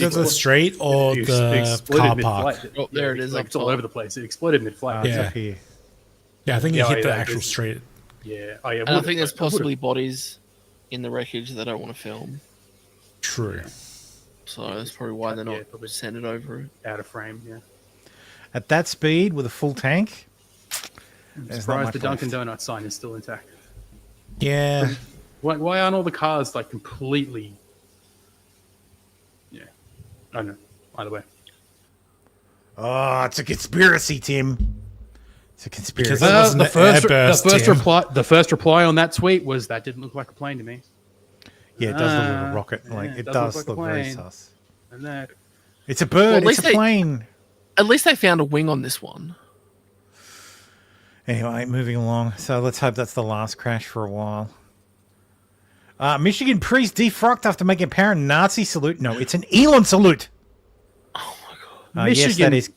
the street or the car park. Oh, there it is. Like, it's all over the place. It exploded mid-flight. Yeah. Here. Yeah, I think it hit the actual street. Yeah. And I think there's possibly bodies in the wreckage that they don't want to film. True. So that's probably why they're not send it over it. Out of frame, yeah. At that speed with a full tank, I'm surprised the Dunkin' Donuts sign is still intact. Yeah. Why aren't all the cars like completely? Yeah, I don't know. Either way. Oh, it's a conspiracy, Tim. It's a conspiracy. Because the first reply on that tweet was that didn't look like a plane to me. Yeah, it does look like a rocket. Like it does look very sus. And that it's a bird. It's a plane. At least they found a wing on this one. Anyway, moving along. So let's hope that's the last crash for a while. Michigan priest defrocked after making apparent Nazi salute. No, it's an Elon salute. Oh my God! Michigan, yes,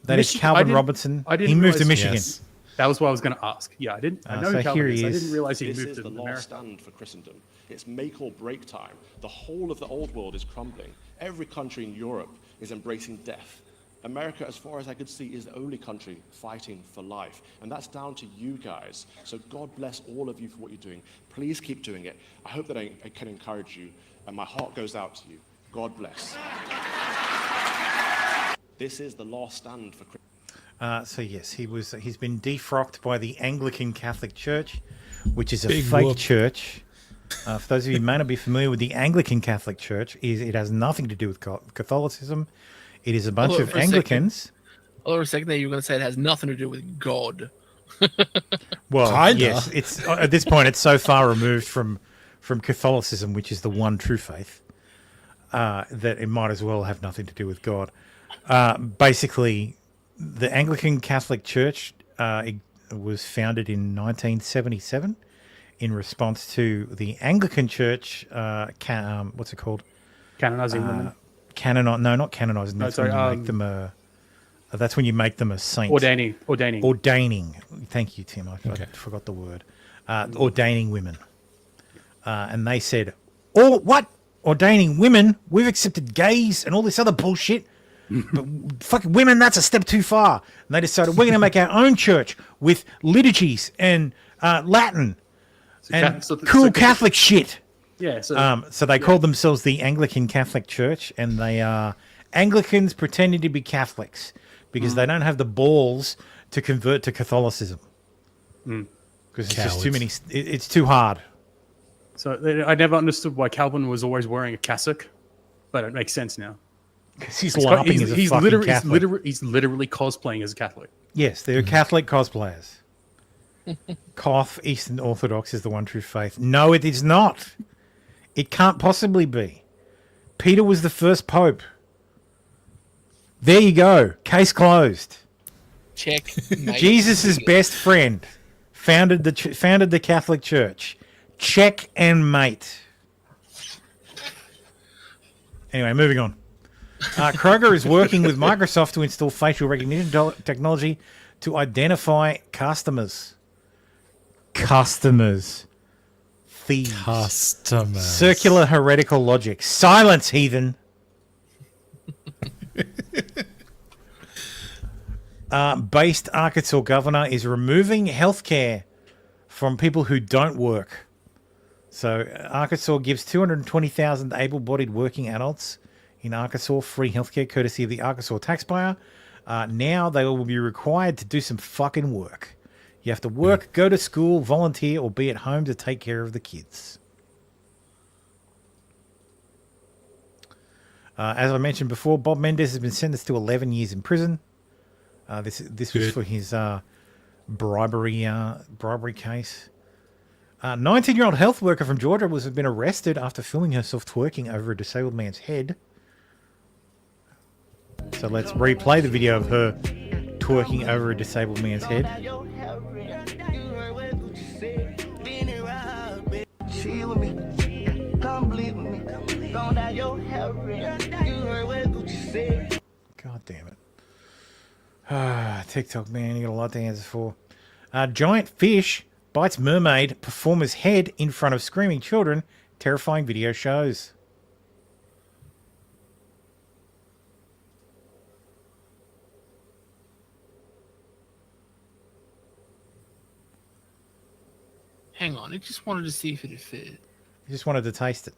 that is Calvin Robertson. He moved to Michigan. Yes. That was what I was going to ask. Yeah, I didn't. I know so Calvin is. I didn't realize he This moved is to the America. last stand for Christendom. It's make or break time. The whole of the old world is crumbling. Every country in Europe is embracing death. America, as far as I could see, is the only country fighting for life. And that's down to you guys. So God bless all of you for what you're doing. Please keep doing it. I hope that I can encourage you. And my heart goes out to you. God bless. This is the last stand for Christendom. So yes, he's been defrocked by the Anglican Catholic Church, which is a Big fake whoop. church. For those of you who may not be familiar with the Anglican Catholic Church, it has nothing to do with Catholicism. It is a bunch of Anglicans. For a second there, you were going to say it has nothing to do with God. Well, Kinda. yes, it's at this point it's so far removed from Catholicism, which is the one true faith, that it might as well have nothing to do with God. Basically, the Anglican Catholic Church it was founded in 1977 in response to the Anglican Church. What's it called? Canonizing women. No, not canonizing. No, That's sorry, when you make them That's when you make them a saint. Ordaining. Thank you, Tim. I forgot the word. Ordaining women. And they said, "Oh, what? Ordaining women? We've accepted gays and all this other bullshit. But fucking women, that's a step too far." And they decided, we're going to make our own church with liturgies and Latin and cool Catholic shit. Yeah. So they called themselves the Anglican Catholic Church, and they are Anglicans pretending to be Catholics because they don't have the balls to convert to Catholicism. Because it's just too many. It's too hard. So I never understood why Calvin was always wearing a cassock, but it makes sense now. Because he's LARPing as a fucking Catholic. He's literally cosplaying as a Catholic. Yes, they're Catholic cosplayers. Koth, Eastern Orthodox, is the one true faith. No, it is not. It can't possibly be. Peter was the first pope. There you go. Case closed. Check. Jesus' best friend founded the Catholic Church. Check and mate. Anyway, moving on. Kroger is working with Microsoft to install facial recognition technology to identify customers. Thieves. Customers. Circular heretical logic. Silence, heathen. Based Arkansas governor is removing healthcare from people who don't work. So Arkansas gives 220,000 able-bodied working adults in Arkansas free healthcare courtesy of the Arkansas taxpayer. Now they will be required to do some fucking work. You have to work, go to school, volunteer, or be at home to take care of the kids. As I mentioned before, Bob Mendes has been sentenced to 11 years in prison. This was for his bribery case. 19-year-old health worker from Georgia has been arrested after filming herself twerking over a disabled man's head. So let's replay the video of her twerking over a disabled man's head. God damn it. TikTok, man, you got a lot to answer for. Giant fish bites mermaid performer's head in front of screaming children. Terrifying video shows. Hang on, I just wanted to see if it had fit. You just wanted to taste it.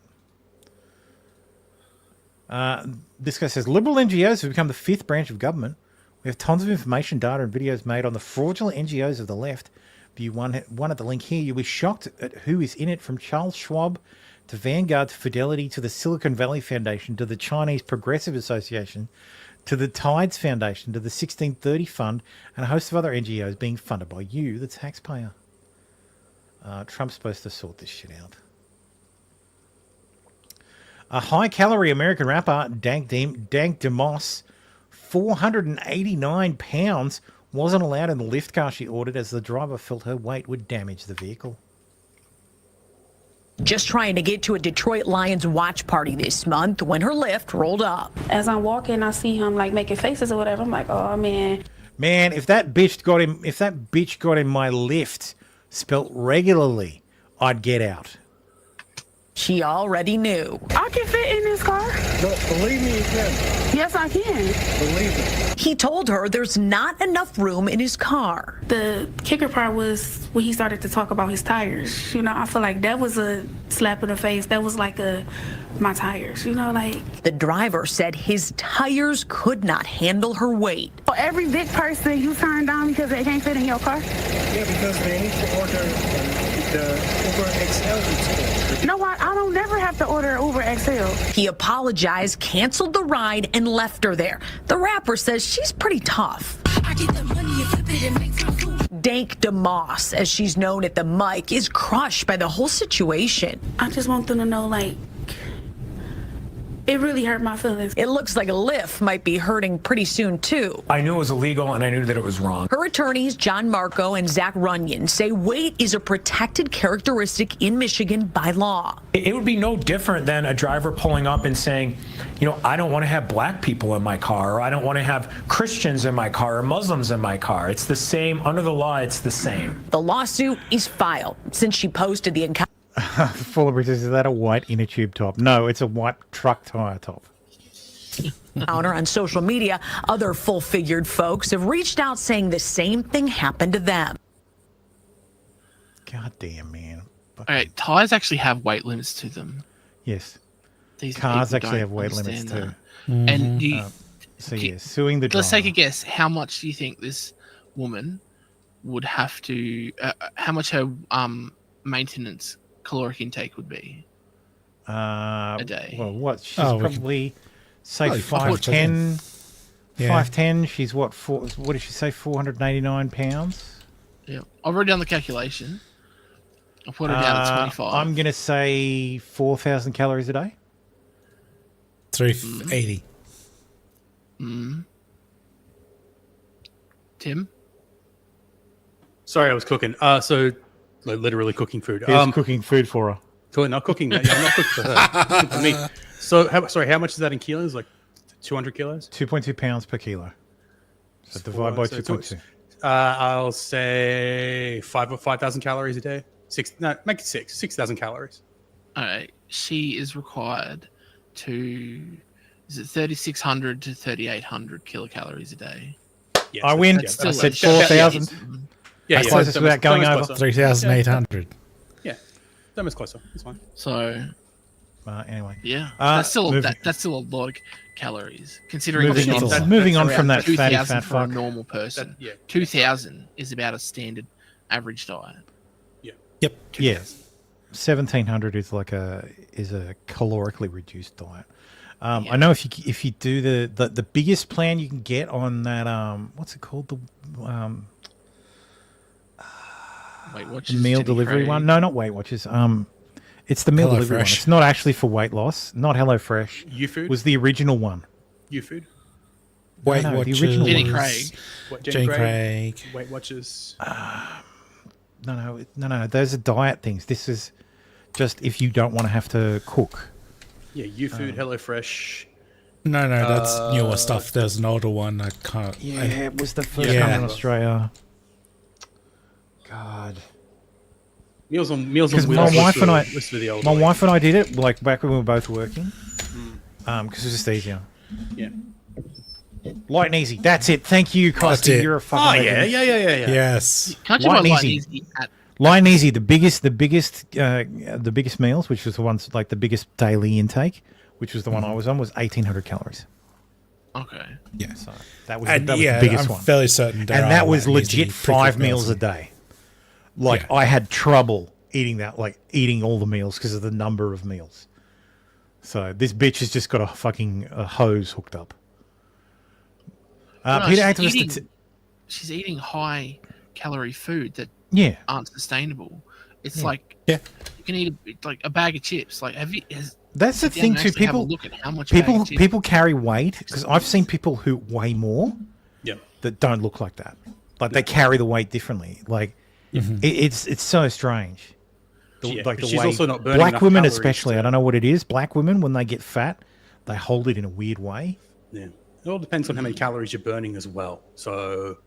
This guy says, liberal NGOs have become the fifth branch of government. We have tons of information, data, and videos made on the fraudulent NGOs of the left. View one at the link here. You'll be shocked at who is in it, from Charles Schwab to Vanguard to Fidelity to the Silicon Valley Foundation to the Chinese Progressive Association to the Tides Foundation to the 1630 Fund and a host of other NGOs being funded by you, the taxpayer. Trump's supposed to sort this shit out. A high-calorie American rapper, Dank DeMoss, 489 pounds, wasn't allowed in the lift car she ordered as the driver felt her weight would damage the vehicle. Just trying to get to a Detroit Lions watch party this month when her lift rolled up. As I'm walking, I see him like making faces or whatever. I'm like, oh man. Man, if that bitch got in my lift, spelt regularly, I'd get out. She already knew. I can fit in this car. Believe me, you can. Yes, I can. Believe it. He told her there's not enough room in his car. The kicker part was when he started to talk about his tires. You know, I feel like that was a slap in the face. That was like my tires, you know, like. The driver said his tires could not handle her weight. For every big person you turn down because they can't fit in your car? Yeah, because they need to order the Uber XL. You know what? I don't never have to order Uber XL. He apologized, canceled the ride, and left her there. The rapper says she's pretty tough. Dank DeMoss, as she's known at the mic, is crushed by the whole situation. I just want them to know, like, It really hurt my feelings. It looks like a lift might be hurting pretty soon, too. I knew it was illegal and I knew that it was wrong. Her attorneys, John Marco and Zach Runyon, say weight is a protected characteristic in Michigan by law. It would be no different than a driver pulling up and saying, you know, I don't want to have black people in my car, or I don't want to have Christians in my car, or Muslims in my car. It's the same. Under the law, it's the same. The lawsuit is filed since she posted the encounter. Fuller Bridges, is that a white inner tube top? No, it's a white truck tire top. On social media, other full-figured folks have reached out saying the same thing happened to them. God damn, man. All right, tires actually have weight limits to them. Yes. These cars people actually don't have weight limits too. understand that. And you, So yeah, suing the let's driver. take a guess. How much do you think this woman would have to? How much her maintenance caloric intake would be a day? Well, what? She's Oh, we probably say probably 5'10". Yeah. 5'10". She's what? What did she say? 489 pounds. Yeah, I've already done the calculation. I'll put her down at 25. I'm gonna say 4,000 calories a day. 380. Tim? Sorry, I was cooking. So like, literally cooking food. He's cooking food for her. Totally not cooking. Yeah, I'm not cooking for her. Cooking for me. So, how much is that in kilos? Like 200 kilos? 2.2 pounds per kilo. So divide by 2.2. I'll say 5,000 calories a day. Make it 6,000 calories. All right. She is required to, is it 3,600 to 3,800 kilocalories a day? Yes, I win. That's I still said 4,000. Yeah, That's closest without going over. 3,800. Yeah, that was closer. It's fine. So, anyway. yeah, that's still that's still a lot of calories considering. Moving on from that fatty 2,000 fat for a fuck. normal person. 2,000 is about a standard average diet. Yep. Yeah. 1,700 is like a calorically reduced diet. I know if you do the biggest plan you can get on that what's it called, the Weight Watchers, meal Jenny delivery Craig. one. No, not Weight Watchers. It's the meal delivery one. HelloFresh. It's not actually for weight loss. Not HelloFresh. YouFood? Was the original one. YouFood? Weight No, the Watchers. original Jenny one. Craig. Jane Craig. Weight Watchers. No. Those are diet things. This is just if you don't want to have to cook. Yeah, YouFood, HelloFresh. No, that's newer stuff. There's an older one. I can't. Yeah, it was the first Yeah. one in Australia. God. Meals on Because Wheels. my wife and I, was for the older my way. wife and I did it like back when we were both working, because it was just easier. Yeah. Light and easy. That's it. Thank you, Costa. it. You're a fucking legend. Yeah. Yes. Can't you Light buy and light and easy. easy at Light and easy. The biggest meals, which was the ones like the biggest daily intake, which was the one I was on, was 1,800 calories. Okay. Yeah. So that was, And that was yeah, the biggest I'm one. fairly certain. And that was legit 5 meals a day. day. Like I had trouble eating that, like eating all the meals because of the number of meals. So this bitch has just got a fucking hose hooked up. No, Peter she's Activist. she's eating high calorie food that Yeah. aren't sustainable. It's Yeah. like you can eat like a bag of chips. Like That's the sit down thing and too. actually have a People, look at how much bag of chips- people carry weight because I've seen people who weigh more. Yeah. That don't look like that. Like they carry the weight differently. Like it's so strange. Yeah, she's also not burning black enough women, calories especially. I don't know what it is. Black women, when they get fat, they hold it in a weird way. Yeah. It all depends on how many calories you're burning as well. So,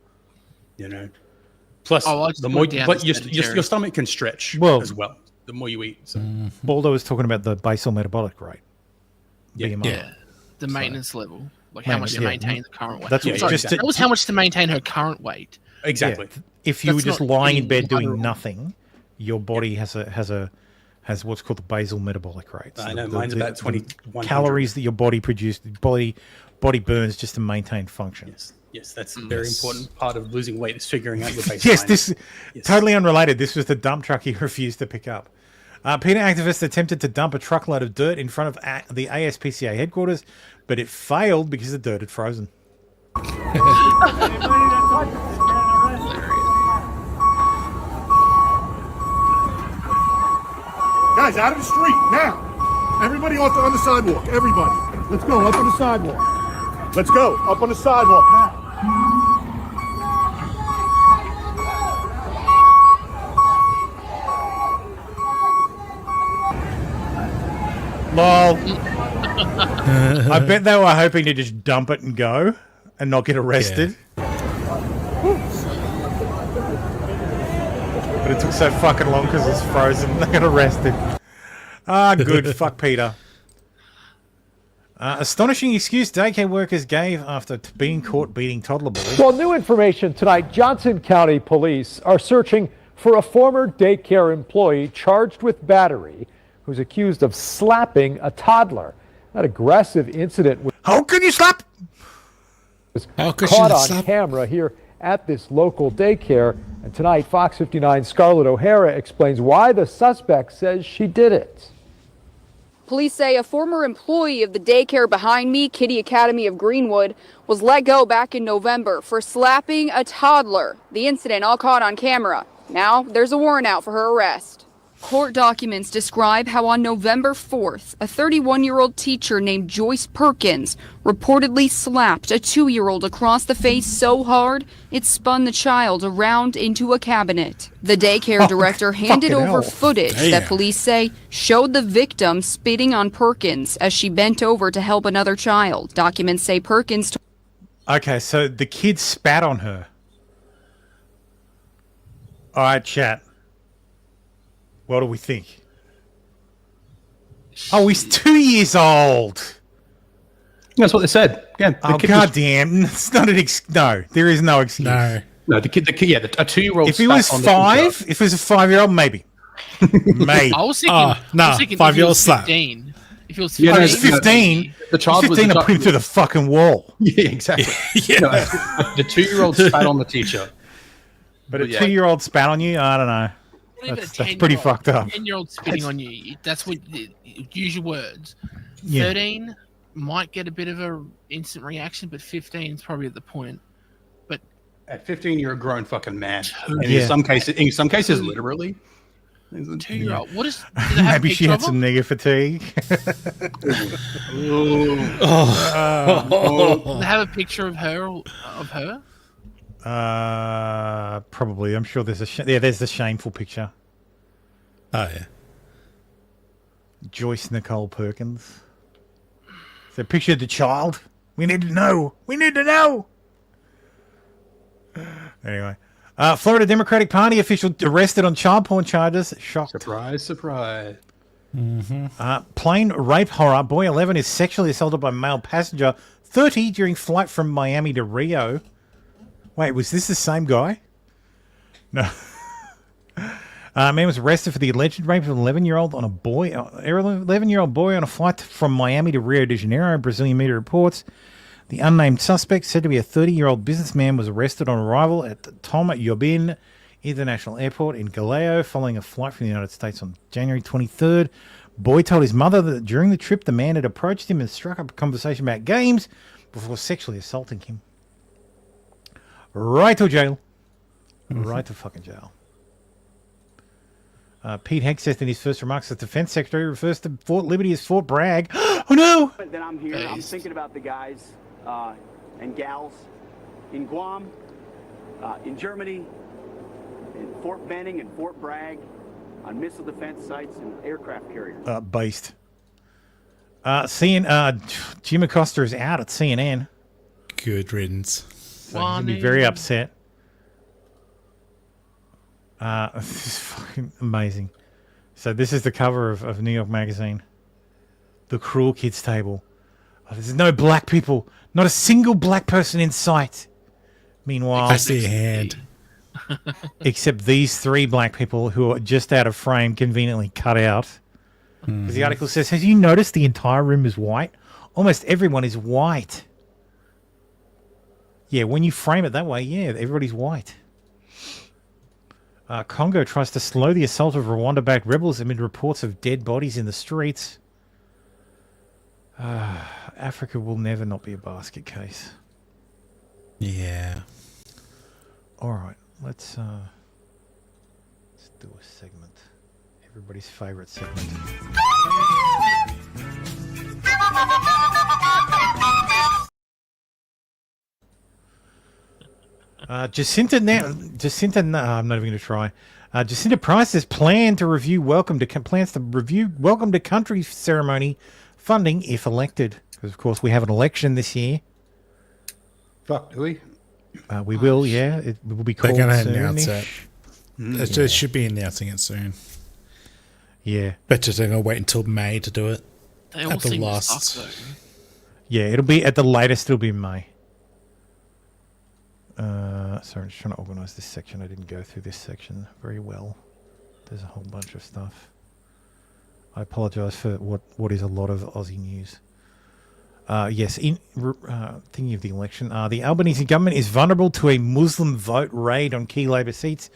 plus the more, but your stomach can stretch as well. The more you eat. So. Baldo was talking about the basal metabolic rate. BMI. Yeah, the maintenance level, like how much to maintain the current weight. That's Sorry, that was how much to maintain her current weight. Exactly. Yeah. If you were That's just not lying in eating bed doing water. nothing, your body has what's called the basal metabolic rate. So I know, the- mine's the- about the 2100. calories that your body produces, body burns just to maintain function. Yes, that's a very important part of losing weight is figuring out your baseline. Yes, this totally unrelated. This was the dump truck he refused to pick up. PETA activists attempted to dump a truckload of dirt in front of the ASPCA headquarters, but it failed because the dirt had frozen. Guys, out of the street now. Everybody on the sidewalk. Everybody. Let's go, up on the sidewalk. Let's go, up on the sidewalk now. Lol. I bet they were hoping to just dump it and go and not get arrested. But it took so fucking long because it's frozen. They got arrested. Ah, good. Fuck Peter. Astonishing excuse daycare workers gave after being caught beating toddler boy. Well, new information tonight. Johnson County police are searching for a former daycare employee charged with battery who's accused of slapping a toddler. That aggressive incident was How can you slap? Caught on camera here at this local daycare. And tonight, Fox 59's Scarlett O'Hara explains why the suspect says she did it. Police say a former employee of the daycare behind me, Kitty Academy of Greenwood, was let go back in November for slapping a toddler. The incident all caught on camera. Now there's a warrant out for her arrest. Court documents describe how on November 4th, a 31-year-old teacher named Joyce Perkins reportedly slapped a 2-year-old across the face so hard it spun the child around into a cabinet. The daycare director handed over footage that police say showed the victim spitting on Perkins as she bent over to help another child. Documents say Perkins... Okay, so the kid spat on her. All right, chat. What do we think? Oh, he's 2 years old. That's what they said. Yeah. Oh, goddamn. It's not an no, there is no excuse. No, the kid, yeah, a 2-year-old. If he was 5, if he was a 5-year-old, maybe. Maybe. I was thinking 5-year-old slap. 15. If he was 15, Yeah, no, it's 15. The child He's 15 to put him through the fucking wall. Yeah, exactly. No, the 2-year-old spat on the teacher. But a 2-year-old spat on you? I don't know. That's pretty fucked up. 10-year-old spitting on you. That's what. Use your words. Yeah. 13 might get a bit of a instant reaction, but 15 is probably at the point. But at 15, you're a grown fucking man. Yeah. And in some cases, literally. 2-year-old. What is? Maybe she had some nigger fatigue. They have a picture of her. Probably. I'm sure there's there's the shameful picture. Oh yeah. Joyce Nicole Perkins. So picture of the child. We need to know. We need to know. Anyway. Florida Democratic Party official arrested on child porn charges. Shocked. Surprise, surprise. Plane rape horror. Boy 11 is sexually assaulted by male passenger 30 during flight from Miami to Rio. Wait, was this the same guy? No. Man was arrested for the alleged rape of an 11-year-old on a boy. 11-year-old boy on a flight from Miami to Rio de Janeiro. Brazilian media reports the unnamed suspect, said to be a 30-year-old businessman, was arrested on arrival at the Tom Jobim International Airport in Galeo following a flight from the United States on January 23rd. Boy told his mother that during the trip, the man had approached him and struck up a conversation about games before sexually assaulting him. Right to jail. Right to fucking jail. Pete Hegseth, in his first remarks as Defense Secretary, refers to Fort Liberty as Fort Bragg. Oh no! Then I'm here. I'm thinking about the guys and gals in Guam, in Germany, in Fort Benning and Fort Bragg, on missile defense sites and aircraft carriers. Based. Jim Acosta is out at CNN. Good riddance. So he'll be very upset. This is fucking amazing. So this is the cover of New York Magazine. The cruel kids table. Oh, there's no black people. Not a single black person in sight. Meanwhile, I see a hand. Except these 3 black people who are just out of frame, conveniently cut out. Because the article says, have you noticed the entire room is white? Almost everyone is white. Yeah, when you frame it that way, yeah, everybody's white. Congo tries to slow the assault of Rwanda-backed rebels amid reports of dead bodies in the streets. Africa will never not be a basket case. Yeah. All right, let's do a segment. Everybody's favorite segment. Jacinta, no, I'm not even going to try. Jacinta Price's plans to review welcome to country ceremony funding if elected. Because of course we have an election this year. Fuck, do we? We will, yeah. It will be called. They're going to soon-ish. announce it. They should be announcing it soon. Yeah. Bet you they're going to wait until May to do it. They all seem to suck, though. Yeah, it'll be at the latest. It'll be May. Sorry, I'm just trying to organise this section. I didn't go through this section very well. There's a whole bunch of stuff. I apologise for what is a lot of Aussie news. Yes, thinking of the election, the Albanese government is vulnerable to a Muslim vote raid on key Labor seats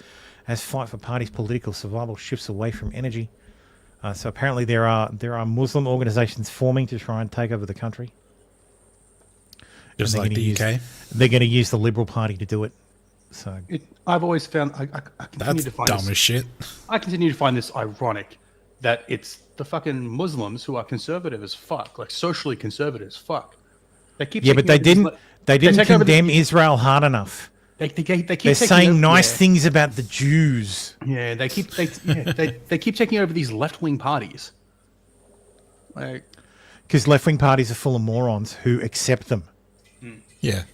as fight for party's political survival shifts away from energy. So apparently there are Muslim organisations forming to try and take over the country. Just like the UK? They're going to use the Liberal Party to do it. So I've always found I continue to find dumb as shit. I continue to find this ironic that it's the fucking Muslims who are conservative as fuck, like socially conservative as fuck. They keep but they didn't condemn Israel hard enough. They keep They're saying nice things about the Jews. Yeah, they keep taking over these left-wing parties. Like, because left-wing parties are full of morons who accept them. Yeah,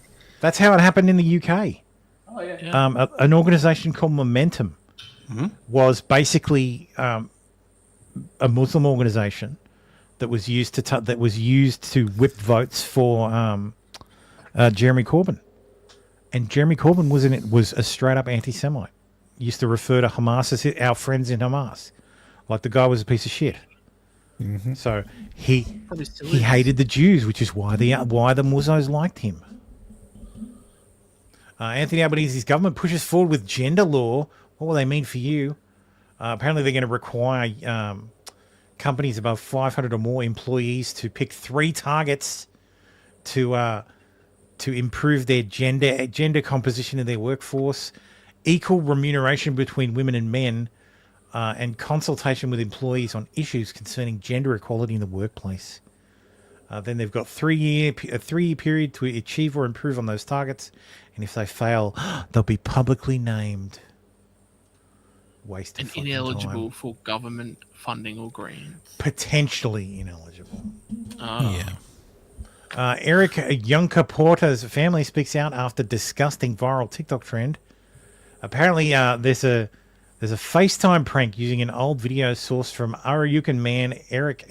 that's how it happened in the UK. Oh yeah. An organisation called Momentum was basically a Muslim organisation that was used to whip votes for Jeremy Corbyn, and Jeremy Corbyn was a straight up anti-Semite. Used to refer to Hamas as our friends in Hamas, like the guy was a piece of shit. Mm-hmm. So he hated the Jews, which is why the Muzzos liked him. Anthony Albanese's government pushes forward with gender law. What will they mean for you? Apparently, they're going to require companies above 500 or more employees to pick 3 targets to improve their gender composition in their workforce, equal remuneration between women and men, and consultation with employees on issues concerning gender equality in the workplace. Then they've got a 3-year period to achieve or improve on those targets, and if they fail, they'll be publicly named. Waste of and ineligible for government funding or grants. Potentially ineligible. Oh. Yeah. Eric Yunka Porter's family speaks out after disgusting viral TikTok trend. Apparently, there's a FaceTime prank using an old video sourced from Arayukan man Eric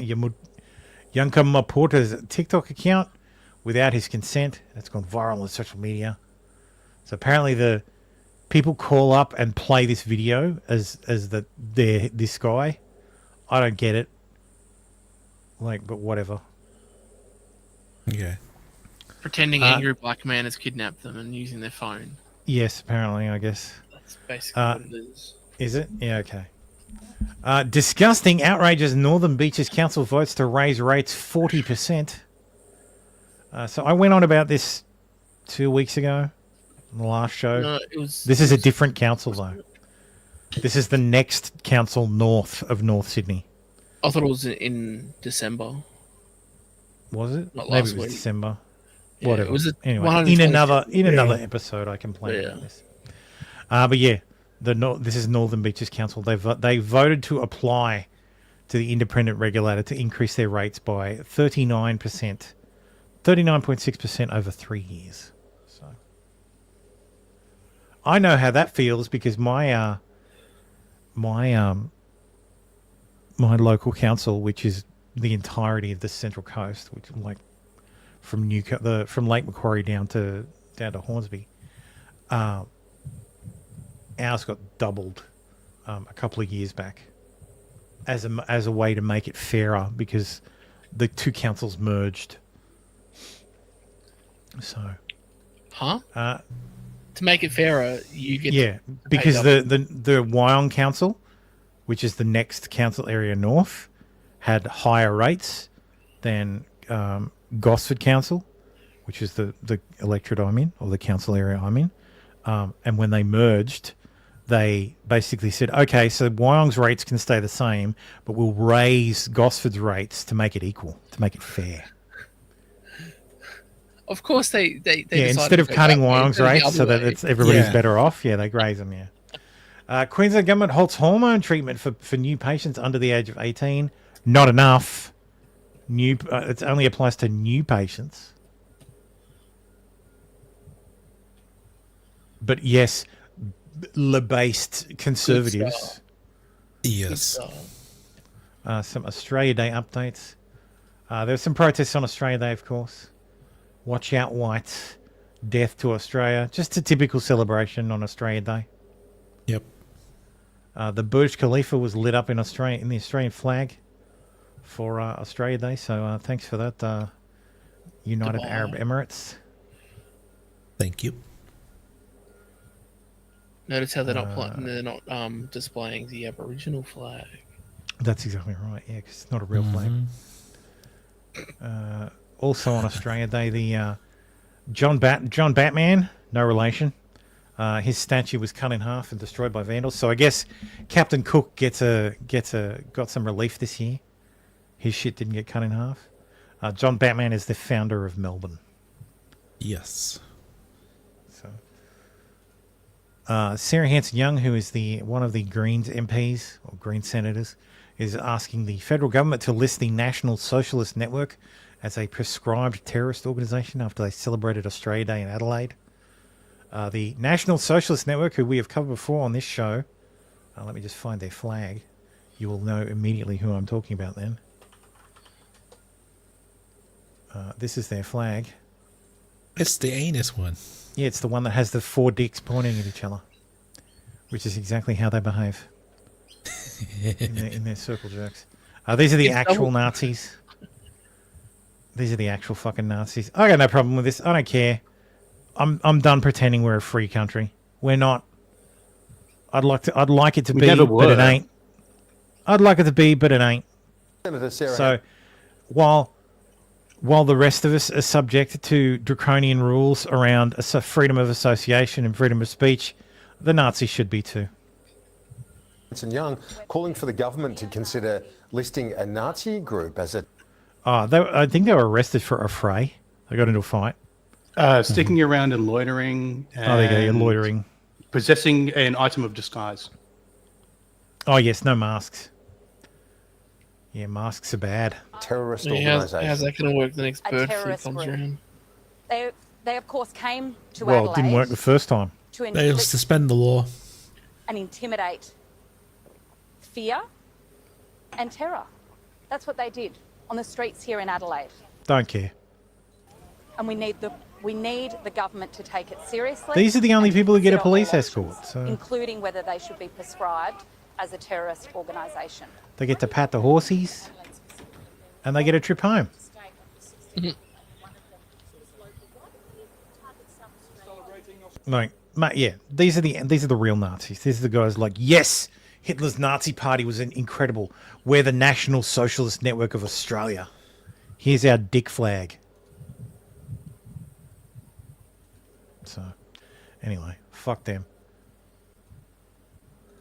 Yunka Porter's TikTok account without his consent. That's gone viral on social media. So apparently the people call up and play this video as this guy. I don't get it. But whatever. Yeah. Pretending angry black man has kidnapped them and using their phone. Yes, apparently, I guess. That's basically what it is. Is it? Yeah, okay. Disgusting, outrageous Northern Beaches Council votes to raise rates 40%. So I went on about this 2 weeks ago on the last show. No, this is a different council, though. This is the next council north of North Sydney. I thought it was in December. Was it? Not Maybe last it was week. December. Yeah, Whatever. it was anyway, in another episode, I complained about this. But yeah, this is Northern Beaches Council. They voted to apply to the independent regulator to increase their rates by 39.6% over 3 years. So I know how that feels because my local council, which is the entirety of the Central Coast, which from Lake Macquarie down to Hornsby, ours got doubled a couple of years back as a way to make it fairer because the two councils merged. So, to make it fairer, you get because the Wyong Council, which is the next council area north, had higher rates than Gosford Council, which is the electorate I'm in, or the council area I'm in. And when they merged, they basically said, okay, so Wyong's rates can stay the same, but we'll raise Gosford's rates to make it equal, to make it fair. Of course, they yeah, decided instead of to go cutting that way, wires, instead of the right, other so that way. it's everybody's Yeah. better off. Yeah, they graze them. Yeah. Queensland government halts hormone treatment for new patients under the age of 18. Not enough. It only applies to new patients. But yes, based conservatives. Yes. Some Australia Day updates. There's some protests on Australia Day, of course. Watch out, whites. Death to Australia. Just a typical celebration on Australia Day. Yep. The Burj Khalifa was lit up in Australia in the Australian flag for Australia Day. So thanks for that, United Goodbye. Arab Emirates. Thank you. Notice how they're not displaying the Aboriginal flag. That's exactly right. Yeah, because it's not a real flag. Also on Australia Day, the John Batman, no relation. His statue was cut in half and destroyed by vandals. So I guess Captain Cook got some relief this year. His shit didn't get cut in half. John Batman is the founder of Melbourne. Yes. Sarah Hanson-Young, who is one of the Greens MPs or Green senators, is asking the federal government to list the National Socialist Network as a prescribed terrorist organisation after they celebrated Australia Day in Adelaide. The National Socialist Network, who we have covered before on this show, let me just find their flag. You will know immediately who I'm talking about then. This is their flag. It's the anus one. Yeah, it's the one that has the 4 dicks pointing at each other, which is exactly how they behave in their circle jerks. These are the actual Nazis. These are the actual fucking Nazis. I got no problem with this. I don't care. I'm done pretending we're a free country. We're not. I'd like it to be, but it ain't. I'd like it to be, but it ain't. So, while the rest of us are subject to draconian rules around freedom of association and freedom of speech, the Nazis should be too. Young calling for the government to consider listing a Nazi group as a... I think they were arrested for a fray. They got into a fight. Sticking around and loitering. There you go, you're loitering. Possessing an item of disguise. Oh, yes, no masks. Yeah, masks are bad. Terrorist organisation. How's that going to work the next bird flu comes group. around? They of course came to Well, Adelaide it didn't work the first time. to They'll inflict suspend the law. and intimidate fear and terror. That's what they did on the streets here in Adelaide. Don't care. And we need the government to take it seriously. These are the only people who get a consider police all escort. options, So including whether they should be prescribed as a terrorist organisation. they get to pat the horsies, and they get a trip home. Like, yeah, these are the real Nazis. These are the guys like, yes, Hitler's Nazi party was incredible. We're the National Socialist Network of Australia. Here's our dick flag. So, anyway, fuck them.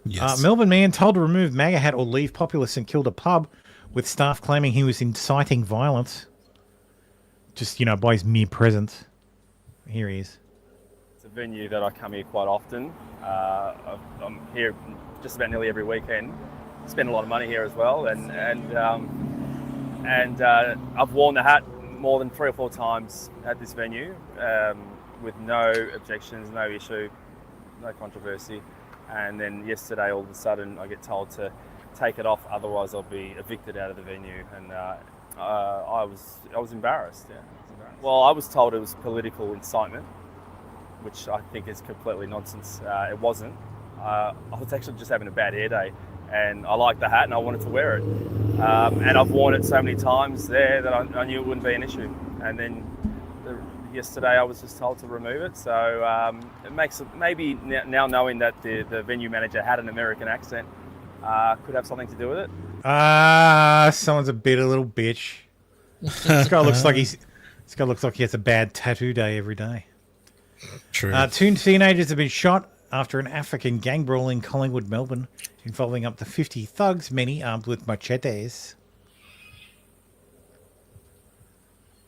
Yes. Melbourne man told to remove MAGA hat or leave populace and killed a pub, with staff claiming he was inciting violence. Just, by his mere presence. Here he is. It's a venue that I come here quite often. I'm here just about nearly every weekend. Spend a lot of money here as well, and I've worn the hat more than 3 or 4 times at this venue, with no objections, no issue, no controversy. And then yesterday, all of a sudden, I get told to take it off, otherwise I'll be evicted out of the venue. And I was embarrassed. Yeah. Well, I was told it was political incitement, which I think is completely nonsense. It wasn't. I was actually just having a bad hair day, and I liked the hat and I wanted to wear it. And I've worn it so many times there that I knew it wouldn't be an issue. And then yesterday I was just told to remove it. So it makes it, maybe now knowing that the venue manager had an American accent could have something to do with it. Someone's a bitter little bitch. This guy looks like he has a bad tattoo day every day. True. 2 teenagers have been shot after an African gang brawl in Collingwood, Melbourne, involving up to 50 thugs, many armed with machetes.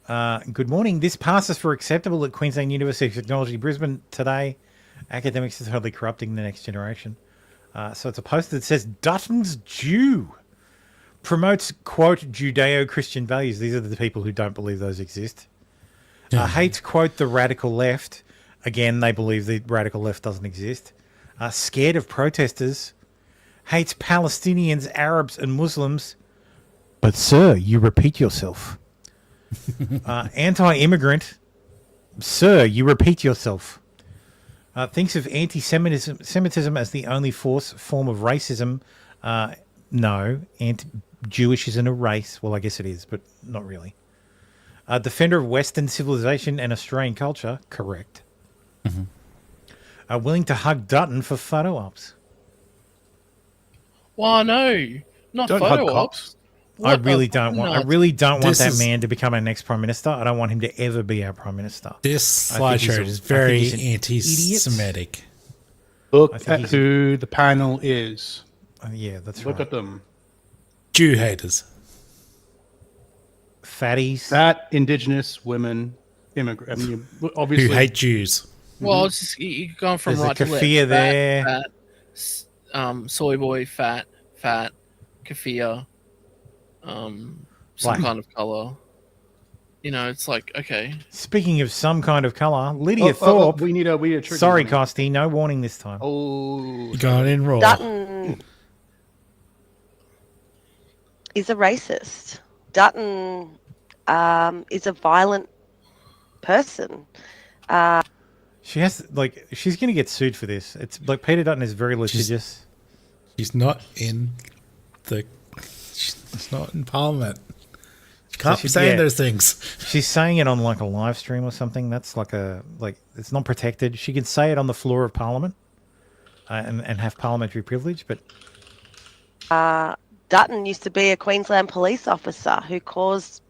Good morning. This passes for acceptable at Queensland University of Technology, Brisbane today. Academics are totally corrupting the next generation. So it's a poster that says Dutton's Jew. Promotes, quote, Judeo-Christian values. These are the people who don't believe those exist. Hates, quote, the radical left. Again, they believe the radical left doesn't exist. Scared of protesters. Hates Palestinians, Arabs, and Muslims. But, sir, you repeat yourself. Anti-immigrant. Sir, you repeat yourself. Thinks of anti-Semitism as the only form of racism. No. Jewish isn't a race. Well, I guess it is, but not really. Defender of Western civilization and Australian culture. Correct. Willing to hug Dutton for photo ops. Well, no, not Don't photo hug ops. I really don't want This that is- man to become our next prime minister. I don't want him to ever be our prime minister. This I think he's slideshow a- is I think very he's an anti-Semitic. Look I think at he's- who the panel is. Yeah, that's Look right. at them. Jew haters. Fatties. Fat, indigenous women, immigrant. I mean, obviously. Who hate Jews. Well, it's just you're going from There's a right to left. keffiyeh there. Fat, soy boy, fat, keffiyeh, some Black. kind of color. You know, it's like, okay. Speaking of some kind of colour, Lydia Oh, Thorpe. we need a trigger Sorry, warning. Costy, no warning this time. Oh, Going in raw. Dutton is a racist. Dutton is a violent person. She has she's going to get sued for this. It's like Peter Dutton is very litigious. She's not in the. She's not in Parliament. She can't be saying those things. She's saying it on like a live stream or something. That's it's not protected. She can say it on the floor of Parliament and have parliamentary privilege, but Dutton used to be a Queensland police officer who caused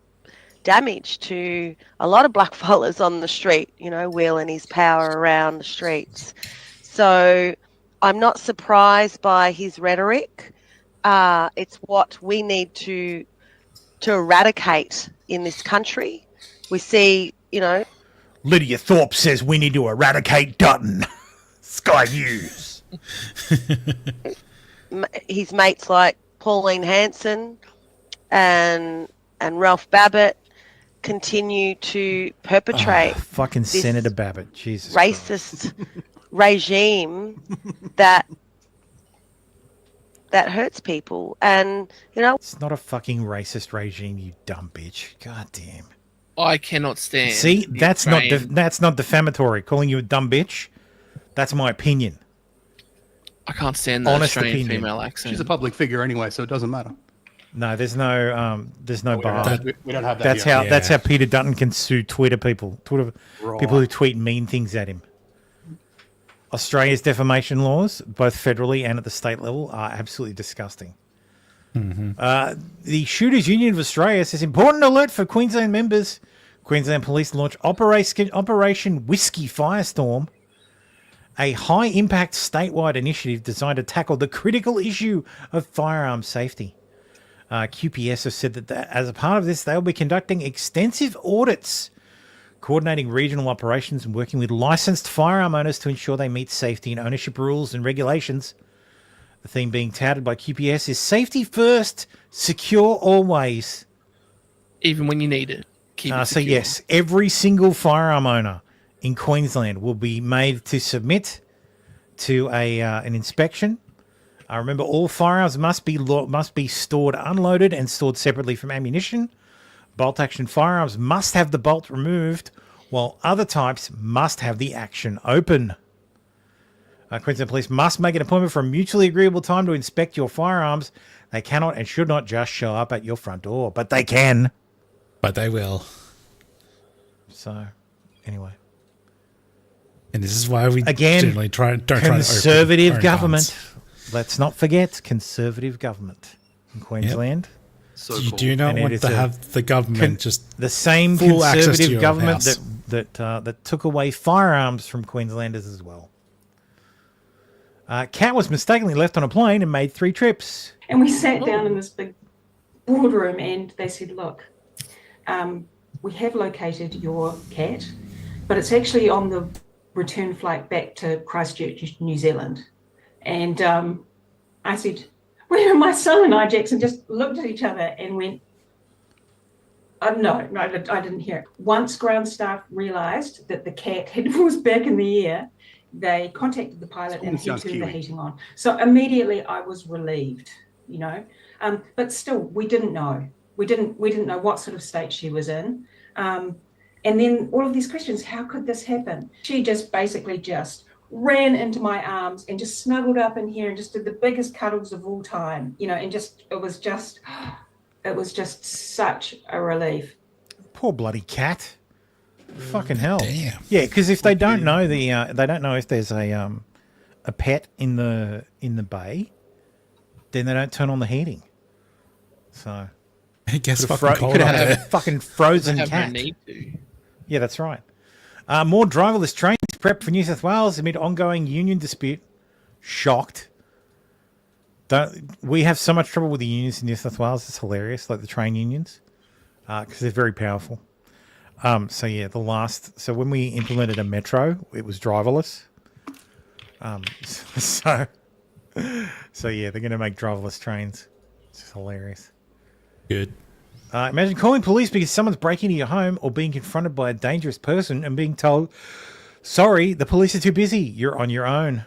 damage to a lot of blackfellas on the street, you know, wheeling his power around the streets. So I'm not surprised by his rhetoric. It's what we need to eradicate in this country. We see, you know... Lydia Thorpe says we need to eradicate Dutton. Sky News. His mates like Pauline Hanson and Ralph Babbitt continue to perpetrate Fucking this Senator Babbitt. Jesus racist regime that hurts people. And, you know... It's not a fucking racist regime, you dumb bitch. God damn. I cannot stand. See, the that's Australian- not defamatory. Calling you a dumb bitch, that's my opinion. I can't stand the Honest Australian opinion. female accent. She's a public figure anyway, so it doesn't matter. No, there's no bar. We don't have that That's here. how that's how Peter Dutton can sue Twitter people Right. who tweet mean things at him. Australia's defamation laws, both federally and at the state level, are absolutely disgusting. The Shooters Union of Australia says important alert for Queensland members. Queensland Police launch Operation Whiskey Firestorm, a high-impact statewide initiative designed to tackle the critical issue of firearm safety. QPS have said that as a part of this, they'll be conducting extensive audits, coordinating regional operations and working with licensed firearm owners to ensure they meet safety and ownership rules and regulations. The theme being touted by QPS is safety first, secure always. Even when you need it. Keep it So secure. yes, every single firearm owner in Queensland will be made to submit to an inspection. Remember, all firearms must be stored unloaded and stored separately from ammunition. Bolt action firearms must have the bolt removed, while other types must have the action open. Queensland Police must make an appointment for a mutually agreeable time to inspect your firearms. They cannot and should not just show up at your front door, but they can. But they will. So, anyway. And this is why we Again, generally don't try to open conservative our government. guns. Let's not forget conservative government in Queensland. You do not And it want is to a have the government just the same full access to conservative your government house. that took away firearms from Queenslanders as well. Cat was mistakenly left on a plane and made 3 trips. And we sat down in this big boardroom and they said, look, we have located your cat, but it's actually on the return flight back to Christchurch, New Zealand. And I said, where are my son and I, Jackson, just looked at each other and went, no, I didn't hear it. Once ground staff realised that the cat was back in the air, they contacted the pilot and he turned the heating on. So immediately I was relieved, you know. But still, we didn't know. We didn't know what sort of state she was in. And then all of these questions, how could this happen? She just basically just ran into my arms and just snuggled up in here and just did the biggest cuddles of all time, you know, and it was just such a relief. Poor bloody cat. Fucking hell. Damn. Yeah, because if they don't know they don't know if there's a pet in the bay, then they don't turn on the heating. So it gets fucking cold. You could have a fucking frozen cat. No need to. Yeah, that's right. More driverless trains prepped for New South Wales amid ongoing union dispute. Shocked. We have so much trouble with the unions in New South Wales. It's hilarious, like the train unions, because they're very powerful. So when we implemented a metro, it was driverless. So yeah, they're going to make driverless trains. It's hilarious. Good. Imagine calling police because someone's breaking into your home or being confronted by a dangerous person and being told, sorry, the police are too busy. You're on your own.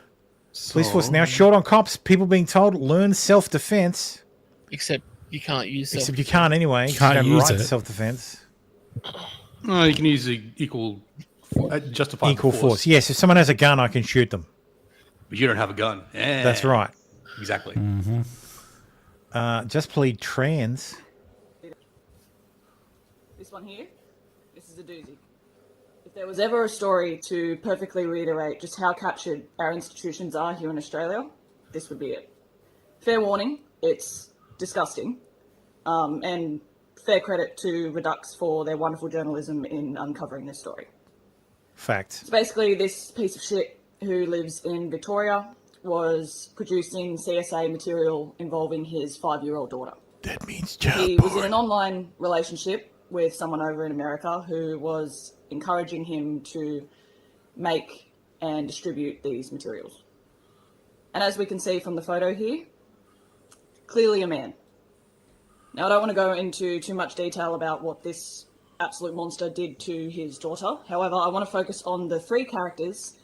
Police force now short on cops. People being told, learn self-defense. Except you can't use self-defense. Except you can't anyway. You can't use right self-defense. No, you can use the justified equal force. Yes, if someone has a gun, I can shoot them. But you don't have a gun. Yeah. That's right. Exactly. Mm-hmm. Just plead trans. This one here, this is a doozy. If there was ever a story to perfectly reiterate just how captured our institutions are here in Australia, this would be it. Fair warning, it's disgusting. And fair credit to Redux for their wonderful journalism in uncovering this story. Fact. So basically, this piece of shit who lives in Victoria was producing CSA material involving his 5-year-old daughter. That means He was in an online relationship with someone over in America who was encouraging him to make and distribute these materials. And as we can see from the photo here, clearly a man. Now, I don't want to go into too much detail about what this absolute monster did to his daughter. However, I want to focus on the 3 characters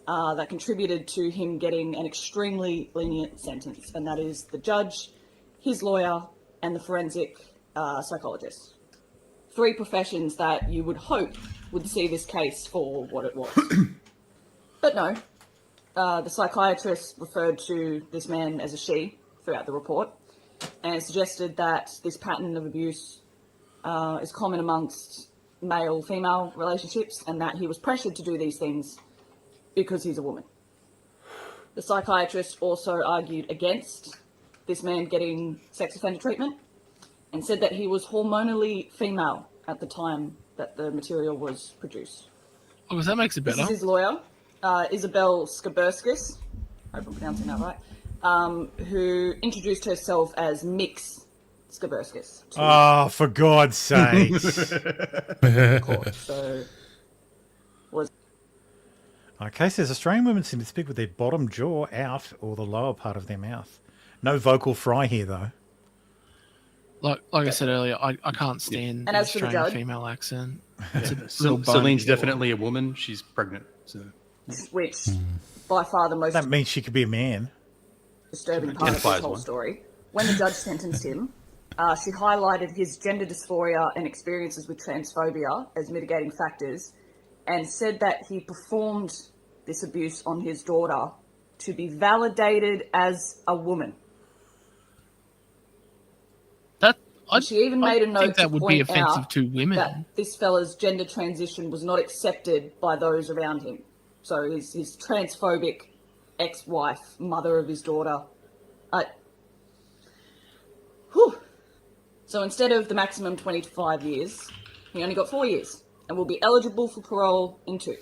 that contributed to him getting an extremely lenient sentence, and that is the judge, his lawyer, and the forensic psychologist. 3 professions that you would hope would see this case for what it was. But no, the psychiatrist referred to this man as a she throughout the report and suggested that this pattern of abuse is common amongst male-female relationships and that he was pressured to do these things because he's a woman. The psychiatrist also argued against this man getting sex offender treatment and said that he was hormonally female at the time that the material was produced. Oh, that makes it better. This is his lawyer, Isabel Skaburskis, I hope I'm pronouncing that right, who introduced herself as Mix Skaburskis. Oh, for God's sake. So was Okay, says Australian women seem to speak with their bottom jaw out or the lower part of their mouth. No vocal fry here, though. Like I said earlier, I can't stand And the as for the Australian judge? female accent. Celine's definitely a woman. She's pregnant. So. which by far the most That means she could be a man. disturbing part of this Identifies whole one. story. When the judge sentenced him, she highlighted his gender dysphoria and experiences with transphobia as mitigating factors and said that he performed this abuse on his daughter to be validated as a woman. She even made a note think that to would be point offensive out to women. that this fella's gender transition was not accepted by those around him. So his transphobic ex-wife, mother of his daughter. So instead of the maximum 20 to 5 years, he only got 4 years and will be eligible for parole in 2.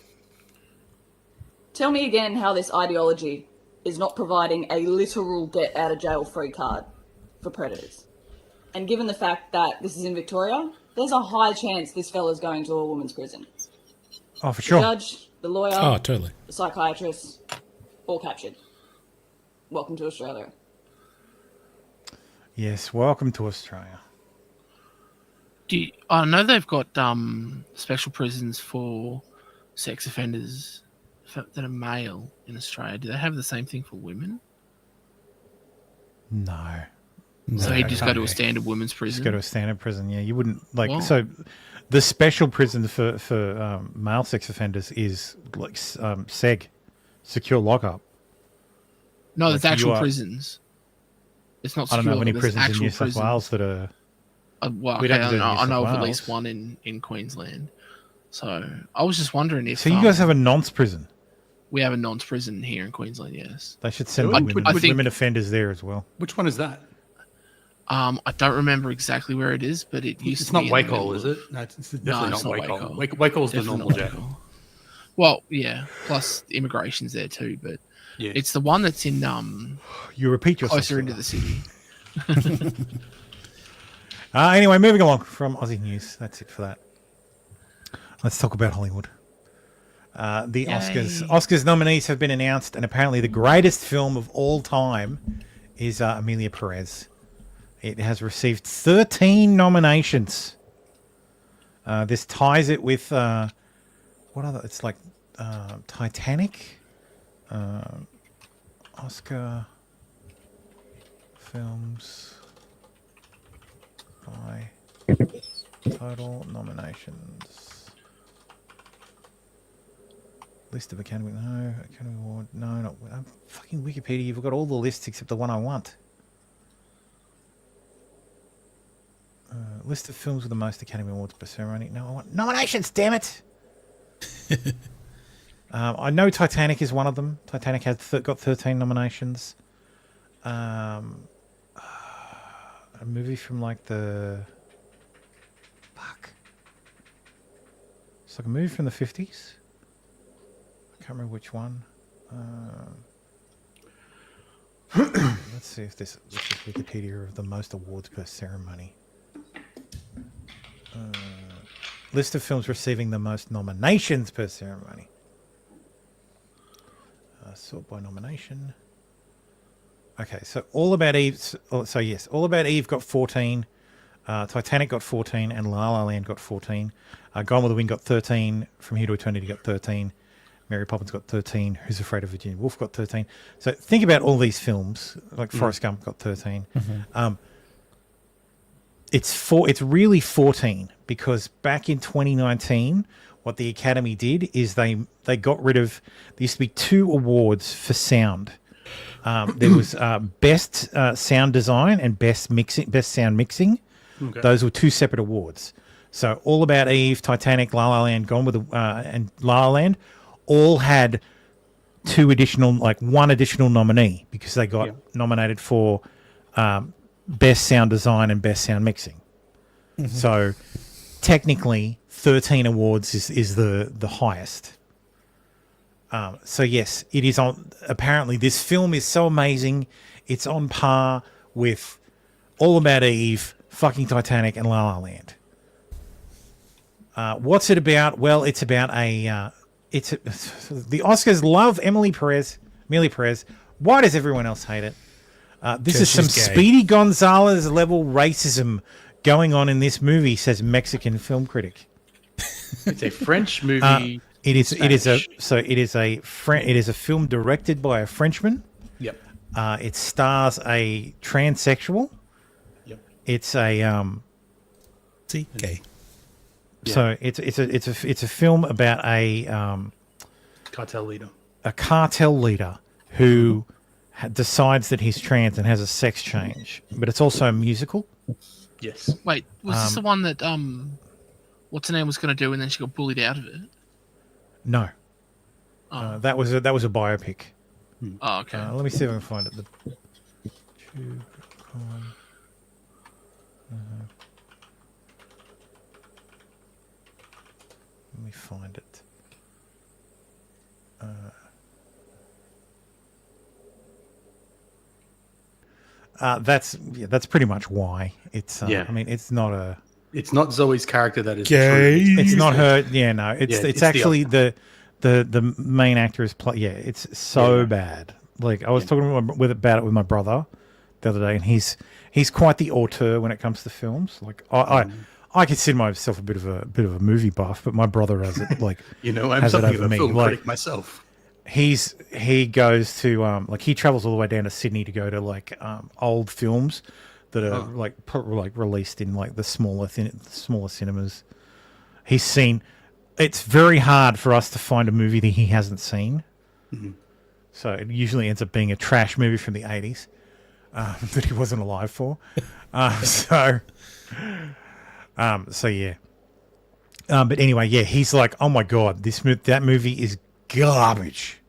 Tell me again how this ideology is not providing a literal get-out-of-jail-free card for predators. And given the fact that this is in Victoria, there's a high chance this fella's going to a woman's prison. Oh, for sure. The judge, the lawyer, Oh, totally. the psychiatrist, all captured. Welcome to Australia. Yes, welcome to Australia. I know they've got special prisons for sex offenders that are male in Australia. Do they have the same thing for women? No. So No, you just go to a okay. standard women's prison? Just go to a standard prison, yeah. You wouldn't, like, Wow. so the special prison for male sex offenders is, like, SEG, secure lockup. No, Like, there's actual you are- prisons. It's not I don't know secure, many there's prisons in actual New South prisons. Wales that are... Well, we okay, don't do New I South know of at Wales. least one in Queensland. So I was just wondering if... So you guys have a nonce prison? We have a nonce prison here in Queensland, yes. They should send I women, think- women offenders there as well. Which one is that? I don't remember exactly where it is, but it used It's to not be in the Waco, middle is of- it? No, it's No, definitely it's not not Waco. Waco. Waco's the Definitely normal not jail. Waco. Well, yeah. Plus immigration's there too, but Yeah. it's the one that's in You repeat yourself. closer into the city. Anyway, moving along from Aussie news. That's it for that. Let's talk about Hollywood. The Yay. Oscars nominees have been announced, and apparently the greatest film of all time is Amelia Perez. It has received 13 nominations. This ties it with what other? It's like Titanic, Oscar films by total nominations. List of Academy Award. No, not fucking Wikipedia. You've got all the lists except the one I want. List of films with the most Academy Awards per ceremony. No, I want nominations. Damn it! I know Titanic is one of them. Titanic has got 13 nominations. A movie from like the... Fuck. It's like a movie from the 50s. I can't remember which one. Let's see if this is Wikipedia of the most awards per ceremony. List of films receiving the most nominations per ceremony. Sort by nomination. Okay, so All About Eve. So yes, All About Eve got 14. Titanic got 14, and La La Land got 14. Gone with the Wind got 13. From Here to Eternity got 13. Mary Poppins got 13. Who's Afraid of Virginia Woolf got 13. So think about all these films. Like Forrest Gump got 13. It's really 14 because back in 2019, what the Academy did is they got rid of. There used to be 2 awards for sound. There was best sound design and best sound mixing. Okay. Those were 2 separate awards. So All About Eve, Titanic, La La Land, Gone with the and La La Land all had 2 additional, like 1 additional nominee because they got nominated for best sound design and best sound mixing. So technically 13 awards is the highest. So yes, it is on. Apparently this film is so amazing. It's on par with All About Eve, fucking Titanic, and La La Land. What's it about? Well, it's about the Oscars love Amelia Perez. Why does everyone else hate it? This is some she's gay. Speedy Gonzalez level racism going on in this movie, says Mexican film critic. It's a French movie. It is a film directed by a Frenchman. Yep. It stars a transsexual. Yep. It's a gay. So it's a film about a Cartel leader. A cartel leader who decides that he's trans and has a sex change, but it's also a musical. Yes. Wait, was this the one that what's her name was going to do, and then she got bullied out of it? No. That was a biopic. Oh, okay. Let me see if I can find it. Let me find it. That's pretty much why it's. I mean, it's not a. It's not Zoe's character that is Gay. true. It's not her. Yeah, no. It's Yeah, it's actually the the main actor is yeah. It's so bad. Like I was talking about it with my brother the other day, and he's quite the auteur when it comes to films. Like I consider myself a bit of a movie buff, but my brother has it like I'm has it something over of a me. film Like, critic myself. he goes to like he travels all the way down to Sydney to go to like old films that are like released in like the smaller cinemas. He's seen. It's very hard for us to find a movie that he hasn't seen. Mm-hmm. So it usually ends up being a trash movie from the 80s that he wasn't alive for. So yeah. But anyway, yeah, he's like, oh my God, that movie is garbage.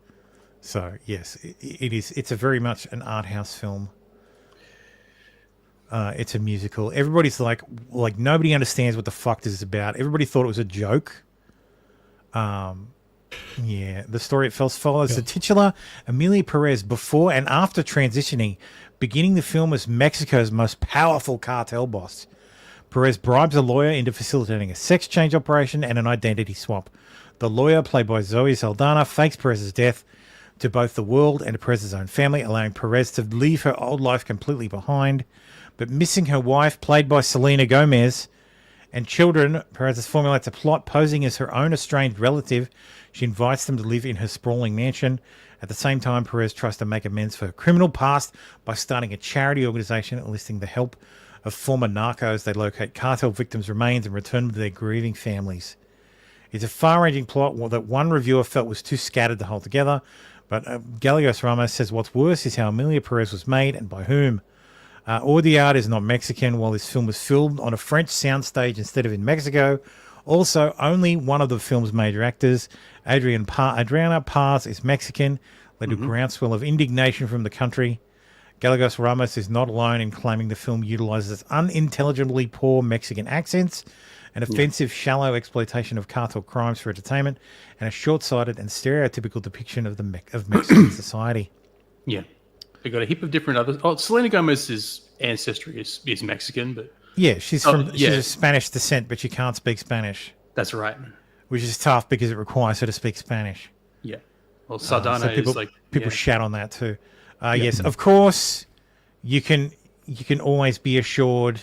So yes, it is. It's a very much an art house film. It's a musical. Everybody's like nobody understands what the fuck this is about. Everybody thought it was a joke. Yeah, the story follows the titular Amelia Perez before and after transitioning, beginning the film as Mexico's most powerful cartel boss. Perez bribes a lawyer into facilitating a sex change operation and an identity swap. The lawyer, played by Zoe Saldana, fakes Perez's death to both the world and to Perez's own family, allowing Perez to leave her old life completely behind. But missing her wife, played by Selena Gomez, and children, Perez formulates a plot posing as her own estranged relative. She invites them to live in her sprawling mansion. At the same time, Perez tries to make amends for her criminal past by starting a charity organization enlisting the help of former narcos. They locate cartel victims' remains and return them to their grieving families. It's a far-ranging plot that one reviewer felt was too scattered to hold together, but Gallegos Ramos says what's worse is how Amelia Perez was made and by whom. Audiard is not Mexican, while this film was filmed on a French soundstage instead of in Mexico. Also, only one of the film's major actors, Adriana Paz, is Mexican, led to a groundswell of indignation from the country. Gallegos Ramos is not alone in claiming the film utilizes unintelligibly poor Mexican accents, an offensive, shallow exploitation of cartel crimes for entertainment, and a short-sighted and stereotypical depiction of Mexican society. Yeah. They got a heap of different others. Oh, Selena Gomez's ancestry is Mexican, but yeah, she's of Spanish descent, but she can't speak Spanish. That's right. Which is tough because it requires her to speak Spanish. Yeah. Well, Saldana people, is people shout on that too. Yes, of course, you can always be assured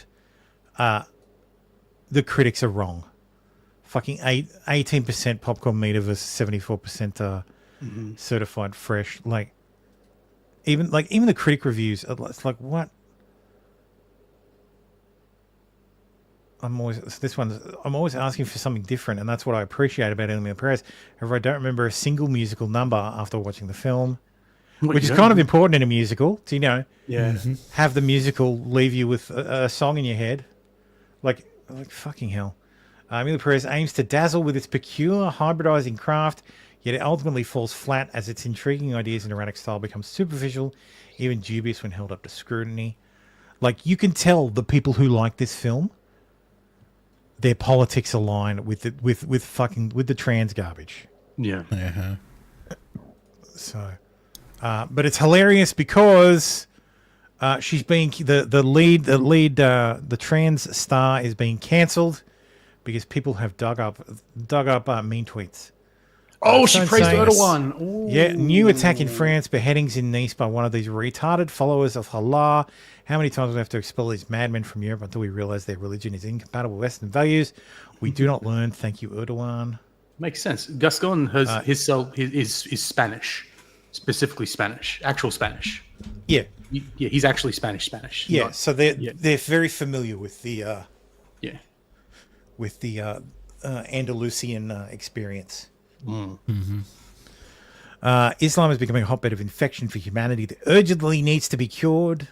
the critics are wrong. Fucking 18% popcorn meter versus 74% certified fresh. Even the critic reviews, it's like, what? I'm always asking for something different, and that's what I appreciate about Amelia Perez. However, I don't remember a single musical number after watching the film, which is kind of important in a musical. To have the musical leave you with a song in your head, like fucking hell. Amelia Perez aims to dazzle with its peculiar hybridizing craft, yet it ultimately falls flat as its intriguing ideas and erratic style become superficial, even dubious when held up to scrutiny. Like, you can tell the people who like this film, their politics align with the trans garbage. Yeah. So, but it's hilarious because she's being the trans star is being cancelled because people have dug up mean tweets. Oh, she praised Erdogan. Ooh. Yeah, new attack in France, beheadings in Nice by one of these retarded followers of Allah. How many times do we have to expel these madmen from Europe until we realize their religion is incompatible with Western values? We do not learn. Thank you, Erdogan. Makes sense. Gascon has is Spanish, specifically Spanish, actual Spanish. Yeah. Yeah, he's actually Spanish. Yeah, so they're very familiar with the Andalusian experience. Islam is becoming a hotbed of infection for humanity that urgently needs to be cured.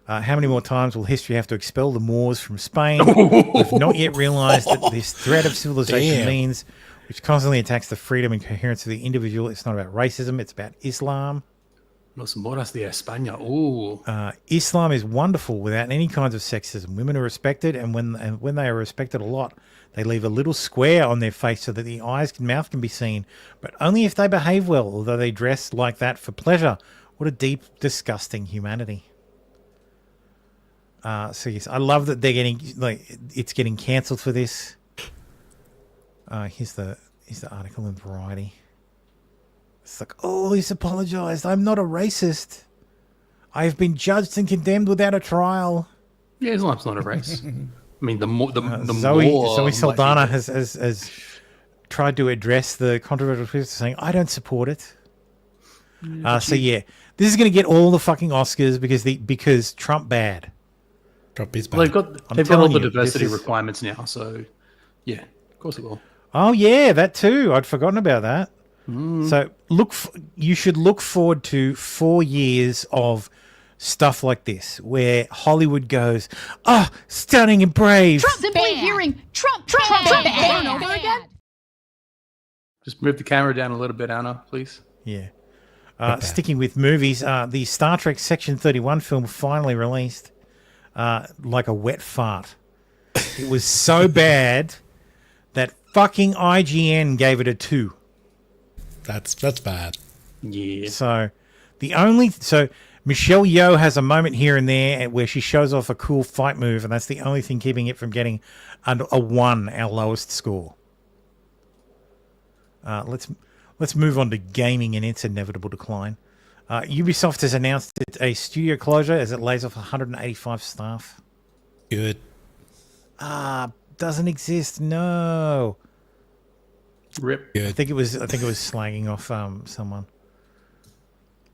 How many more times will history have to expel the Moors from Spain? We've not yet realized that this threat of civilization means, which constantly attacks the freedom and coherence of the individual. It's not about racism, it's about Islam. Los Moras de España. Ooh. Islam is wonderful without any kinds of sexism. Women are respected, and when they are respected a lot, they leave a little square on their face so that the eyes and mouth can be seen, but only if they behave well, although they dress like that for pleasure. What a deep, disgusting humanity. So yes, I love that they're getting it's getting cancelled for this. Here's the article in Variety. It's like, oh, he's apologized. I'm not a racist. I have been judged and condemned without a trial. Yeah, Islam's not a race. I mean, the Zoe more Saldana has tried to address the controversial twist, saying, I don't support it. So yeah, this is going to get all the fucking Oscars because Trump bad. Trump is Well, bad. they've got all the diversity requirements now, so yeah, of course it will. Oh yeah, that too. I'd forgotten about that. So you should look forward to 4 years of stuff like this, where Hollywood goes, "Oh, stunning and brave." Simply hearing Trump over and over again. Just move the camera down a little bit, Anna, please. Yeah. Sticking with movies, the Star Trek Section 31 film finally released, like a wet fart. It was so bad that fucking IGN gave it a 2. That's bad. Yeah. So Michelle Yeoh has a moment here and there where she shows off a cool fight move, and that's the only thing keeping it from getting a 1, our lowest score. Let's move on to gaming and its inevitable decline. Ubisoft has announced a studio closure as it lays off 185 staff. Good. Doesn't exist. No. Rip. I think it was slagging off someone.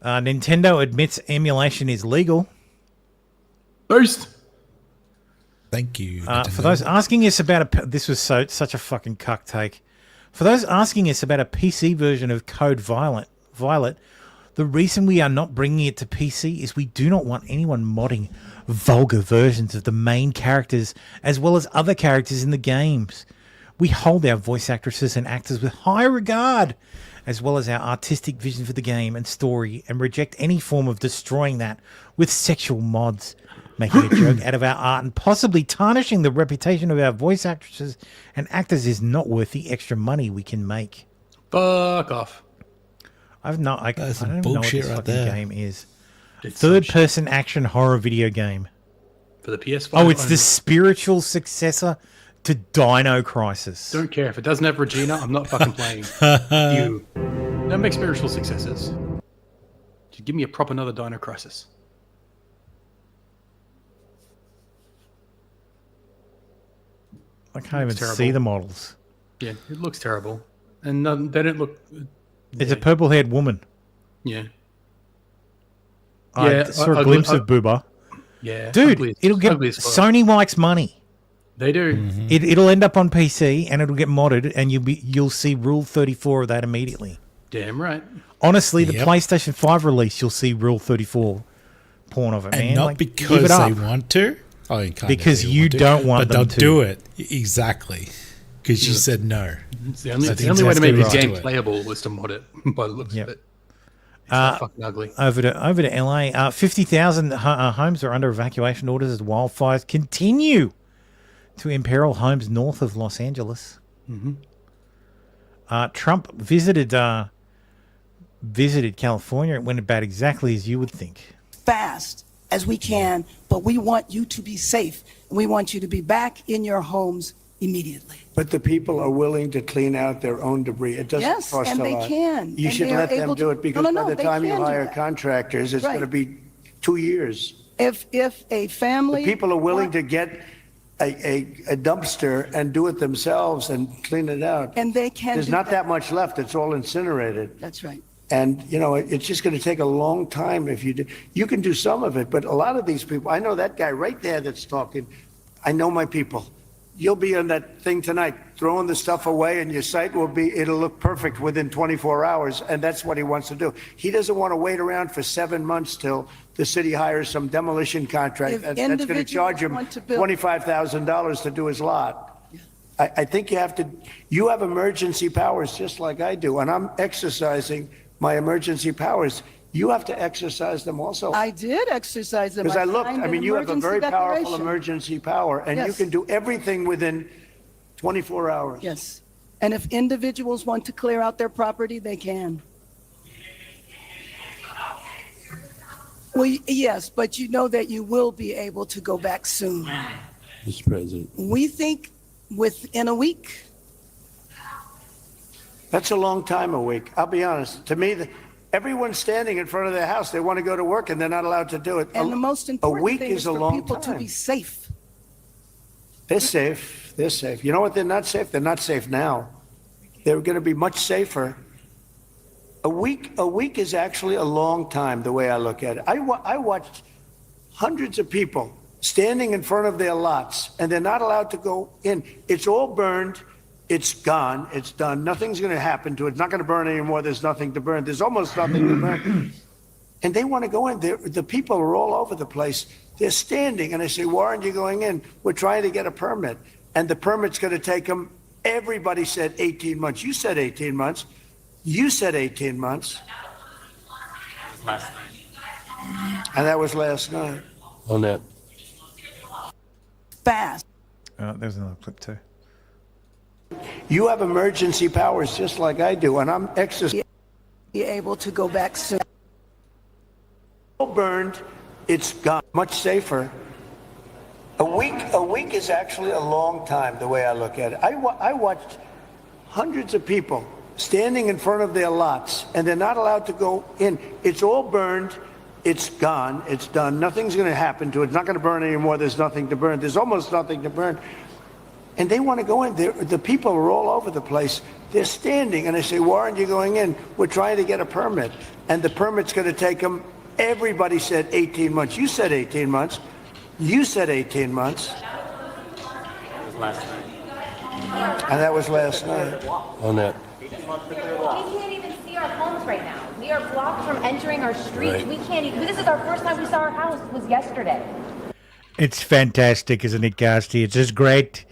Nintendo admits emulation is legal. Boost. Thank you. For those asking us about this was such a fucking cuck take. For those asking us about a PC version of Code Violet, the reason we are not bringing it to PC is we do not want anyone modding vulgar versions of the main characters as well as other characters in the games. We hold our voice actresses and actors with high regard, as well as our artistic vision for the game and story, and reject any form of destroying that with sexual mods, making a joke out of our art and possibly tarnishing the reputation of our voice actresses and actors is not worth the extra money we can make. Fuck off. I don't even know what this fucking game is. It's Third-person action horror video game. For the PS5. Oh, it's the spiritual successor to Dino Crisis. Don't care. If it doesn't have Regina, I'm not fucking playing. You. Don't make spiritual successes. Just give me a proper another Dino Crisis. I can't even see the models. Yeah, it looks terrible. And they don't look... It's a purple-haired woman. Yeah. I saw a glimpse of Booba. Yeah. Dude, it'll get... Sony likes money. They do. Mm-hmm. It'll end up on PC and it'll get modded and you'll see Rule 34 of that immediately. Damn right. Honestly, the PlayStation 5 release, you'll see Rule 34 porn of it, and man. not because they want to. Oh, you can't because you don't want them to. But they'll do it. Exactly. Because you said no. It's the only way to make the game playable was to mod it by the looks of it. It's fucking ugly. Over to LA. 50,000 homes are under evacuation orders as wildfires continue to imperil homes north of Los Angeles. Mm-hmm. Trump visited California. It went about exactly as you would think. Fast as we can, but we want you to be safe, and we want you to be back in your homes immediately. But the people are willing to clean out their own debris. It doesn't cost a lot. Yes, and they can. You should let them do it because by the time you hire that. contractors, it's going to be 2 years. If a family... The people are willing to get a dumpster and do it themselves and clean it out. And they can. There's not that much left. It's all incinerated. That's right. And, you know, it's just going to take a long time if you do. You can do some of it, but a lot of these people, I know that guy right there that's talking. I know my people. You'll be on that thing tonight, throwing the stuff away, and your site it'll look perfect within 24 hours, and that's what he wants to do. He doesn't want to wait around for 7 months till the city hires some demolition contract that's going to charge him $25,000 to do his lot. I think you have emergency powers just like I do, and I'm exercising my emergency powers. You have to exercise them also. I did exercise them. Because you have a very powerful emergency power, and you can do everything within 24 hours. Yes. And if individuals want to clear out their property, they can. Well, yes, but you know that you will be able to go back soon. Mr. President. We think within a week. That's a long time, a week. I'll be honest. To me, everyone's standing in front of their house. They want to go to work and they're not allowed to do it. And the most important week thing is is a for long people time. to be safe. They're safe. They're safe. You know what? They're not safe. They're not safe now. They're going to be much safer. A week is actually a long time, the way I look at it. I watched hundreds of people standing in front of their lots, and they're not allowed to go in. It's all burned. It's gone. It's done. Nothing's going to happen to it. It's not going to burn anymore. There's nothing to burn. There's almost nothing to burn. And they want to go in. The people are all over the place. They're standing, and I say, why aren't you going in? We're trying to get a permit, and the permit's going to take them. Everybody said 18 months. You said 18 months. You said 18 months. Last night. And that was last night. On that. Fast. There's another clip too. You have emergency powers just like I do, and I'm exercising. Be able to go back soon. All burned. It's gone. Much safer. A week is actually a long time, the way I look at it. I watched hundreds of people standing in front of their lots, and they're not allowed to go in. It's all burned. It's gone. It's done. Nothing's going to happen to it. It's not going to burn anymore. There's nothing to burn. There's almost nothing to burn. And they want to go in. The people are all over the place. They're standing, and I say, why aren't you going in? We're trying to get a permit, and the permit's going to take them. Everybody said 18 months. You said 18 months. You said 18 months. It was last night. And that was last night. On that. We can't even see our homes right now. We are blocked from entering our streets. Right. We can't even. This is our first time we saw our house. Was yesterday. It's fantastic, isn't it, Gasti? It's just great.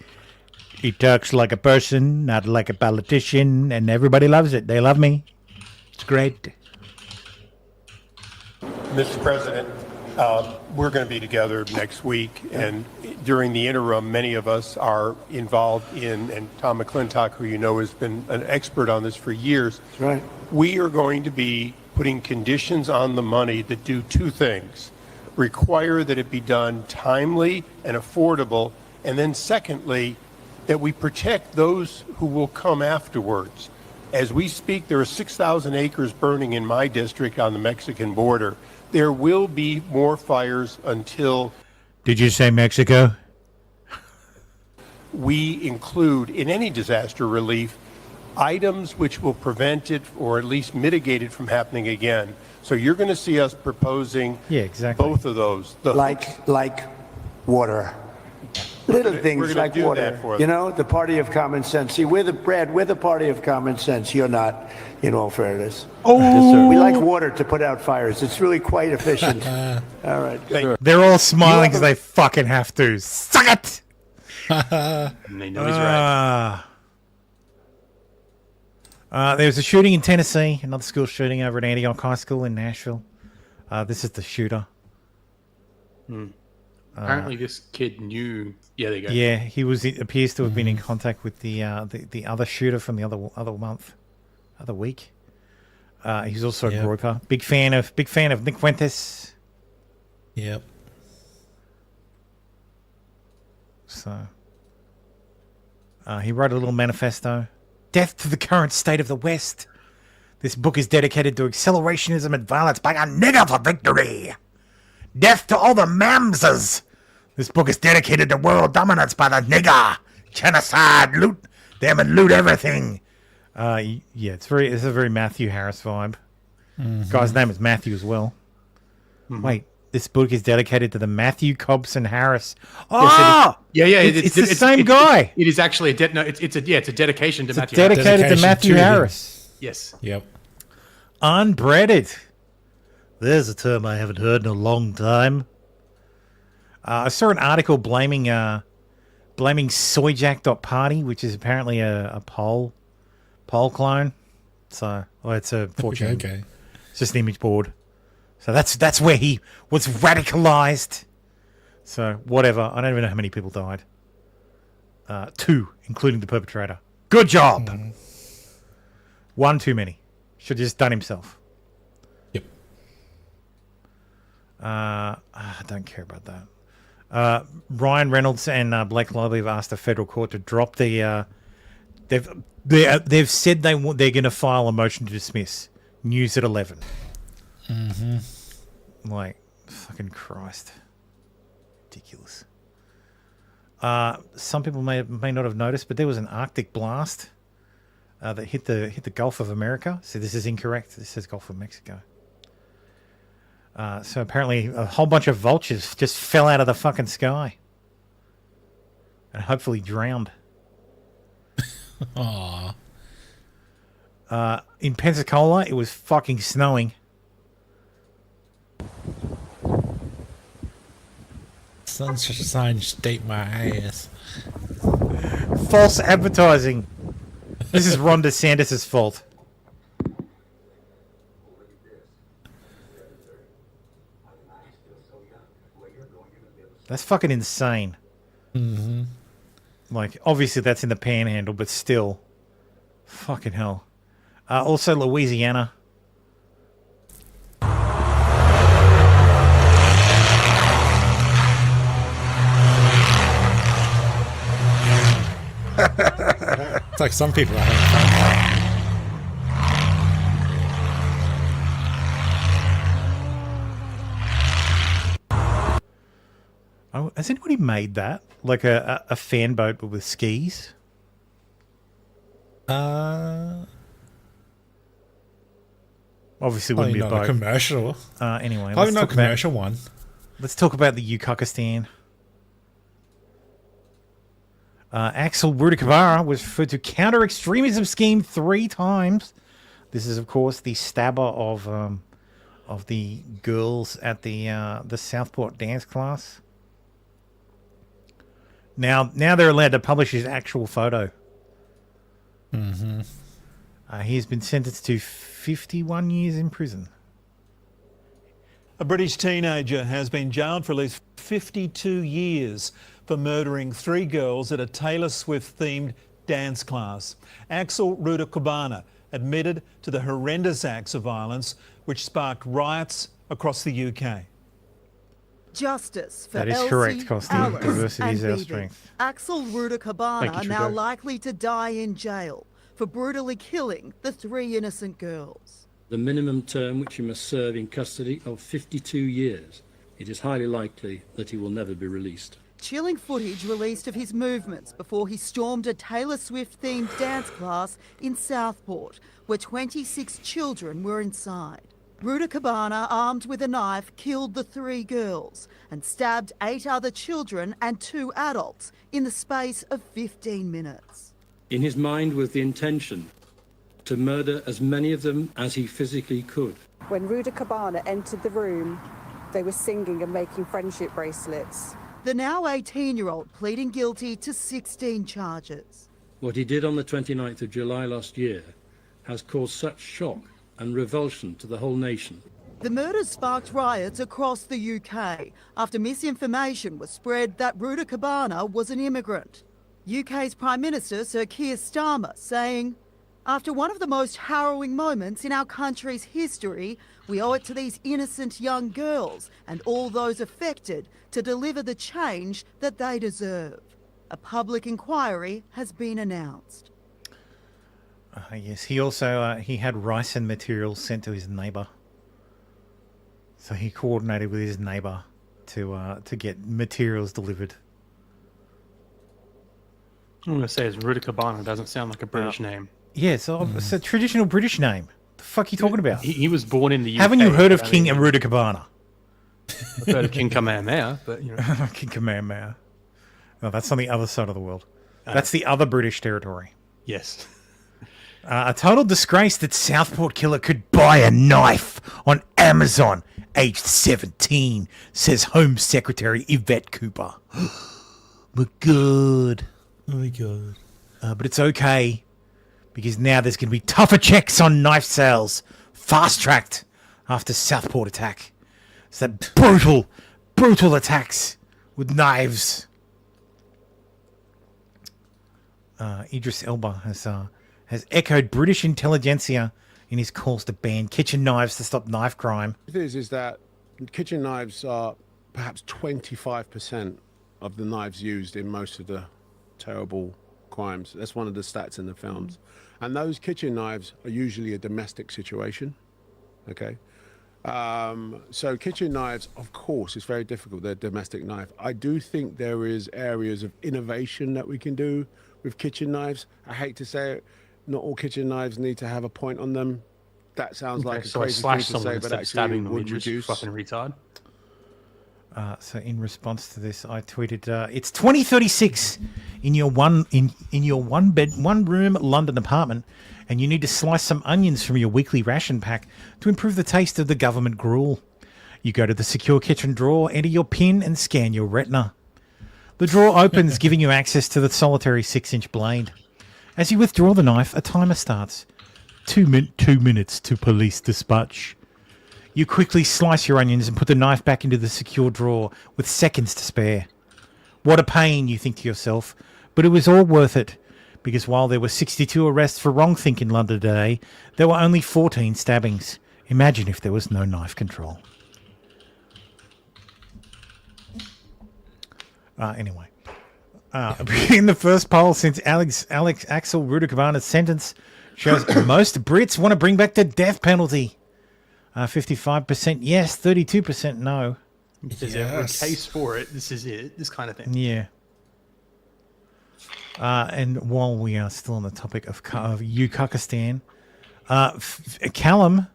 He talks like a person, not like a politician, and everybody loves it. They love me. It's great. Mr. President, we're going to be together next week, and during the interim, many of us are involved in, and Tom McClintock, who you know has been an expert on this for years, That's right. we are going to be putting conditions on the money that do two things. Require that it be done timely and affordable, and then secondly, that we protect those who will come afterwards. As we speak, there are 6,000 acres burning in my district on the Mexican border. There will be more fires until... Did you say Mexico? We include in any disaster relief items which will prevent it or at least mitigate it from happening again. So you're going to see us proposing both of those. Like water. Little things like do water. that for You them. know, the party of common sense. See, we're the party of common sense. You're not, in all fairness. Oh. We like water to put out fires. It's really quite efficient. All right. Good. They're all smiling because they fucking have to. Suck it! And they know he's right. There was a shooting in Tennessee, another school shooting over at Antioch High School in Nashville. This is the shooter. Apparently, this kid knew. Yeah, there you go. Yeah, he appears to have been in contact with the other shooter from the other week. He's also a grouper. Big fan of Nick Fuentes. Yep. So he wrote a little manifesto. Death to the current state of the West. This book is dedicated to accelerationism and violence by a nigger for victory. Death to all the mamsers. This book is dedicated to world dominance by the nigger. Genocide, loot them and loot everything. It's a very Matthew Harris vibe. Mm-hmm. Guy's name is Matthew as well. Wait, this book is dedicated to the Matthew Cobson Harris. Oh, It's the same guy. It is actually a it's a dedication to Matthew. Dedicated to Matthew Harris. Yes. Yep. Unbreaded. There's a term I haven't heard in a long time. I saw an article blaming soyjack.party, which is apparently a poll clone. So it's a fortune. Okay. It's just an image board. So that's where he was radicalized. So whatever. I don't even know how many people died. 2, including the perpetrator. Good job. Mm-hmm. 1 too many. Should have just done himself. Yep. I don't care about that. Ryan Reynolds and Blake Lively have asked the federal court to drop the. They've said they're going to file a motion to dismiss. News at 11. Like, fucking Christ, ridiculous. Some people may not have noticed, but there was an Arctic blast that hit the Gulf of America. So this is incorrect. This says Gulf of Mexico. So apparently a whole bunch of vultures just fell out of the fucking sky and hopefully drowned. Aww. In Pensacola, it was fucking snowing. Sunshine state my ass. False advertising. This is Ron DeSantis' fault. That's fucking insane. Like, obviously that's in the panhandle, but still. Fucking hell. Also, Louisiana. It's like some people are having fun. Oh, has anybody made that? Like a fan boat but with skis? Obviously wouldn't be a not boat. a commercial. Anyway, Probably not a commercial one. Let's talk about the Yucukistan. Axel Rudikavara was referred to counter-extremism scheme 3 times. This is, of course, the stabber of the girls at the Southport dance class. Now they're allowed to publish his actual photo. He has been sentenced to 51 years in prison. A British teenager has been jailed for at least 52 years for murdering 3 girls at a Taylor Swift-themed dance class. Axel Rudikavara admitted to the horrendous acts of violence which sparked riots across the UK. Justice for That is Elsie, correct, Costi. Alice, Diversity and is our Bibi. strength. Axel Thank Rudikavara you, now Trudeau. likely to die in jail for brutally killing the 3 innocent girls. The minimum term which he must serve in custody of 52 years. It is highly likely that he will never be released. Chilling footage released of his movements before he stormed a Taylor Swift-themed dance class in Southport, where 26 children were inside. Rudikavara, armed with a knife, killed the 3 girls and stabbed 8 other children and 2 adults in the space of 15 minutes. In his mind was the intention to murder as many of them as he physically could. When Rudikavara entered the room, they were singing and making friendship bracelets. The now 18-year-old pleading guilty to 16 charges. What he did on the 29th of July last year has caused such shock and revulsion to the whole nation. The murders sparked riots across the UK after misinformation was spread that Rudikavara was an immigrant. UK's Prime Minister Sir Keir Starmer saying, "After one of the most harrowing moments in our country's history, we owe it to these innocent young girls and all those affected to deliver the change that they deserve. A public inquiry has been announced." Yes, he also he had rice and materials sent to his neighbour. So he coordinated with his neighbour to get materials delivered. I'm going to say it's Rudikavara. Doesn't sound like a British name. Yeah, it's a traditional British name. The fuck are you talking about? He was born in the UK. Haven't you heard of I King mean, Rudikavara? I've heard of King Kamehameha, but you know. King Kamehameha. No, that's on the other side of the world. That's the other British territory. Yes. A total disgrace that Southport killer could buy a knife on Amazon, aged 17, says Home Secretary Yvette Cooper. My God. Oh my God. But it's okay, because now there's going to be tougher checks on knife sales, fast-tracked after Southport attack. It's that brutal attacks with knives. Idris Elba has echoed British intelligentsia in his calls to ban kitchen knives to stop knife crime. The truth is that kitchen knives are perhaps 25% of the knives used in most of the terrible crimes. That's one of the stats in the films. And those kitchen knives are usually a domestic situation. Okay. So kitchen knives, of course, it's very difficult. They're a domestic knife. I do think there is areas of innovation that we can do with kitchen knives. I hate to say it, not all kitchen knives need to have a point on them. That sounds like a so I crazy thing slash to someone say, instead but of actually stabbing it them. would You just reduce. fucking retard. So in response to this, I tweeted, "It's 2036 in your one room London apartment, and you need to slice some onions from your weekly ration pack to improve the taste of the government gruel. You go to the secure kitchen drawer, enter your PIN, and scan your retina. The drawer opens, giving you access to the solitary 6-inch blade. As you withdraw the knife, a timer starts. 2 minutes to police dispatch. You quickly slice your onions and put the knife back into the secure drawer with seconds to spare. What a pain, you think to yourself, but it was all worth it, because while there were 62 arrests for wrong think in London today, there were only 14 stabbings. Imagine if there was no knife control." Anyway. In the first poll since Axel Rudakabana's sentence shows most Brits want to bring back the death penalty. 55% yes, 32% no. If there's ever a case for it, this is it. This kind of thing. Yeah. And while we are still on the topic of Ukakistan, Callum,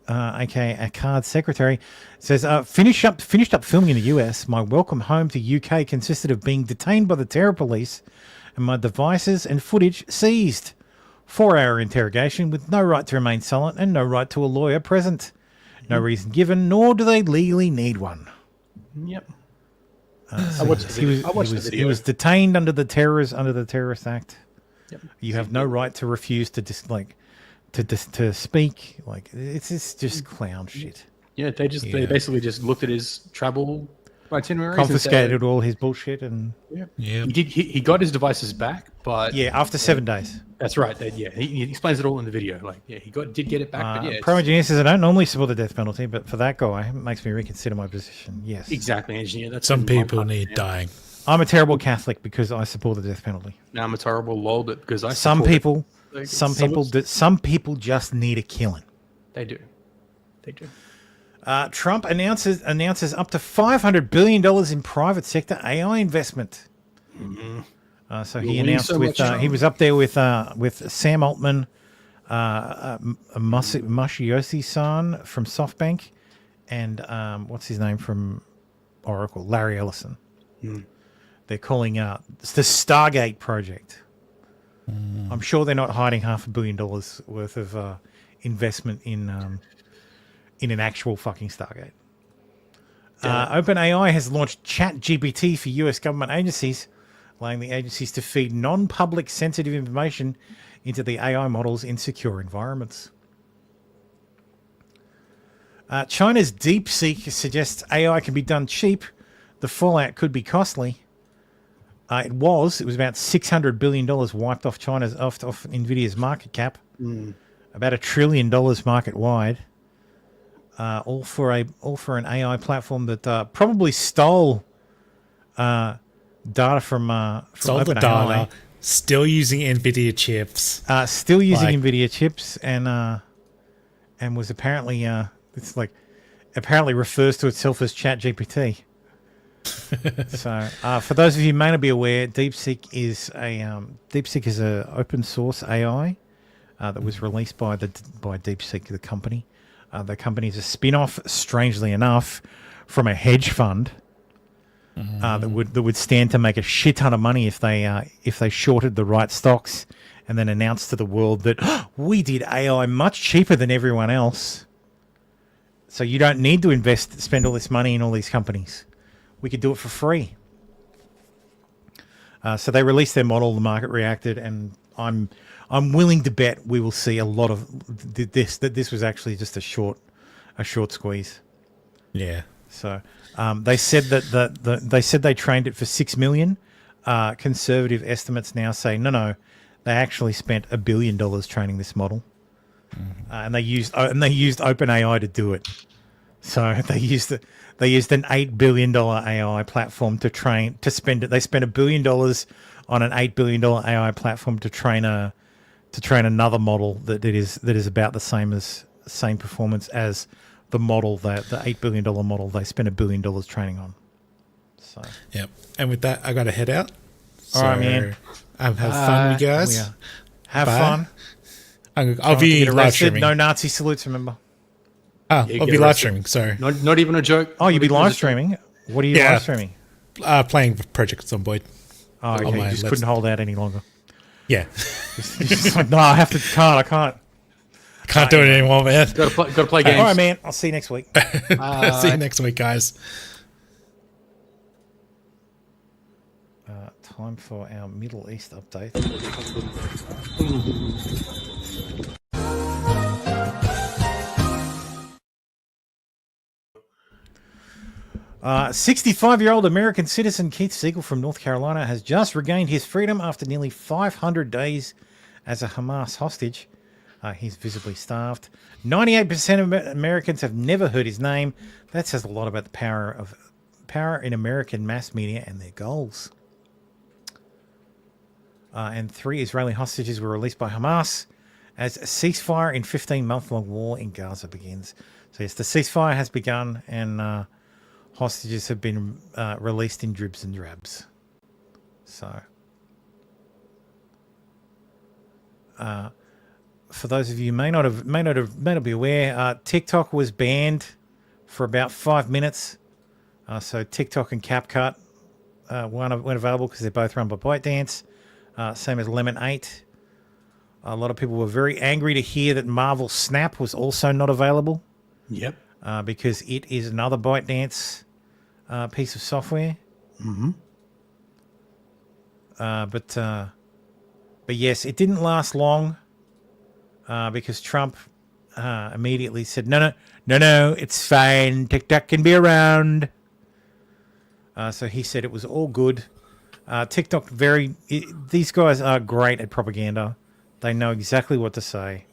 aka Akkad's secretary, says, finished up filming in the US. My welcome home to UK consisted of being detained by the terror police and my devices and footage seized. 4-hour interrogation with no right to remain silent and no right to a lawyer present. No reason given, nor do they legally need one. Yep. He was detained under the Terrorist Act. Yep. You have no right to refuse to to speak. Like, it's just clown shit. Yeah, they basically just looked at his travel itineraries, confiscated all his bullshit, and he got his devices back, but after 7 days. That's right. He explains it all in the video. Like, he did get it back, but Pro-Engineer says, I don't normally support the death penalty, but for that guy, it makes me reconsider my position. Yes, exactly, Engineer. That's some people need dying. I'm a terrible Catholic because I support the death penalty. Now I'm a terrible lol, but because I some people just need a killing. They do. Trump announces up to $500 billion in private sector AI investment. Mm-hmm. So he announced he was up there with Sam Altman, Masayoshi-san from SoftBank, and what's his name from Oracle, Larry Ellison. Mm. They're calling the Stargate project. I'm sure they're not hiding $500 million worth of investment in an actual fucking Stargate. OpenAI has launched ChatGPT for US government agencies, allowing the agencies to feed non-public sensitive information into the AI models in secure environments. China's DeepSeek suggests AI can be done cheap. The fallout could be costly. It was about $600 billion wiped off off Nvidia's market cap. About $1 trillion market wide. All for an AI platform that probably stole data from the data, still using Nvidia chips. Nvidia chips, and was apparently apparently refers to itself as ChatGPT. So, for those of you who may not be aware, DeepSeek is a open source AI that was released by DeepSeek, the company. The company is a spin-off, strangely enough, from a hedge fund that would stand to make a shit ton of money if they shorted the right stocks and then announced to the world that we did AI much cheaper than everyone else. So you don't need to spend all this money in all these companies. We could do it for free. So they released their model, the market reacted, and I'm willing to bet we will see a lot of this. That this was actually just a short squeeze. Yeah. So they said that they said they trained it for 6 million. Conservative estimates now say no, they actually spent $1 billion training this model, and they used OpenAI to do it. So they used an $8 billion AI platform to spend it. They spent $1 billion on an $8 billion AI platform to train another model that is about the same performance as the model the $8 billion model they spent $1 billion training on. So yep. And with that, I got to head out. All right, man. Have fun, you guys. Have Bye. fun. I'll be live streaming. No Nazi salutes, remember? Oh, I'll be live streaming. Sorry, not even a joke. Oh, you'll be live streaming. What are you live streaming? Playing Project Zomboid. Oh, okay. You just couldn't hold out any longer. Yeah. You're just like, no, I can't. Can't do it anymore, man. Got to play games. All right, man. I'll see you next week. See you next week, guys. Time for our Middle East update. 65-year-old American citizen Keith Siegel from North Carolina has just regained his freedom after nearly 500 days as a Hamas hostage. He's visibly starved. 98% of Americans have never heard his name. That says a lot about the power in American mass media and their goals. And 3 Israeli hostages were released by Hamas as a ceasefire in 15-month-long war in Gaza begins. So yes, the ceasefire has begun, and hostages have been released in dribs and drabs. So, for those of you who may not be aware, TikTok was banned for about 5 minutes. So TikTok and CapCut weren't available because they're both run by ByteDance. Same as Lemon 8. A lot of people were very angry to hear that Marvel Snap was also not available. Yep. Because it is another ByteDance piece of software. Mm-hmm. But yes, it didn't last long because Trump immediately said, no, it's fine. TikTok can be around. So he said it was all good. TikTok these guys are great at propaganda. They know exactly what to say.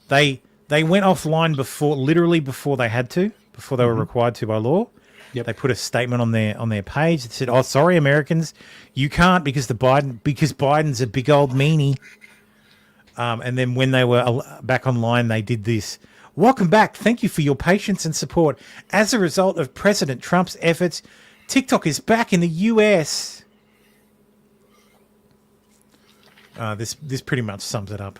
They went offline literally before they had to, before they were required to by law. Yep. They put a statement on their page that said, "Oh, sorry, Americans, you can't because Biden's a big old meanie." And then when they were back online, they did this. Welcome back. Thank you for your patience and support. As a result of President Trump's efforts, TikTok is back in the US. This pretty much sums it up.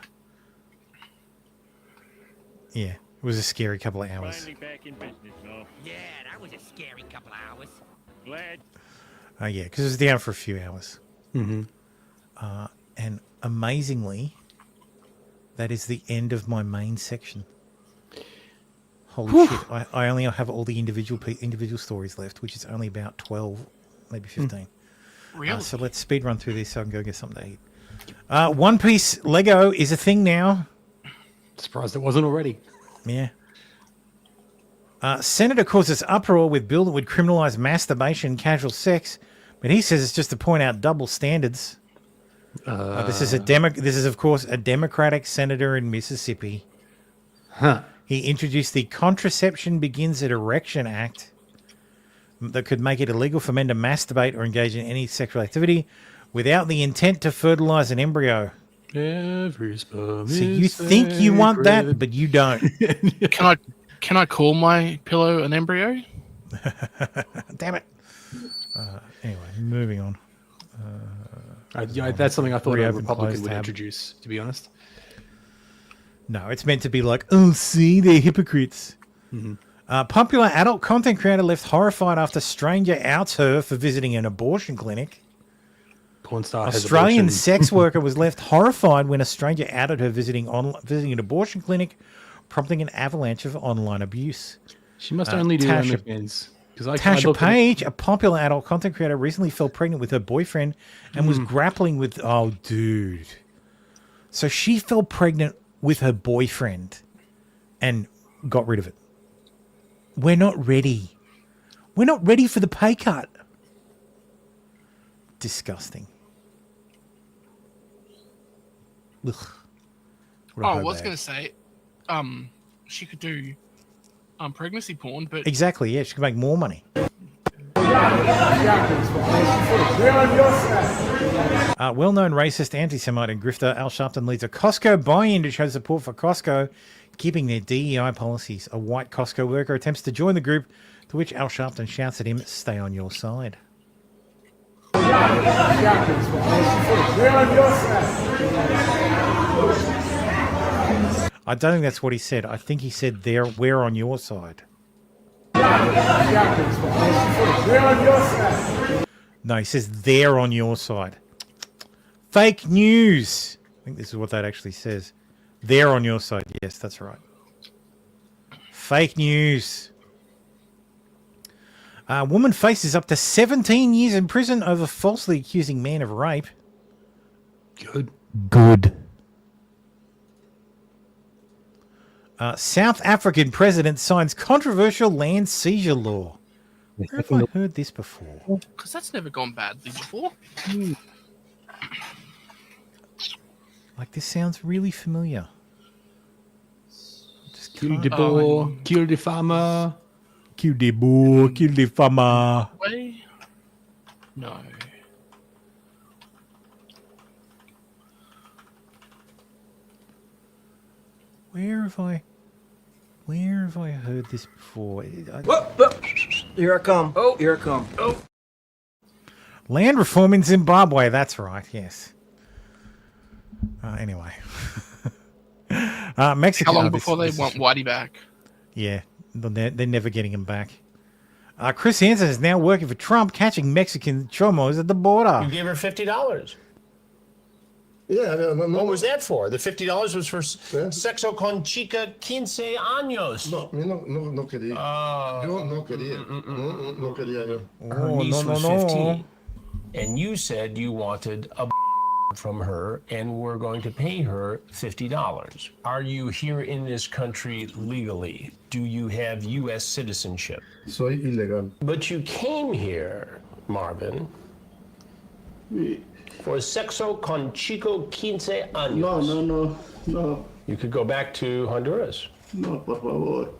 Yeah, it was a scary couple of hours. Finally back in business, no? Yeah, that was a scary couple of hours. Glad. Yeah, because it was down for a few hours. Mm-hmm. And amazingly, that is the end of my main section. Holy shit! I only have all the individual stories left, which is only about 12, maybe 15. Really? So let's speed run through this so I can go get something to eat. One Piece Lego is a thing now. Surprised it wasn't already. Yeah. Senator causes uproar with bill that would criminalize masturbation and casual sex, but he says it's just to point out double standards. This is of course a Democratic senator in Mississippi. Huh. He introduced the Contraception Begins at Erection Act that could make it illegal for men to masturbate or engage in any sexual activity without the intent to fertilize an embryo. Every sperm. So you think you want that, but you don't. Can I call my pillow an embryo? Damn it. Anyway, moving on. That's something I thought a Reopen Republican closed would tab. introduce, to be honest. No, it's meant to be like, oh, see, they're hypocrites. Mm-hmm. Popular adult content creator left horrified after stranger outs her for visiting an abortion clinic. Porn star Australian has sex worker was left horrified when a stranger outed her visiting an abortion clinic, prompting an avalanche of online abuse. She must only do OnlyFans. Tasha Page, a popular adult content creator, recently fell pregnant with her boyfriend and was grappling with... Oh, dude. So she fell pregnant with her boyfriend and got rid of it. We're not ready. We're not ready for the pay cut. Disgusting. Ugh. I was going to say, she could do pregnancy porn, but Exactly, yeah, she can make more money. Well-known racist, anti-Semite and grifter Al Sharpton leads a Costco buy-in to show support for Costco keeping their DEI policies. A white Costco worker attempts to join the group, to which Al Sharpton shouts at him, "Stay on your side." I don't think that's what he said. I think he said, "We're on your side." No, he says they're on your side. Fake news. I think this is what that actually says. They're on your side. Yes, that's right. Fake news. A woman faces up to 17 years in prison over falsely accusing man of rape. Good. South African president signs controversial land seizure law. Where have I heard this before? Because that's never gone badly before. Like, this sounds really familiar. Kill the boar, kill the farmer. Kill the boar, kill the farmer. Way? No. Where have I heard this before? Here I come. Oh, here I come. Oh. Land reform in Zimbabwe. That's right. Yes. Anyway. Mexico. How long before they want Whitey back? Yeah, they're never getting him back. Chris Hansen is now working for Trump, catching Mexican chomos at the border. You gave her $50. Yeah. What was that for? The $50 was for sexo con chica 15 años. No quería. Yo no quería. No quería. Her niece was 15. And you said you wanted a from her and were going to pay her $50. Are you here in this country legally? Do you have U.S. citizenship? Soy ilegal. But you came here, Marvin, for sexo con chico 15 años. No. You could go back to Honduras. No, por favor.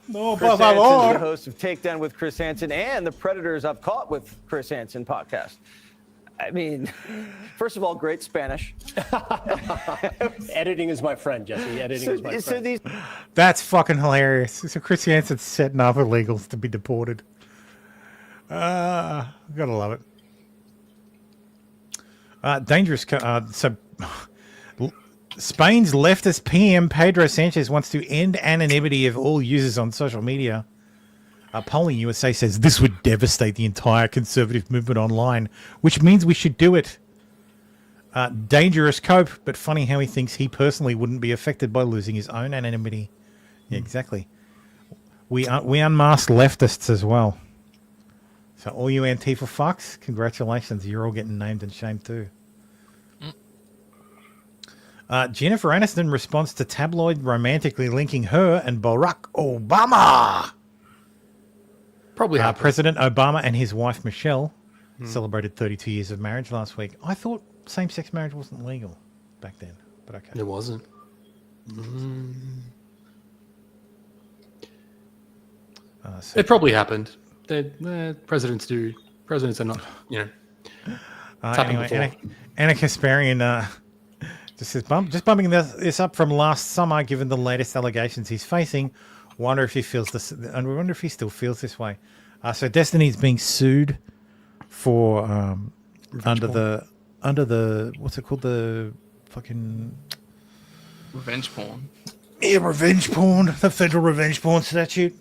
No, Chris Hansen, the host of Takedown with Chris Hansen and the Predators I've Caught with Chris Hansen podcast. I mean, first of all, great Spanish. Editing is my friend, Jesse. Editing is my friend. That's fucking hilarious. So Chris Hansen's setting up illegals to be deported. Gotta love it. Dangerous. Spain's leftist PM Pedro Sanchez wants to end anonymity of all users on social media. Polling USA says this would devastate the entire conservative movement online, which means we should do it. Dangerous cope, but funny how he thinks he personally wouldn't be affected by losing his own anonymity. Yeah, exactly. We unmasked leftists as well. So all you Antifa fucks, congratulations. You're all getting named and shamed too. Jennifer Aniston responds to tabloid romantically linking her and Barack Obama. Probably President Obama and his wife Michelle celebrated 32 years of marriage last week. I thought same-sex marriage wasn't legal back then, but okay. It wasn't. It probably happened. Presidents are not, Anyway, Anna Kasparian just says, just bumping this up from last summer, given the latest allegations he's facing. Wonder if he feels this. I wonder if he still feels this way. So Destiny's being sued for under the what's it called, the fucking Revenge porn. Yeah, revenge porn, the federal revenge porn statute.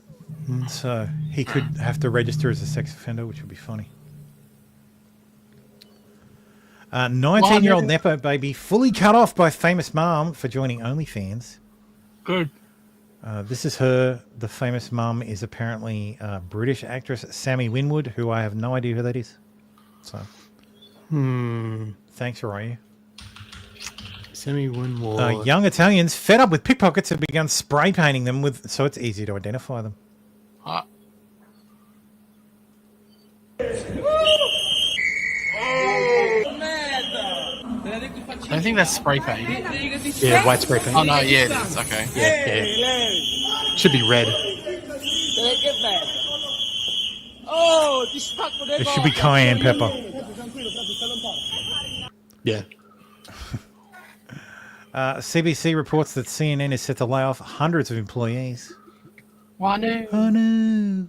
So he could have to register as a sex offender, which would be funny. 19-year-old Nepo baby fully cut off by famous mom for joining OnlyFans. Good. This is her. The famous mum is apparently British actress Sammy Winwood, who I have no idea who that is. So, thanks, Ryu. Sammy Winwood. Young Italians fed up with pickpockets have begun spray painting them with, so it's easy to identify them. I think that's spray paint. Yeah, white spray paint. Oh no, yeah, it is. Okay. Yeah. Should be red. It should be cayenne pepper. Yeah. CBC reports that CNN is set to lay off hundreds of employees. Why no? Oh no.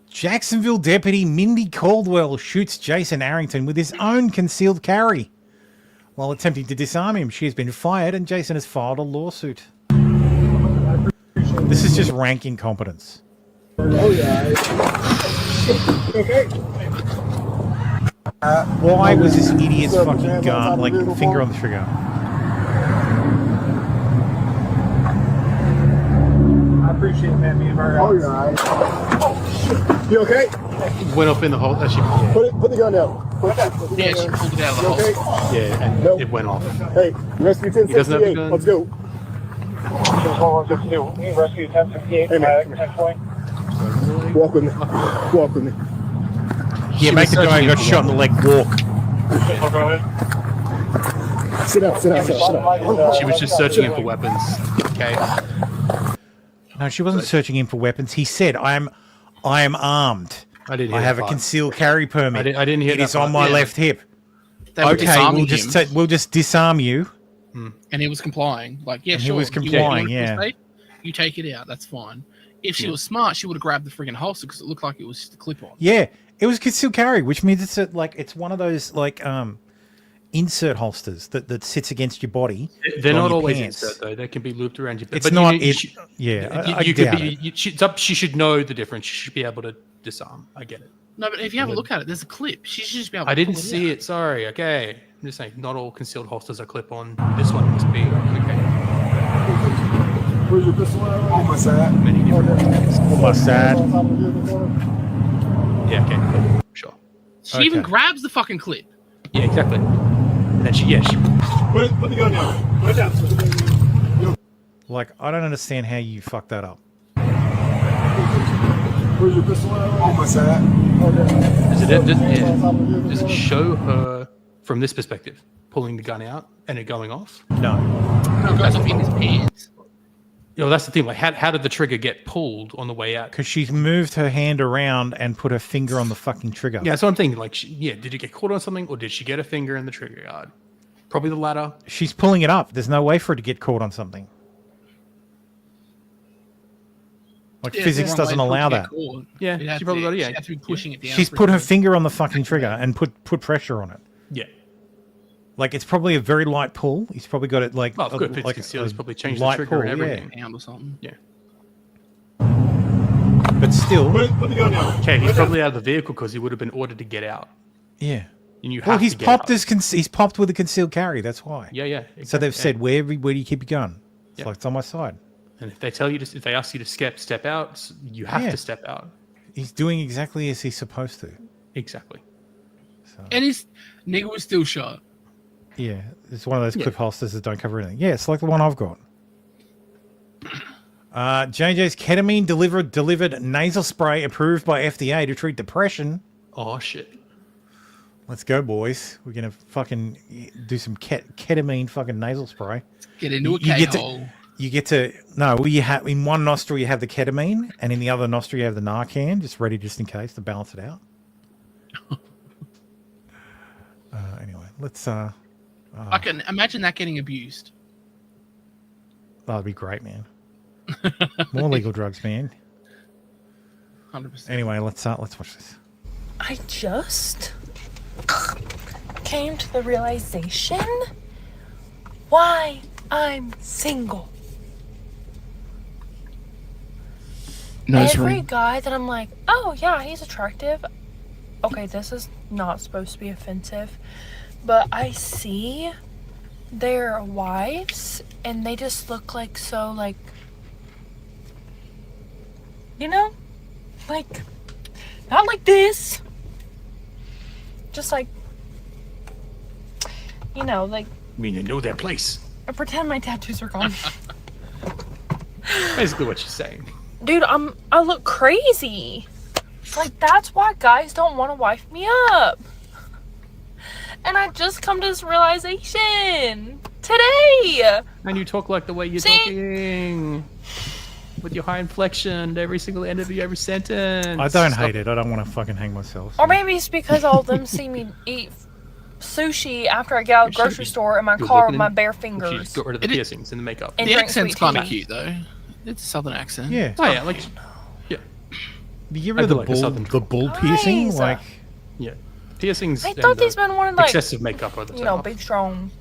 Jacksonville deputy Mindy Caldwell shoots Jason Arrington with his own concealed carry. While attempting to disarm him, she has been fired and Jason has filed a lawsuit. This is just rank incompetence. Oh yeah. Okay. Why was this idiot's fucking gun, like, finger on the trigger? I appreciate it, man. Being very honest. Oh, shit. You okay? Went up in the hole. Yeah. Put the gun down. Yeah, she pulled it out of the hole. Okay? Yeah, and it went off. Hey, rescue He doesn't have a 1068. gun. Let's go. Rescue 1068. Hey, man. Walk with me. Walk with me. Yeah, make the guy who got shot in the leg walk. Sit down. She was just searching him for weapons. Okay. No, she wasn't searching him for weapons. He said, I am armed. I didn't hear I have that a part. concealed carry permit. I didn't hear It that is part. on my Yeah. left hip. They were Okay, disarming we'll just disarm you. And he was complying. Like, yeah, And he sure. was complying, you yeah. You take it out. That's fine. If she was smart, she would have grabbed the friggin' holster because it looked like it was just a clip-on. Yeah, it was concealed carry, which means it's one of those insert holsters that sits against your body. They're on not your always pants. insert though. They can be looped around your. It's not. Yeah, I doubt it. She should know the difference. She should be able to disarm. I get it. No, but if you have a look at it, there's a clip. She should just be able to I didn't pull see out. it. Sorry. Okay. I'm just saying, not all concealed holsters are clip-on. This one must be. Okay. Where's your pistol at? On my side. Many different ways. On my side. Yeah. Okay. Sure. She even grabs the fucking clip. Yeah. Exactly. And then she. Put the gun down. Put it down. Like, I don't understand how you fucked that up. Where's your pistol at? On my side. Does it show her from this perspective, pulling the gun out and it going off? No. No, it goes off in his pants. You know, that's the thing. Like, how did the trigger get pulled on the way out? Because she's moved her hand around and put her finger on the fucking trigger. Yeah, that's what I'm thinking. Like, did it get caught on something, or did she get a finger in the trigger guard? Probably the latter. She's pulling it up. There's no way for it to get caught on something. Like, physics doesn't allow that. Yeah, she probably got it. Yeah, she had to be pushing it down. She's put her finger on the fucking trigger and put pressure on it. Yeah. Like, it's probably a very light pull. He's probably got it like Well, good. If it's like concealed, he's probably changed light the trigger and pull, everything. Pound or something. Yeah. But still, Put the gun down. Okay, he's probably out of the vehicle because he would have been ordered to get out. yeah. And you have Well, he's to get popped out. he's popped with a concealed carry. That's why. Yeah, yeah. So they've said, where do you keep your gun? It's Yeah. like, it's on my side. And if they tell you to, if they ask you to step out, you have Yeah. to step out. He's doing exactly as he's supposed to. Exactly. And his nigga was still shot. Yeah, it's one of those clip holsters that don't cover anything. Yeah, it's like the one I've got. JJ's ketamine delivered nasal spray approved by FDA to treat depression. Oh shit! Let's go, boys. We're gonna fucking do some ketamine fucking nasal spray. Get into a get K-hole. You get to you have in one nostril you have the ketamine, and in the other nostril you have the Narcan, just ready just in case to balance it out. Anyway, let's. I can imagine that getting abused. That'd be great, man. More legal drugs, man. 100%. Anyway, let's watch this. I just came to the realization why I'm single. Every guy that I'm like, oh yeah, he's attractive. Okay, this is not supposed to be offensive, but I see their wives and they just look like so like, you know, like not like this, just like, you know, like. I mean, they know their place. I pretend my tattoos are gone. Basically, what she's saying. Dude, I look crazy. Like, that's why guys don't want to wife me up. And I just come to this realization today. And you talk like the way you're See? talking. with your high inflection, every single end of every sentence. I don't hate it. I don't want to fucking hang myself. Or maybe it's because all of them see me eat sushi after I get out of the grocery store in my car with my bare fingers. Got rid of the piercings and the makeup. And The drink accent's sweet kind of tea. cute though. It's a southern accent. Yeah. Oh yeah, like yeah. Did you get rid of the bull piercing? Nice. Like, yeah, piercings. I thought these men wanted like excessive makeup are the you know, big strong.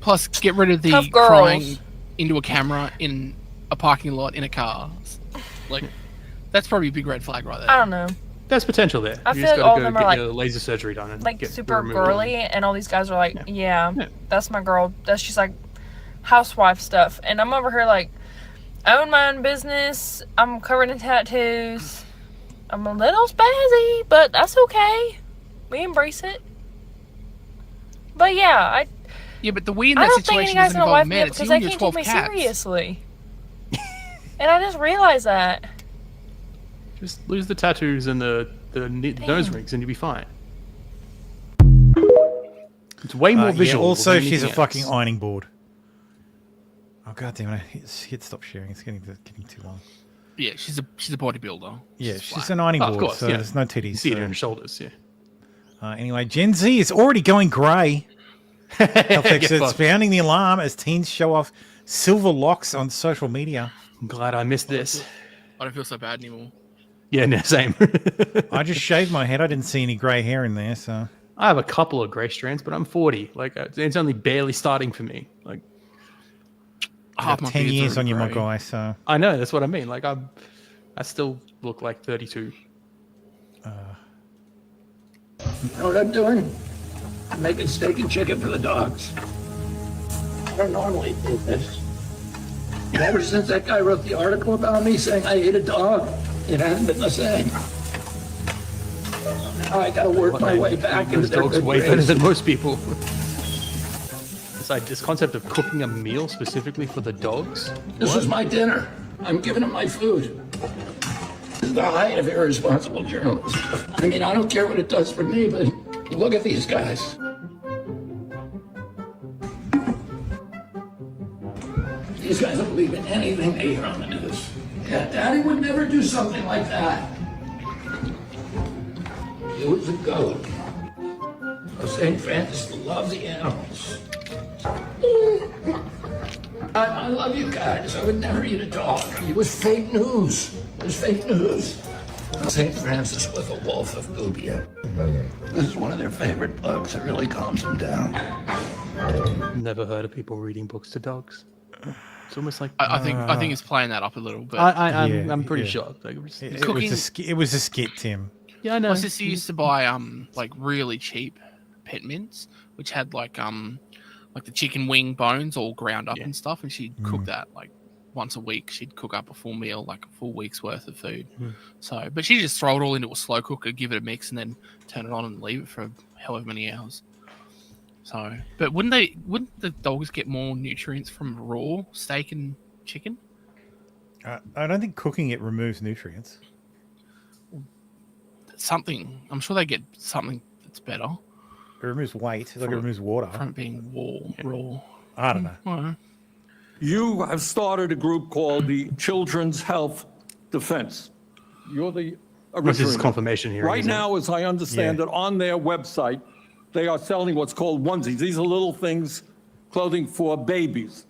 Plus, get rid of the Tough girls. crying into a camera in a parking lot in a car. Like, that's probably a big red flag right there. I don't know. There's potential there. I You feel just like all gotta of them go are get like your laser surgery done and like get super remove all girly, and all these guys are like, yeah, that's my girl. That's just like housewife stuff, and I'm over here like, I own my own business. I'm covered in tattoos. I'm a little spazzy, but that's okay. We embrace it. But yeah, Yeah, but the weed in I that don't think any situation guy's doesn't gonna involve wife me men. up It's because you they and your can't 12 take me cats. seriously. And I just realized that. Just lose the tattoos and the nose rings, and you'll be fine. It's way more visual. Yeah, also, than she's a anything fucking else. ironing board. Oh god damn it! Hit stop sharing. It's getting too long. Yeah, she's a bodybuilder. Yeah, she's an ironing board, so there's no titties. You see it so- on her shoulders, yeah. Anyway, Gen Z is already going grey. Health Get experts fucked. sounding the alarm as teens show off silver locks on social media. I'm glad I missed this. I don't feel so bad anymore. Yeah, no, same. I just shaved my head. I didn't see any grey hair in there, so. I have a couple of grey strands, but I'm 40. Like, it's only barely starting for me. Like, You have 10 years on you, my guy, so. I know, that's what I mean. Like, I still look like 32. You know what I'm doing? I'm making steak and chicken for the dogs. I don't normally do this. And ever since that guy wrote the article about me saying I ate a dog, it hasn't been the same. Now I gotta work my way back into Those their dogs good way better graces. than most people. It's like this concept of cooking a meal specifically for the dogs. This is my dinner. I'm giving them my food. This is the height of irresponsible journalism. I mean, I don't care what it does for me, but look at these guys. These guys don't believe in anything they hear on the news. Yeah, Daddy would never do something like that. He was a goat. St. Francis loved the animals. I love you guys. I would never eat a dog. It was fake news. It was fake news. St. Francis was a wolf of Gubia. This is one of their favorite books. It really calms them down. Never heard of people reading books to dogs. It's almost like I think it's playing that up a little bit. I'm pretty shocked. Like, It was a skit, Tim. Yeah, I know. My sister used to buy like really cheap pet mints, which had like the chicken wing bones all ground up and stuff, and she'd cook that like once a week. She'd cook up a full meal, like a full week's worth of food. So, but she just throw it all into a slow cooker, give it a mix, and then turn it on and leave it for however many hours. So, but wouldn't the dogs get more nutrients from raw steak and chicken? I don't think cooking it removes nutrients. Something. I'm sure they get something that's better. It removes weight. Like it removes water. From it being raw. I don't know. Well, You have started a group called the Children's Health Defense. You're the This is originator. confirmation here. Right now, as I understand it, on their website, they are selling what's called onesies. These are little things, clothing for babies.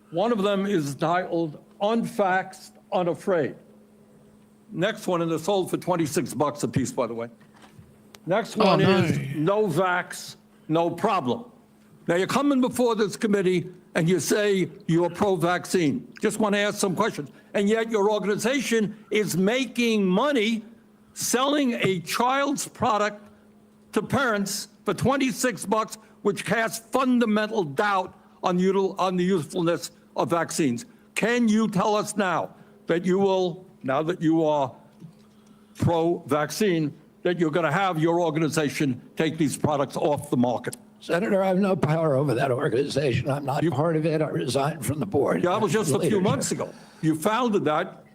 One of them is titled Unfaxed, Unafraid. Next one, and they're sold for $26 a piece, by the way. Next one is No Vax, No Problem. Now, you're coming before this committee and you say you're pro-vaccine. Just want to ask some questions. And yet your organization is making money selling a child's product to parents for $26, which casts fundamental doubt on the usefulness of vaccines. Can you tell us now that you will, now that you are pro-vaccine, that you're going to have your organization take these products off the market? Senator, I have no power over that organization. I'm not part of it. I resigned from the board. Yeah, that was just a few Leadership. months ago. You founded that.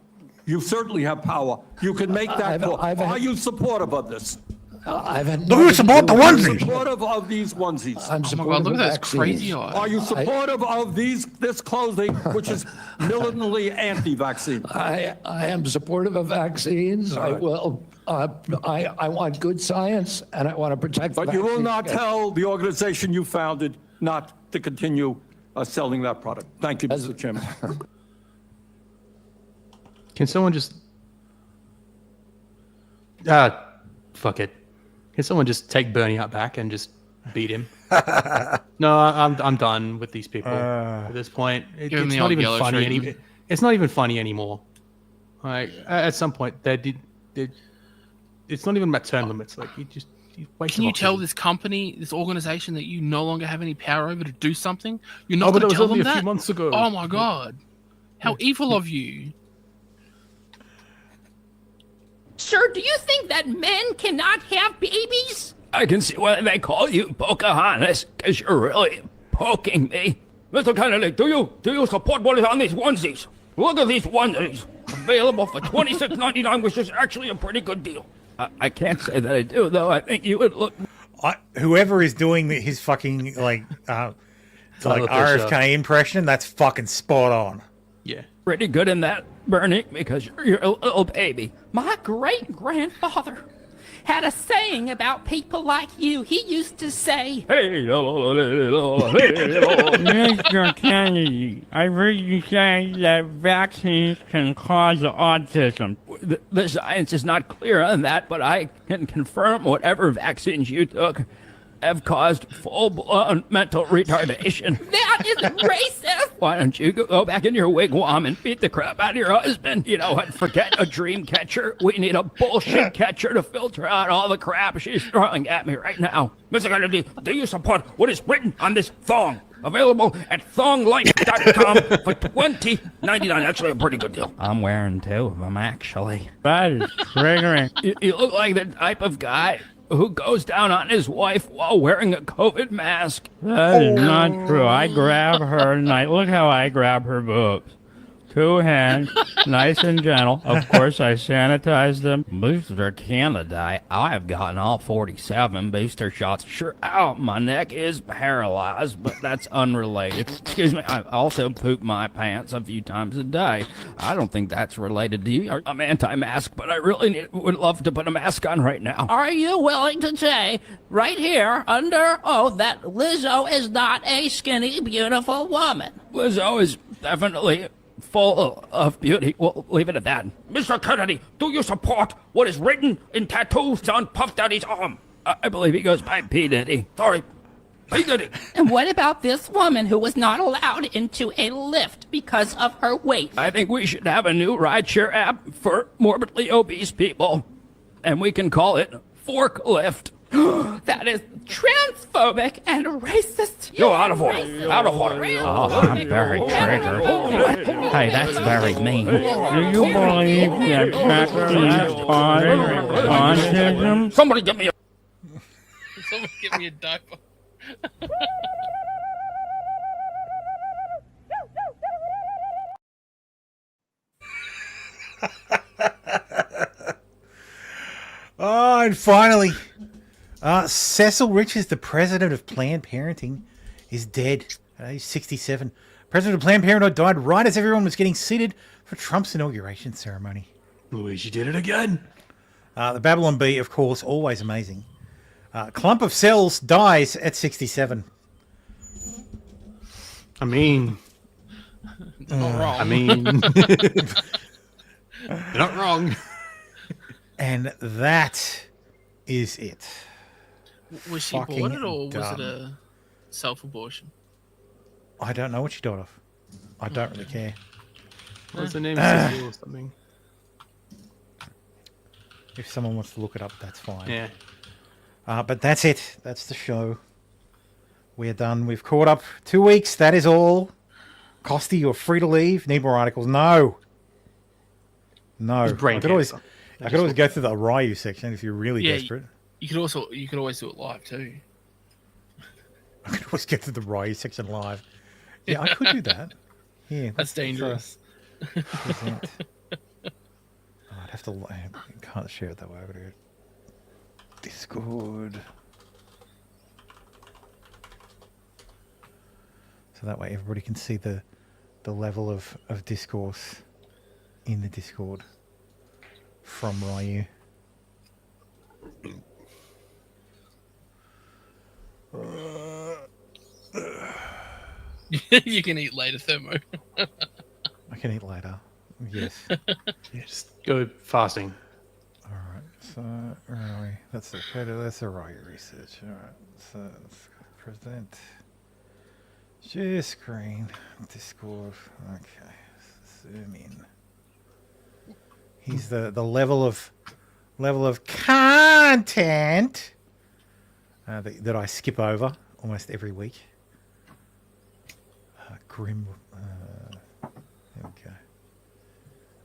You certainly have power. You can make that call. Are you supportive of this? I've had Do you support the onesies? Are you supportive of these onesies? I'm supportive of vaccines. Are you supportive of this clothing, which is militantly anti-vaccine? I am supportive of vaccines. I will. I want good science, and I want to protect. But you will vaccines. not tell the organization you founded not to continue selling that product. Thank you, Mr. Chairman. Can someone just... fuck it. Can someone just take Bernie out back and just beat him? No, I'm done with these people at this point. It's not even funny anymore. It's not even funny anymore. Like at some point, it's not even about term limits. Like you waste. Can you tell this company, this organization, that you no longer have any power over to do something? You're not but going it to was tell them only a that? few months ago. Oh my god! How evil of you! Sir, do you think that men cannot have babies? I can see why they call you Pocahontas, because you're really poking me. Mr. Kennedy, do you support what is on these onesies? Look at these onesies. Available for $26.99, which is actually a pretty good deal. I can't say that I do, though. I think you would look... Whoever is doing his fucking, RFK impression, that's fucking spot on. Yeah. Pretty good in that, Bernie, because you're a little baby. My great-grandfather had a saying about people like you. He used to say, Hey, Mr. Kennedy, I heard you say that vaccines can cause autism. The science is not clear on that, but I can confirm whatever vaccines you took have caused full-blown mental retardation. that is racist. Why don't you go back in your wigwam and beat the crap out of your husband? You know what? Forget a dream catcher. We need a bullshit catcher to filter out all the crap she's throwing at me right now. Mr. Kennedy, do you support what is written on this thong? Available at thonglife.com for $20.99. Actually, a pretty good deal. I'm wearing two of them, actually. That is triggering. You look like the type of guy who goes down on his wife while wearing a COVID mask. That is not true. I grab her and look how I grab her boobs. Two hands, nice and gentle. Of course, I sanitize them. Booster Canada, I've gotten all 47 booster shots. Sure, my neck is paralyzed, but that's unrelated. Excuse me, I also poop my pants a few times a day. I don't think that's related to you. I'm anti-mask, but I really would love to put a mask on right now. Are you willing to say, right here, under oath, that Lizzo is not a skinny, beautiful woman? Lizzo is definitely full of beauty. We'll leave it at that. Mr. Kennedy, do you support what is written in tattoos on Puff Daddy's arm? I believe he goes by P. Diddy. Sorry, P. Diddy. And what about this woman who was not allowed into a lift because of her weight? I think we should have a new rideshare app for morbidly obese people, and we can call it Forklift. That is transphobic and racist. You're out of order. Out of order. Oh, I'm very triggered. Hey, that's very mean. Do you believe that vaccines cause autism? Somebody get me a... Someone give me a diaper. Oh, and finally, Cecil Richards, the president of Planned Parenthood, is dead. He's 67. President of Planned Parenthood died right as everyone was getting seated for Trump's inauguration ceremony. Luigi did it again. The Babylon Bee, of course, always amazing. Clump of Cells dies at 67. I mean... Not wrong. I mean... You're not wrong. And that is it. Was she Fucking aborted or was dumb. it a self-abortion? I don't know what she died of. I don't really care. What's the name? Cecil or something? If someone wants to look it up, that's fine. Yeah. But that's it. That's the show. We're done. We've caught up 2 weeks. That is all. Costy, you're free to leave. Need more articles? No. No. I could always go through the Ryu section if you're really desperate. You could always do it live too. I could always get to the Ryu section live. Yeah, I could do that. Yeah, That's dangerous. I'd have to. I can't share it that way. I've got to Discord. So that way everybody can see the level of discourse in the Discord from Ryu. You can eat later, Thermo. I can eat later. Yes. Yeah, just go fasting. All right. So where are we? That's a Ryu research. All right. So let's present. Share screen. Discord. Okay. Zoom in. Here's the level of content that I skip over almost every week. Grim. There we go.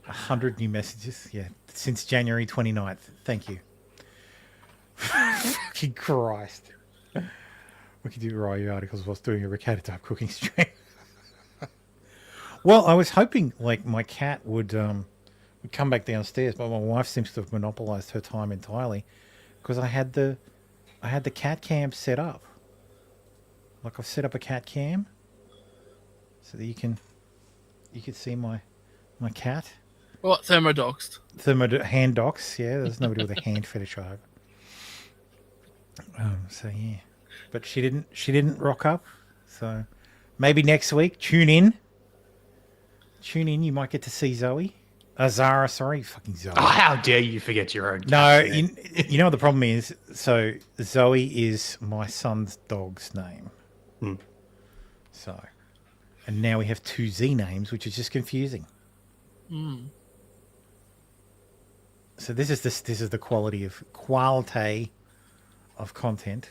100 new messages. Yeah, since January 29th. Thank you. Fucking Christ. We could do Ryu articles whilst doing a Ricardo type cooking stream. Well, I was hoping like my cat would come back downstairs, but my wife seems to have monopolized her time entirely because I had the cat cam set up. Like I've set up a cat cam so that you can see my cat. What, thermodoxed? Hand docs, yeah. There's nobody with a hand fetish, I hope. So yeah, but she didn't rock up. So maybe next week, tune in. You might get to see Zoe. Zara, sorry, fucking Zoe. Oh, how dare you forget your own cat? No, you know what the problem is? So Zoe is my son's dog's name. So, and now we have two Z names, which is just confusing. So this is the quality of content.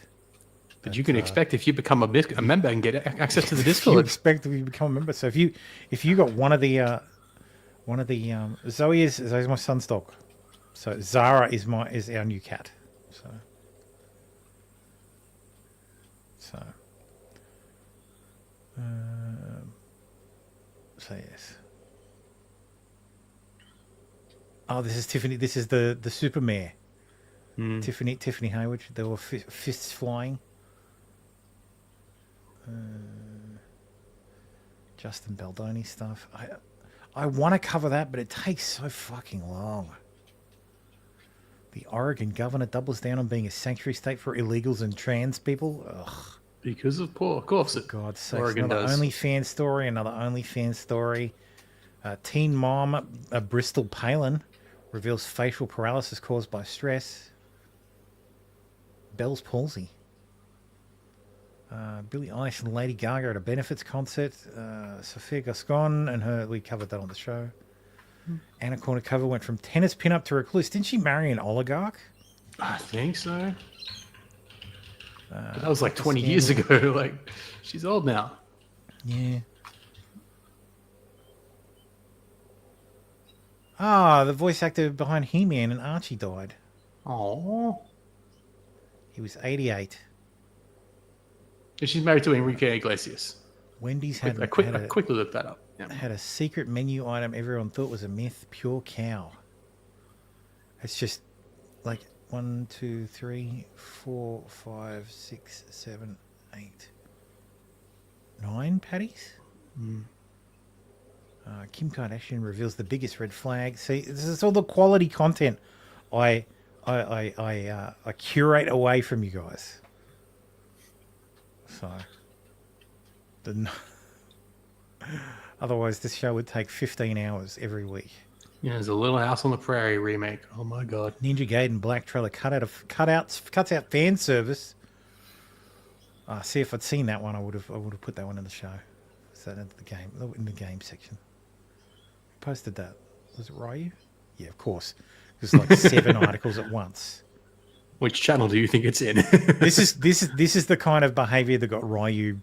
But you can expect if you become a member and get access to the Discord. You expect if you become a member. So if you got one of the Zoe is my son's dog. So Zara is our new cat. So yes. Oh, this is Tiffany. This is the super mare. Tiffany Hayward. There were fists flying. Justin Baldoni stuff. I want to cover that, but it takes so fucking long. The Oregon governor doubles down on being a sanctuary state for illegals and trans people. Ugh. Because of course, for God's sake. Oregon Another does. OnlyFans story. Teen mom Bristol Palin reveals facial paralysis caused by stress. Bell's palsy. Billie Eilish and Lady Gaga at a benefits concert. Sophia Gascon and her, we covered that on the show. Anna Kournikova went from tennis pin-up to recluse. Didn't she marry an oligarch? I think so. But that was like 20 years ago. Like, she's old now. Yeah. The voice actor behind He-Man and Archie died. Oh. He was 88. And she's married to Enrique Iglesias. Wendy's had I quickly looked that up. Yeah. Had a secret menu item everyone thought was a myth. Pure cow. It's just like 1, 2, 3, 4, 5, 6, 7, 8, 9 patties. Kim Kardashian reveals the biggest red flag. See, this is all the quality content I curate away from you guys. So, otherwise this show would take 15 hours every week. Yeah, there's a Little House on the Prairie remake. Oh my god. Ninja Gaiden Black trailer cuts out fan service. See, if I'd seen that one, I would have put that one in the show. So in the game section. Posted that. Was it Ryu? Yeah, of course. There's like 7 articles at once. Which channel do you think it's in? This is the kind of behaviour that got Ryu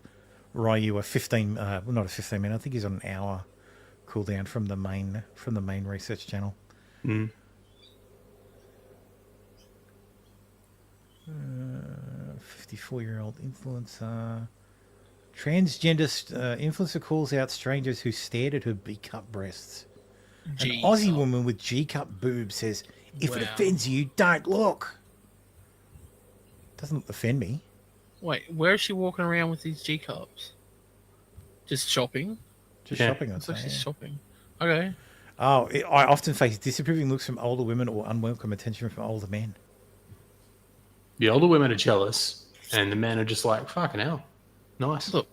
a 15 not a 15 minute. I think he's on an hour cooldown from the main research channel. 54-year-old influencer. Transgender influencer calls out strangers who stared at her B-cup breasts. An Aussie woman with G-cup boobs says, "If it offends you, don't look." Doesn't offend me. Wait, where is she walking around with these G cups? Just shopping? Just shopping, I'd Looks like say. she's Yeah. shopping. Okay. Oh, I often face disapproving looks from older women or unwelcome attention from older men. The older women are jealous, and the men are just like, fucking hell. Nice. Look,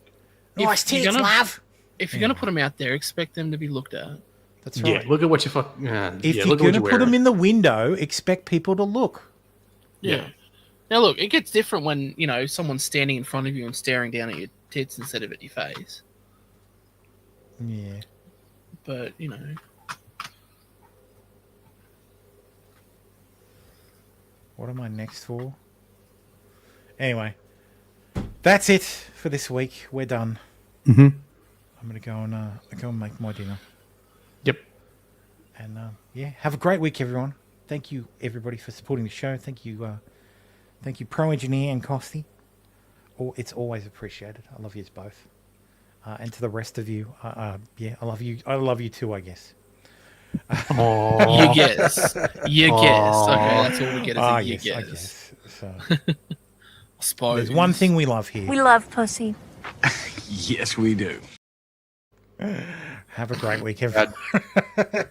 Nice if you're tits, gonna- love. If you're gonna put them out there, expect them to be looked at. That's right. Yeah, look at what you fuck. If yeah, you're look at what going to you're put them wearing. in the window, expect people to look. Yeah. Now look, it gets different when, you know, someone's standing in front of you and staring down at your tits instead of at your face. Yeah. But, you know. What am I next for? Anyway, that's it for this week. We're done. Mhm. I'm going to go and make my dinner. Yep. And yeah, have a great week, everyone. Thank you, everybody, for supporting the show. Thank you, Pro Engineer and Costy. It's always appreciated. I love you both. And to the rest of you, yeah, I love you. I love you too, I guess. You guess. You guess. Okay, that's all we get is a you yes, I guess. guess. So, I suppose. there's one thing we love here. We love pussy. Yes, we do. Have a great week, everyone. Catch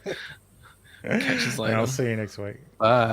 us And later. I'll see you next week. Bye.